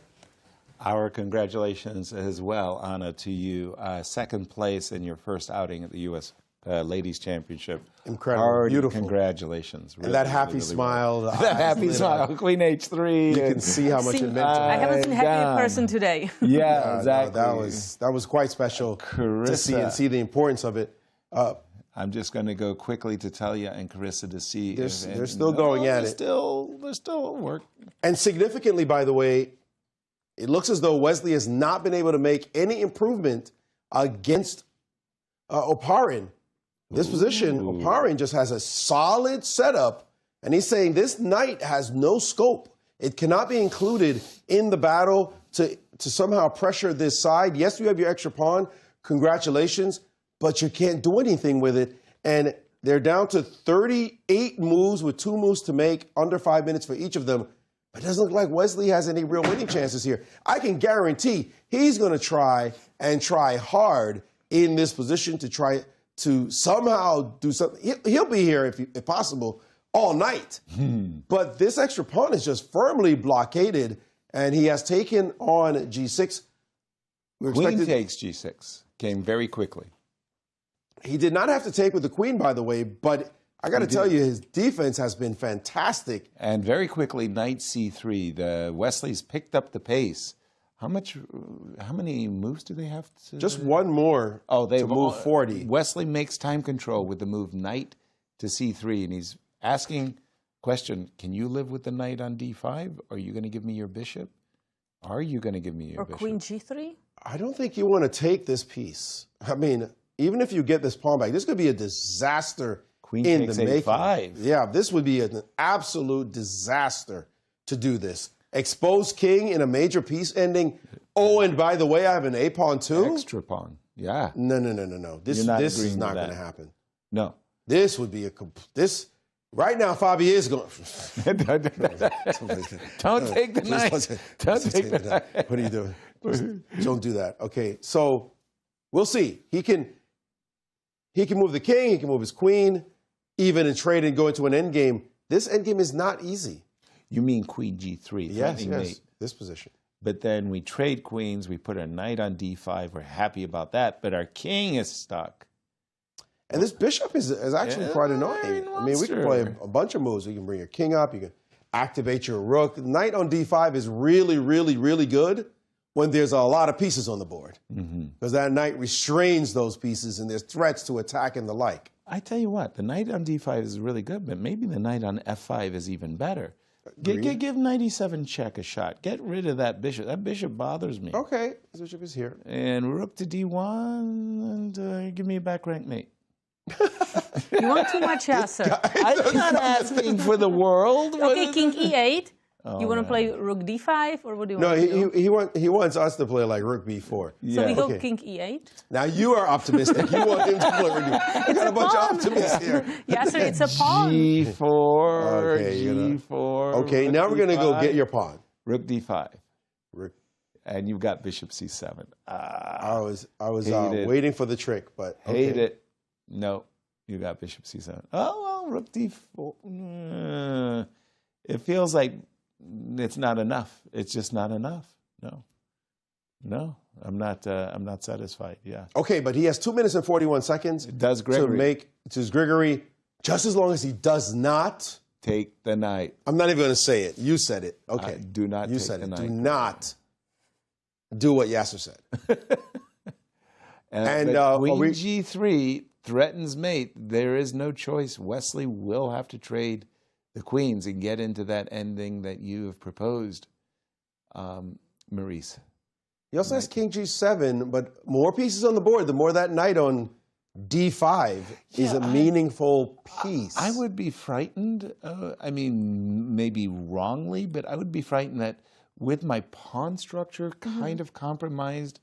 S3: Our congratulations as well, Anna, to you. Second place in your first outing at the U.S. Ladies Championship.
S6: Incredible, beautiful.
S3: Congratulations.
S6: Really, and that happy smile.
S3: That happy smile. Queen H3.
S6: You can see how much it meant to her.
S2: I haven't seen a happier person today.
S3: Yeah, exactly.
S6: No, that was quite special to see the importance of it.
S3: I'm just going to go quickly to Talia and Carissa to see.
S6: They're still going at it.
S3: There's still work.
S6: And significantly, by the way, it looks as though Wesley has not been able to make any improvement against Oparin. This position, Oparin just has a solid setup, and he's saying this knight has no scope. It cannot be included in the battle to somehow pressure this side. Yes, you have your extra pawn. Congratulations, but you can't do anything with it. And they're down to 38 moves with 2 moves to make, under 5 minutes for each of them. But it doesn't look like Wesley has any real winning chances here. I can guarantee he's going to try hard in this position to try to somehow do something. He'll be here, if possible, all night. But this extra pawn is just firmly blockaded, and he has taken on g6.
S3: Queen takes g6. Came very quickly.
S6: He did not have to take with the queen, by the way, but I got to tell you, his defense has been fantastic.
S3: And very quickly, knight c3. The Wesley's picked up the pace. How many moves do they have to?
S6: Just one more to move 40.
S3: Wesley makes time control with the move knight to c3, and he's asking question, can you live with the knight on d5? Are you going to give me your bishop? Are you going to give me your bishop?
S2: Or queen g3?
S6: I don't think you want to take this piece. I mean, even if you get this pawn back, this could be a disaster
S3: Queen
S6: in
S3: takes
S6: the making.
S3: a5.
S6: Yeah, this would be an absolute disaster to do this. Exposed king in a major piece ending. Oh, and by the way, I have an a pawn too.
S3: Extra pawn. Yeah.
S6: No. This is not going to happen.
S3: No.
S6: This would be right now. Fabi is going.
S3: Don't take the knight. Don't take the knight.
S6: What are you doing? Don't do that. Okay, so we'll see. He can move the king. He can move his queen, even in trade and go into an endgame. This endgame is not easy.
S3: You mean queen g3?
S6: Yes. This position.
S3: But then we trade queens. We put a knight on d5. We're happy about that. But our king is stuck.
S6: And this bishop is actually quite annoying. I mean, we can play a bunch of moves. You can bring your king up. activate your rook. Knight on d5 is really, really, really good when there's a lot of pieces on the board. Because that knight restrains those pieces and there's threats to attack and the like.
S3: I tell you what, the knight on d5 is really good, but maybe the knight on f5 is even better. Give knight e7 check a shot. Get rid of that bishop. That bishop bothers me.
S6: Okay, this bishop is here.
S3: And rook to d1, and give me a back rank mate.
S2: You want too much, Yasser.
S3: I'm not asking for the world.
S2: Okay, king e8.
S3: Oh,
S2: you want to play rook d5, or what do you want to do?
S6: No, he wants us to play like rook b4.
S2: So we go king e8.
S6: Now you are optimistic. You want him to play rook b4. We got a bunch of optimists here.
S2: Yasser, it's a pawn.
S3: g4,
S6: okay,
S3: g4.
S6: Okay, now we're going to go get your pawn.
S3: Rook d5.
S6: Rook.
S3: And you've got bishop c7.
S6: I was
S3: Hate it.
S6: waiting for the trick, but okay.
S3: Hate it. No, you got bishop c7. Oh, well, rook d4. It feels like it's not enough. It's just not enough. No, I'm not satisfied. Yeah.
S6: Okay, but he has 2 minutes and 41 seconds.
S3: Does Grigoriy.
S6: To make Grigoriy, just as long as he does not
S3: take the knight.
S6: I'm not even going to say it. You said it. Okay.
S3: Do not.
S6: You
S3: take
S6: said
S3: the
S6: it.
S3: knight.
S6: Do not do what Yasser said.
S3: And queen g3 threatens mate. There is no choice. Wesley will have to trade the queens and get into that ending that you have proposed, Maurice.
S6: He also has king g7, but more pieces on the board. The more that knight on d5 is a meaningful piece.
S3: I would be frightened. I mean, maybe wrongly, but I would be frightened that with my pawn structure kind of compromised,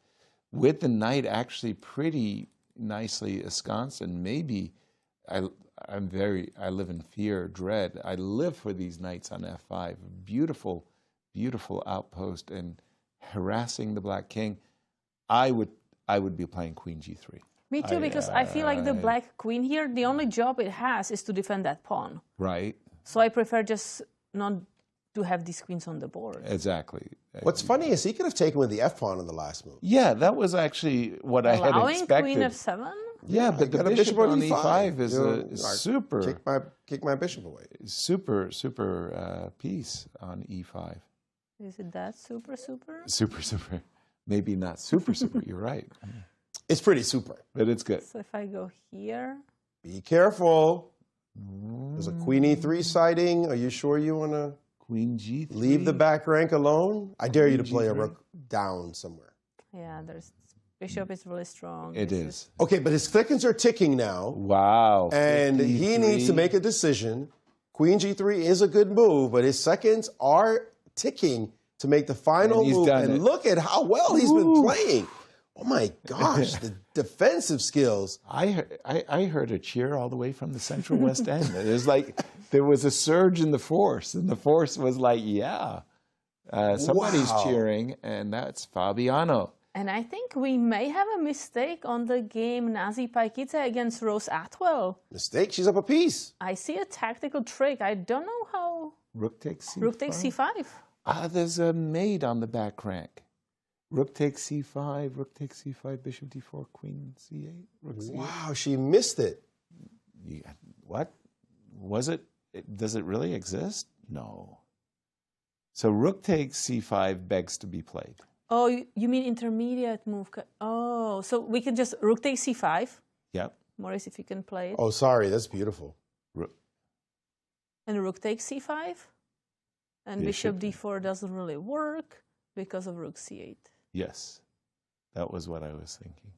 S3: with the knight actually pretty nicely ensconced, and maybe I live in fear, dread. I live for these knights on f5. Beautiful, beautiful outpost and harassing the black king. I would be playing queen g3.
S2: Me too, because I feel like the black queen here, the only job it has is to defend that pawn.
S3: Right.
S2: So I prefer just not to have these queens on the board.
S3: Exactly.
S6: What's funny is he could have taken with the f-pawn on the last move.
S3: Yeah, that was actually what I had expected.
S2: Allowing queen f7?
S3: Yeah, but the bishop on e5 is a super...
S6: Kick my bishop away.
S3: Super piece on e5.
S2: Is it that super?
S3: Super. Maybe not super. You're right.
S6: It's pretty super.
S3: But it's good.
S2: So if I go here...
S6: Be careful. There's a queen e3 sighting. Are you sure you want to...
S3: Queen g3.
S6: Leave the back rank alone? I dare you to play a rook down somewhere.
S2: Yeah, bishop is really strong.
S3: It is.
S6: Okay, but his seconds are ticking now.
S3: Wow.
S6: And he needs to make a decision. Queen g3 is a good move, but his seconds are ticking to make the final move. And look at how well he's been playing. Oh my gosh, the defensive skills.
S3: I heard a cheer all the way from the Central West End. It was like there was a surge in the force, and the force was like, yeah, somebody's cheering, and that's Fabiano.
S2: And I think we may have a mistake on the game Nazi Paikidze against Rose Atwell.
S6: Mistake? She's up a piece.
S2: I see a tactical trick. I don't know how.
S3: Rook takes c5.
S2: Rook takes c5.
S3: There's a mate on the back rank. Rook takes c5, rook takes c5, bishop d4, queen c8, rook c8.
S6: Wow, she missed it.
S3: Yeah. What? Was it? Does it really exist? No. So rook takes c5 begs to be played.
S2: Oh, you mean intermediate move? Oh, so we can just rook takes c5.
S3: Yep.
S2: Maurice, if you can play it.
S6: Oh, sorry, that's beautiful.
S2: And rook takes c5. And bishop d4 doesn't really work because of rook c8.
S3: Yes, that was what I was thinking.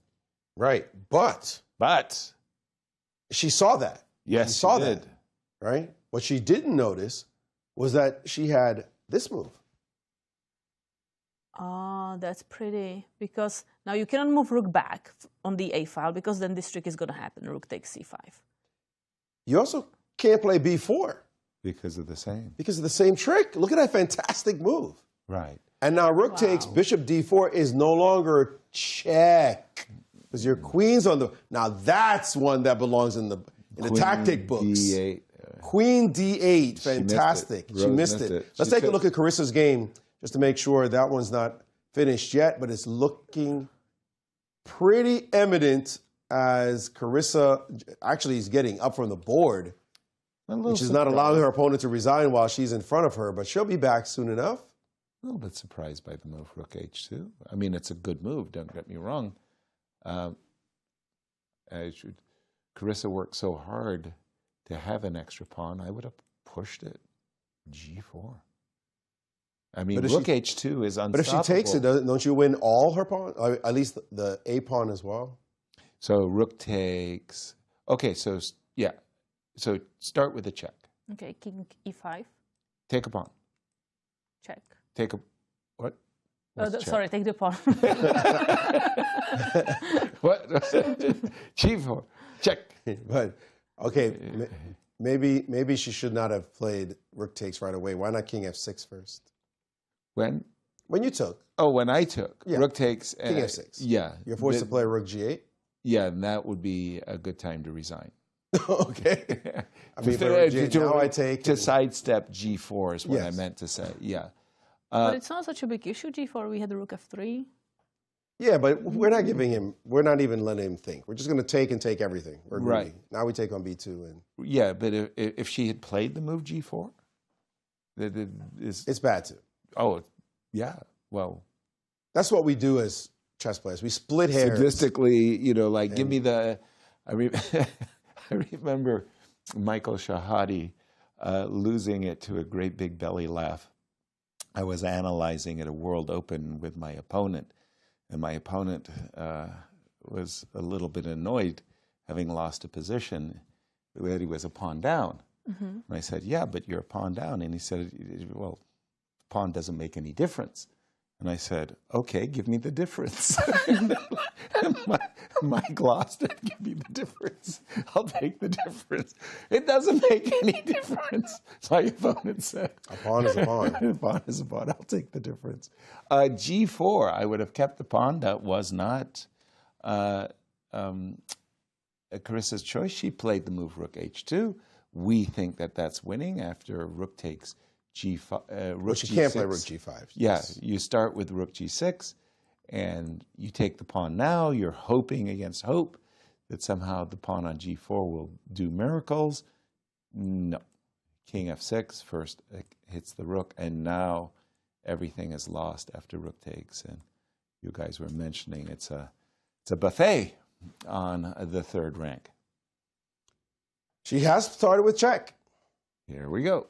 S6: Right, but she saw that.
S3: Yes,
S6: she saw that. Right. What she didn't notice was that she had this move.
S2: Oh, that's pretty. Because now you cannot move rook back on the a file because then this trick is going to happen. Rook takes c5.
S6: You also can't play b4
S3: because of the same.
S6: Because of the same trick. Look at that fantastic move.
S3: Right.
S6: And now rook takes, bishop d4 is no longer check. Because your queen's on the... Now that's one that belongs in the tactic books.
S3: D8.
S6: Queen d8, fantastic. She missed it. Let's take a look at Carissa's game just to make sure that one's not finished yet, but it's looking pretty evident as Carissa actually is getting up from the board Which is not allowing her opponent to resign while she's in front of her, but she'll be back soon enough.
S3: A little bit surprised by the move Rook H2. I mean, it's a good move, don't get me wrong. Carissa worked so hard to have an extra pawn, I would have pushed it. G4. I mean, Rook H2 is unstoppable.
S6: But if she takes it, don't you win all her pawn? Or at least the A pawn as well?
S3: So Rook takes. Okay, so yeah. So start with a check.
S2: Okay, King E5.
S3: Take a pawn.
S2: Check.
S3: Take a what?
S2: Sorry, take the pawn.
S3: What? G4. Check.
S6: But okay, maybe she should not have played Rook takes right away. Why not King F6 first?
S3: When?
S6: When you took.
S3: Oh, when I took.
S6: Yeah.
S3: Rook takes.
S6: King F6.
S3: Yeah.
S6: You're forced to play Rook G8?
S3: Yeah, and that would be a good time to resign.
S6: Okay. I mean, now I take.
S3: To sidestep G4 is what I meant to say. Yeah.
S2: But it's not such a big issue, G4. We had the Rook F3.
S6: Yeah, but we're not giving him, we're not even letting him think. We're just going to take and take everything. We're
S3: right.
S6: greedy. Now we take on B2. And
S3: yeah, but if she had played the move G4,
S6: it's bad too.
S3: Oh, yeah. Well,
S6: that's what we do as chess players. We split hairs.
S3: Sadistically, you know, like give me the. I remember Michael Shahadi losing it to a great big belly laugh. I was analyzing at a World Open with my opponent, and my opponent was a little bit annoyed, having lost a position, that he was a pawn down. Mm-hmm. And I said, yeah, but you're a pawn down. And he said, well, pawn doesn't make any difference. And I said, okay, give me the difference. Mike lost it. Give me the difference. I'll take the difference. It doesn't make any difference. My opponent said.
S6: A pawn is a pawn.
S3: A pawn is a pawn. I'll take the difference. G4, I would have kept the pawn. That was not Carissa's choice. She played the move Rook H2. We think that that's winning after Rook takes G5. Rook
S6: she
S3: G6.
S6: Can't play Rook G5.
S3: Yeah, you start with Rook G6, and you take the pawn now. You're hoping against hope that somehow the pawn on G4 will do miracles. No. King F6 first hits the rook, and now everything is lost after Rook takes. And you guys were mentioning it's a buffet on the third rank.
S6: She has started with check.
S3: Here we go.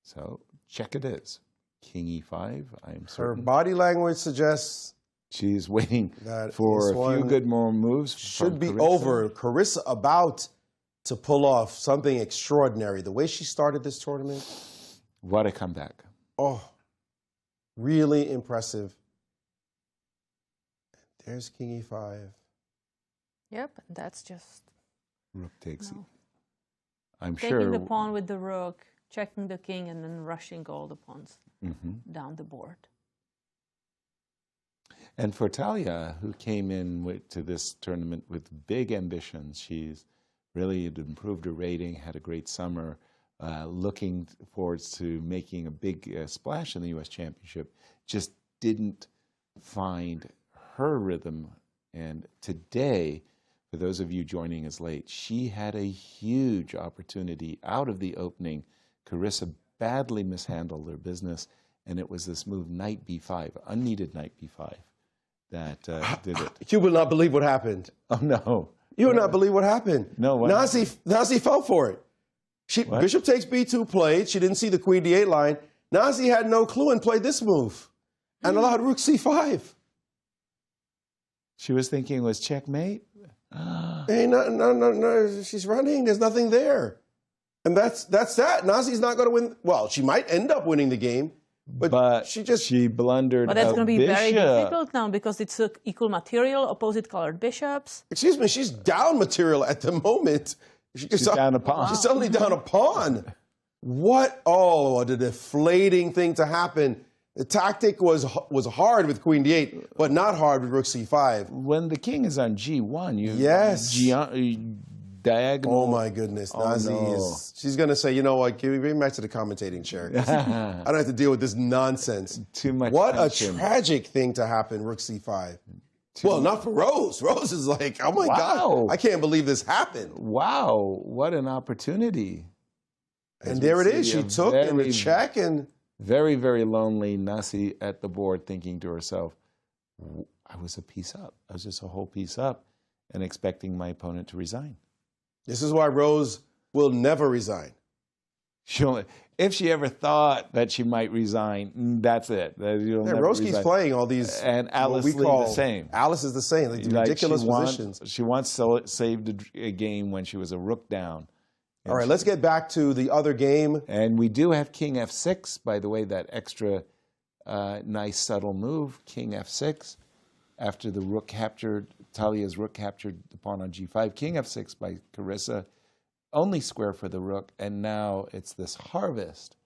S3: So check it is. King E5, I'm certain.
S6: Her body language suggests
S3: she's waiting for a few good more moves.
S6: Should be over. Carissa about to pull off something extraordinary. The way she started this tournament.
S3: What a comeback.
S6: Oh, really impressive. There's King E5.
S2: Yep, that's just.
S3: Rook takes.
S2: No.
S3: I'm
S2: Taking
S3: sure.
S2: Taking the pawn with the rook, checking the king, and then rushing all the pawns down the board.
S3: And for Talia, who came in to this tournament with big ambitions, she's really improved her rating, had a great summer, looking forward to making a big splash in the U.S. Championship, just didn't find her rhythm. And today, for those of you joining us late, she had a huge opportunity out of the opening. Carissa badly mishandled her business, and it was this move, knight b5, unneeded knight b5, that did it.
S6: You will not believe what happened.
S3: Oh, no.
S6: You will not believe what happened.
S3: No, what
S6: Nazi fell for it. Bishop takes b2 played. She didn't see the queen d8 line. Nazi had no clue and played this move and allowed rook c5.
S3: She was thinking it was checkmate?
S6: Hey, no. She's running. There's nothing there. And that's that. Nazi's not going to win. Well, she might end up winning the game, but she
S3: blundered.
S2: But that's going to be
S3: bishop.
S2: very difficult now because it's equal material, opposite colored bishops.
S6: Excuse me, she's down material at the moment.
S3: She's down a pawn.
S6: She's suddenly down a pawn. What? Oh, what a deflating thing to happen. The tactic was hard with queen d8, but not hard with rook c5.
S3: When the king is on g1, diagonal.
S6: Oh my goodness, Nazi she's going to say, you know what, bring me back to the commentating chair. I don't have to deal with this nonsense.
S3: Too much
S6: What
S3: tension.
S6: a tragic thing to happen, rook c5. Well, not for Rose. Rose is like, oh my God, I can't believe this happened.
S3: Wow, what an opportunity.
S6: And there it is. She took in the check and...
S3: Very, very lonely Nasi at the board thinking to herself, I was a piece up. I was just a whole piece up and expecting my opponent to resign.
S6: This is why Rose will never resign.
S3: If she ever thought that she might resign, that's it.
S6: Rose keeps playing all these,
S3: and Alice Lee the same.
S6: Alice is the same. Like ridiculous positions.
S3: She once saved a game when she was a rook down.
S6: All right, let's get back to the other game.
S3: And we do have King F6, by the way, that extra nice subtle move, King F6, after the rook captured, Talia's rook captured the pawn on G5. King F6 by Carissa, only square for the rook, and now it's this harvest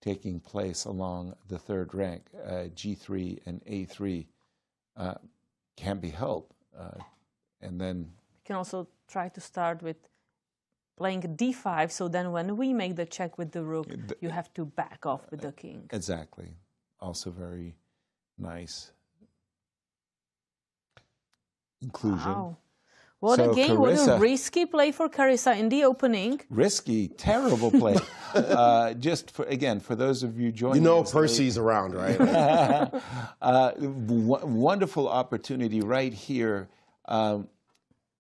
S3: taking place along the third rank. G3 and A3 can't be helped. And then...
S2: You can also try to start with playing d5, so then when we make the check with the rook, you have to back off with the king.
S3: Exactly. Also very nice inclusion.
S2: Wow. What a game, what a risky play for Carissa in the opening.
S3: Risky, terrible play. Just, for those of you joining
S6: You know Percy's around, right?
S3: Wonderful opportunity right here.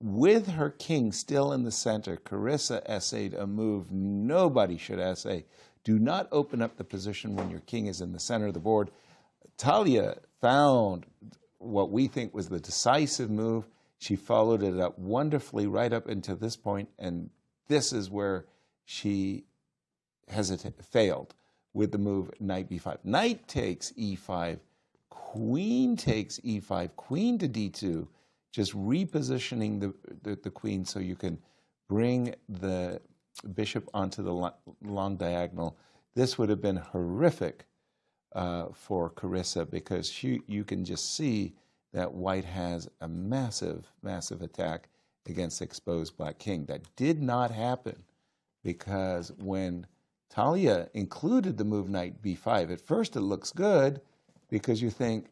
S3: With her king still in the center, Carissa essayed a move nobody should essay. Do not open up the position when your king is in the center of the board. Talia found what we think was the decisive move. She followed it up wonderfully right up until this point, and this is where she failed with the move knight b5. Knight takes e5, queen takes e5, queen to d2, just repositioning the queen so you can bring the bishop onto the long diagonal. This would have been horrific for Carissa because you can just see that white has a massive, massive attack against exposed black king. That did not happen because when Talia included the move knight b5, at first it looks good because you think,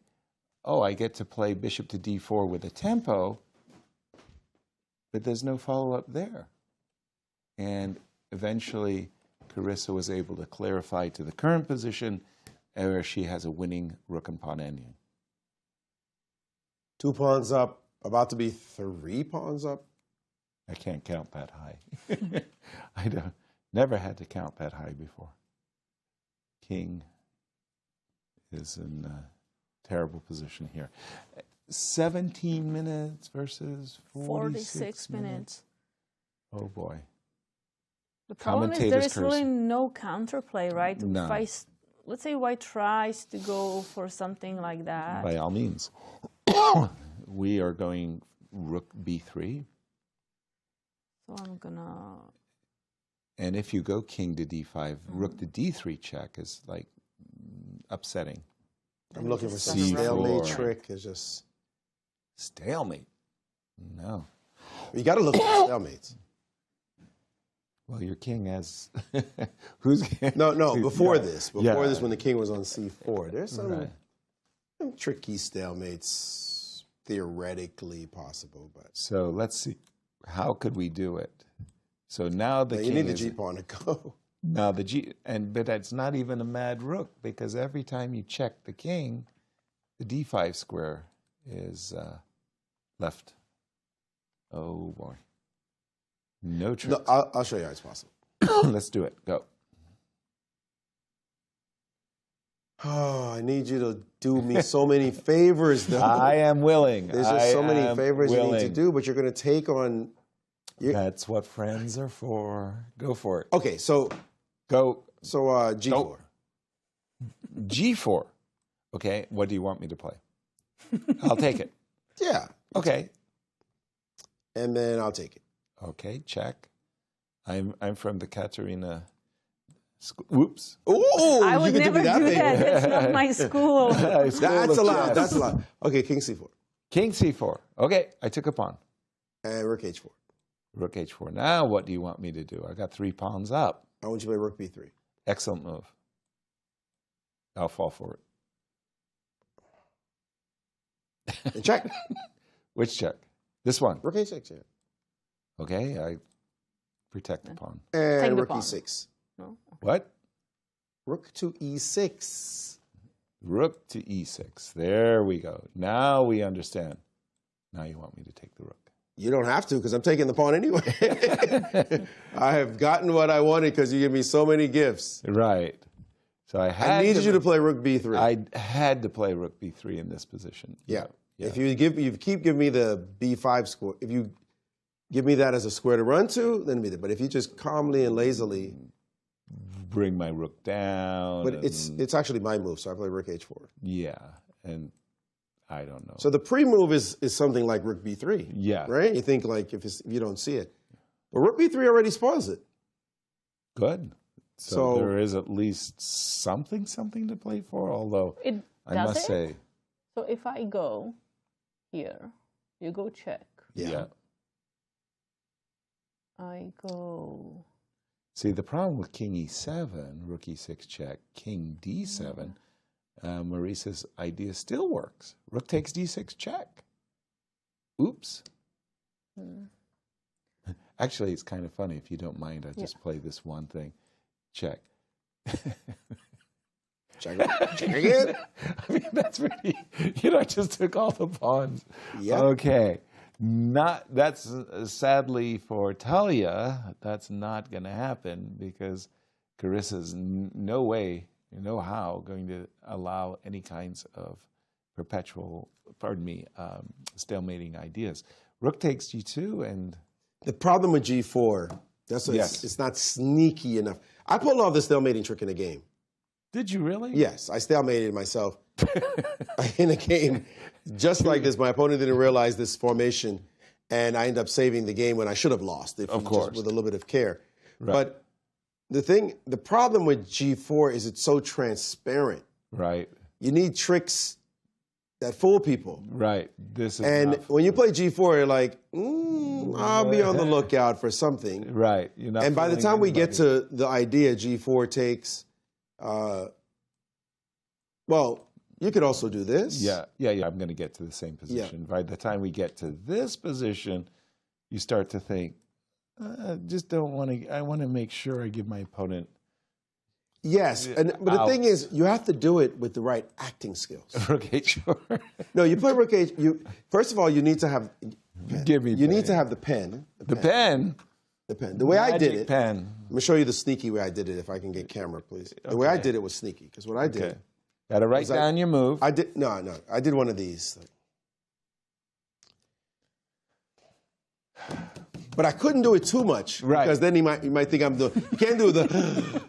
S3: oh, I get to play bishop to d4 with a tempo, but there's no follow-up there. And eventually, Carissa was able to clarify to the current position where she has a winning rook and pawn ending.
S6: 2 pawns up, about to be 3 pawns up.
S3: I can't count that high. I never had to count that high before. King is in a terrible position here. 17 minutes versus 46 minutes. Oh boy.
S2: The problem is there is really no counterplay, right?
S3: No.
S2: Let's say white tries to go for something like that.
S3: By all means. We are going rook b3.
S2: So I'm gonna...
S3: And if you go king to d5, rook to d3 check is like upsetting.
S6: I'm looking for some stalemate trick. It's just...
S3: Stalemate? No.
S6: You got to look for stalemates.
S3: Well, your king has... Who's...
S6: No, before this. Before
S3: Yeah.
S6: this, when the king was on c4. There's some...
S3: Right.
S6: Some tricky stalemates theoretically possible, but
S3: So let's see. How could we do it? So now the king
S6: you need the
S3: is,
S6: G pawn to go.
S3: Now the G, but that's not even a mad rook because every time you check the king, the D5 square is left. Oh boy. No tricks.
S6: No, I'll show you how it's possible.
S3: Let's do it. Go.
S6: Oh, I need you to do me so many favors, though.
S3: I am willing.
S6: There's just so many
S3: am
S6: favors you need to
S3: willing.
S6: do, but you're going to take on...
S3: That's what friends are for. Go for it.
S6: Okay, so...
S3: Go.
S6: So, G4.
S3: Go. G4. Okay, what do you want me to play? I'll take it.
S6: Yeah.
S3: Okay.
S6: And then I'll take it.
S3: Okay, check. I'm from the Katerina school. Whoops.
S6: Ooh,
S2: I would never do that. It's not my school.
S6: That's allowed. That's allowed. Okay, king c4.
S3: King c4. Okay, I took a pawn.
S6: And rook h4.
S3: Rook h4. Now what do you want me to do? I got 3 pawns up.
S6: I want you to play rook b3.
S3: Excellent move. I'll fall for it.
S6: And check.
S3: Which check? This one.
S6: Rook A6, yeah.
S3: Okay, I protect the pawn.
S6: And
S2: the
S6: rook
S2: pawn.
S6: E6.
S2: No?
S3: What?
S6: Rook to E6.
S3: Rook to E6. There we go. Now we understand. Now you want me to take the rook.
S6: You don't have to, because I'm taking the pawn anyway. I have gotten what I wanted because you give me so many gifts.
S3: Right. So I
S6: needed you to play rook B3.
S3: I had to play rook B3 in this position.
S6: Yeah. If you keep giving me the B5 square, if you give me that as a square to run to, then but if you just calmly and lazily
S3: bring my rook down.
S6: But it's actually my move, so I play rook H4.
S3: Yeah, and I don't know.
S6: So the pre-move is something like rook B3.
S3: Yeah.
S6: Right? You think like if you don't see it. But rook B3 already spoils it.
S3: Good. So there is at least something to play for, although I must say.
S2: So if I go here, you go check.
S3: Yeah.
S2: I go.
S3: See, the problem with king E7, rook E6 check, king D7, Maurice's idea still works. Rook takes D6 check. Oops. Actually, it's kind of funny. If you don't mind, I just play this one thing. Check.
S6: Check again?
S3: I mean, that's pretty, I just took all the pawns.
S6: Yep.
S3: Okay. That's sadly for Talia, that's not going to happen because Carissa's no way, no how going to allow any kinds of perpetual, stalemating ideas. Rook takes G2 and...
S6: The problem with G4, it's not sneaky enough. I pulled off the stalemating trick in a game.
S3: Did you really?
S6: Yes, I stalemated myself in a game just like this. My opponent didn't realize this formation, and I ended up saving the game when I should have lost, of course, just with a little bit of care. Right. But the problem with G4 is it's so transparent.
S3: Right.
S6: You need tricks that fool people.
S3: Right.
S6: When you play G4, you're like, I'll be on the lookout for something.
S3: Right.
S6: And by the time we get to the idea, G4 takes. Well, you could also do this.
S3: Yeah. I'm going to get to the same position. Yeah. By the time we get to this position, you start to think, I want to make sure I give my opponent.
S6: Yes, but the thing is, you have to do it with the right acting skills.
S3: Rook H4.
S6: No, you play Rook H. First of all, you need to have.
S3: You
S6: need to have the pen.
S3: The pen.
S6: The pen. The way I did it.
S3: Pen.
S6: Let me show you the sneaky way I did it. If I can get camera, please. The way I did it was sneaky because what I did.
S3: Okay. Got to write down your move.
S6: I did no. I did one of these. But I couldn't do it too much, right? Because then you might think I'm you can't do the.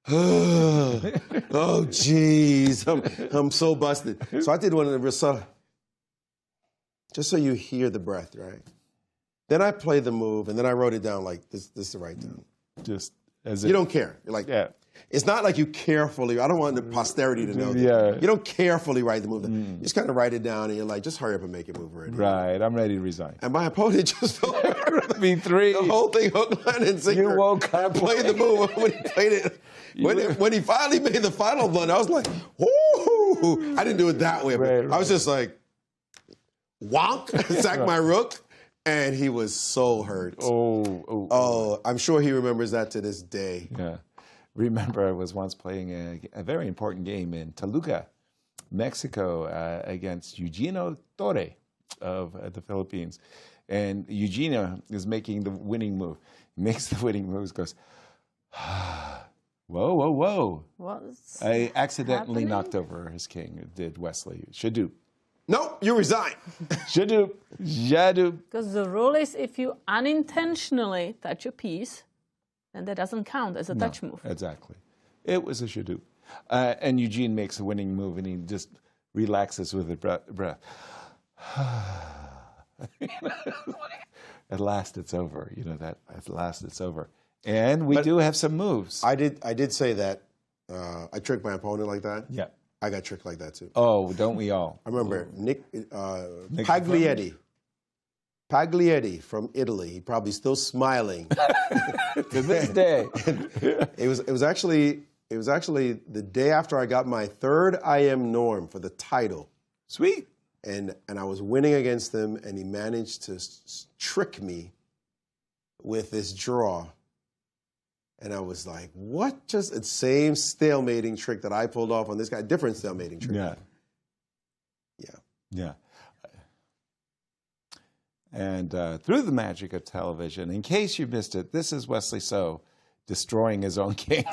S6: Oh, jeez, I'm so busted. So I did one of the real subtle, just so you hear the breath, right? Then I played the move, and then I wrote it down like this. This is the right down.
S3: Just
S6: as you don't care. You're like, it's not like you carefully. I don't want the posterity to know. That. You don't carefully write the move. You just kind of write it down, and you're like, just hurry up and make it move already.
S3: Right, I'm ready to resign.
S6: And my opponent just
S3: B3.
S6: The whole thing, hook, line, and sinker.
S3: You woke up.
S6: I played the move when he played it. When he finally made the final blunder, I was like, "Whoo!" I didn't do it that way, but I was just like, "Wonk!" Sack my rook, and he was so hurt. Oh! I'm sure he remembers that to this day.
S3: Yeah. Remember, I was once playing a very important game in Toluca, Mexico, against Eugenio Torre of the Philippines. And Eugenio is making the winning move. He makes the winning moves, goes, whoa. I accidentally knocked over his king, did Wesley. Shadu.
S6: Nope, you resign.
S3: Shadu. Jadu.
S2: Because the rule is if you unintentionally touch a piece, then that doesn't count as a touch move.
S3: Exactly. It was a shadu. And Eugene makes a winning move, and he just relaxes with a breath. At last it's over. At last it's over. And we do have some moves.
S6: I did say that. I tricked my opponent like that.
S3: Yeah.
S6: I got tricked like that too.
S3: Oh, don't we all?
S6: I remember Nick Paglietti from Italy. He probably still smiling
S3: to this day.
S6: It was actually the day after I got my third IM norm for the title.
S3: Sweet.
S6: and I was winning against him, and he managed to trick me with this draw. And I was like, what? Just the same stalemating trick that I pulled off on this guy. Different stalemating trick.
S3: Yeah.
S6: Yeah.
S3: Yeah. And through the magic of television, in case you missed it, this is Wesley So destroying his own king.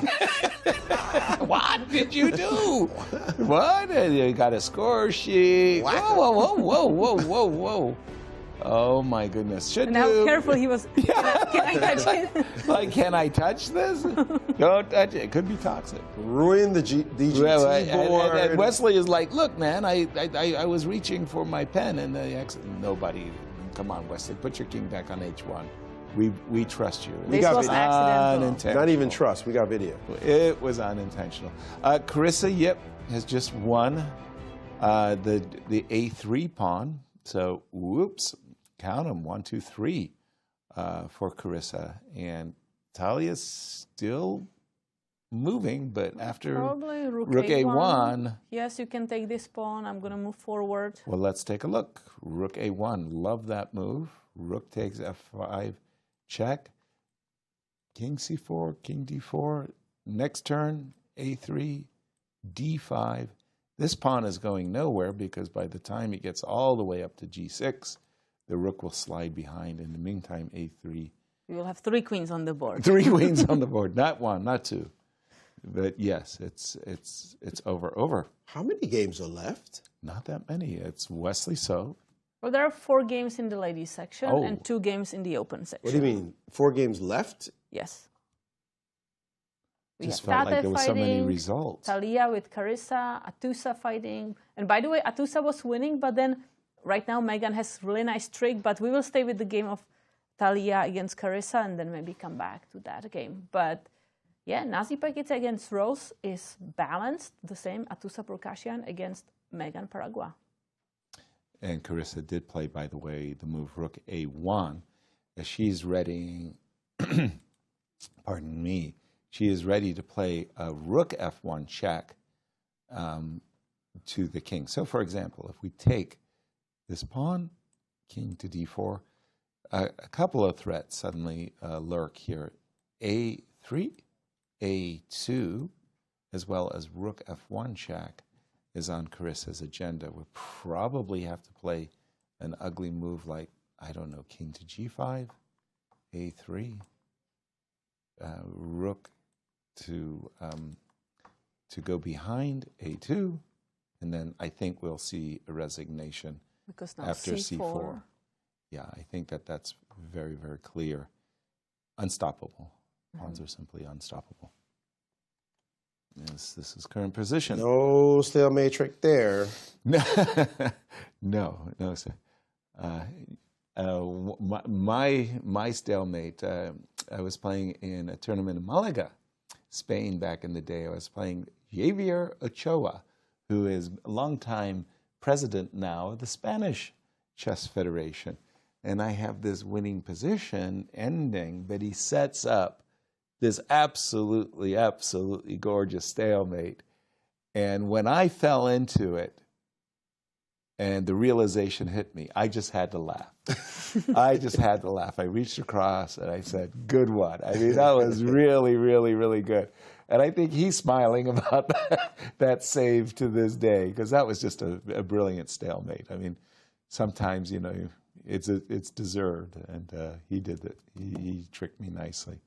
S3: What did you do? What? You got a score sheet. Whoa, whoa, whoa, whoa, whoa, whoa, whoa. Oh my goodness.
S2: And how careful he was. Can I touch it?
S3: Like, can I touch this? Don't touch it. It could be toxic.
S6: Ruin the DGT board.
S3: And Wesley is like, look, man, I was reaching for my pen and nobody. Come on, Wesley, put your king back on H1. We trust you.
S6: We got
S2: was accidental.
S6: Not even trust. We got video.
S3: It was unintentional. Carissa Yip has just won the A3 pawn. So, whoops, count them, 1, 2, 3 for Carissa. And Talia's still moving, but after
S2: Probably
S3: Rook
S2: A1.
S3: A1.
S2: Yes, you can take this pawn. I'm going to move forward.
S3: Well, let's take a look. Rook A1, love that move. Rook takes F5, check. King C4, King D4. Next turn, A3, D5. This pawn is going nowhere because by the time it gets all the way up to G6, the rook will slide behind. In the meantime, A3.
S2: You will have 3 queens on the board.
S3: 3 queens on the board, not 1, not 2. But yes, it's over.
S6: How many games are left?
S3: Not that many. It's Wesley So.
S2: Well, there are 4 games in the ladies section
S3: Oh.
S2: and 2 games in the open section.
S6: What do you mean? 4 games left?
S2: Yes.
S3: Just felt like there were so many results.
S2: Talia with Carissa, Atusa fighting. And by the way, Atusa was winning, but then right now Megan has really nice trick, but we will stay with the game of Talia against Carissa and then maybe come back to that game. But yeah, Nazi Paquete against Rose is balanced, the same Atusa Prokashian against Megan Paragua.
S3: And Carissa did play, by the way, the move Rook A1. As she's ready, pardon me, she is ready to play a Rook F1 check to the king. So, for example, if we take this pawn, king to D4, a couple of threats suddenly lurk here. A3, A2, as well as Rook F1 check is on Carissa's agenda. We'll probably have to play an ugly move like, I don't know, king to G5, A3, Rook to go behind A2, and then I think we'll see a resignation
S2: Because now
S3: after C4. Yeah, I think that's very, very clear. Unstoppable. Pawns are simply unstoppable. Yes, this is current position.
S6: No stalemate trick there.
S3: No, sir. My stalemate, I was playing in a tournament in Malaga, Spain back in the day. I was playing Javier Ochoa, who is a longtime president now of the Spanish Chess Federation. And I have this winning position ending, but he sets up this absolutely, absolutely gorgeous stalemate. And when I fell into it and the realization hit me, I just had to laugh. I just had to laugh. I reached across and I said, good one. I mean, that was really, really, really good. And I think he's smiling about that save to this day, because that was just a brilliant stalemate. I mean, sometimes, you know, it's deserved, and he did it. He tricked me nicely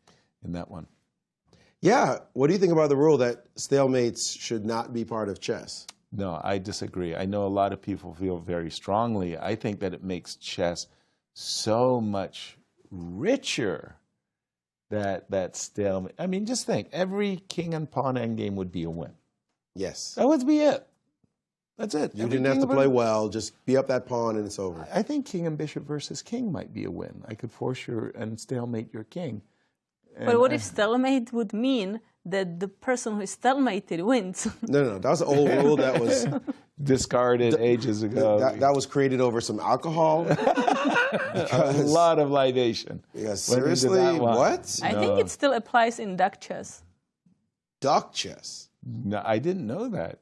S3: in that one.
S6: Yeah. What do you think about the rule that stalemates should not be part of chess?
S3: No, I disagree. I know a lot of people feel very strongly. I think that it makes chess so much richer, that stalemate. I mean, just think, every king and pawn endgame would be a win.
S6: Yes.
S3: That would be it. That's it.
S6: You didn't have to play well. Just be up that pawn and it's over.
S3: I think king and bishop versus king might be a win. I could force and stalemate your king.
S2: But what if stalemate would mean that the person who is stalemated wins?
S6: No, that was an old rule that was
S3: discarded ages ago.
S6: That was created over some alcohol.
S3: A lot of libation.
S6: Yeah, seriously? What?
S2: I think it still applies in duck chess.
S6: Duck chess?
S3: No, I didn't know that.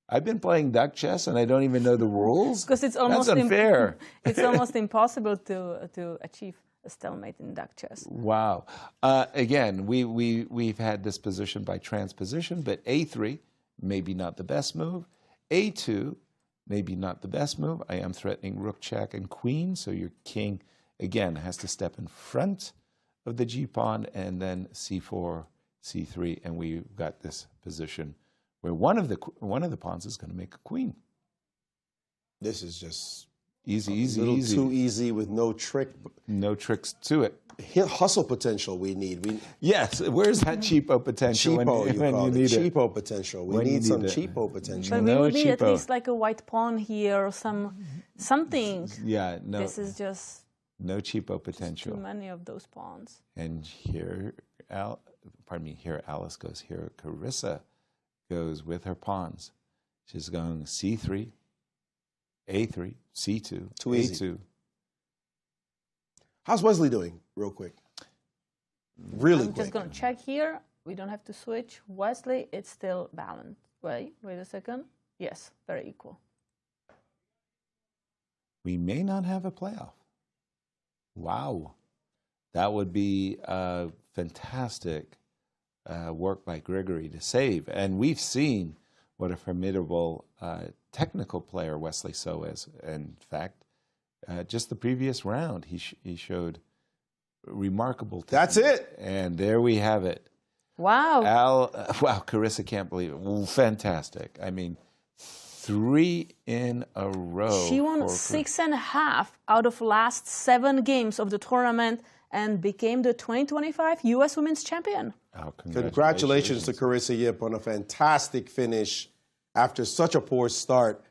S3: I've been playing duck chess and I don't even know the rules?
S2: Because it's almost
S3: That's unfair.
S2: It's almost impossible to achieve a stalemate in duck chess.
S3: Wow. Again, we've had this position by transposition, but A3, maybe not the best move. A2, maybe not the best move. I am threatening rook, check, and queen, so your king, again, has to step in front of the g-pawn, and then c4, c3, and we've got this position where one of the pawns is going to make a queen.
S6: This is just
S3: easy,
S6: a little too easy with no trick.
S3: No tricks to it.
S6: Hustle potential we need.
S3: Yes, where's that cheapo potential when you need it?
S6: Cheapo potential. We need some cheapo potential.
S2: But we would need at least like a white pawn here or something.
S3: Yeah, no.
S2: This is just
S3: no cheapo potential.
S2: Too many of those pawns.
S3: And here, here Alice goes. Here Carissa goes with her pawns. She's going c3, a3, c2,
S6: Too easy.
S3: a2.
S6: How's Wesley doing, real quick? Really
S2: I'm
S6: quick.
S2: just going to check here. We don't have to switch. Wesley, it's still balanced. Wait a second. Yes, very equal.
S3: We may not have a playoff. Wow. That would be fantastic work by Grigoriy to save. And we've seen what a formidable technical player Wesley So is. In fact, just the previous round, he showed remarkable technique.
S6: That's it.
S3: And there we have it.
S2: Wow.
S3: Wow, Carissa can't believe it. Well, fantastic. I mean, 3 in a row.
S2: She won 6.5 out of last 7 games of the tournament and became the 2025 U.S. Women's Champion.
S3: Oh,
S6: congratulations to Carissa Yip on a fantastic finish after such a poor start.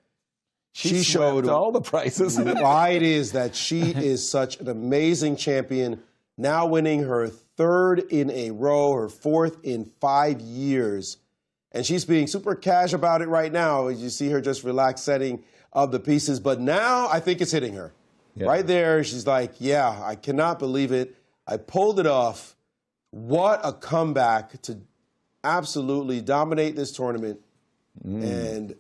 S6: She showed
S3: all the prizes.
S6: Why it is that she is such an amazing champion, now winning her 3rd in a row, her 4th in 5 years. And she's being super cash about it right now. You see her just relaxed setting of the pieces. But now I think it's hitting her. Yeah. Right there, she's like, yeah, I cannot believe it. I pulled it off. What a comeback to absolutely dominate this tournament. And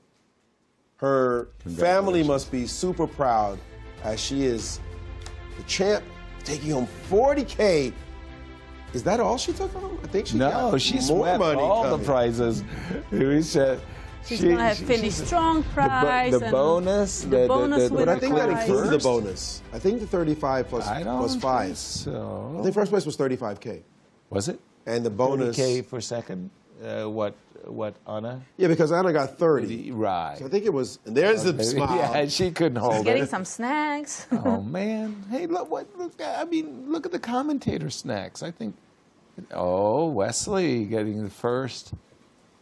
S6: her family must be super proud as she is the champ, taking home $40K. Is that all she took home? I think she got
S3: she
S6: more
S3: swept
S6: money
S3: all
S6: coming.
S3: the prizes. We said
S2: she's going to have finished strong prize.
S3: The bonus.
S2: The bonus
S6: but I think that includes the bonus. I think the 35 plus 5.
S3: So.
S6: I think first place was 35K.
S3: Was it?
S6: And the bonus.
S3: 30K for second. What, Anna?
S6: Yeah, because Anna got 30.
S3: Right.
S6: So I think it was, and there's the smile.
S3: Yeah, she couldn't hold it.
S2: She's getting some snacks.
S3: Oh, man. Hey, look at the commentator snacks. I think, Wesley getting the first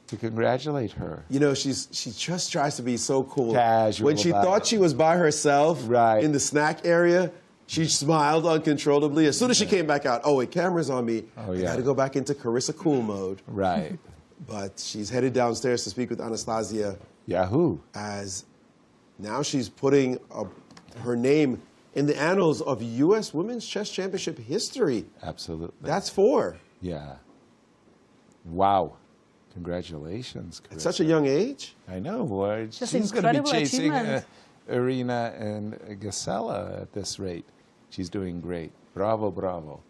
S3: to congratulate her.
S6: You know, she just tries to be so cool.
S3: Casual.
S6: When she thought she was by herself in the snack area, she smiled uncontrollably. As soon as she came back out, wait, camera's on me. I got to go back into Carissa Cool mode.
S3: Right.
S6: But she's headed downstairs to speak with Anastasiya.
S3: Yahoo!
S6: As now she's putting her name in the annals of U.S. Women's Chess Championship history.
S3: Absolutely.
S6: That's 4.
S3: Yeah. Wow. Congratulations, Carissa.
S6: At such a young age?
S3: I know. Boy.
S2: Just
S3: she's going to be chasing
S2: achievement.
S3: Arena and Gisela at this rate. She's doing great. Bravo, bravo.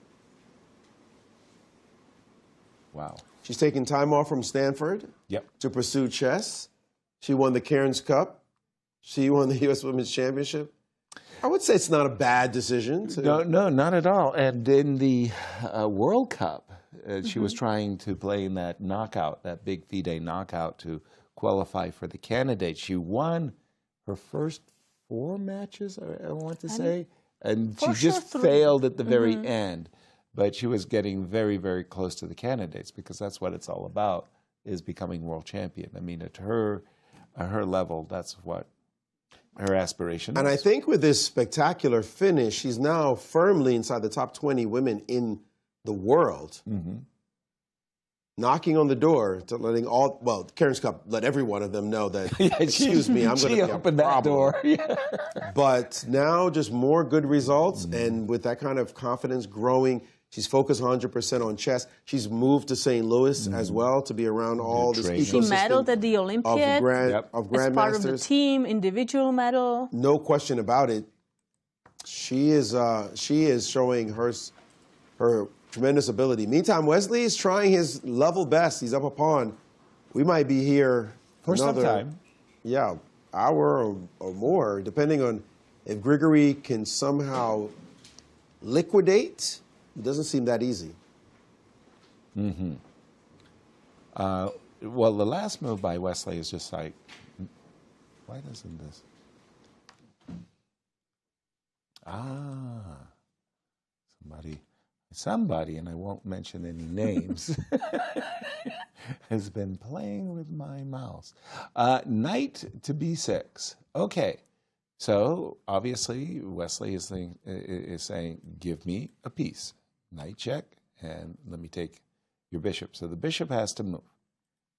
S3: Wow.
S6: She's taking time off from Stanford to pursue chess. She won the Cairns Cup. She won the U.S. Women's Championship. I would say it's not a bad decision.
S3: No, not at all. And in the World Cup, she was trying to play in that knockout, that big FIDE knockout to qualify for the candidates. She won her first 4 matches, I want to say, and she just failed at the very end. But she was getting very, very close to the candidates because that's what it's all about, is becoming world champion. I mean, at her level, that's what her aspiration is.
S6: And I think with this spectacular finish, she's now firmly inside the top 20 women in the world. Knocking on the door to letting Cairns Cup let every one of them know that, excuse me, I'm going to be a problem.
S3: That door.
S6: But now just more good results, and with that kind of confidence growing, She's focused 100% on chess. She's moved to St. Louis as well to be around all this
S2: She
S6: ecosystem
S2: medaled at the Olympiad
S6: of
S2: as part of the
S6: grandmasters.
S2: team, individual medal.
S6: No question about it. She is showing her tremendous ability. Meantime, Wesley is trying his level best. He's up a pawn. We might be here
S3: For some
S6: another,
S3: time.
S6: yeah, hour or more, depending on if Grigoriy can somehow liquidate. It doesn't seem that easy.
S3: Mm-hmm. Well, the last move by Wesley is just like, why doesn't this? Somebody, and I won't mention any names, has been playing with my mouse. Knight to b6. Okay, so obviously Wesley is saying, give me a piece. Knight check, and let me take your bishop. So the bishop has to move.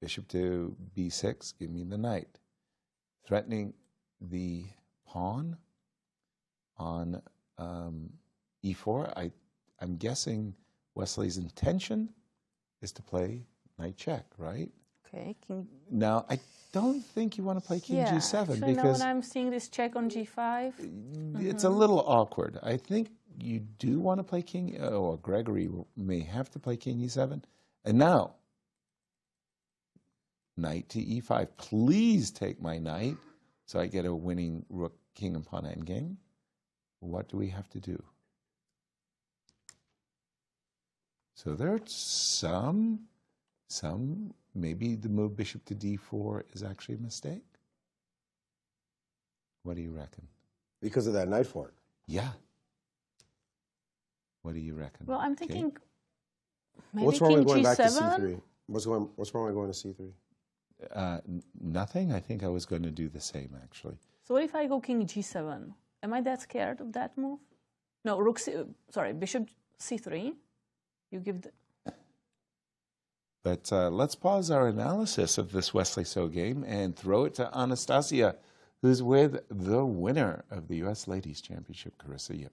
S3: Bishop to b6, give me the knight. Threatening the pawn on e4. I'm guessing Wesley's intention is to play knight check, right?
S2: Okay. King.
S3: Now, I don't think you want to play king g7
S2: actually,
S3: because
S2: when I'm seeing this check on g5,
S3: it's a little awkward. I think you do want to play king, or Grigoriy may have to play king e7. And now, knight to e5. Please take my knight so I get a winning rook, king, and pawn endgame. What do we have to do? So there are some, maybe the move bishop to d4 is actually a mistake. What do you reckon?
S6: Because of that knight fork.
S3: Yeah. What do you reckon?
S2: well, I'm thinking maybe
S6: What's wrong
S2: king
S6: with going back to
S2: g7.
S6: c3? What's wrong with going to c3?
S3: Nothing. I think I was going to do the same, actually.
S2: So what if I go king g7? Am I that scared of that move? No, bishop c3. You give the...
S3: But let's pause our analysis of this Wesley So game and throw it to Anastasiya, who's with the winner of the U.S. Ladies Championship, Carissa Yip.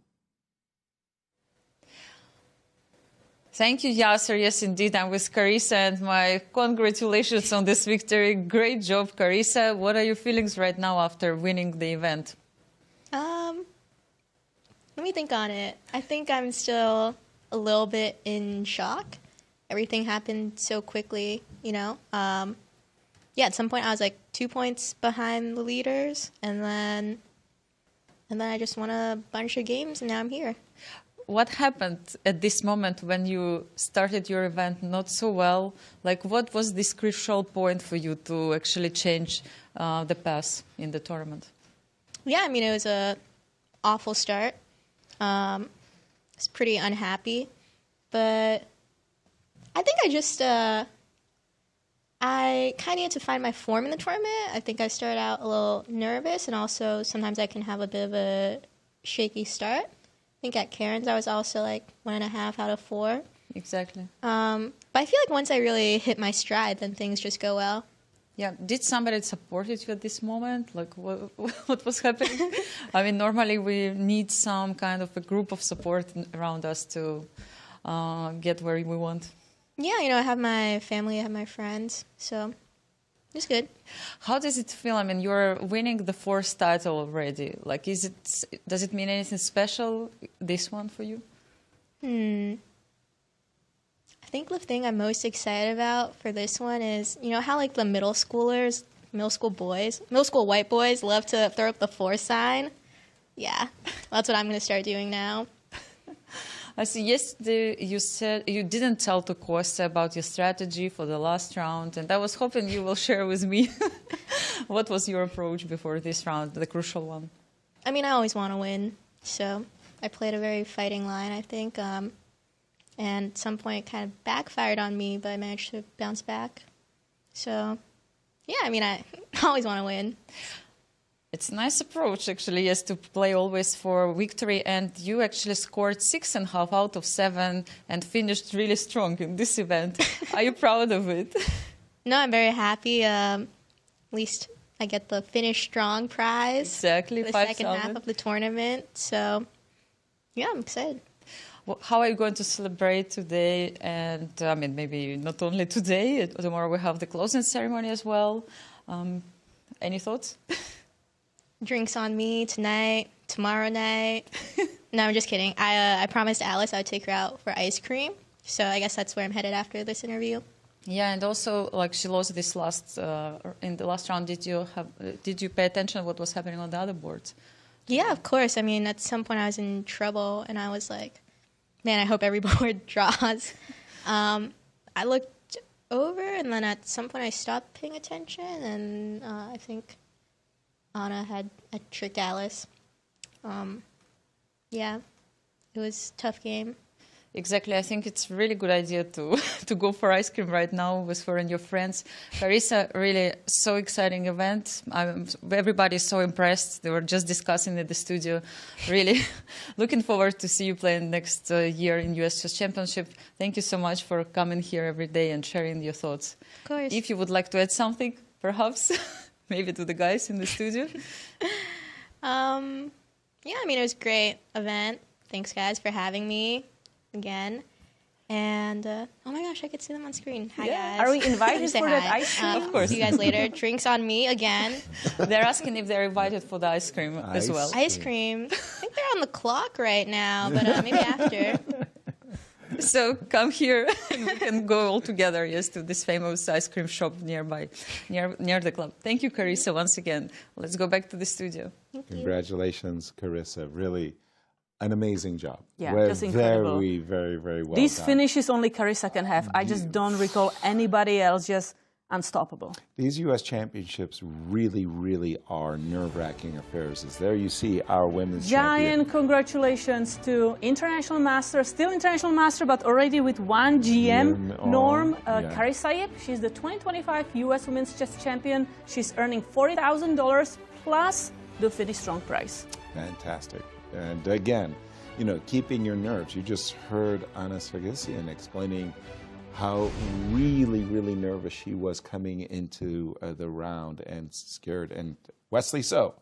S7: Thank you, Yasser. Yes, indeed, I'm with Carissa, and my congratulations on this victory. Great job, Carissa. What are your feelings right now after winning the event?
S10: Let me think on it. I think I'm still a little bit in shock. Everything happened so quickly, you know. Yeah, at some point I was like 2 points behind the leaders, and then I just won a bunch of games, and now I'm here.
S7: What happened at this moment when you started your event not so well? Like, what was this crucial point for you to actually change the path in the tournament?
S10: Yeah, I mean, it was a awful start. I was pretty unhappy, but I think I just I kind of need to find my form in the tournament. I think I started out a little nervous, and also sometimes I can have a bit of a shaky start. I think at Karen's I was also like 1.5 out of 4.
S7: Exactly.
S10: But I feel like once I really hit my stride, then things just go well.
S7: Yeah. Did somebody support you at this moment? Like, what was happening? I mean, normally we need some kind of a group of support around us to get where we want.
S10: Yeah, you know, I have my family, I have my friends, so it's good.
S7: How does it feel? I mean, you're winning the 4th title already. Like, does it mean anything special, this one, for you?
S10: I think the thing I'm most excited about for this one is, you know how like the middle school white boys love to throw up the 4 sign? Yeah, that's what I'm going to start doing now.
S7: I see. Yesterday you said you didn't tell to Costa about your strategy for the last round, and I was hoping you will share with me what was your approach before this round, the crucial one.
S10: I mean, I always want to win, so I played a very fighting line, I think, and at some point it kind of backfired on me, but I managed to bounce back. So, yeah, I mean, I always want to win.
S7: It's a nice approach, actually, yes, to play always for victory. And you actually scored 6.5 out of 7 and finished really strong in this event. Are you proud of it?
S10: No, I'm very happy. At least I get the finish strong prize.
S7: Exactly,
S10: for the second half of the tournament. So, yeah, I'm excited.
S7: how are you going to celebrate today? And I mean, maybe not only today. Tomorrow we have the closing ceremony as well. Any thoughts?
S10: Drinks on me tonight, tomorrow night. No, I'm just kidding. I promised Alice I would take her out for ice cream. So I guess that's where I'm headed after this interview.
S7: Yeah, and also, like, she lost this in the last round. Did you pay attention to what was happening on the other boards?
S10: Yeah, of course. I mean, at some point I was in trouble, and I was like, man, I hope every board draws. I looked over, and then at some point I stopped paying attention, and I think Anna had tricked Alice. Yeah, it was a tough game.
S7: Exactly. I think it's a really good idea to go for ice cream right now with her and your friends. Carissa, really so exciting event. Everybody's so impressed. They were just discussing at the studio. Really looking forward to see you playing next year in US Chess Championship. Thank you so much for coming here every day and sharing your thoughts.
S10: Of course.
S7: If you would like to add something, perhaps, maybe to the guys in the studio.
S10: Yeah, I mean, it was a great event. Thanks, guys, for having me again. And, oh my gosh, I could see them on screen. Hi, guys.
S2: Are we invited
S10: Say
S2: for
S10: hi.
S2: that ice cream?
S7: Of course.
S10: See you guys later. Drinks on me again.
S7: They're asking if they're invited for the ice cream as well.
S10: Ice cream. I think they're on the clock right now, but maybe after.
S7: So come here and we can go all together, yes, to this famous ice cream shop nearby, near the club. Thank you, Carissa, once again. Let's go back to the studio.
S3: Congratulations, Carissa. Really an amazing job.
S2: Yeah, just incredible.
S3: Very, very, very well
S2: These
S3: done.
S2: finishes only Carissa can have. I just don't recall anybody else just unstoppable.
S3: These U.S. championships really, really are nerve-wracking affairs. As there you see our women's champion.
S2: Giant congratulations to international master, still international master, but already with one GM norm, Carissa Yip. She's the 2025 U.S. Women's Chess Champion. She's earning $40,000 plus the Finish Strong prize.
S3: Fantastic. And again, you know, keeping your nerves. You just heard Anastasiya explaining how really, really nervous she was coming into the round and scared. And Wesley So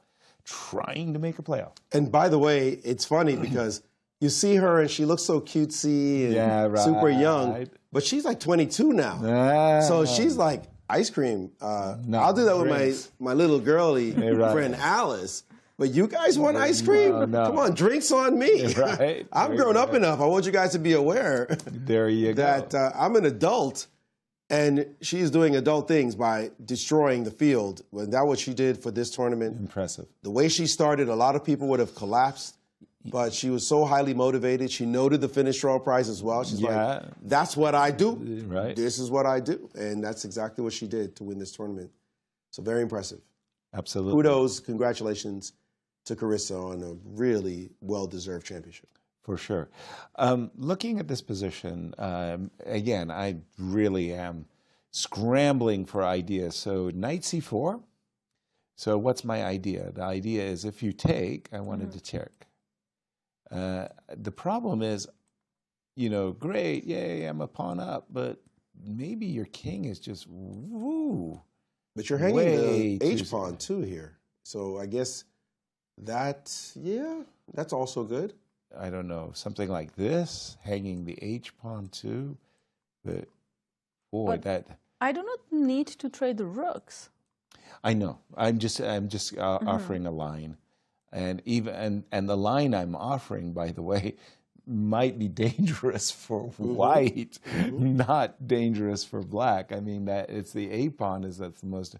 S3: trying to make a playoff.
S6: And by the way, it's funny because you see her and she looks so cutesy and super young, but she's like 22 now. So she's like, ice cream. I'll do that with my little girly friend Alice. But you guys want ice cream? Come on, drinks on me.
S3: Right.
S6: I'm grown up enough. I want you guys to be aware that I'm an adult, and she's doing adult things by destroying the field. Well, that's what she did for this tournament.
S3: Impressive.
S6: The way she started, a lot of people would have collapsed, but she was so highly motivated. She noted the finish draw prize as well. She's like, that's what I do.
S3: Right.
S6: This is what I do. And that's exactly what she did to win this tournament. So very impressive.
S3: Absolutely.
S6: Kudos, congratulations to Carissa on a really well-deserved championship.
S3: For sure. Looking at this position, again, I really am scrambling for ideas. So knight c4. So what's my idea? The idea is if you take, I wanted to check. The problem is, you know, great, yay, I'm a pawn up, but maybe your king is just, woo.
S6: But you're hanging the h-pawn too here. So I guess that's also good.
S3: I don't know, something like this, hanging the h-pawn too. But boy,
S2: I do not need to trade the rooks.
S3: I know. I'm just offering a line, and the line I'm offering, by the way, might be dangerous for white, not dangerous for black. I mean that it's the a pawn that's the most,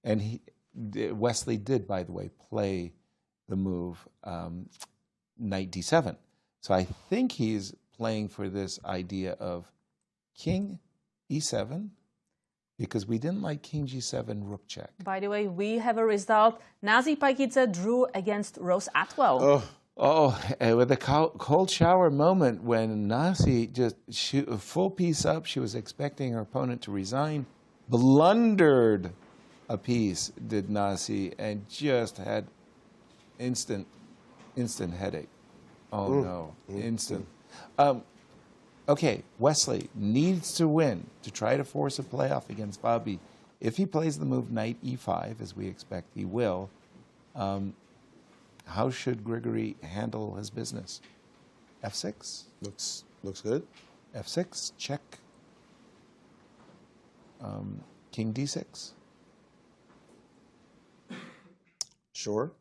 S3: and Wesley did, by the way, play the move knight d7. So I think he's playing for this idea of king e7, because we didn't like king g7 rook check.
S2: By the way, we have a result. Nazi Paikidze drew against Rose Atwell.
S3: With a cold shower moment when Nazi just full piece up, she was expecting her opponent to resign, blundered a piece, did Nazi, and just had instant headache. Oh no, instant. Okay, Wesley needs to win to try to force a playoff against Fabi. If he plays the move knight e5, as we expect he will, how should Grigoriy handle his business? F6.
S6: Looks good.
S3: F6, check. King D6.
S6: Sure.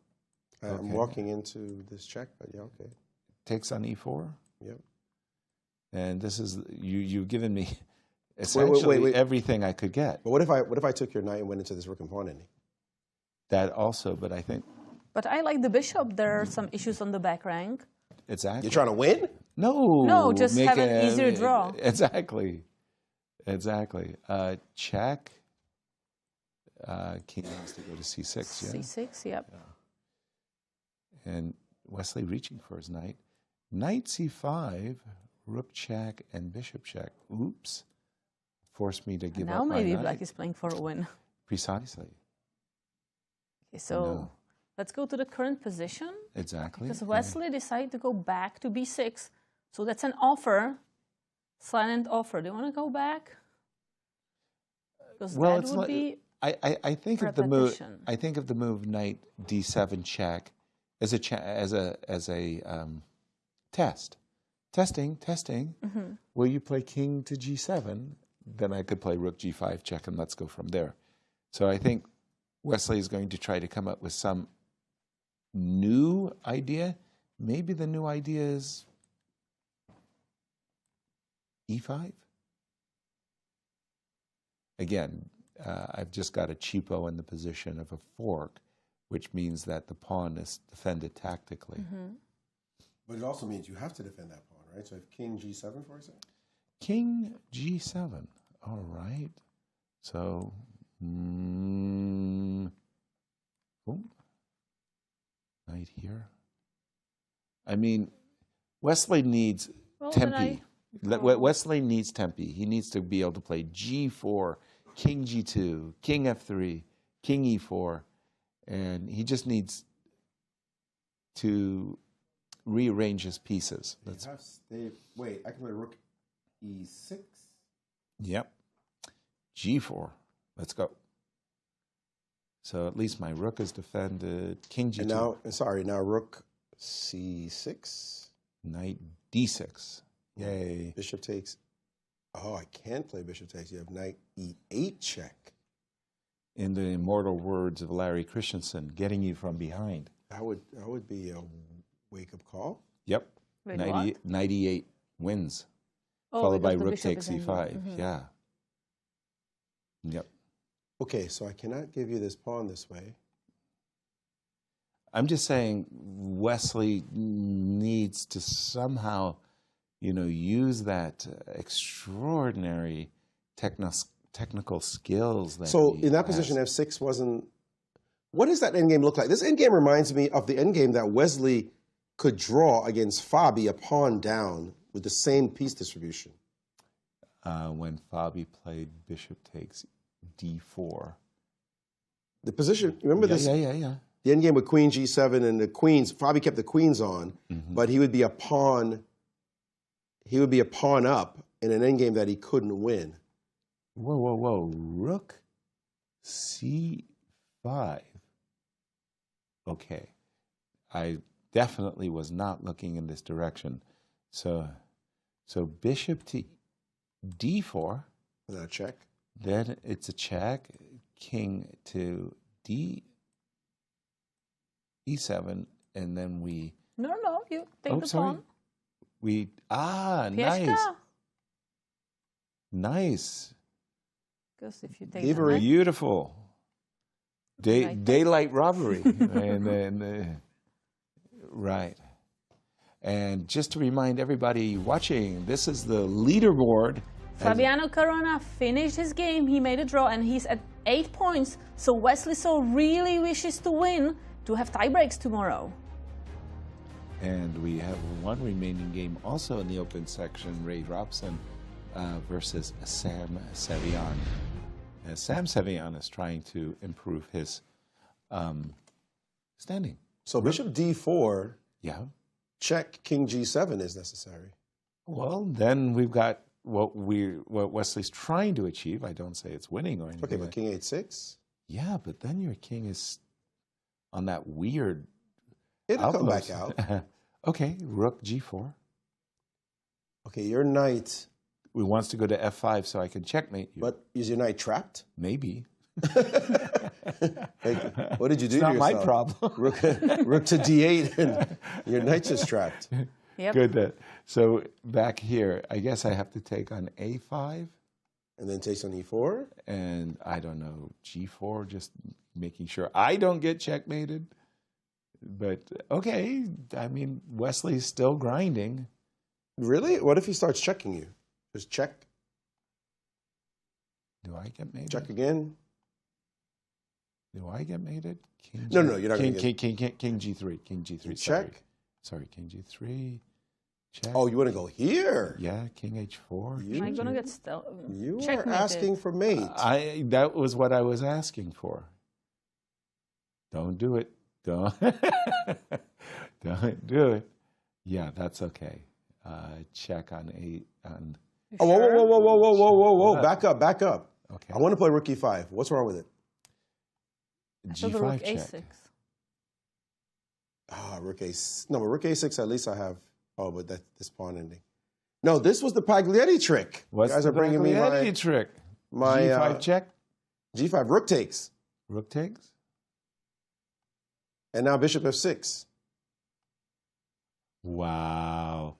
S6: I'm
S3: Okay.
S6: walking into this check, but yeah, okay.
S3: Takes on E4.
S6: Yep.
S3: And this is, you've given me essentially
S6: wait.
S3: everything I could get.
S6: But what if I took your knight and went into this rook and pawn ending?
S3: That also, but I think
S2: But I like the bishop. There are some issues on the back rank.
S3: exactly.
S6: You're trying to win?
S3: No.
S2: No, just
S3: make
S2: have an easier draw.
S3: Exactly. Check. King has to go to C6, yeah?
S2: C6, yep.
S3: And Wesley reaching for his knight. Knight C5, rook check, and bishop check. Oops. Forced me to give
S2: Now
S3: up my
S2: maybe
S3: knight.
S2: black is playing for a win.
S3: Precisely.
S2: Okay, so let's go to the current position.
S3: Exactly.
S2: Because Wesley decided to go back to B6. So that's an offer, silent offer. Do you want to go back? Because that would be
S3: I think of the move.
S2: repetition.
S3: I think of the move knight D7 check as a test. Testing.
S2: Mhm.
S3: Will you play king to G7? Then I could play rook G5 check, and let's go from there. So I think Wesley is going to try to come up with some new idea. Maybe the new idea is E5. Again, I've just got a cheapo in the position of a fork, which means that the pawn is defended tactically.
S2: Mm-hmm.
S6: But it also means you have to defend that pawn, right? So if king G7, for example?
S3: King G7. All right. So, knight here. I mean, Wesley needs tempi. Wesley needs tempi. He needs to be able to play G4, King G2, King F3, King E4, and he just needs to rearrange his pieces.
S6: Wait, I can play rook E6?
S3: Yep. G4. Let's go. So at least my rook is defended. King G2.
S6: And now rook C6.
S3: Knight D6. Yay.
S6: Bishop takes. Oh, I can't play bishop takes. You have knight E8 check.
S3: In the immortal words of Larry Christensen, getting you from behind.
S6: That would be a wake-up call.
S3: Yep.
S2: Wait,
S3: 98 wins.
S2: Oh,
S3: followed by
S2: because the
S3: rook
S2: bishop
S3: takes
S2: is
S3: C5.
S2: ending. Mhm.
S3: Yeah. Yep.
S6: Okay, so I cannot give you this pawn this way.
S3: I'm just saying Wesley needs to somehow, use that extraordinary technical skills. That
S6: So
S3: he
S6: in that
S3: has.
S6: position, F6 wasn't. What does that endgame look like? This endgame reminds me of the endgame that Wesley could draw against Fabi, a pawn down with the same piece distribution.
S3: When Fabi played bishop takes D4.
S6: The position, remember this?
S3: Yeah.
S6: The endgame with queen G7 and the queens. Fabi kept the queens on, but he would be a pawn. He would be a pawn up in an endgame that he couldn't win.
S3: Whoa. Rook C5. Okay. I definitely was not looking in this direction. So bishop to D4.
S6: Is that a check?
S3: Then it's a check. King to E7, and then we...
S2: No, you take the
S3: sorry.
S2: pawn.
S3: Nice. Nice.
S2: Because if you take the knight,
S3: Beautiful. Daylight robbery. and then, right. And just to remind everybody watching, this is the leaderboard.
S2: Fabiano Caruana finished his game. He made a draw, and he's at 8 points. So Wesley So really wishes to win to have tie breaks tomorrow.
S3: And we have one remaining game also in the open section, Ray Robson versus Sam Sevian. Sam Sevian is trying to improve his standing.
S6: So bishop D4,
S3: check
S6: king G7 is necessary.
S3: Well, then we've got what Wesley's trying to achieve. I don't say it's winning or anything.
S6: Okay, but king H6?
S3: Yeah, but then your king is on that weird...
S6: It'll come
S3: outpost.
S6: back out.
S3: Okay, rook G4.
S6: Okay, your knight.
S3: He wants to go to f5 so I can checkmate you.
S6: But is your knight trapped?
S3: Maybe.
S6: Hey, what did you do
S3: It's
S6: to
S3: not my
S6: yourself?
S3: problem.
S6: Rook to d8, and your knight's just trapped.
S2: Yep.
S3: Good. So back here, I guess I have to take on a5.
S6: And then takes on e4?
S3: And I don't know, g4, just making sure I don't get checkmated. But okay, I mean, Wesley's still grinding.
S6: Really? What if he starts checking you? Just check.
S3: Do I get mated?
S6: Check again.
S3: Do I get mated? King
S6: No, you're not
S3: king,
S6: going to get...
S3: King G3. King G3.
S6: Check.
S3: Sorry, King G3. Check.
S6: Oh, you want to go here?
S3: Yeah, King H4.
S2: Am I gonna get still?
S6: You are asking for mate.
S3: That was what I was asking for. Don't do it. Don't do it. Yeah, that's okay. Check on on.
S6: Oh, whoa! Back up.
S3: Okay.
S6: I want to play rook e5. What's wrong with it?
S3: G5
S2: rook
S3: check.
S2: A6.
S6: Rook a6. No, but rook a6. At least I have. Oh, but that's this pawn ending. No, this was the Paglietti trick.
S3: What's
S6: you guys
S3: the
S6: are bringing me my
S3: trick?
S6: My
S3: G5 check.
S6: G5 rook takes.
S3: Rook takes.
S6: And now bishop f6.
S3: Wow.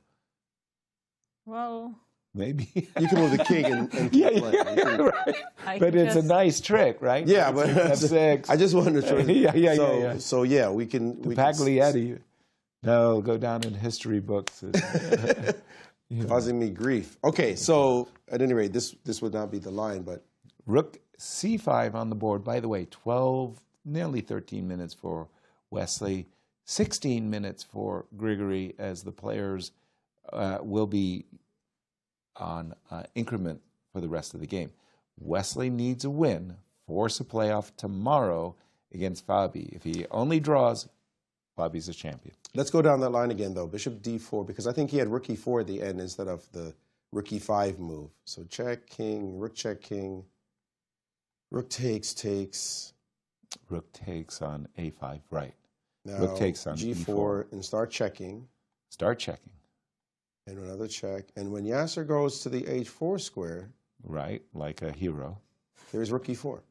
S2: Well,
S3: maybe
S6: you can move the king and keep playing.
S3: Right. But it's a nice trick, right?
S6: Yeah, but
S3: f6.
S6: I just wanted to show you.
S3: Yeah.
S6: So yeah, we can.
S3: The Paglietti. No, go down in history books.
S6: Causing me grief. Okay, so at any rate, this would not be the line, but
S3: rook c5 on the board. By the way, 12, nearly 13 minutes for Wesley, 16 minutes for Grigoriy, as the players will be on increment for the rest of the game. Wesley needs a win, force a playoff tomorrow against Fabi. If he only draws, Fabi's a champion.
S6: Let's go down that line again, though. Bishop d4, because I think he had rook e4 at the end instead of the rook e5 move. So check, king, rook check, king. Rook takes.
S3: Rook takes on a5, right.
S6: Now,
S3: rook takes on
S6: g4
S3: e4.
S6: And start checking.
S3: Start checking.
S6: And another check. And when Yasser goes to the h4 square.
S3: Right, like a hero.
S6: There's rook e4.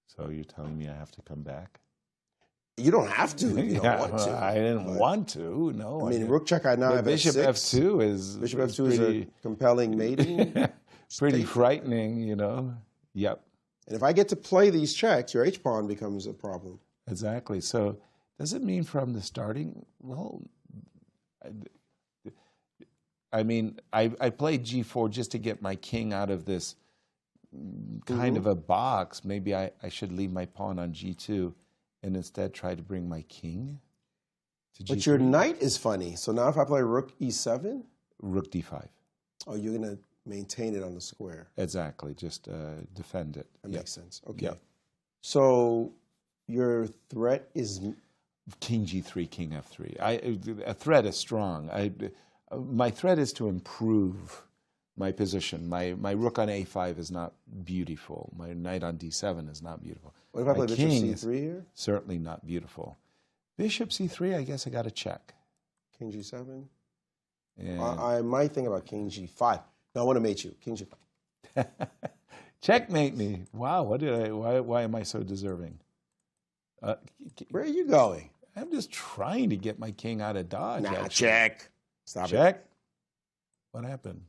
S3: So you're telling me I have to come back?
S6: You don't have to. You don't want to.
S3: I didn't want to. No.
S6: I mean, rook check. I now have
S3: bishop
S6: f6.
S3: f2 is
S6: bishop f2 is a compelling mating.
S3: Pretty frightening, you know. Yep.
S6: And if I get to play these checks, your h pawn becomes a problem.
S3: Exactly. So does it mean from the starting? Well, I mean, I played g4 just to get my king out of this kind of a box. Maybe I should leave my pawn on g2. And instead try to bring my king to g3.
S6: But your knight is funny. So now if I play rook e7?
S3: Rook d5.
S6: Oh, you're going to maintain it on the square.
S3: Exactly. Just defend it.
S6: That makes sense. Okay.
S3: Yep.
S6: So your threat is...
S3: King g3, king f3. A threat is strong. My threat is to improve my position. My rook on a5 is not beautiful. My knight on d7 is not beautiful.
S6: What if I play
S3: my
S6: bishop
S3: king
S6: c3 here?
S3: Certainly not beautiful. Bishop c3, I guess I got to check.
S6: King g7?
S3: And
S6: I might think about king g5. No, I want to mate you. King g5.
S3: Checkmate me. Wow, why am I so deserving?
S6: Where are you going?
S3: I'm just trying to get my king out of dodge.
S6: Nah,
S3: actually.
S6: check. Stop
S3: Check.
S6: it.
S3: What happened?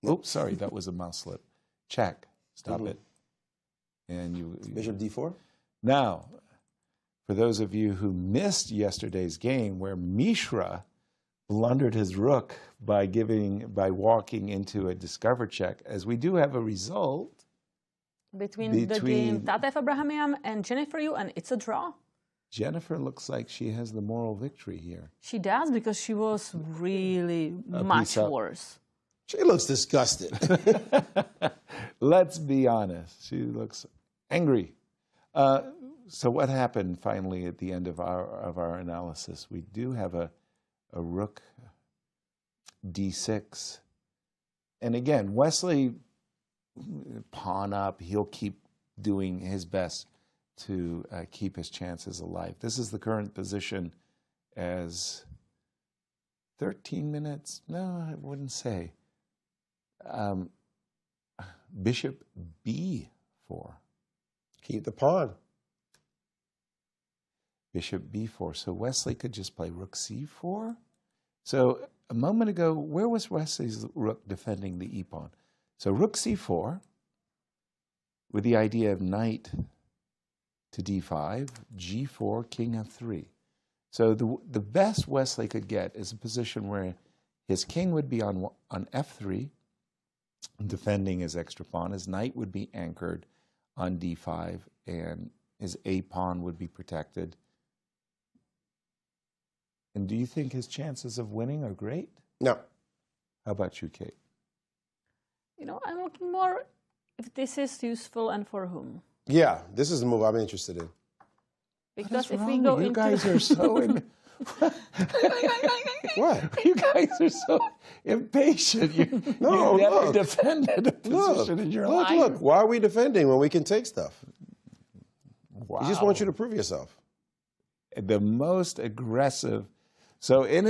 S3: Oops, sorry, that was a mouse slip. Check. Stop it. And you
S6: Bishop d4?
S3: Now, for those of you who missed yesterday's game where Mishra blundered his rook by walking into a discover check, as we do have a result
S2: between the game Tatev Abrahamian and Jennifer Yu, and it's a draw.
S3: Jennifer looks like she has the moral victory here.
S2: She does, because she was really much worse.
S6: She looks disgusted.
S3: Let's be honest. She looks angry. So what happened finally at the end of our analysis? We do have a rook d6. And again, Wesley, pawn up. He'll keep doing his best to keep his chances alive. This is the current position as 13 minutes? No, I wouldn't say. Bishop b4.
S6: Keep the pawn.
S3: Bishop b4. So Wesley could just play rook c4. So a moment ago, where was Wesley's rook defending the e-pawn? So rook c4, with the idea of knight to d5, g4, king f3. So the best Wesley could get is a position where his king would be on f3, defending his extra pawn. His knight would be anchored on d5, and his a-pawn would be protected. And do you think his chances of winning are great?
S6: No.
S3: How about you, Kate?
S2: You know, I'm looking more if this is useful and for whom.
S6: Yeah, this is the move I'm interested in.
S2: Because if we go
S3: you
S2: into...
S3: guys are so...
S6: What?
S3: You guys are so impatient. You've never defended a position in your life.
S6: Look, why are we defending when we can take stuff?
S3: Wow.
S6: He just wants you to prove yourself.
S3: The most aggressive... So in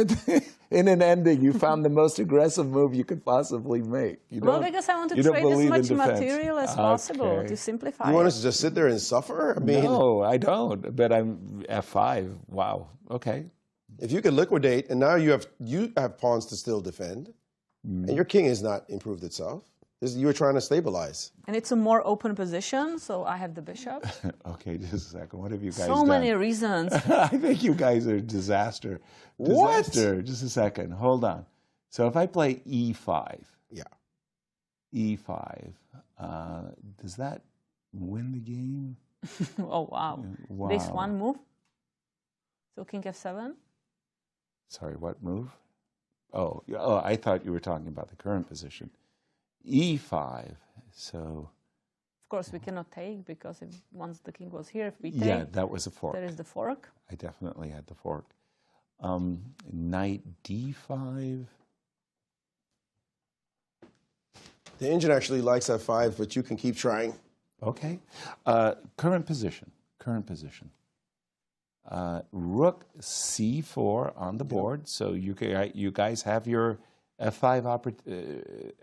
S3: an ending, you found the most aggressive move you could possibly make.
S2: Well, because I want to trade as much material as possible to simplify
S6: You want us to just sit there and suffer? I mean,
S3: no, I don't. But I'm f5. Wow. Okay.
S6: If you could liquidate, and now you have pawns to still defend, and your king has not improved itself. You were trying to stabilize.
S2: And it's a more open position, so I have the bishop.
S3: Okay, just a second. What have you guys
S2: so
S3: done?
S2: many reasons.
S3: I think you guys are a disaster.
S6: What?
S3: Disaster. Just a second. Hold on. So if I play e5.
S6: Yeah.
S3: e5. Does that win the game?
S2: Oh, wow.
S3: Wow.
S2: This one move. So king f7.
S3: Sorry, what move? Oh, I thought you were talking about the current position. e5. So...
S2: Of course, we cannot take because once the king was here, if we take...
S3: Yeah, that was a fork.
S2: There is the fork.
S3: I definitely had the fork. Knight d5.
S6: The engine actually likes f5, but you can keep trying.
S3: Okay. Current position. Current position. Rook c4 on the board. So you guys have your f5 opportunity.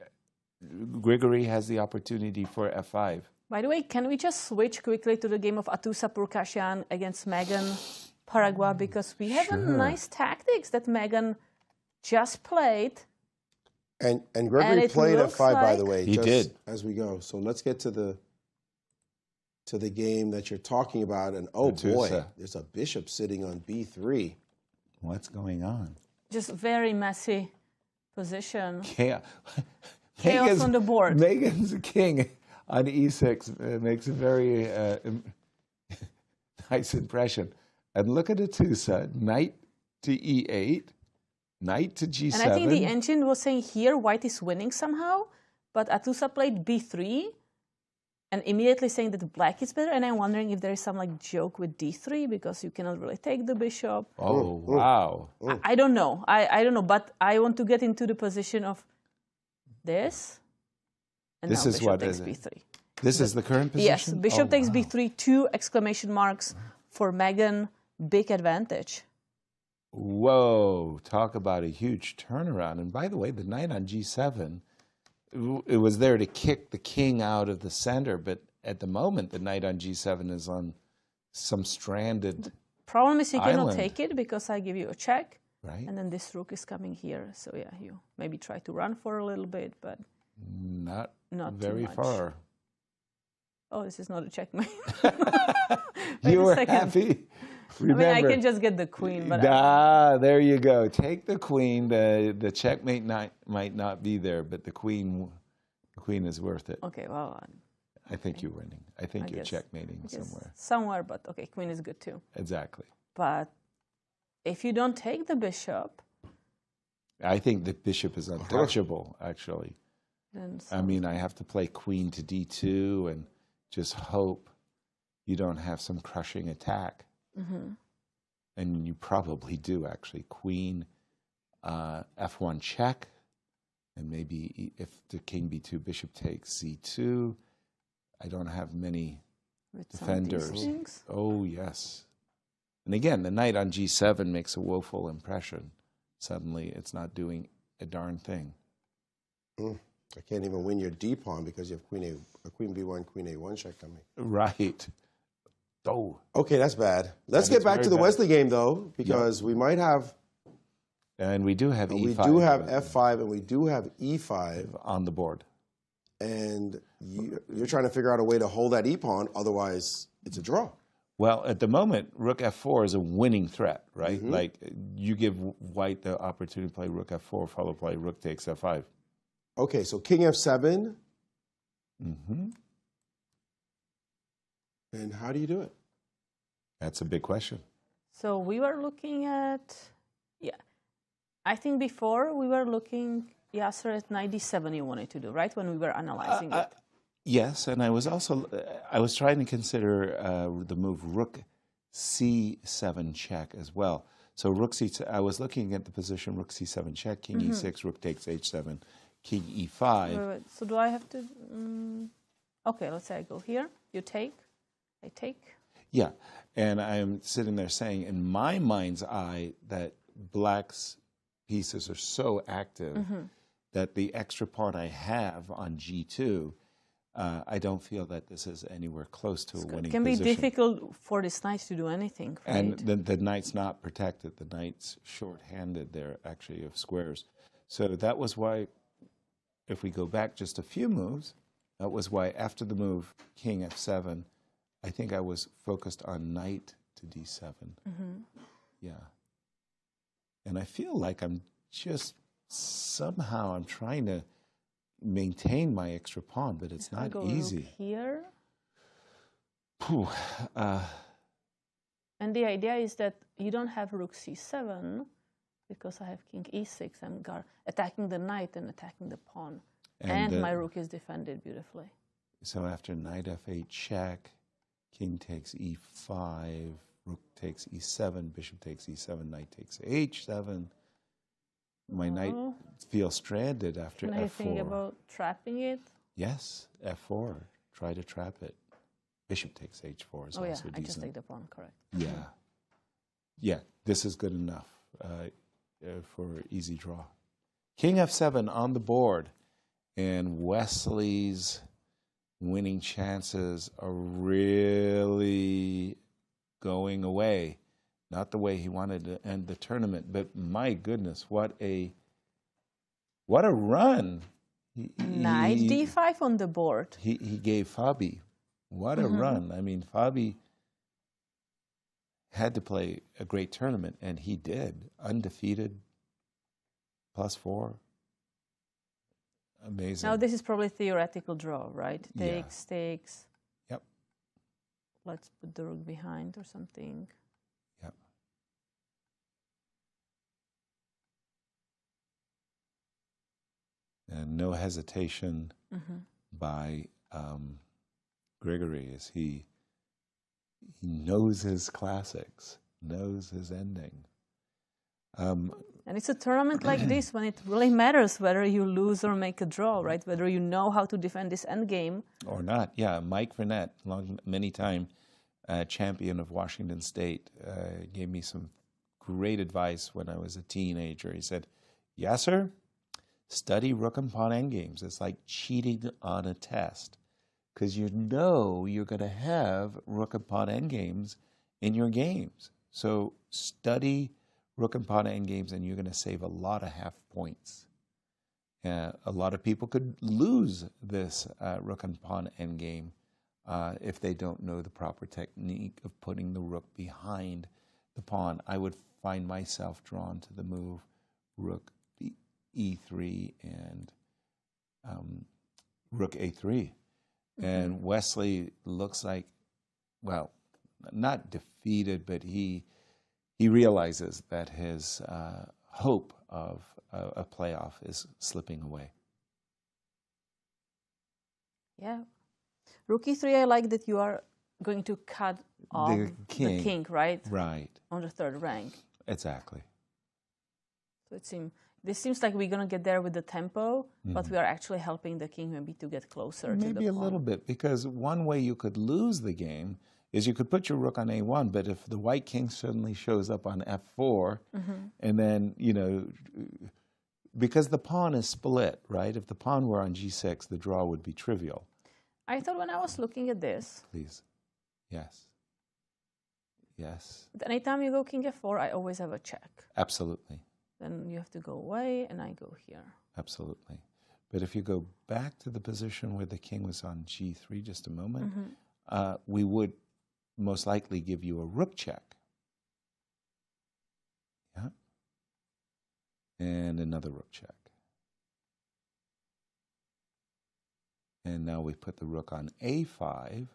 S3: Grigoriy has the opportunity for f5.
S2: By the way, can we just switch quickly to the game of Atusa Purkashian against Megan Paraguay? Because we have a nice tactics that Megan just played.
S6: And Gregory played f5, by the way.
S3: He did.
S6: As we go. So let's get to the game that you're talking about. And oh boy, there's a bishop sitting on b3.
S3: What's going on?
S2: Just very messy position.
S3: Yeah.
S2: Chaos on the board.
S3: Megan's king on e6 makes a very nice impression. And look at Atusa, knight to e8, knight to g7.
S2: And I think the engine was saying here white is winning somehow, but Atusa played b3 and immediately saying that black is better. And I'm wondering if there is some like joke with d3 because you cannot really take the bishop.
S3: Oh, wow.
S2: I don't know. I don't know, but I want to get into the position of this, and
S3: this
S2: now
S3: is
S2: bishop
S3: what
S2: takes
S3: is
S2: b3.
S3: This is the current position?
S2: Yes, bishop takes b3, 2 exclamation marks for Megan, big advantage.
S3: Whoa, talk about a huge turnaround. And by the way, the knight on g7, it was there to kick the king out of the center, but at the moment, the knight on g7 is on some stranded
S2: Problem is you cannot
S3: island.
S2: take it because I give you a check.
S3: Right.
S2: And then this rook is coming here. So yeah, you maybe try to run for a little bit, but
S3: not
S2: very
S3: very far.
S2: Oh, this is not a checkmate.
S3: You were happy. Remember,
S2: I mean, I can just get the queen, but
S3: there you go. Take the queen. The checkmate might not be there, but the queen is worth it.
S2: Okay, well,
S3: I think you're winning. I think you're checkmating somewhere.
S2: Somewhere, but okay, queen is good too.
S3: Exactly.
S2: But if you don't take the bishop,
S3: I think the bishop is untouchable, actually.
S2: Then
S3: I mean, I have to play queen to d2 and just hope you don't have some crushing attack.
S2: Mm-hmm.
S3: And you probably do, actually. Queen, f1 check, and maybe if the king b2, bishop takes c2. I don't have many defenders. Oh, yes. And again, the knight on g7 makes a woeful impression. suddenly it's not doing a darn thing.
S6: I can't even win your D pawn because you have queen B1, queen A1 check coming.
S3: Right. Oh.
S6: Okay, that's bad. Let's
S3: That
S6: get
S3: is
S6: back to
S3: very
S6: the
S3: bad.
S6: Wesley game, though, because we might have...
S3: And we do have E5.
S6: We do have F5 and we do have E5.
S3: On the board.
S6: And you're trying to figure out a way to hold that E-pawn, otherwise it's a draw.
S3: Well, at the moment, rook F4 is a winning threat, right? Like, you give white the opportunity to play rook F4, followed by rook takes F5.
S6: Okay, so king F7. And how do you do it?
S3: That's a big question.
S2: So we were looking at, I think before we were looking, Yasser, at 97 you wanted to do, right? When we were analyzing it.
S3: Yes, and I was also, I was trying to consider the move rook C7 check as well. So rook C, I was looking at the position rook C7 check, king E6, rook takes H7, king E5.
S2: Wait. So do I have to, okay, let's say I go here, you take, I take.
S3: Yeah, and I'm sitting there saying in my mind's eye that black's pieces are so active that the extra pawn I have on G2, I don't feel that this is anywhere close to a winning
S2: It can be
S3: position.
S2: difficult for this knight to do anything, right?
S3: And the knight's not protected. The knight's short-handed there, actually, of squares. So that was why, if we go back just a few moves, that was why after the move king F7, I think I was focused on knight to D7. Yeah. And I feel like I'm just somehow I'm trying to maintain my extra pawn, but it's not easy.
S2: Rook here.
S3: Whew,
S2: and the idea is that you don't have rook C7 because I have king E6. I'm attacking the knight and attacking the pawn. And my rook is defended beautifully.
S3: So after knight F8 check, king takes E5, rook takes E7, bishop takes E7, knight takes H7. My knight feels stranded after F4.
S2: Can I think about trapping it?
S3: Yes, F4. Try to trap it. Bishop takes H4 is also decent.
S2: I just take the pawn, correct.
S3: Yeah. Yeah, this is good enough for easy draw. King F7 on the board, and Wesley's winning chances are really going away. Not the way he wanted to end the tournament, but my goodness, what a run!
S2: Knight D5 on the board.
S3: He gave Fabi. What a run! I mean, Fabi had to play a great tournament, and he did. Undefeated, +4. Amazing.
S2: Now this is probably theoretical draw, right? Takes, takes.
S3: Yep.
S2: Let's put the rook behind or something.
S3: Yep. And no hesitation by Grigoriy, as he knows his classics, knows his ending.
S2: And it's a tournament like this when it really matters whether you lose or make a draw, right? Whether you know how to defend this endgame.
S3: Or not, yeah. Mike Vernette, many-time champion of Washington State, gave me some great advice when I was a teenager. He said, Yasser, study rook and pawn endgames. It's like cheating on a test, because you know you're going to have rook and pawn endgames in your games. So study rook and pawn endgames, and you're going to save a lot of half points. A lot of people could lose this rook and pawn endgame if they don't know the proper technique of putting the rook behind the pawn. I would find myself drawn to the move rook E3 and rook A3. And Wesley looks like, well, not defeated, but he realizes that his hope of a playoff is slipping away.
S2: Yeah. Rook E3, I like that you are going to cut off the king, right?
S3: Right.
S2: On the third rank.
S3: Exactly.
S2: So this seems like we're going to get there with the tempo, but we are actually helping the king maybe to get closer to the pawn.
S3: Maybe a little bit, because one way you could lose the game is you could put your rook on a1, but if the white king suddenly shows up on f4, and then, you know, because the pawn is split, right? If the pawn were on g6, the draw would be trivial.
S2: I thought when I was looking at this,
S3: Please. Yes. Yes.
S2: that anytime you go king f4, I always have a check.
S3: Absolutely.
S2: Then you have to go away, and I go here.
S3: Absolutely. But if you go back to the position where the king was on g3 just a moment, we would most likely give you a rook check. Yeah. And another rook check. And now we put the rook on a5.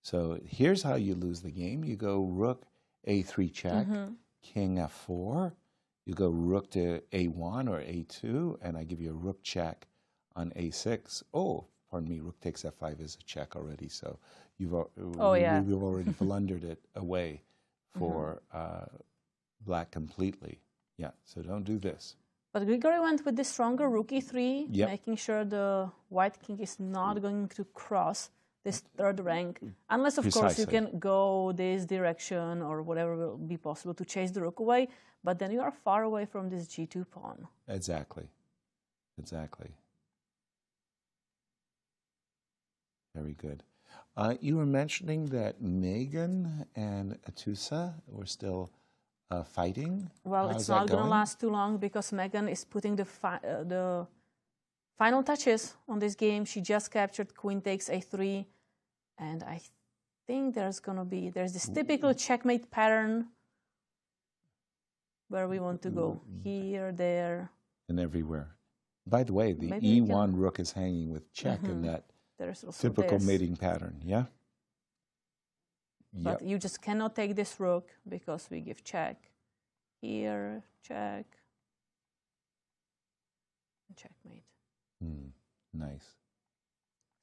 S3: So here's how you lose the game. You go rook a3 check, king f4. You go rook to a1 or a2, and I give you a rook check on a6. Oh, pardon me, rook takes f5 is a check already, so you've already blundered it away for black completely. Yeah, so don't do this.
S2: But Grigoriy went with the stronger rook e3, making sure the white king is not going to cross this third rank, unless, of course, you can go this direction or whatever will be possible to chase the rook away, but then you are far away from this g2 pawn.
S3: Exactly. Exactly. Very good. You were mentioning that Megan and Atusa were still fighting.
S2: Well, it's not going to last too long because Megan is putting the final touches on this game. She just captured queen takes a3, and I think there's this typical checkmate pattern where we want to go here, there,
S3: and everywhere. By the way, the e1 rook is hanging with check in that typical mating pattern. Yeah.
S2: But you just cannot take this rook because we give check. Here, check, and checkmate.
S3: Nice.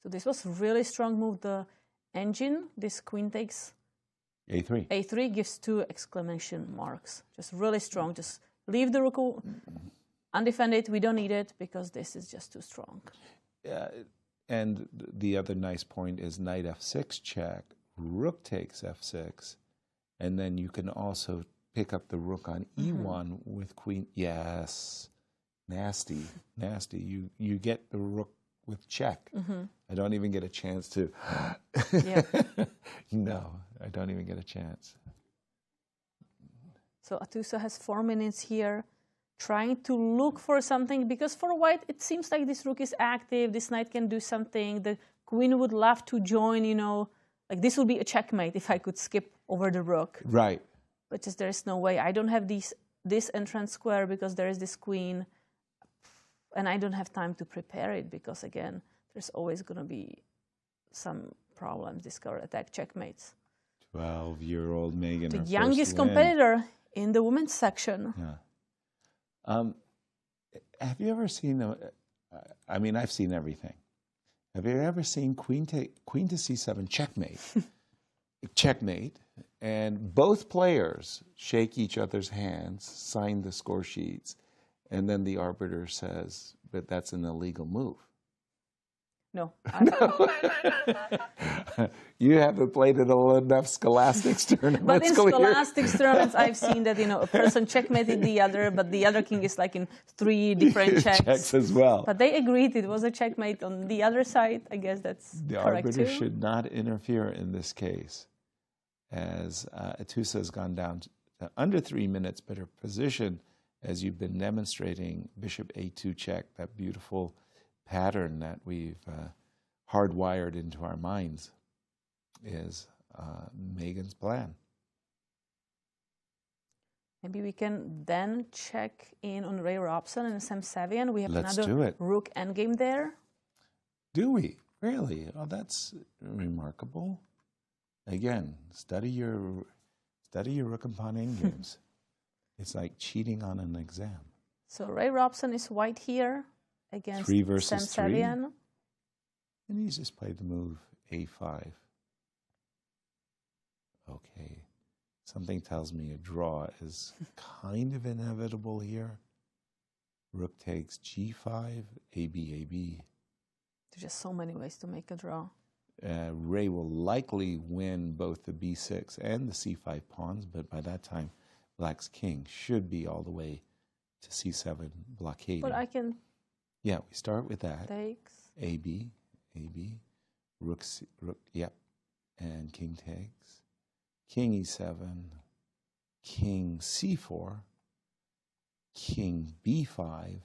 S2: So this was really strong move. The engine, this queen takes
S3: a3.
S2: A3 gives 2 exclamation marks. Just really strong. Just leave the rook undefended. We don't need it because this is just too strong.
S3: And the other nice point is knight f6 check, rook takes f6, and then you can also pick up the rook on e1 with queen. Yes, nasty, nasty. You get the rook with check. I don't even get a chance to. No, I don't even get a chance.
S2: So Atusa has 4 minutes here, trying to look for something, because for white it seems like this rook is active, this knight can do something, the queen would love to join, you know, like this would be a checkmate if I could skip over the rook.
S3: Right.
S2: But just there is no way. I don't have this entrance square because there is this queen, and I don't have time to prepare it because, again, there's always going to be some problems, discover attack checkmates.
S3: 12-year-old Megan,
S2: the youngest competitor in the women's section.
S3: Yeah. Have you ever seen, I mean, I've seen everything. Have you ever seen queen to c7 checkmate? Checkmate, and both players shake each other's hands, sign the score sheets, and then the arbiter says, but that's an illegal move.
S2: No.
S3: You haven't played in enough scholastics tournaments.
S2: But in scholastics tournaments, I've seen that, you know, a person checkmated the other, but the other king is like in 3 different checks.
S3: Checks as well.
S2: But they agreed it was a checkmate on the other side. I guess that's
S3: the
S2: correct
S3: arbiter
S2: too.
S3: should not interfere in this case, as Atusa has gone down to under 3 minutes, but her position, as you've been demonstrating, bishop a2 check, that beautiful pattern that we've hardwired into our minds, is Megan's plan.
S2: Maybe we can then check in on Ray Robson and Sam Sevian. We have
S3: Let's
S2: another
S3: do it.
S2: rook endgame there.
S3: Do we? Really? Oh, that's remarkable. Again, study your rook and pawn endgames. It's like cheating on an exam.
S2: So Ray Robson is white here against
S3: 3 versus
S2: Sam
S3: 3.
S2: Sevian.
S3: And he's just played the move a5. Okay. Something tells me a draw is kind of inevitable here. Rook takes g5, ab.
S2: There's just so many ways to make a draw.
S3: Ray will likely win both the b6 and the c5 pawns, but by that time, Black's king should be all the way to c7 blockading.
S2: But I can...
S3: Yeah, we start with that.
S2: Takes.
S3: AB, rook, yep, and king takes. King e7, king c4, king b5,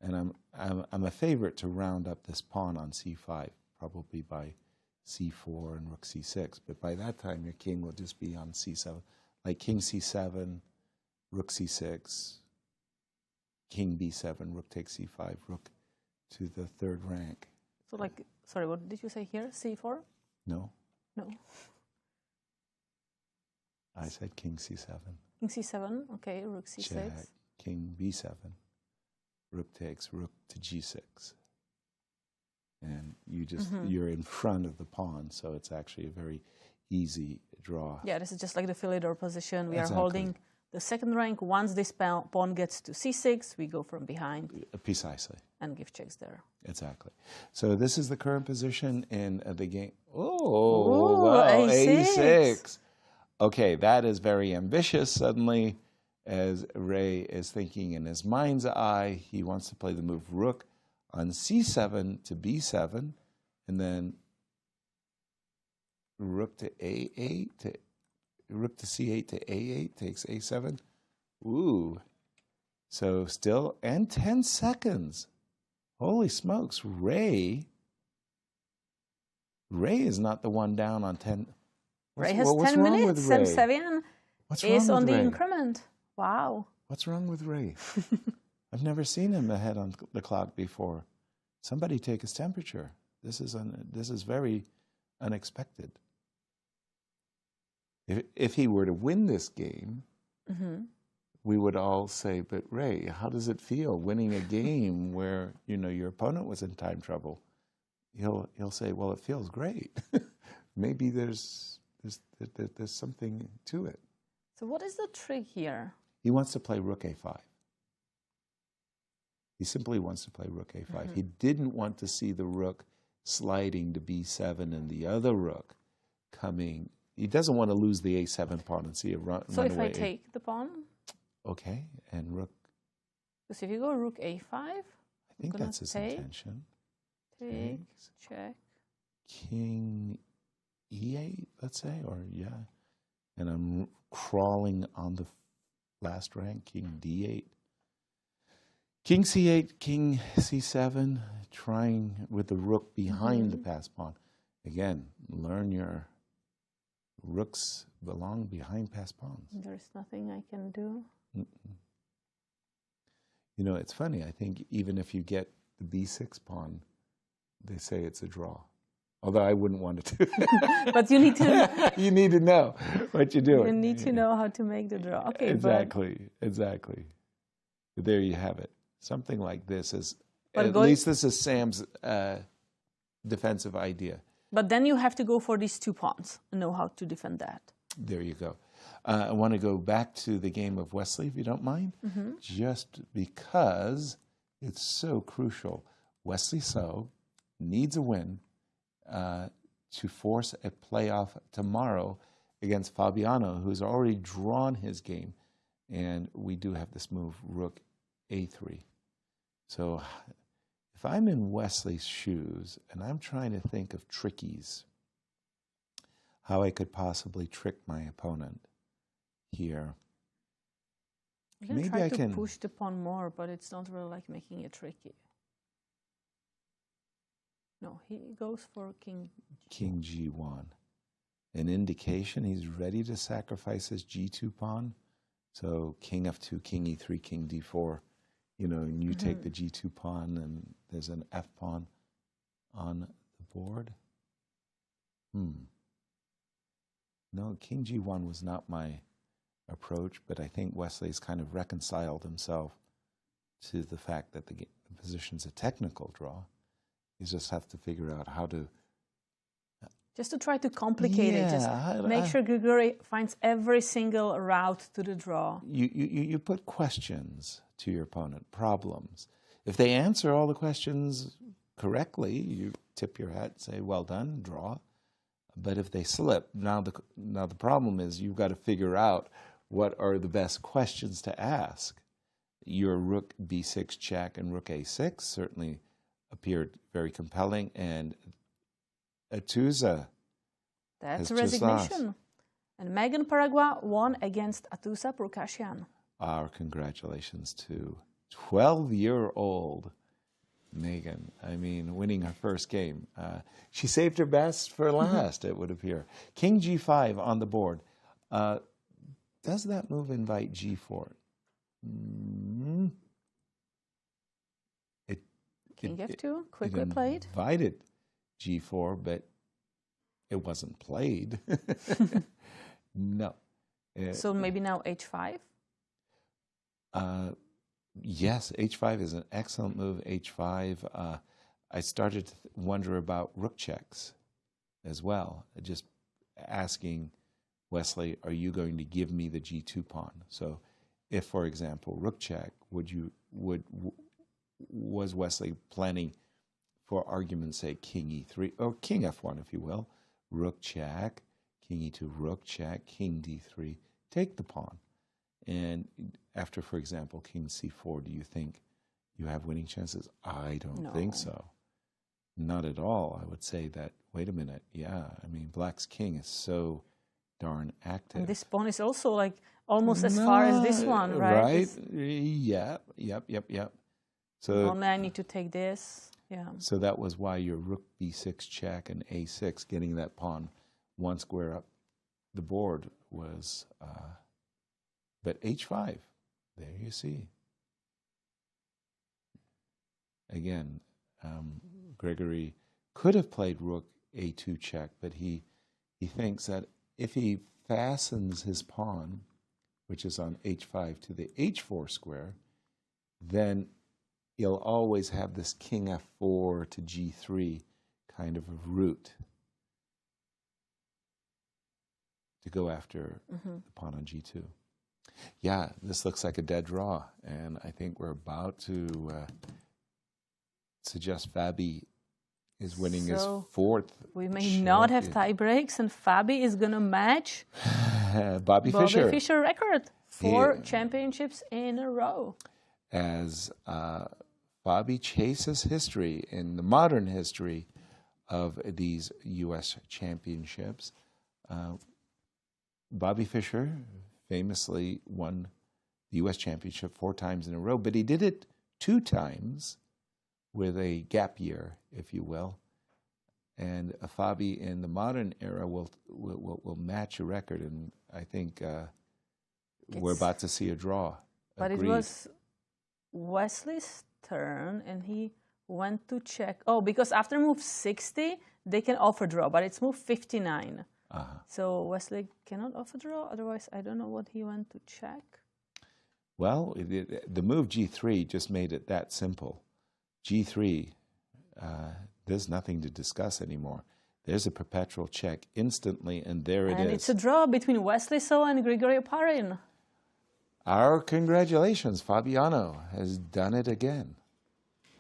S3: and I'm a favorite to round up this pawn on c5, probably by c4 and rook c6. But by that time, your king will just be on c7, like king c7, rook c6, king b7, rook takes c5, rook to the third rank.
S2: So like, sorry, what did you say here? C4?
S3: No.
S2: No.
S3: I said king c7.
S2: King c7, okay, rook c6.
S3: Check. King b7, rook takes, rook to g6. And you just, you're in front of the pawn, so it's actually a very easy draw.
S2: Yeah, this is just like the Philidor position. We
S3: Exactly.
S2: are holding the second rank. Once this pawn gets to c6, we go from behind.
S3: Precisely.
S2: And give checks there.
S3: Exactly. So this is the current position in the game.
S2: Ooh,
S3: wow,
S2: A6.
S3: A6. Okay, that is very ambitious suddenly, as Ray is thinking in his mind's eye. He wants to play the move rook on c7 to b7, and then rook to a8, rook to c8 to a8 takes a7. Ooh. So still, and 10 seconds. Holy smokes, Ray is not the one down on 10.
S2: Ray has 10 minutes, and Sevian is on the
S3: Ray?
S2: increment. Wow.
S3: What's wrong with Ray? I've never seen him ahead on the clock before. Somebody take his temperature. This is very unexpected. If he were to win this game, we would all say, but Ray, how does it feel winning a game where, you know, your opponent was in time trouble? He'll say, well, it feels great. Maybe there's something to it.
S2: So what is the trick here?
S3: He wants to play rook a5. He simply wants to play rook a5. He didn't want to see the rook sliding to b7 and the other rook coming. He doesn't want to lose the a7 pawn and see it run
S2: So if
S3: away.
S2: I take the pawn?
S3: Okay, and rook.
S2: Because if you go rook a5,
S3: I think that's his intention.
S2: Take, check.
S3: King e8, let's say, or yeah. And I'm crawling on the last rank, king d8. King c8, king c7, trying with the rook behind the passed pawn. Again, learn your rooks belong behind passed pawns.
S2: There's nothing I can do.
S3: You know, it's funny. I think even if you get the b6 pawn, they say it's a draw. Although I wouldn't want it to.
S2: But you need to.
S3: You need to know what you're doing.
S2: You need to know how to make the draw. Okay.
S3: Exactly. Exactly. But there you have it. Something like this is.
S2: But
S3: at least this is Sam's defensive idea.
S2: But then you have to go for these two pawns and know how to defend that.
S3: There you go. I want to go back to the game of Wesley, if you don't mind, just because it's so crucial. Wesley So needs a win to force a playoff tomorrow against Fabiano, who's already drawn his game. And we do have this move, rook a3. So if I'm in Wesley's shoes and I'm trying to think of trickies, how I could possibly trick my opponent here.
S2: You can try to push the pawn more, but it's not really like making it tricky. No, he goes for king
S3: g1. An indication he's ready to sacrifice his g2 pawn. So king f2, king e3, king d4. You know, and you take the g2 pawn, and there's an f pawn on the board. No, king g1 was not my approach, but I think Wesley's kind of reconciled himself to the fact that the position's a technical draw. You just have to figure out how to...
S2: Just to try to complicate it. Just make sure Grigoriy finds every single route to the draw.
S3: You put questions to your opponent, problems. If they answer all the questions correctly, you tip your hat, say, well done, draw. But if they slip, now the problem is you've got to figure out what are the best questions to ask. Your rook b6 check and rook a6 certainly appeared very compelling, and Atusa
S2: That's
S3: has
S2: a
S3: just lost.
S2: resignation. And Megan Paragua won against Atusa Prokashian.
S3: Our congratulations to 12-year-old Megan. I mean, winning her first game. She saved her best for last, it would appear. King g5 on the board. Does that move invite g4?
S2: King f2, quickly played.
S3: Invited g4, but it wasn't played. No.
S2: So maybe now h5?
S3: Yes, h5 is an excellent move. h5. I started to wonder about rook checks as well. Just asking Wesley, are you going to give me the g2 pawn? So if, for example, rook check, was Wesley planning, for argument's sake, king e3, or king f1, if you will, rook check, king e2, rook check, king d3, take the pawn. And after, for example, king c4, do you think you have winning chances? I don't think so. Not at all. I would say that, wait a minute, yeah, I mean, black's king is so darn active.
S2: And this pawn is also like almost as far as this one, right?
S3: Right, yep. So
S2: only I need to take this, yeah.
S3: So that was why your rook b6 check and a6, getting that pawn one square up the board was, but h5, there you see. Again, Grigoriy could have played rook a2 check, but he thinks that if he fastens his pawn, which is on h5, to the h4 square, then he'll always have this king f4 to g3 kind of a route to go after the pawn on g2. Yeah, this looks like a dead draw, and I think we're about to suggest Fabi is winning his fourth.
S2: We may not have tie breaks, and Fabi is going to match
S3: Bobby Fischer
S2: record, 4 championships in a row.
S3: As Bobby chases history in the modern history of these U.S. championships. Bobby Fischer famously won the U.S. championship 4 times in a row, but he did it 2 times with a gap year, if you will. And Fabi in the modern era will match a record, and I think we're about to see a draw.
S2: But
S3: Agreed.
S2: It was Wesley's turn, and he went to check. Oh, because after move 60, they can offer draw, but it's move 59. So Wesley cannot offer draw, otherwise I don't know what he went to check.
S3: Well, the move g3 just made it that simple. G3, there's nothing to discuss anymore. There's a perpetual check instantly, and there it is.
S2: And it's a draw between Wesley So and Grigoriy Oparin.
S3: Our congratulations, Fabiano has done it again.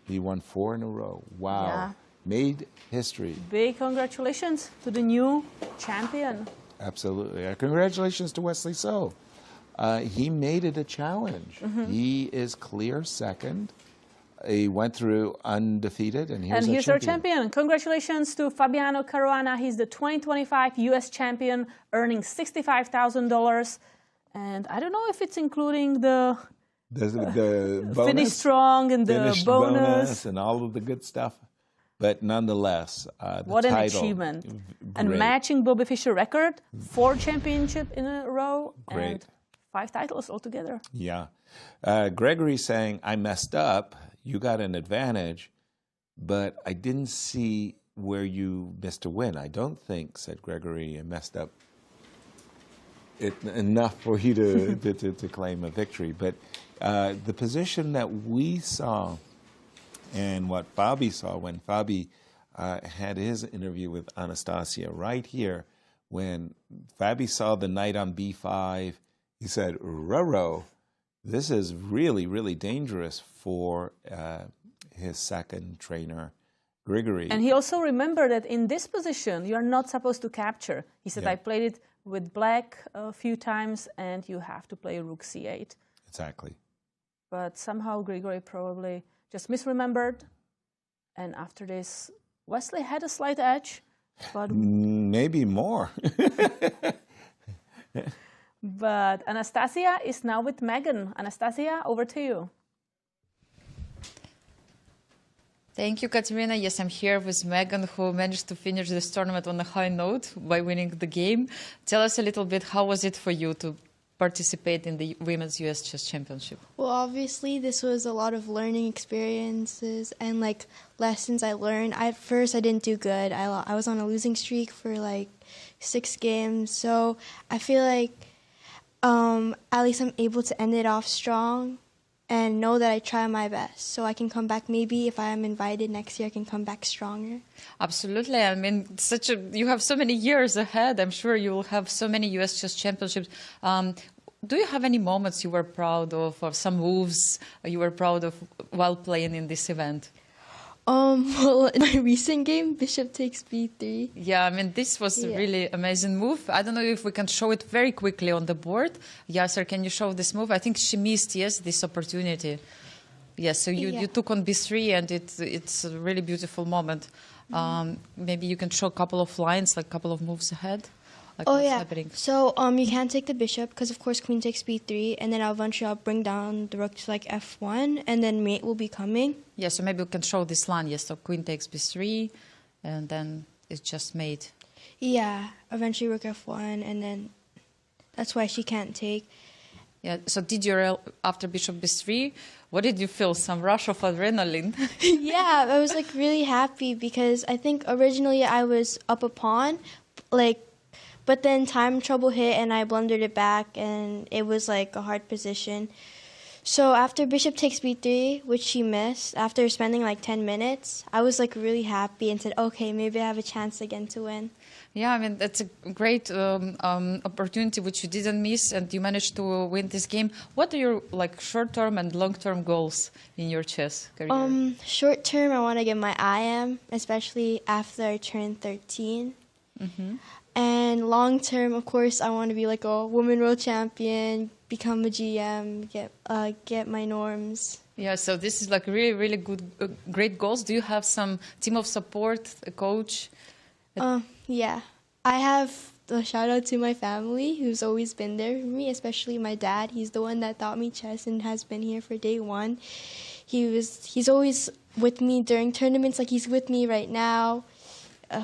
S3: He won 4 in a row. Wow.
S2: Yeah.
S3: Made history.
S2: Big congratulations to the new champion.
S3: Absolutely. Congratulations to Wesley So. He made it a challenge. He is clear second. He went through undefeated, and here's
S2: our champion. Congratulations to Fabiano Caruana. He's the 2025 U.S. champion, earning $65,000. And I don't know if it's including the
S3: bonus,
S2: finish strong and the bonus
S3: and all of the good stuff. But nonetheless,
S2: what an
S3: title,
S2: achievement.
S3: great.
S2: And matching Bobby Fischer record, 4 championships in a row.
S3: Great.
S2: And 5 titles altogether.
S3: Yeah. Grigoriy saying, I messed up. You got an advantage, but I didn't see where you missed a win. I don't think, said Grigoriy, you messed up enough for you to claim a victory. But the position that we saw and what Fabi saw when Fabi had his interview with Anastasiya right here, when Fabi saw the knight on b5, he said, Roro, this is really, really dangerous for his second trainer Grigoriy.
S2: And he also remembered that in this position, you are not supposed to capture. He said,
S3: Yeah.
S2: I played it with black a few times, and you have to play rook c8.
S3: Exactly.
S2: But somehow Grigoriy probably just misremembered. And after this, Wesley had a slight edge. But
S3: maybe more.
S2: But Anastasiya is now with Megan. Anastasiya, over to you.
S7: Thank you, Katerina. Yes, I'm here with Megan, who managed to finish this tournament on a high note by winning the game. Tell us a little bit, how was it for you to participate in the Women's U.S. Chess Championship?
S10: Well, obviously, this was a lot of learning experiences and like lessons I learned. At first, I didn't do good. I was on a losing streak for like 6 games. So I feel like at least I'm able to end it off strong and know that I try my best. So I can come back, maybe if I am invited next year, I can come back stronger.
S7: Absolutely. I mean, you have so many years ahead. I'm sure you will have so many U.S. Chess Championships. Do you have any moments you were proud of, or some moves you were proud of while playing in this event?
S10: Well, in my recent game, bishop takes b3.
S7: Yeah, I mean, this was a really amazing move. I don't know if we can show it very quickly on the board. Yasser, can you show this move? I think she missed, yes, this opportunity. Yes, so you took on b3, and it's a really beautiful moment. Maybe you can show a couple of lines, like a couple of moves ahead. Like happening.
S10: So you can't take the bishop because, of course, queen takes b3, and then eventually I'll bring down the rook to like f1, and then mate will be coming.
S7: Yeah, so maybe we can show this line. Yes, so queen takes b3, and then it's just mate.
S10: Yeah, eventually rook f1, and then that's why she can't take.
S7: Yeah, so after bishop b3, what did you feel? Some rush of adrenaline?
S10: Yeah, I was like really happy because I think originally I was up a pawn, but then time trouble hit and I blundered it back, and it was like a hard position. So after bishop takes b3, which she missed, after spending like 10 minutes, I was like really happy and said, okay, maybe I have a chance again to win.
S7: Yeah, I mean, that's a great opportunity which you didn't miss, and you managed to win this game. What are your short-term and long-term goals in your chess career?
S10: Short-term, I want to get my IM, especially after I turn 13.
S7: Mm-hmm.
S10: And long-term, of course, I want to be like a women world champion, become a GM, get my norms.
S7: Yeah, so this is like really, really good, great goals. Do you have some team of support, a coach?
S10: Yeah, I have a shout out to my family who's always been there for me, especially my dad. He's the one that taught me chess and has been here for day one. He's always with me during tournaments, like he's with me right now,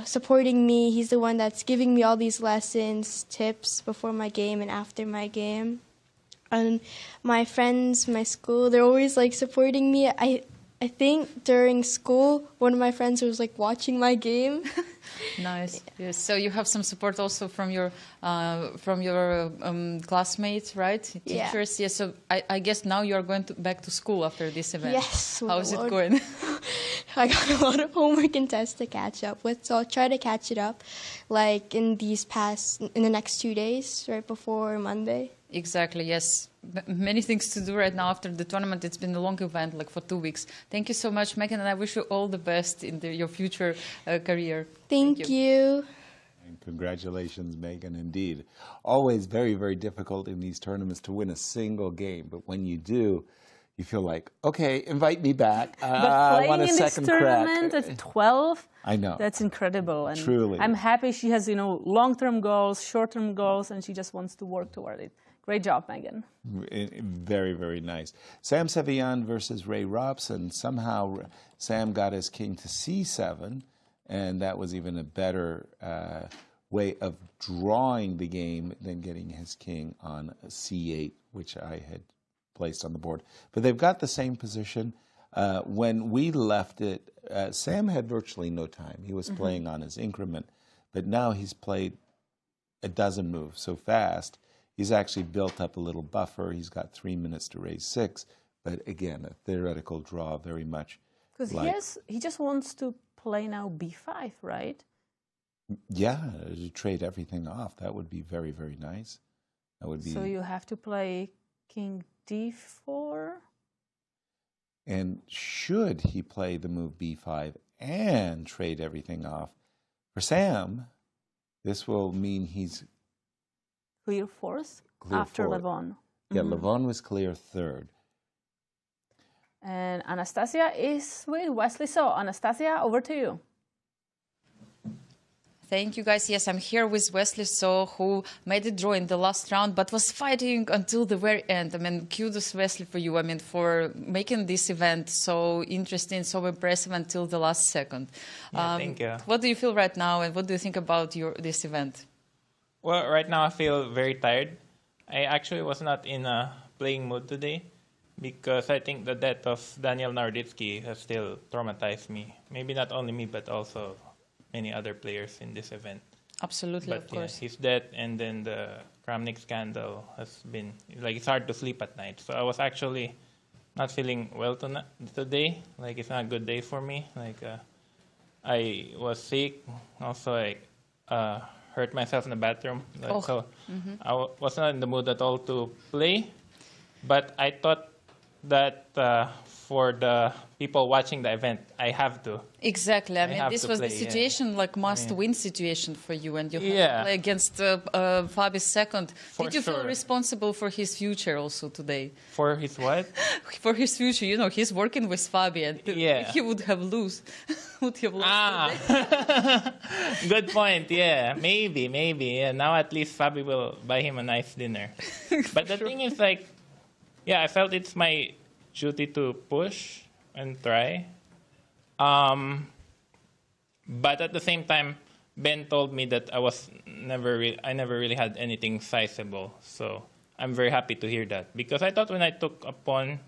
S10: supporting me. He's the one that's giving me all these lessons, tips before my game and after my game. And my friends, my school, they're always like supporting me. I think during school, one of my friends was like watching my game.
S7: Nice. Yes. So you have some support also from your classmates, right? Teachers.
S10: Yeah.
S7: Yes. So I guess now you are going back to school after this event.
S10: Yes.
S7: How's it going?
S10: I got a lot of homework and tests to catch up with, so I'll try to catch it up, like in the next 2 days, right before Monday.
S7: Exactly, yes. Many things to do right now after the tournament. It's been a long event, like for 2 weeks. Thank you so much, Megan, and I wish you all the best in your future career.
S10: Thank you.
S3: And congratulations, Megan, indeed. Always very, very difficult in these tournaments to win a single game, but when you do, you feel like, okay, invite me back. I want a second crack.
S2: But playing in this tournament at 12,
S3: I know.
S2: That's incredible. And
S3: truly.
S2: I'm happy she has, long-term goals, short-term goals, and she just wants to work toward it. Great job, Megan.
S3: Very, very nice. Sam Sevian versus Ray Robson. Somehow Sam got his king to c7, and that was even a better way of drawing the game than getting his king on c8, which I had placed on the board. But they've got the same position. When we left it, Sam had virtually no time. He was playing on his increment, but now he's played a dozen moves so fast. He's actually built up a little buffer. He's got 3 minutes to raise 6, but again, a theoretical draw very much.
S2: Because he just wants to play now b5, right?
S3: Yeah, to trade everything off. That would be very, very nice. That would be.
S2: So you have to play king d4?
S3: And should he play the move b5 and trade everything off. For Sam, this will mean he's
S2: Clear fourth
S3: clear
S2: after
S3: fourth.
S2: Levon.
S3: Yeah, Levon was clear third.
S2: And Anastasiya is with Wesley So. Anastasiya, over to you.
S7: Thank you, guys. Yes, I'm here with Wesley So, who made a draw in the last round, but was fighting until the very end. I mean, kudos, Wesley, for you. I mean, for making this event so interesting, so impressive until the last second.
S11: Yeah, thank you.
S7: What do you feel right now, and what do you think about this event?
S11: Well, right now I feel very tired. I actually was not in a playing mood today because I think the death of Daniel Naroditsky has still traumatized me. Maybe not only me, but also many other players in this event.
S7: Absolutely,
S11: but,
S7: of course.
S11: Yeah, his death and then the Kramnik scandal has been, like, it's hard to sleep at night. So I was actually not feeling well today. Like, it's not a good day for me. Like, I was sick. Also, I hurt myself in the bathroom. Like, so I was not in the mood at all to play. But I thought that for the people watching the event, I have to.
S7: Exactly. I mean, this was
S11: play,
S7: the situation, like must-win situation for you, and you had to play against Fabi's second. Did you feel responsible for his future also today?
S11: For his what?
S7: For his future. You know, he's working with Fabi, and he would have lost.
S11: Good point. Yeah, maybe. Yeah, now at least Fabi will buy him a nice dinner. But the thing is, like, yeah, I felt it's my duty to push and try. But at the same time, Ben told me that I never really had anything sizable. So I'm very happy to hear that. Because I thought when I took a pawn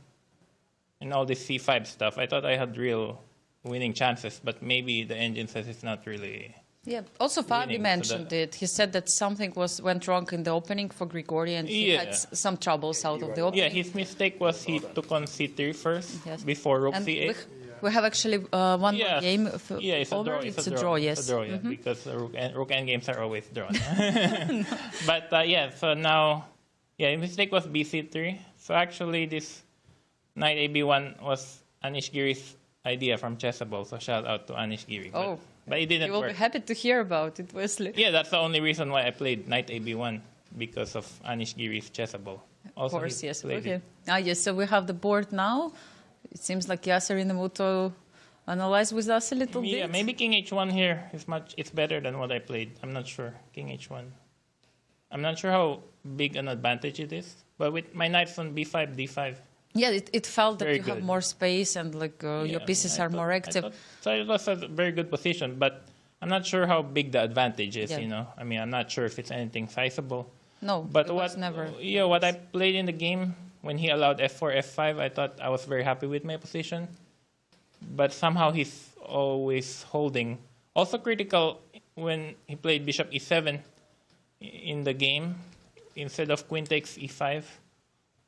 S11: and all this C5 stuff, I thought I had real winning chances. But maybe the engine says it's not really...
S7: Yeah. Also, Fabi mentioned it. He said that something went wrong in the opening for Grigoriy, and he had some troubles out of the opening.
S11: Yeah, his mistake was he took on C3 first before rook C8.
S7: We have actually one more game.
S11: It's a draw.
S7: It's a draw, yes.
S11: It's a draw, yeah, because rook end games are always drawn. But so now, his mistake was BC3. So actually, this knight AB1 was Anish Giri's idea from Chessable. So shout out to Anish Giri. But it didn't work.
S7: You will be happy to hear about it, Wesley.
S11: Yeah, that's the only reason why I played knight AB1, because of Anish Giri's Chessable.
S7: Also, of course, yes. Okay. Yes, so we have the board now. It seems like Yasser in the mood to analyze with us a little bit.
S11: Yeah, maybe King H1 here it's better than what I played. I'm not sure. King H1. I'm not sure how big an advantage it is. But with my knights on B5, D5.
S7: Yeah, it felt that you have more space and your pieces are more active.
S11: So it was a very good position, but I'm not sure how big the advantage is, you know. I mean, I'm not sure if it's anything sizable.
S7: No,
S11: but
S7: it was never.
S11: Yeah, what I played in the game, when he allowed F4, F5, I thought I was very happy with my position. But somehow he's always holding. Also critical when he played Bishop E7 in the game instead of Queen takes E5.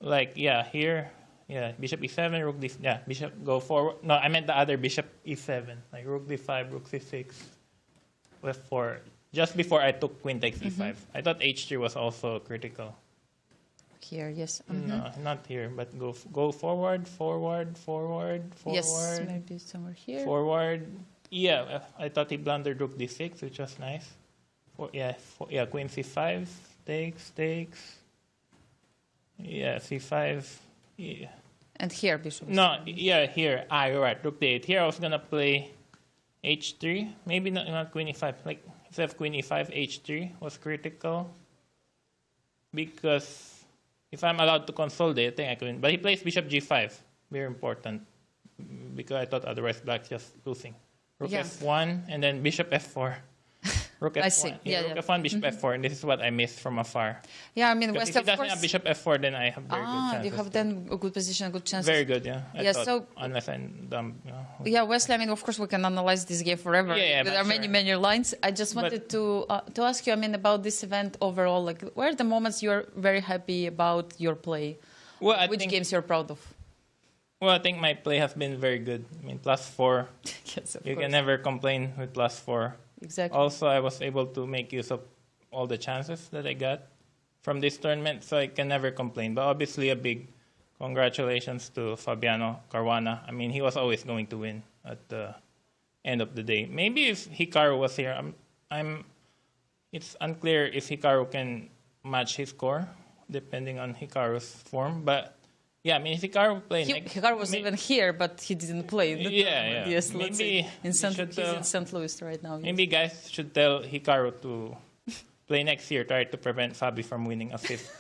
S11: Like, here... Yeah, Bishop E7, Rook D... Yeah, Bishop go forward. No, I meant the other Bishop E7. Like Rook D5, Rook C6, F4. Just before I took Queen takes E5. I thought H3 was also critical.
S7: Here, yes.
S11: No, not here, but go forward, forward.
S7: Yes, maybe somewhere here.
S11: Forward. Yeah, I thought he blundered Rook D6, which was nice. Queen C5, takes. Yeah, C5. Yeah.
S7: And here, Bishop.
S11: No, here. You're right. Rook D8. Here I was gonna play H3. Maybe not Queen E5. Like instead of Queen E5, H3 was critical. Because if I'm allowed to consolidate, I think I can win. But he plays Bishop G5. Very important. Because I thought otherwise black's just losing. Rook F1 and then Bishop F4. Rook F1.
S7: I see.
S11: Rook F1, Bishop F4, and this is what I missed from afar.
S7: Yeah, I mean,
S11: West, if he doesn't have Bishop F4, then I have very good chances.
S7: You have then a good position, a good chance.
S11: Very good, yeah. I thought,
S7: so
S11: unless I'm dumb.
S7: Yeah, Wesley, I mean, of course, we can analyze this game forever. There are many lines. I just wanted to ask you, I mean, about this event overall. Like, where are the moments you're very happy about your play?
S11: Well,
S7: Which games you're proud of?
S11: Well, I think my play has been very good. I mean, +4.
S7: Yes, of
S11: you
S7: course.
S11: can never complain with +4.
S7: Exactly.
S11: Also, I was able to make use of all the chances that I got from this tournament, so I can never complain. But obviously, a big congratulations to Fabiano Caruana. I mean, he was always going to win at the end of the day. Maybe if Hikaru was here, it's unclear if Hikaru can match his score, depending on Hikaru's form. But yeah, I mean, if Hikaru played,
S7: Hikaru was even here, but he didn't play.
S11: Yeah.
S7: Yes,
S11: Maybe
S7: he's in St. Louis right now.
S11: Maybe guys should tell Hikaru to play next year, try to prevent Fabi from winning a fifth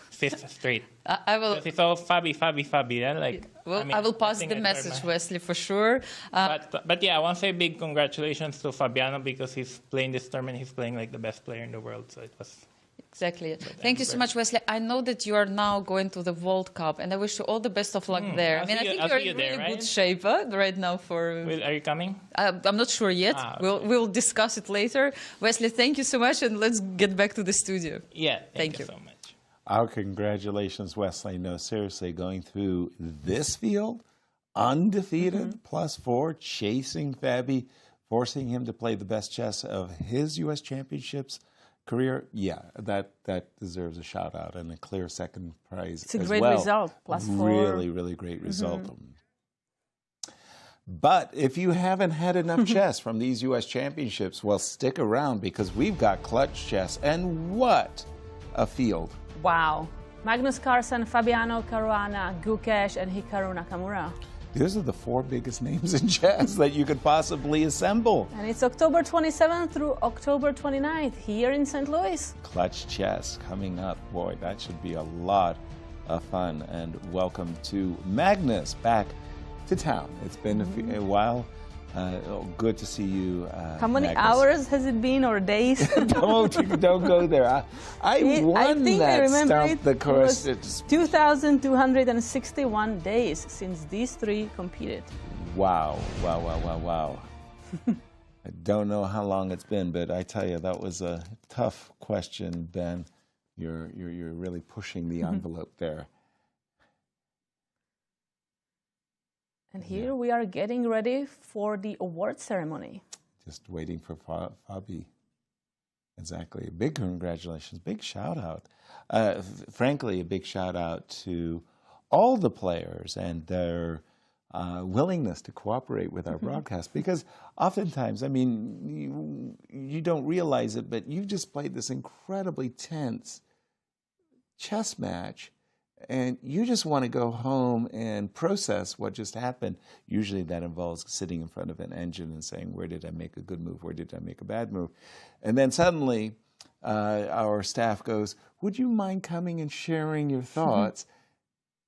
S11: straight.
S7: I will.
S11: It's all Fabi. Yeah?
S7: I will pass the message, Wesley, for sure.
S11: But yeah, I want to say big congratulations to Fabiano because he's playing this tournament. He's playing like the best player in the world. So it was.
S7: Exactly. Thank you so much, Wesley. I know that you are now going to the World Cup, and I wish you all the best of luck there. I think you're in really good shape right now.
S11: Are you coming?
S7: I'm not sure yet.
S11: Okay.
S7: We'll discuss it later. Wesley, thank you so much, and let's get back to the studio.
S11: Yeah,
S7: thank you
S11: so much.
S3: Our congratulations, Wesley. No, seriously, going through this field, undefeated, +4, chasing Fabi, forcing him to play the best chess of his U.S. Championships career, that deserves a shout out and a clear second prize.
S2: It's a great result, +4.
S3: Really great result. But if you haven't had enough chess from these U.S. Championships, well, stick around because we've got clutch chess, and what a field!
S2: Wow, Magnus Carlsen, Fabiano Caruana, Gukesh, and Hikaru Nakamura.
S3: These are the 4 biggest names in chess that you could possibly assemble.
S2: And it's October 27th through October 29th here in St. Louis.
S3: Clutch chess coming up. Boy, that should be a lot of fun. And welcome to Magnus back to town. It's been a while. Good to see you,
S2: How many
S3: Magnus.
S2: hours has it been, or days?
S3: don't go there. I won that Stump the Course.
S2: It was 2,261 days since these 3 competed.
S3: Wow. I don't know how long it's been, but I tell you, that was a tough question, Ben. You're really pushing the envelope there.
S2: And here we are getting ready for the award ceremony.
S3: Just waiting for Fabi. Exactly. Big congratulations. Big shout out. Frankly, a big shout out to all the players and their willingness to cooperate with our broadcast. Because oftentimes, I mean, you don't realize it, but you just played this incredibly tense chess match. And you just want to go home and process what just happened. Usually that involves sitting in front of an engine and saying, where did I make a good move? Where did I make a bad move? And then suddenly our staff goes, would you mind coming and sharing your thoughts?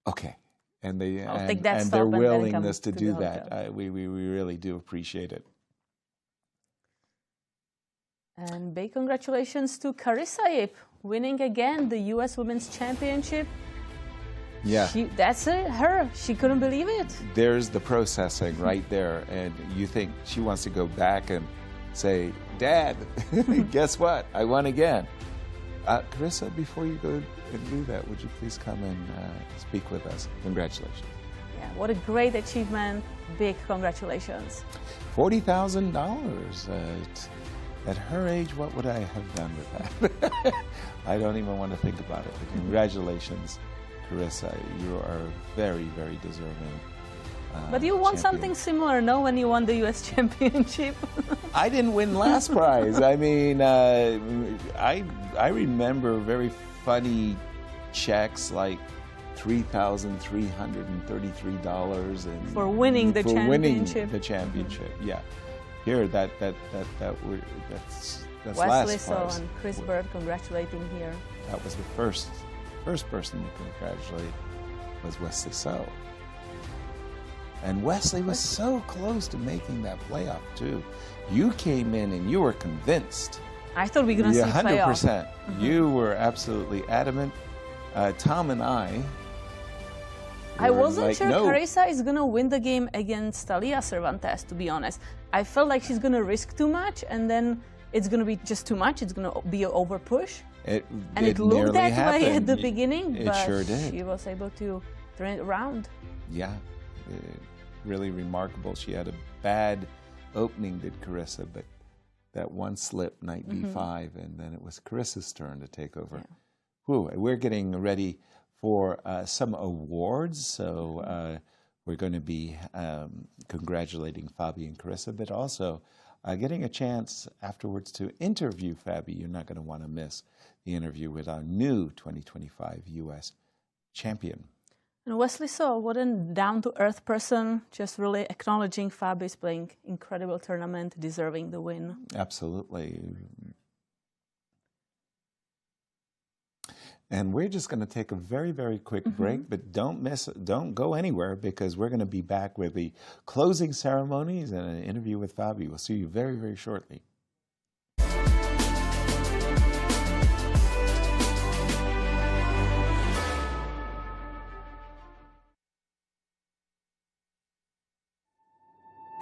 S3: Okay. And their willingness to do that, we really do appreciate it.
S2: And big congratulations to Carissa Yip, winning again the U.S. Women's Championship.
S3: Yeah.
S2: That's her. She couldn't believe it.
S3: There's the processing right there. And you think she wants to go back and say, Dad, guess what? I won again. Carissa, before you go and do that, would you please come and speak with us? Congratulations.
S2: Yeah, what a great achievement. Big congratulations.
S3: $40,000. At her age, what would I have done with that? I don't even want to think about it. But congratulations. Carissa, you are very, very deserving.
S2: But you won something similar, no, when you won the U.S. Championship?
S3: I didn't win last prize. I mean, I remember very funny checks like $3,333
S2: for winning the
S3: championship. Yeah, here that's
S2: Wesley
S3: last
S2: So
S3: prize.
S2: and Chris Bird congratulating here.
S3: That was the first person to congratulate was Wesley So. And Wesley was so close to making that playoff, too. You came in and you were convinced.
S2: I thought we were going to see
S3: 100%.
S2: playoff.
S3: You were absolutely adamant. Tom and I
S2: wasn't
S3: like,
S2: sure
S3: no.
S2: Carissa is going to win the game against Talia Cervantes, to be honest. I felt like she's going to risk too much, and then it's going to be just too much. It's going to be an over push.
S3: It
S2: looked that
S3: happened.
S2: way at the beginning,
S3: It
S2: but
S3: sure did.
S2: she was able to turn it around.
S3: Yeah, really remarkable. She had a bad opening, did Carissa, but that one slip, knight b5, and then it was Carissa's turn to take over.
S2: Yeah.
S3: Whew, we're getting ready for some awards, so we're going to be congratulating Fabi and Carissa, but also getting a chance afterwards to interview Fabi. You're not going to want to miss the interview with our new 2025 U.S. champion.
S2: And Wesley So, what a down-to-earth person, just really acknowledging Fabi's playing incredible tournament, deserving the win.
S3: Absolutely. And we're just going to take a very, very quick break, but don't go anywhere, because we're going to be back with the closing ceremonies and an interview with Fabi. We'll see you very, very shortly.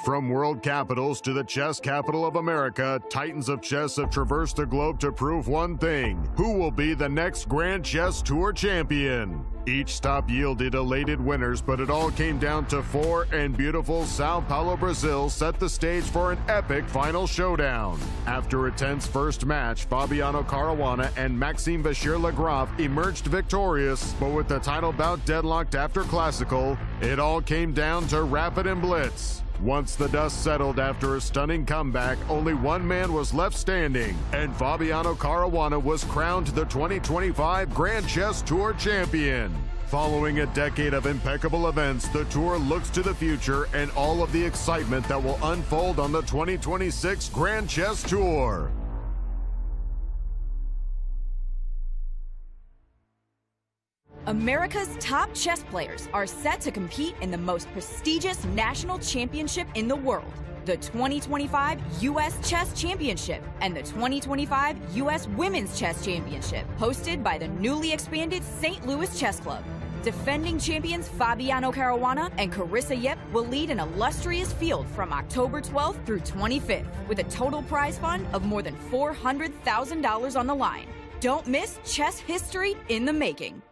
S1: From world capitals to the chess capital of America, titans of chess have traversed the globe to prove one thing: who will be the next Grand Chess Tour champion? Each stop yielded elated winners, but it all came down to four, and beautiful Sao Paulo, Brazil set the stage for an epic final showdown. After a tense first match, Fabiano Caruana and Maxime Vachier-Lagrave emerged victorious, but with the title bout deadlocked after Classical, it all came down to Rapid and Blitz. Once the dust settled after a stunning comeback, only one man was left standing, and Fabiano Caruana was crowned the 2025 Grand Chess Tour champion. Following a decade of impeccable events, the tour looks to the future and all of the excitement that will unfold on the 2026 Grand Chess Tour.
S21: America's top chess players are set to compete in the most prestigious national championship in the world, the 2025 U.S. Chess Championship and the 2025 U.S. Women's Chess Championship, hosted by the newly expanded St. Louis Chess Club. Defending champions Fabiano Caruana and Carissa Yip will lead an illustrious field from October 12th through 25th, with a total prize fund of more than $400,000 on the line. Don't miss chess history in the making.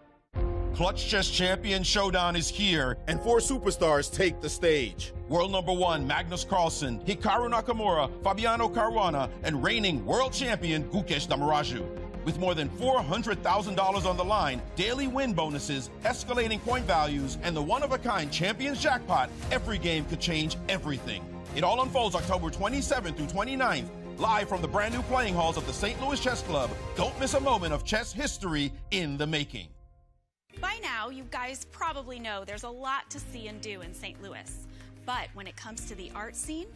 S18: Clutch Chess Champion Showdown is here, and four superstars take the stage. World number one Magnus Carlsen, Hikaru Nakamura, Fabiano Caruana, and reigning world champion Gukesh Damaraju. With more than $400,000 on the line, daily win bonuses, escalating point values, and the one-of-a-kind Champions Jackpot, every game could change everything. It all unfolds October 27th through 29th, live from the brand new playing halls of the St. Louis Chess Club. Don't miss a moment of chess history in the making.
S12: By now, you guys probably know there's a lot to see and do in St. Louis. But when it comes to the art scene,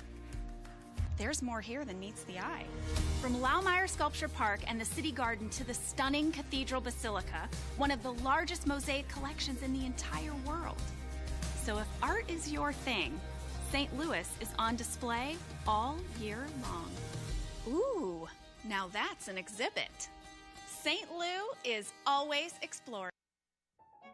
S12: there's more here than meets the eye. From Laumeier Sculpture Park and the City Garden to the stunning Cathedral Basilica, one of the largest mosaic collections in the entire world. So if art is your thing, St. Louis is on display all year long. Ooh, now that's an exhibit. St. Lou is always exploring.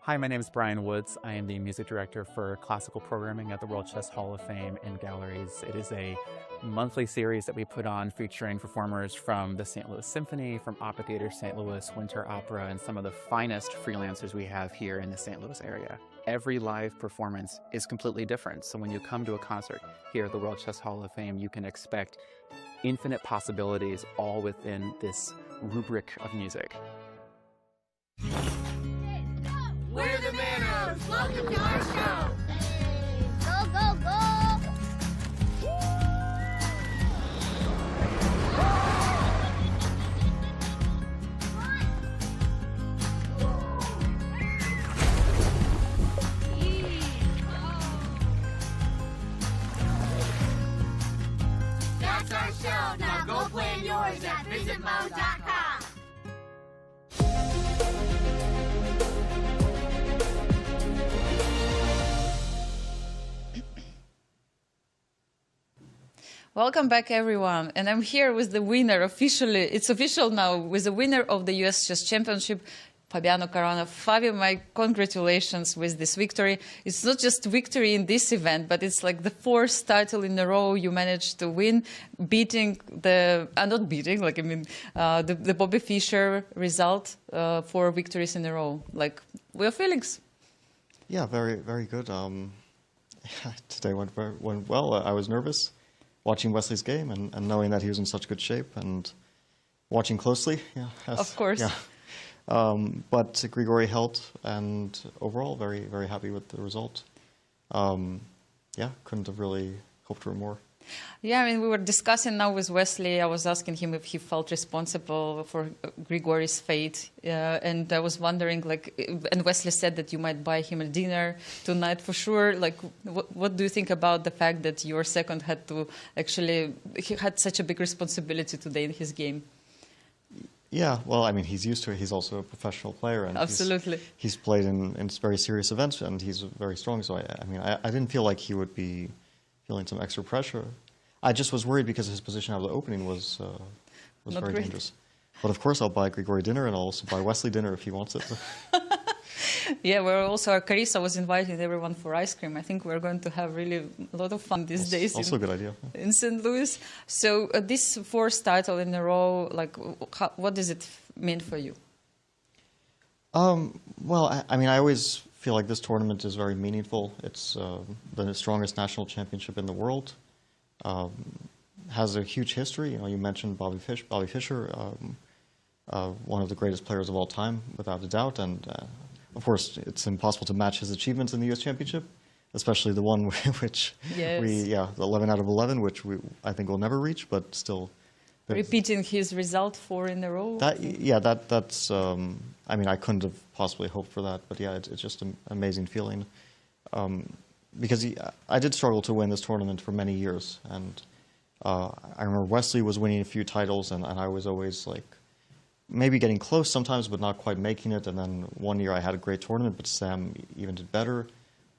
S23: Hi, my name is Brian Woods. I am the music director for classical programming at the World Chess Hall of Fame and Galleries. It is a monthly series that we put on featuring performers from the St. Louis Symphony, from Opera Theater St. Louis, Winter Opera, and some of the finest freelancers we have here in the St. Louis area. Every live performance is completely different. So when you come to a concert here at the World Chess Hall of Fame, you can expect infinite possibilities all within this rubric of music.
S5: We're the Manos! Welcome to our show! Go, go, go! That's our show! Now go plan yours at visitmo.com!
S7: Welcome back, everyone. And I'm here with the winner officially. It's official now, with the winner of the US Chess Championship, Fabiano Caruana. Fabio, my congratulations with this victory. It's not just victory in this event, but it's like the fourth title in a row you managed to win, beating the, the Bobby Fischer result, 4 victories in a row. Like, what are your feelings?
S9: Yeah, very, very good. Today went well. I was nervous watching Wesley's game and knowing that he was in such good shape and watching closely. Yeah,
S7: of course.
S9: Yeah. But Grigoriy helped, and overall very, very happy with the result. Yeah, couldn't have really hoped for more.
S7: Yeah, I mean, we were discussing now with Wesley. I was asking him if he felt responsible for Grigoriy's fate. And I was wondering, like, and Wesley said that you might buy him a dinner tonight for sure. Like, what do you think about the fact that your second had to actually, he had such a big responsibility today in his game?
S9: Yeah, well, I mean, he's used to it. He's also a professional player. And
S7: absolutely.
S9: He's played in very serious events, and he's very strong. So, I mean, I didn't feel like he would be feeling some extra pressure. I just was worried because his position out of the opening was very dangerous. But of course, I'll buy Grigoriy dinner, and I'll also buy Wesley dinner if he wants it.
S7: Yeah, we're also, Carissa was inviting everyone for ice cream. I think we're going to have really a lot of fun these days.
S9: Also a good idea.
S7: In St. Louis. So this fourth title in a row, like, what does it mean for you?
S9: Well, I mean, I always feel like this tournament is very meaningful. It's the strongest national championship in the world. Has a huge history. You know, you mentioned Bobby Fischer, one of the greatest players of all time, without a doubt. And of course, it's impossible to match his achievements in the U.S. Championship, especially the one which the 11 out of 11, which I think we'll never reach, but still.
S7: Repeating his result 4 in a row.
S9: That's. I mean, I couldn't have possibly hoped for that, but yeah, it's just an amazing feeling. Because I did struggle to win this tournament for many years, and I remember Wesley was winning a few titles, and I was always like maybe getting close sometimes, but not quite making it. And then one year I had a great tournament, but Sam even did better,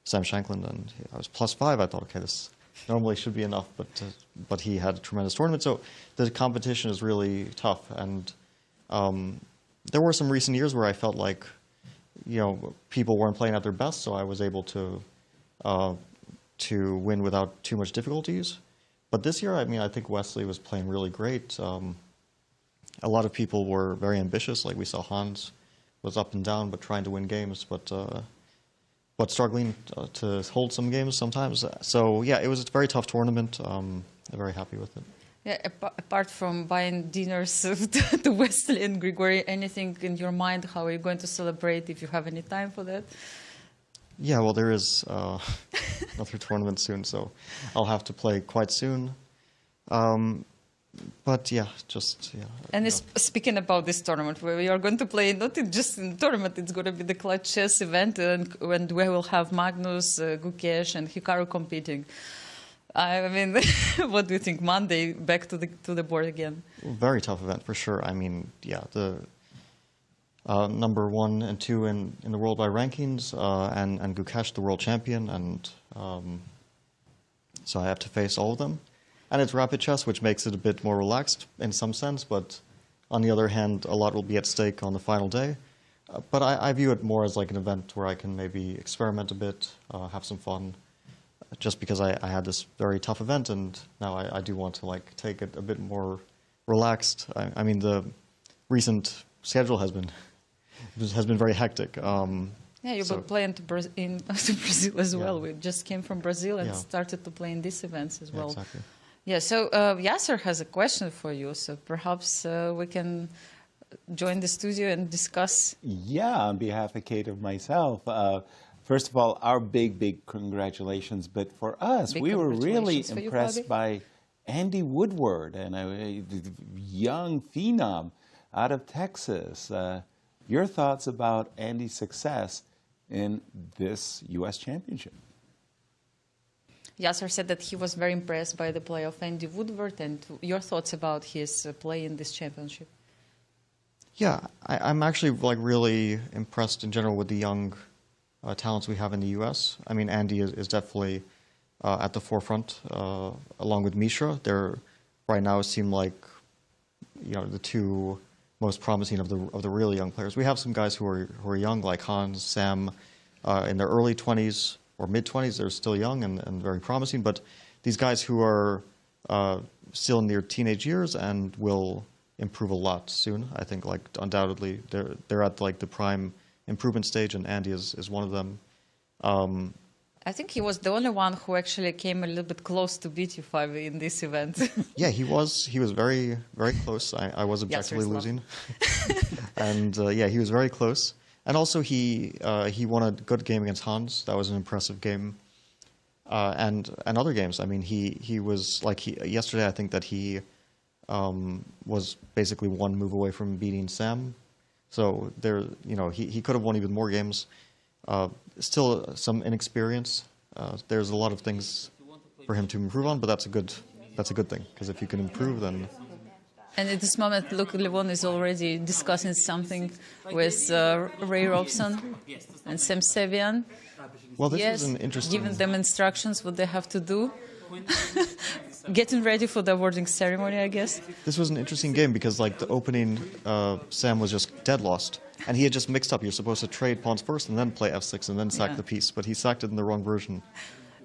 S9: Sam Shankland, and I was +5. I thought, okay, this normally should be enough, but he had a tremendous tournament. So the competition is really tough, and there were some recent years where I felt like, you know, people weren't playing at their best, so I was able to win without too much difficulties. But this year, I mean, I think Wesley was playing really great. A lot of people were very ambitious. Like we saw Hans was up and down, but trying to win games, but struggling to hold some games sometimes. So yeah, it was a very tough tournament. I'm very happy with it.
S7: Yeah, apart from buying dinners to Wesley and Grigoriy, anything in your mind? How are you going to celebrate, if you have any time for that?
S9: Yeah, well, there is another tournament soon, so I'll have to play quite soon. But yeah,
S7: And speaking about this tournament, where we are going to play not just in the tournament, it's going to be the clutch chess event, and we will have Magnus, Gukesh, and Hikaru competing. I mean, what do you think? Monday, back to the board again.
S9: Very tough event for sure. I mean, yeah, the number 1 and 2 in the world by rankings, and Gukesh, the world champion, and so I have to face all of them. And it's rapid chess, which makes it a bit more relaxed in some sense, but on the other hand, a lot will be at stake on the final day. But I view it more as like an event where I can maybe experiment a bit, have some fun, just because I had this very tough event, and now I do want to like take it a bit more relaxed. I mean, the recent schedule has been very hectic.
S7: Yeah, you've been playing to Brazil as well. We just came from Brazil and started to play in these events as well.
S9: Yeah, exactly.
S7: Yeah, so Yasser has a question for you, so perhaps we can join the studio and discuss.
S3: Yeah, on behalf of Kate and myself, first of all, our big congratulations. But for us, we were really impressed by Andy Woodward, and a young phenom out of Texas. Your thoughts about Andy's success in this U.S. championship?
S7: Yasser said that he was very impressed by the play of Andy Woodward, and your thoughts about his play in this championship?
S9: Yeah, I'm actually like really impressed in general with the young talents we have in the U.S. I mean, Andy is definitely at the forefront, along with Mishra. They're right now seem like, you know, the two most promising of the really young players. We have some guys who are young, like Hans, Sam, in their early 20s or mid-20s. They're still young and very promising. But these guys who are still in their teenage years and will improve a lot soon. I think, like, undoubtedly, they're at like the prime improvement stage, and Andy is one of them.
S7: I think he was the only one who actually came a little bit close to beat you 5 in this event.
S9: Yeah, he was very close. I was objectively losing, and yeah, he was very close. And also he won a good game against Hans. That was an impressive game. and other games. I mean, he was like yesterday. I think that he was basically one move away from beating Sam. So there, he could have won even more games. Still some inexperience. There's a lot of things for him to improve on, but that's a good thing, because if you can improve, then.
S7: And at this moment, look, Levon is already discussing something with Ray Robson and Sam Sevian.
S9: Well, this is an interesting.
S7: Giving them instructions what they have to do. Getting ready for the awarding ceremony, I guess.
S9: This was an interesting game because, like, the opening, Sam was just dead lost, and he had just mixed up. You're supposed to trade pawns first and then play f6 and then sack the piece, but he sacked it in the wrong version.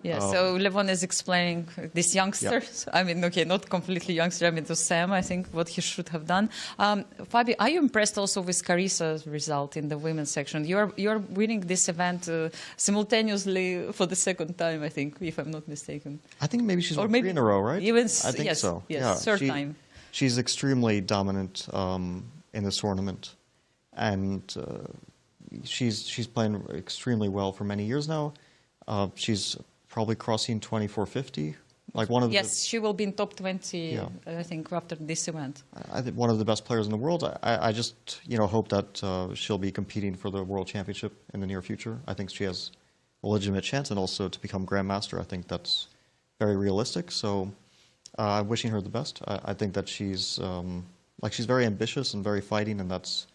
S7: Yeah, so Levon is explaining this youngster. I mean, okay, not completely youngster. I mean, to Sam, I think what he should have done. Fabi, are you impressed also with Carissa's result in the women's section? You're winning this event simultaneously for the second time, I think, if I'm not mistaken.
S9: I think maybe she's won 3 in a row, right?
S7: Even,
S9: I think
S7: yes,
S9: so.
S7: Yes,
S9: yeah,
S7: third time.
S9: She's extremely dominant in this tournament, and she's playing extremely well for many years now. She's probably crossing 2450, like one of the.
S7: Yes, she will be in top 20, I think, after this event.
S9: I think one of the best players in the world. I just hope that she'll be competing for the World Championship in the near future. I think she has a legitimate chance, and also to become Grandmaster. I think that's very realistic. So I'm wishing her the best. I think that she's very ambitious and very fighting, and that's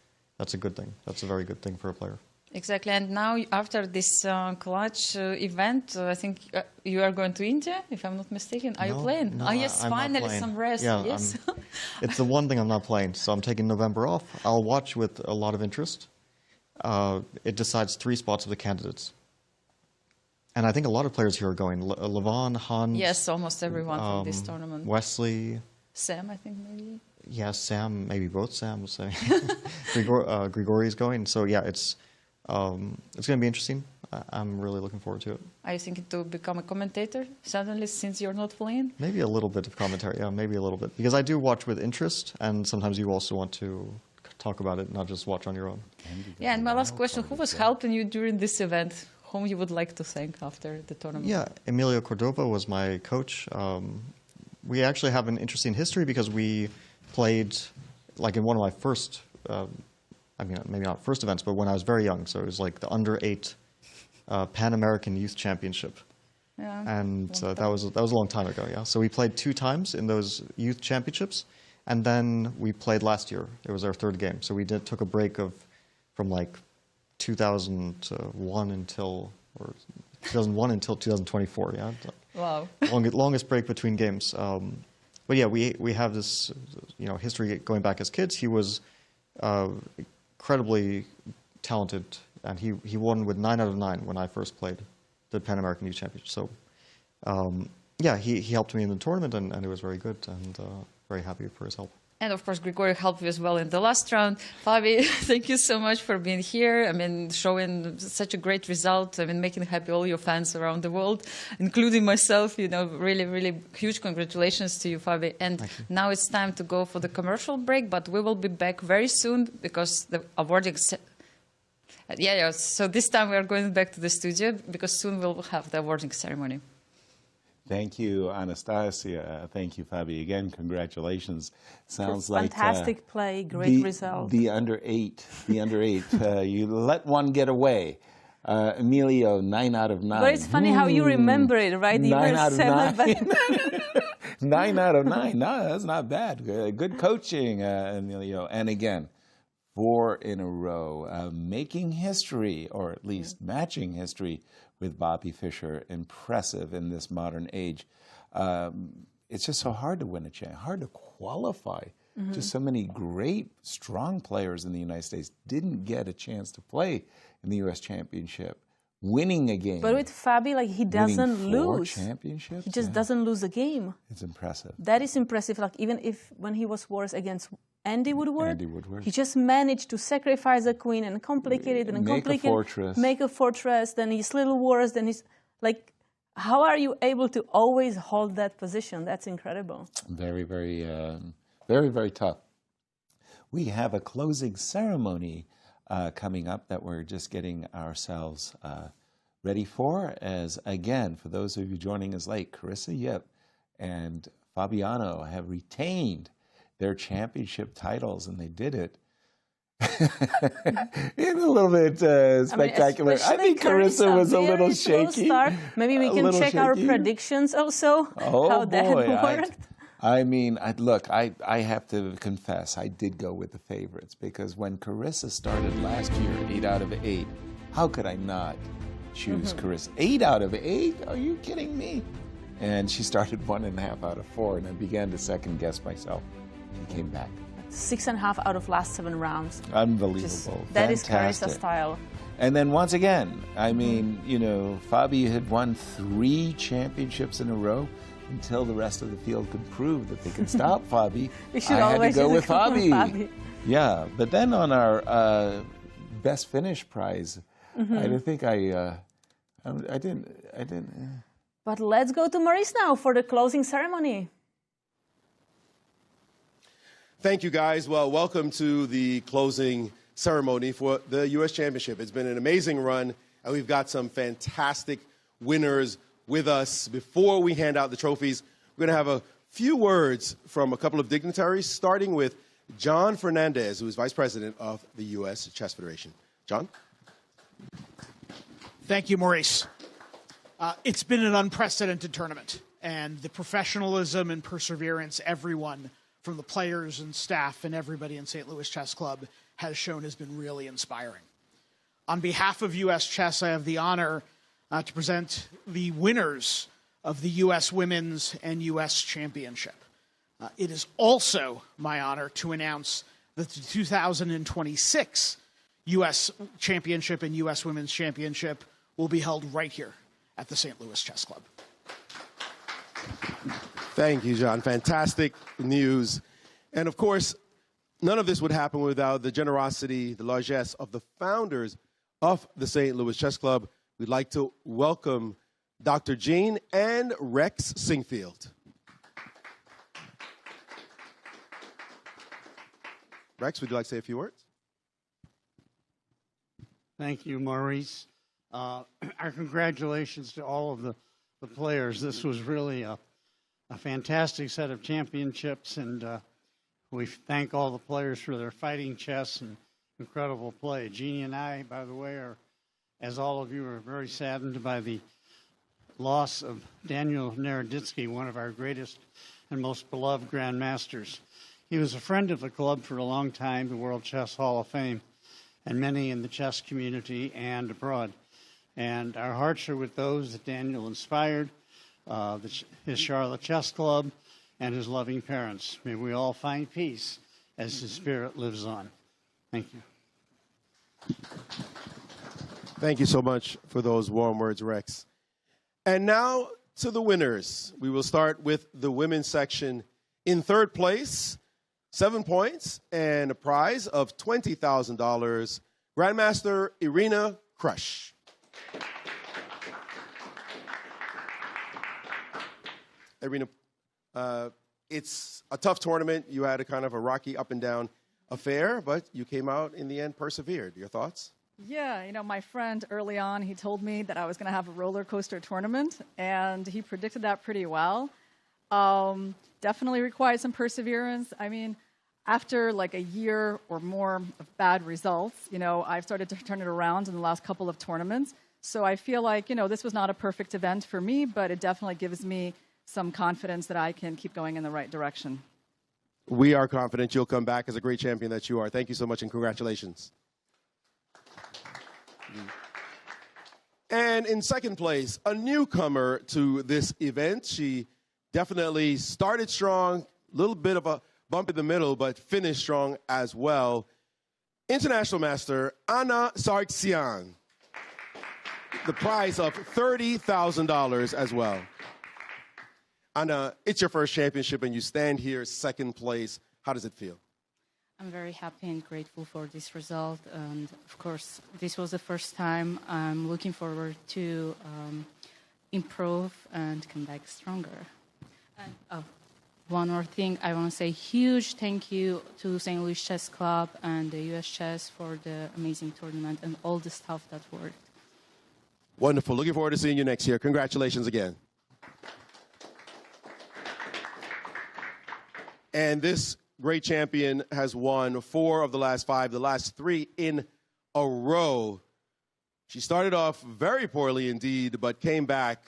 S9: a good thing. That's a very good thing for a player.
S7: Exactly, and now after this clutch event, I think you are going to India, if I'm not mistaken. Are you playing?
S9: No,
S7: yes,
S9: I'm
S7: finally
S9: not playing.
S7: some rest.
S9: Yeah,
S7: yes.
S9: It's the one thing I'm not playing, so I'm taking November off. I'll watch with a lot of interest. It decides 3 spots of the candidates. And I think a lot of players here are going. Levon, Hans.
S7: Yes, almost everyone from this tournament.
S9: Wesley.
S7: Sam, I think, maybe.
S9: Yeah, Sam, maybe both Sams. Grigoriy is going. So, yeah, it's going to be interesting. I'm really looking forward to it.
S7: Are you thinking to become a commentator suddenly, since you're not playing?
S9: Maybe a little bit of commentary, yeah, maybe a little bit. Because I do watch with interest, and sometimes you also want to talk about it, not just watch on your own.
S7: Yeah, and my last question, who was helping you during this event? Whom you would like to thank after the tournament?
S9: Yeah, Emilio Cordova was my coach. We actually have an interesting history because we played, like, in one of my first, maybe not first events, but when I was very young. So it was like the under-8 Pan American Youth Championship.
S7: Yeah,
S9: and that was a long time ago, yeah. So we played 2 times in those youth championships, and then we played last year. It was our 3rd game. So we took a break from like 2001 until 2024, yeah.
S7: Wow.
S9: Longest break between games. But yeah, we have this history going back as kids. He was incredibly talented, and he won with 9 out of 9 when I first played the Pan American Youth Championship. So yeah, he helped me in the tournament, and it was very good, and very happy for his help.
S7: And of course, Grigoriy helped you as well in the last round. Fabi, thank you so much for being here. I mean, showing such a great result. I mean, making happy all your fans around the world, including myself. Really, really huge congratulations to you, Fabi. And now it's time to go for the commercial break, but we will be back very soon because the awarding. Yeah. So this time we are going back to the studio because soon we'll have the awarding ceremony.
S3: Thank you, Anastasiya. Thank you, Fabi. Again, congratulations. Sounds like
S2: fantastic play, great result.
S3: The under-8, you let one get away. Emilio, 9 out of 9.
S2: But it's funny how you remember it, right?
S3: 9 out of 9. 9 out of 9. No, that's not bad. Good coaching, Emilio. And again, 4 in a row, making history, or at least matching history with Bobby Fischer. Impressive in this modern age. It's just so hard to win a champ, hard to qualify. Just so many great, strong players in the United States didn't get a chance to play in the U.S. Championship, winning a game.
S2: But with Fabi, like, he doesn't lose.
S3: Championships?
S2: He just doesn't lose a game.
S3: It's impressive.
S2: That is impressive. Like, even when he was worse against Andy Woodward, he just managed to sacrifice a queen and complicate it and complicate it, make a fortress, then he's a little worse, then he's like, how are you able to always hold that position? That's incredible.
S3: Very, very, very, very tough. We have a closing ceremony coming up that we're just getting ourselves ready for, as again, for those of you joining us late, Carissa Yip and Fabiano have retained their championship titles, and they did it in a little bit spectacular. I think Carissa was a little shaky.
S2: Maybe we can check our predictions also, how that worked.
S3: I mean, look, I have to confess, I did go with the favorites, because when Carissa started last year, 8 out of 8, how could I not choose Carissa? 8 out of 8? Are you kidding me? And she started 1.5 out of 4, and I began to second guess myself. She came back.
S2: 6.5 out of last 7 rounds.
S3: Unbelievable.
S2: That is Carissa style.
S3: And then once again, I mean, you know, Fabi had won 3 championships in a row until the rest of the field could prove that they could stop Fabi.
S2: I
S3: had to go with Fabi. Yeah, but then on our best finish prize, I don't think I didn't.
S2: But let's go to Maurice now for the closing ceremony.
S6: Thank you, guys. Well, welcome to the closing ceremony for the U.S. Championship. It's been an amazing run, and we've got some fantastic winners with us. Before we hand out the trophies, we're going to have a few words from a couple of dignitaries, starting with John Fernandez, who is Vice President of the U.S. Chess Federation. John?
S13: Thank you, Maurice. It's been an unprecedented tournament, and the professionalism and perseverance everyone from the players and staff and everybody in St. Louis Chess Club has shown has been really inspiring. On behalf of U.S. Chess, I have the honor to present the winners of the U.S. Women's and U.S. Championship. It is also my honor to announce that the 2026 U.S. Championship and U.S. Women's Championship will be held right here at the St. Louis Chess Club.
S6: Thank you, John. Fantastic news. And of course, none of this would happen without the generosity, the largesse of the founders of the St. Louis Chess Club. We'd like to welcome Dr. Jean and Rex Sinquefield. Rex, would you like to say a few words?
S14: Thank you, Maurice. Our congratulations to all of the players. This was really a fantastic set of championships, and we thank all the players for their fighting chess and incredible play. Jeannie and I, by the way, are, as all of you, are very saddened by the loss of Daniel Naroditsky, one of our greatest and most beloved grandmasters. He was a friend of the club for a long time, the World Chess Hall of Fame, and many in the chess community and abroad. And our hearts are with those that Daniel inspired, his Charlotte Chess Club, and his loving parents. May we all find peace as his spirit lives on. Thank you.
S6: Thank you so much for those warm words, Rex. And now to the winners. We will start with the women's section. In third place, 7 points and a prize of $20,000, Grandmaster Irina Krush. Irina, it's a tough tournament. You had a kind of a rocky up and down affair, but you came out in the end persevered. Your thoughts?
S15: Yeah, you know, my friend early on, he told me that I was going to have a roller coaster tournament, and he predicted that pretty well. Definitely required some perseverance. I mean, after like a year or more of bad results, you know, I've started to turn it around in the last couple of tournaments. So I feel like, you know, this was not a perfect event for me, but it definitely gives me some confidence that I can keep going in the right direction.
S6: We are confident you'll come back as a great champion that you are. Thank you so much and congratulations. And in second place, a newcomer to this event. She definitely started strong, a little bit of a bump in the middle, but finished strong as well. International Master Anna Sargsyan. The prize of $30,000 as well. Anna, it's your first championship and you stand here second place. How does it feel?
S8: I'm very happy and grateful for this result. And of course, this was the first time. I'm looking forward to improve and come back stronger. And one more thing, I want to say huge thank you to St. Louis Chess Club and the US Chess for the amazing tournament and all the staff that worked.
S4: Wonderful. Looking forward to seeing you next year. Congratulations again. And this great champion has won 4 of the last 5, the last 3 in a row. She started off very poorly indeed, but came back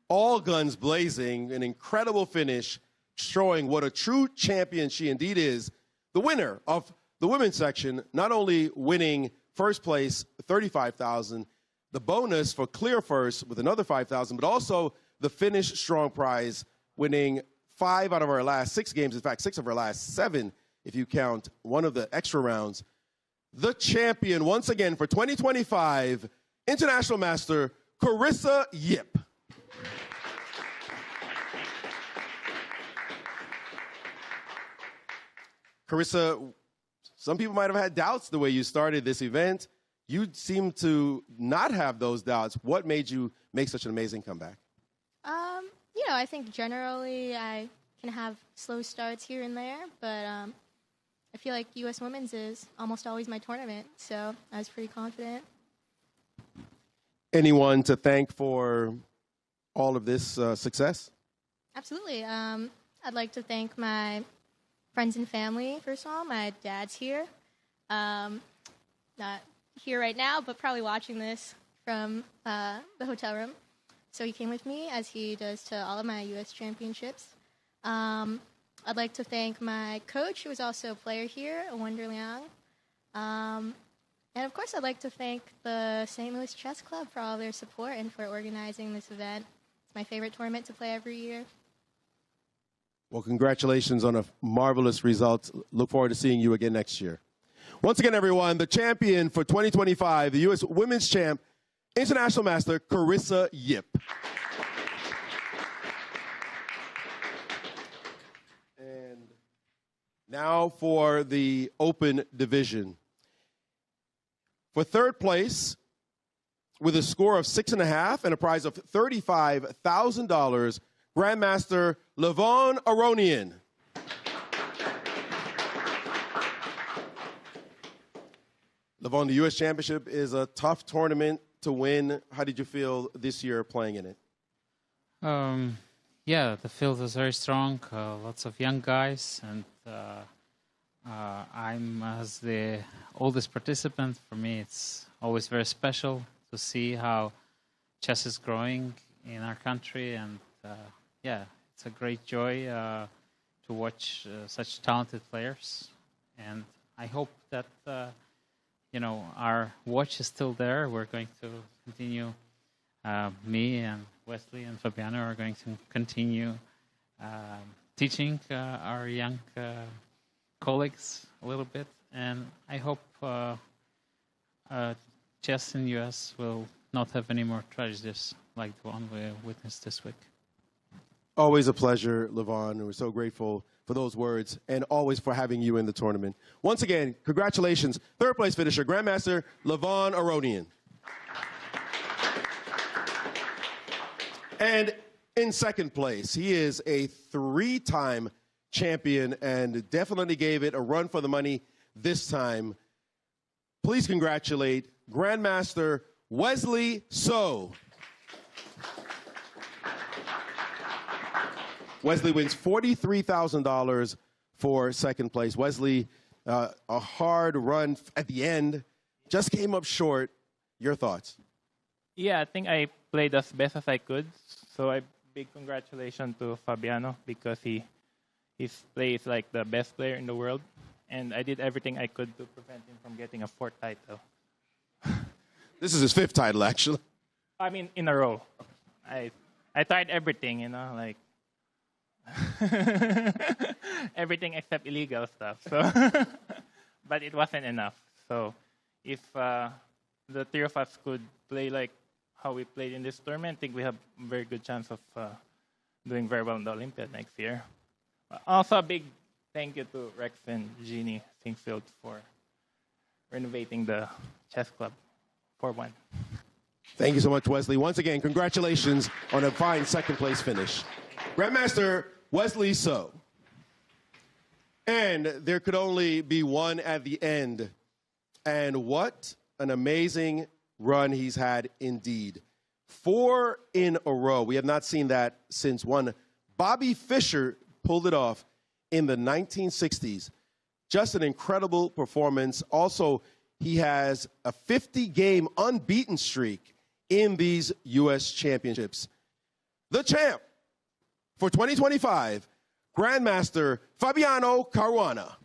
S4: all guns blazing, an incredible finish, showing what a true champion she indeed is. The winner of the women's section, not only winning first place, $35,000, the bonus for clear first with another $5,000, but also the finish strong prize, winning 5 out of our last 6 games. In fact, 6 of our last 7, if you count one of the extra rounds. The champion, once again, for 2025, International Master, Carissa Yip. Carissa, some people might have had doubts the way you started this event. You seem to not have those doubts. What made you make such an amazing comeback?
S10: You know, I think generally I can have slow starts here and there, but I feel like U.S. Women's is almost always my tournament, so I was pretty confident.
S4: Anyone to thank for all of this success?
S10: Absolutely. I'd like to thank my friends and family, first of all. My dad's here. Not here right now, but probably watching this from the hotel room. So he came with me, as he does to all of my U.S. championships. I'd like to thank my coach, who was also a player here, Awonder Liang. And, of course, I'd like to thank the St. Louis Chess Club for all their support and for organizing this event. It's my favorite tournament to play every year.
S4: Well, congratulations on a marvelous result. Look forward to seeing you again next year. Once again, everyone, the champion for 2025, the U.S. Women's Champ, International Master, Carissa Yip. And now for the Open Division. For third place, with a score of 6.5 and a prize of $35,000, Grandmaster Levon Aronian. Levon, the U.S. Championship is a tough tournament to win. How did you feel this year playing in it?
S16: Yeah, the field was very strong, lots of young guys, and I'm, as the oldest participant, for me it's always very special to see how chess is growing in our country, and yeah, it's a great joy to watch such talented players, and I hope that you know, our watch is still there. We're going to continue. Me and Wesley and Fabiano are going to continue teaching our young colleagues a little bit, and I hope chess in the U.S. will not have any more tragedies like the one we witnessed this week.
S4: Always a pleasure, Levon. We're so grateful for those words and always for having you in the tournament. Once again, congratulations. Third place finisher, Grandmaster Levon Aronian. And in second place, he is a 3-time champion and definitely gave it a run for the money this time. Please congratulate Grandmaster Wesley So. Wesley wins $43,000 for second place. Wesley, a hard run at the end, just came up short. Your thoughts?
S11: Yeah, I think I played as best as I could. So a big congratulations to Fabiano, because his play is like the best player in the world. And I did everything I could to prevent him from getting a 4th title.
S4: This is his 5th title, actually.
S11: I mean, in a row. I tried everything, you know, like everything except illegal stuff. So, but it wasn't enough. So if the 3 of us could play like how we played in this tournament, I think we have a very good chance of doing very well in the Olympiad next year. Also, a big thank you to Rex and Jeannie Sinquefield for renovating the chess club for 1.
S4: Thank you so much, Wesley. Once again, congratulations on a fine second-place finish. Grandmaster Wesley So. And there could only be one at the end. And what an amazing run he's had indeed.
S6: 4 in a row. We have not seen that since one Bobby Fischer pulled it off in the 1960s. Just an incredible performance. Also, he has a 50-game unbeaten streak in these U.S. championships. The champ for 2025, Grandmaster Fabiano Caruana.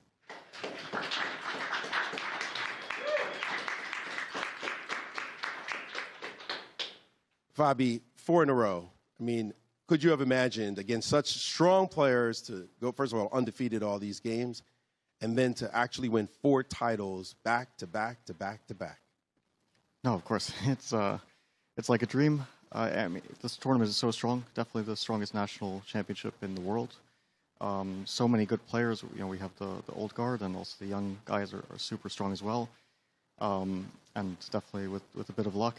S6: Fabi, 4 in a row. I mean, could you have imagined against such strong players to go, first of all, undefeated all these games, and then to actually win 4 titles back to back to back to back?
S9: No, of course. It's like a dream. I mean, this tournament is so strong. Definitely the strongest national championship in the world. So many good players. You know, we have the old guard, and also the young guys are super strong as well. And definitely with a bit of luck.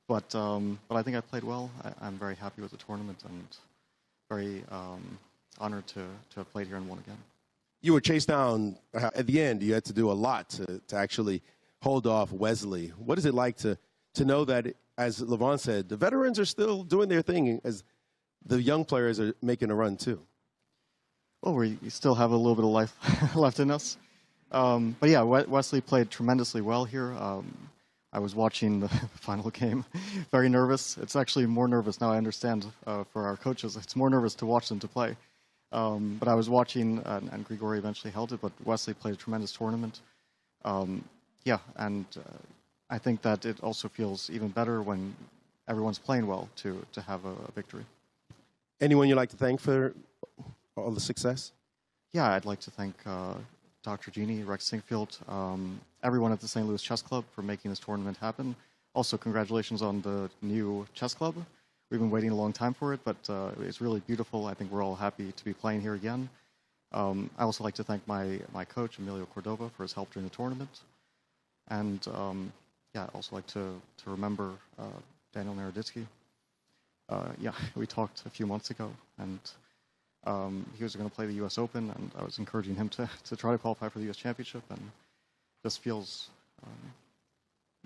S9: But I think I played well. I'm very happy with the tournament and very honored to have played here and won again.
S6: You were chased down at the end. You had to do a lot to actually hold off Wesley. What is it like to know that, as Levon said, the veterans are still doing their thing as the young players are making a run too?
S9: Well, we still have a little bit of life left in us. But yeah, Wesley played tremendously well here. I was watching the final game, very nervous. It's actually more nervous now, I understand, for our coaches. It's more nervous to watch them to play. But I was watching, and Grigoriy eventually held it, but Wesley played a tremendous tournament. Yeah, and I think that it also feels even better when everyone's playing well to have a victory.
S6: Anyone you'd like to thank for all the success?
S9: Yeah, I'd like to thank Dr. Jeannie, Rex Sinquefield, everyone at the St. Louis Chess Club for making this tournament happen. Also, congratulations on the new chess club. We've been waiting a long time for it, but it's really beautiful. I think we're all happy to be playing here again. I also like to thank my coach, Emilio Cordova, for his help during the tournament. And yeah, I'd also like to remember Daniel Naroditsky. Yeah, we talked a few months ago, and he was going to play the U.S. Open, and I was encouraging him to try to qualify for the U.S. Championship, and this feels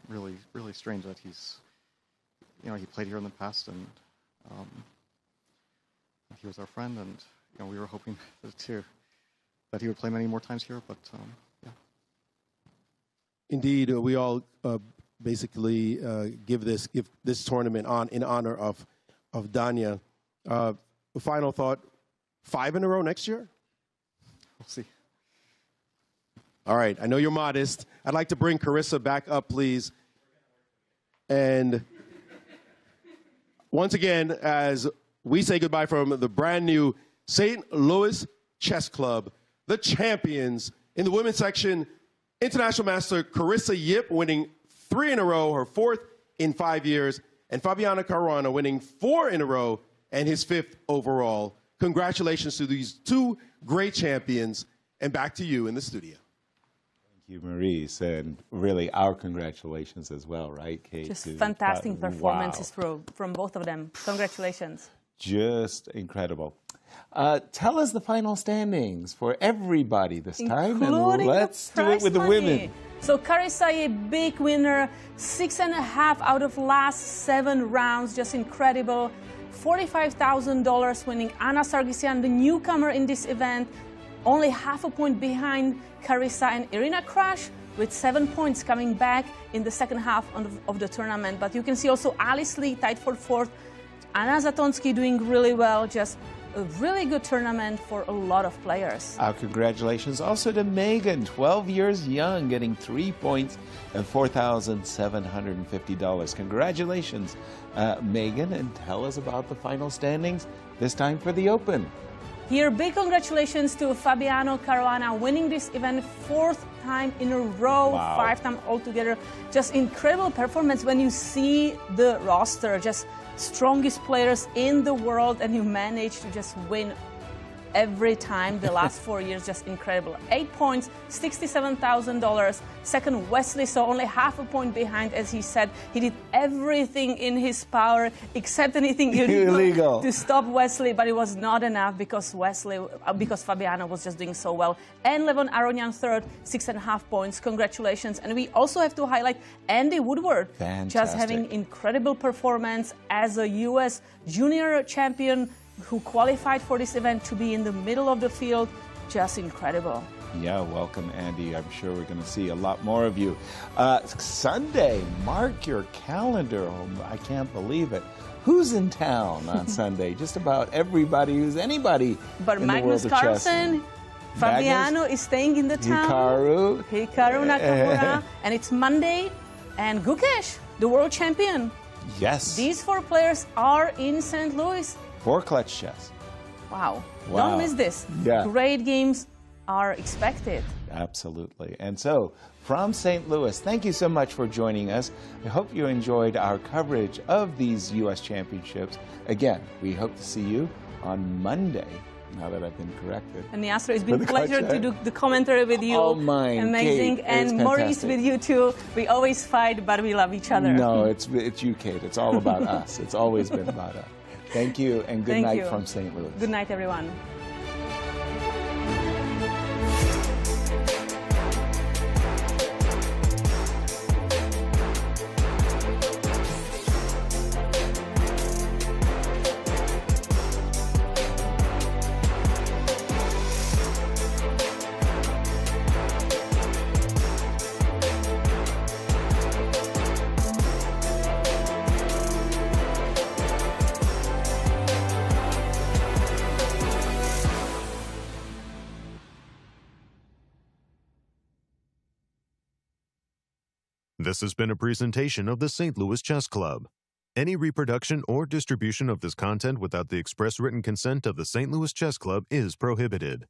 S9: really, really strange that he's, you know, he played here in the past, and he was our friend, and you know, we were hoping that he would play many more times here, but yeah.
S6: Indeed, we all basically give this tournament in honor of Danya. Final thought: 5 in a row next year?
S9: We'll see.
S6: All right, I know you're modest. I'd like to bring Carissa back up, please. And once again, as we say goodbye from the brand new St. Louis Chess Club, the champions in the women's section, International Master Carissa Yip winning 3 in a row, her 4th in 5 years, and Fabiano Caruana winning 4 in a row and his 5th overall. Congratulations to these 2 great champions, and back to you in the studio.
S3: Thank you, Maurice, and really our congratulations as well, right, Kate?
S2: Just fantastic performances from both of them. Congratulations.
S3: Just incredible. Tell us the final standings for everybody this time,
S2: Including
S3: and let's do it with the women.
S2: So Carissa Yip, big winner, 6.5 out of last 7 rounds, just incredible. $45,000 winning Anastasiya, the newcomer in this event, only half a point behind Carissa and Irina Krush, with 7 points coming back in the second half of the tournament. But you can see also Alice Lee tied for 4th, Anna Zatonskih doing really well, just a really good tournament for a lot of players.
S3: Our congratulations also to Megan, 12 years young, getting 3 points and $4,750. Congratulations, Megan, and tell us about the final standings, this time for the Open.
S2: Here, big congratulations to Fabiano Caruana, winning this event 4th time in a row,
S3: Wow.
S2: 5 times altogether. Just incredible performance when you see the roster, just strongest players in the world, and you manage to just win every time the last 4 years. Just incredible. 8 points, $67,000. Second, Wesley So, only half a point behind. As he said, he did everything in his power except anything illegal to stop Wesley, but it was not enough because Fabiano was just doing so well. And Levon Aronian third, 6.5 points. Congratulations. And we also have to highlight Andy Woodward, just having incredible performance as a U.S. junior champion who qualified for this event to be in the middle of the field. Just incredible.
S3: Yeah, welcome, Andy. I'm sure we're going to see a lot more of you. Sunday, mark your calendar. Oh, I can't believe it. Who's in town on Sunday? Just about everybody who's anybody.
S2: But
S3: in
S2: Magnus
S3: the world of chess.
S2: Carlsen, Fabiano is staying in the town. Hikaru Nakamura. And it's Monday. And Gukesh, the world champion.
S3: Yes.
S2: These 4 players are in St. Louis.
S3: For clutch chess.
S2: Wow.
S3: Wow.
S2: Don't miss this.
S3: Yeah.
S2: Great games are expected.
S3: Absolutely. And so, from St. Louis, thank you so much for joining us. I hope you enjoyed our coverage of these U.S. championships. Again, we hope to see you on Monday, now that I've been corrected.
S2: And Yasser, it's been a pleasure to do the commentary with you.
S3: Oh, mine.
S2: Amazing.
S3: Kate,
S2: and Maurice with you too. We always fight, but we love each other.
S3: No, it's you, Kate. It's all about us. It's always been about us. Thank you, and good night from St. Louis.
S2: Good night, everyone.
S1: This has been a presentation of the St. Louis Chess Club. Any reproduction or distribution of this content without the express written consent of the St. Louis Chess Club is prohibited.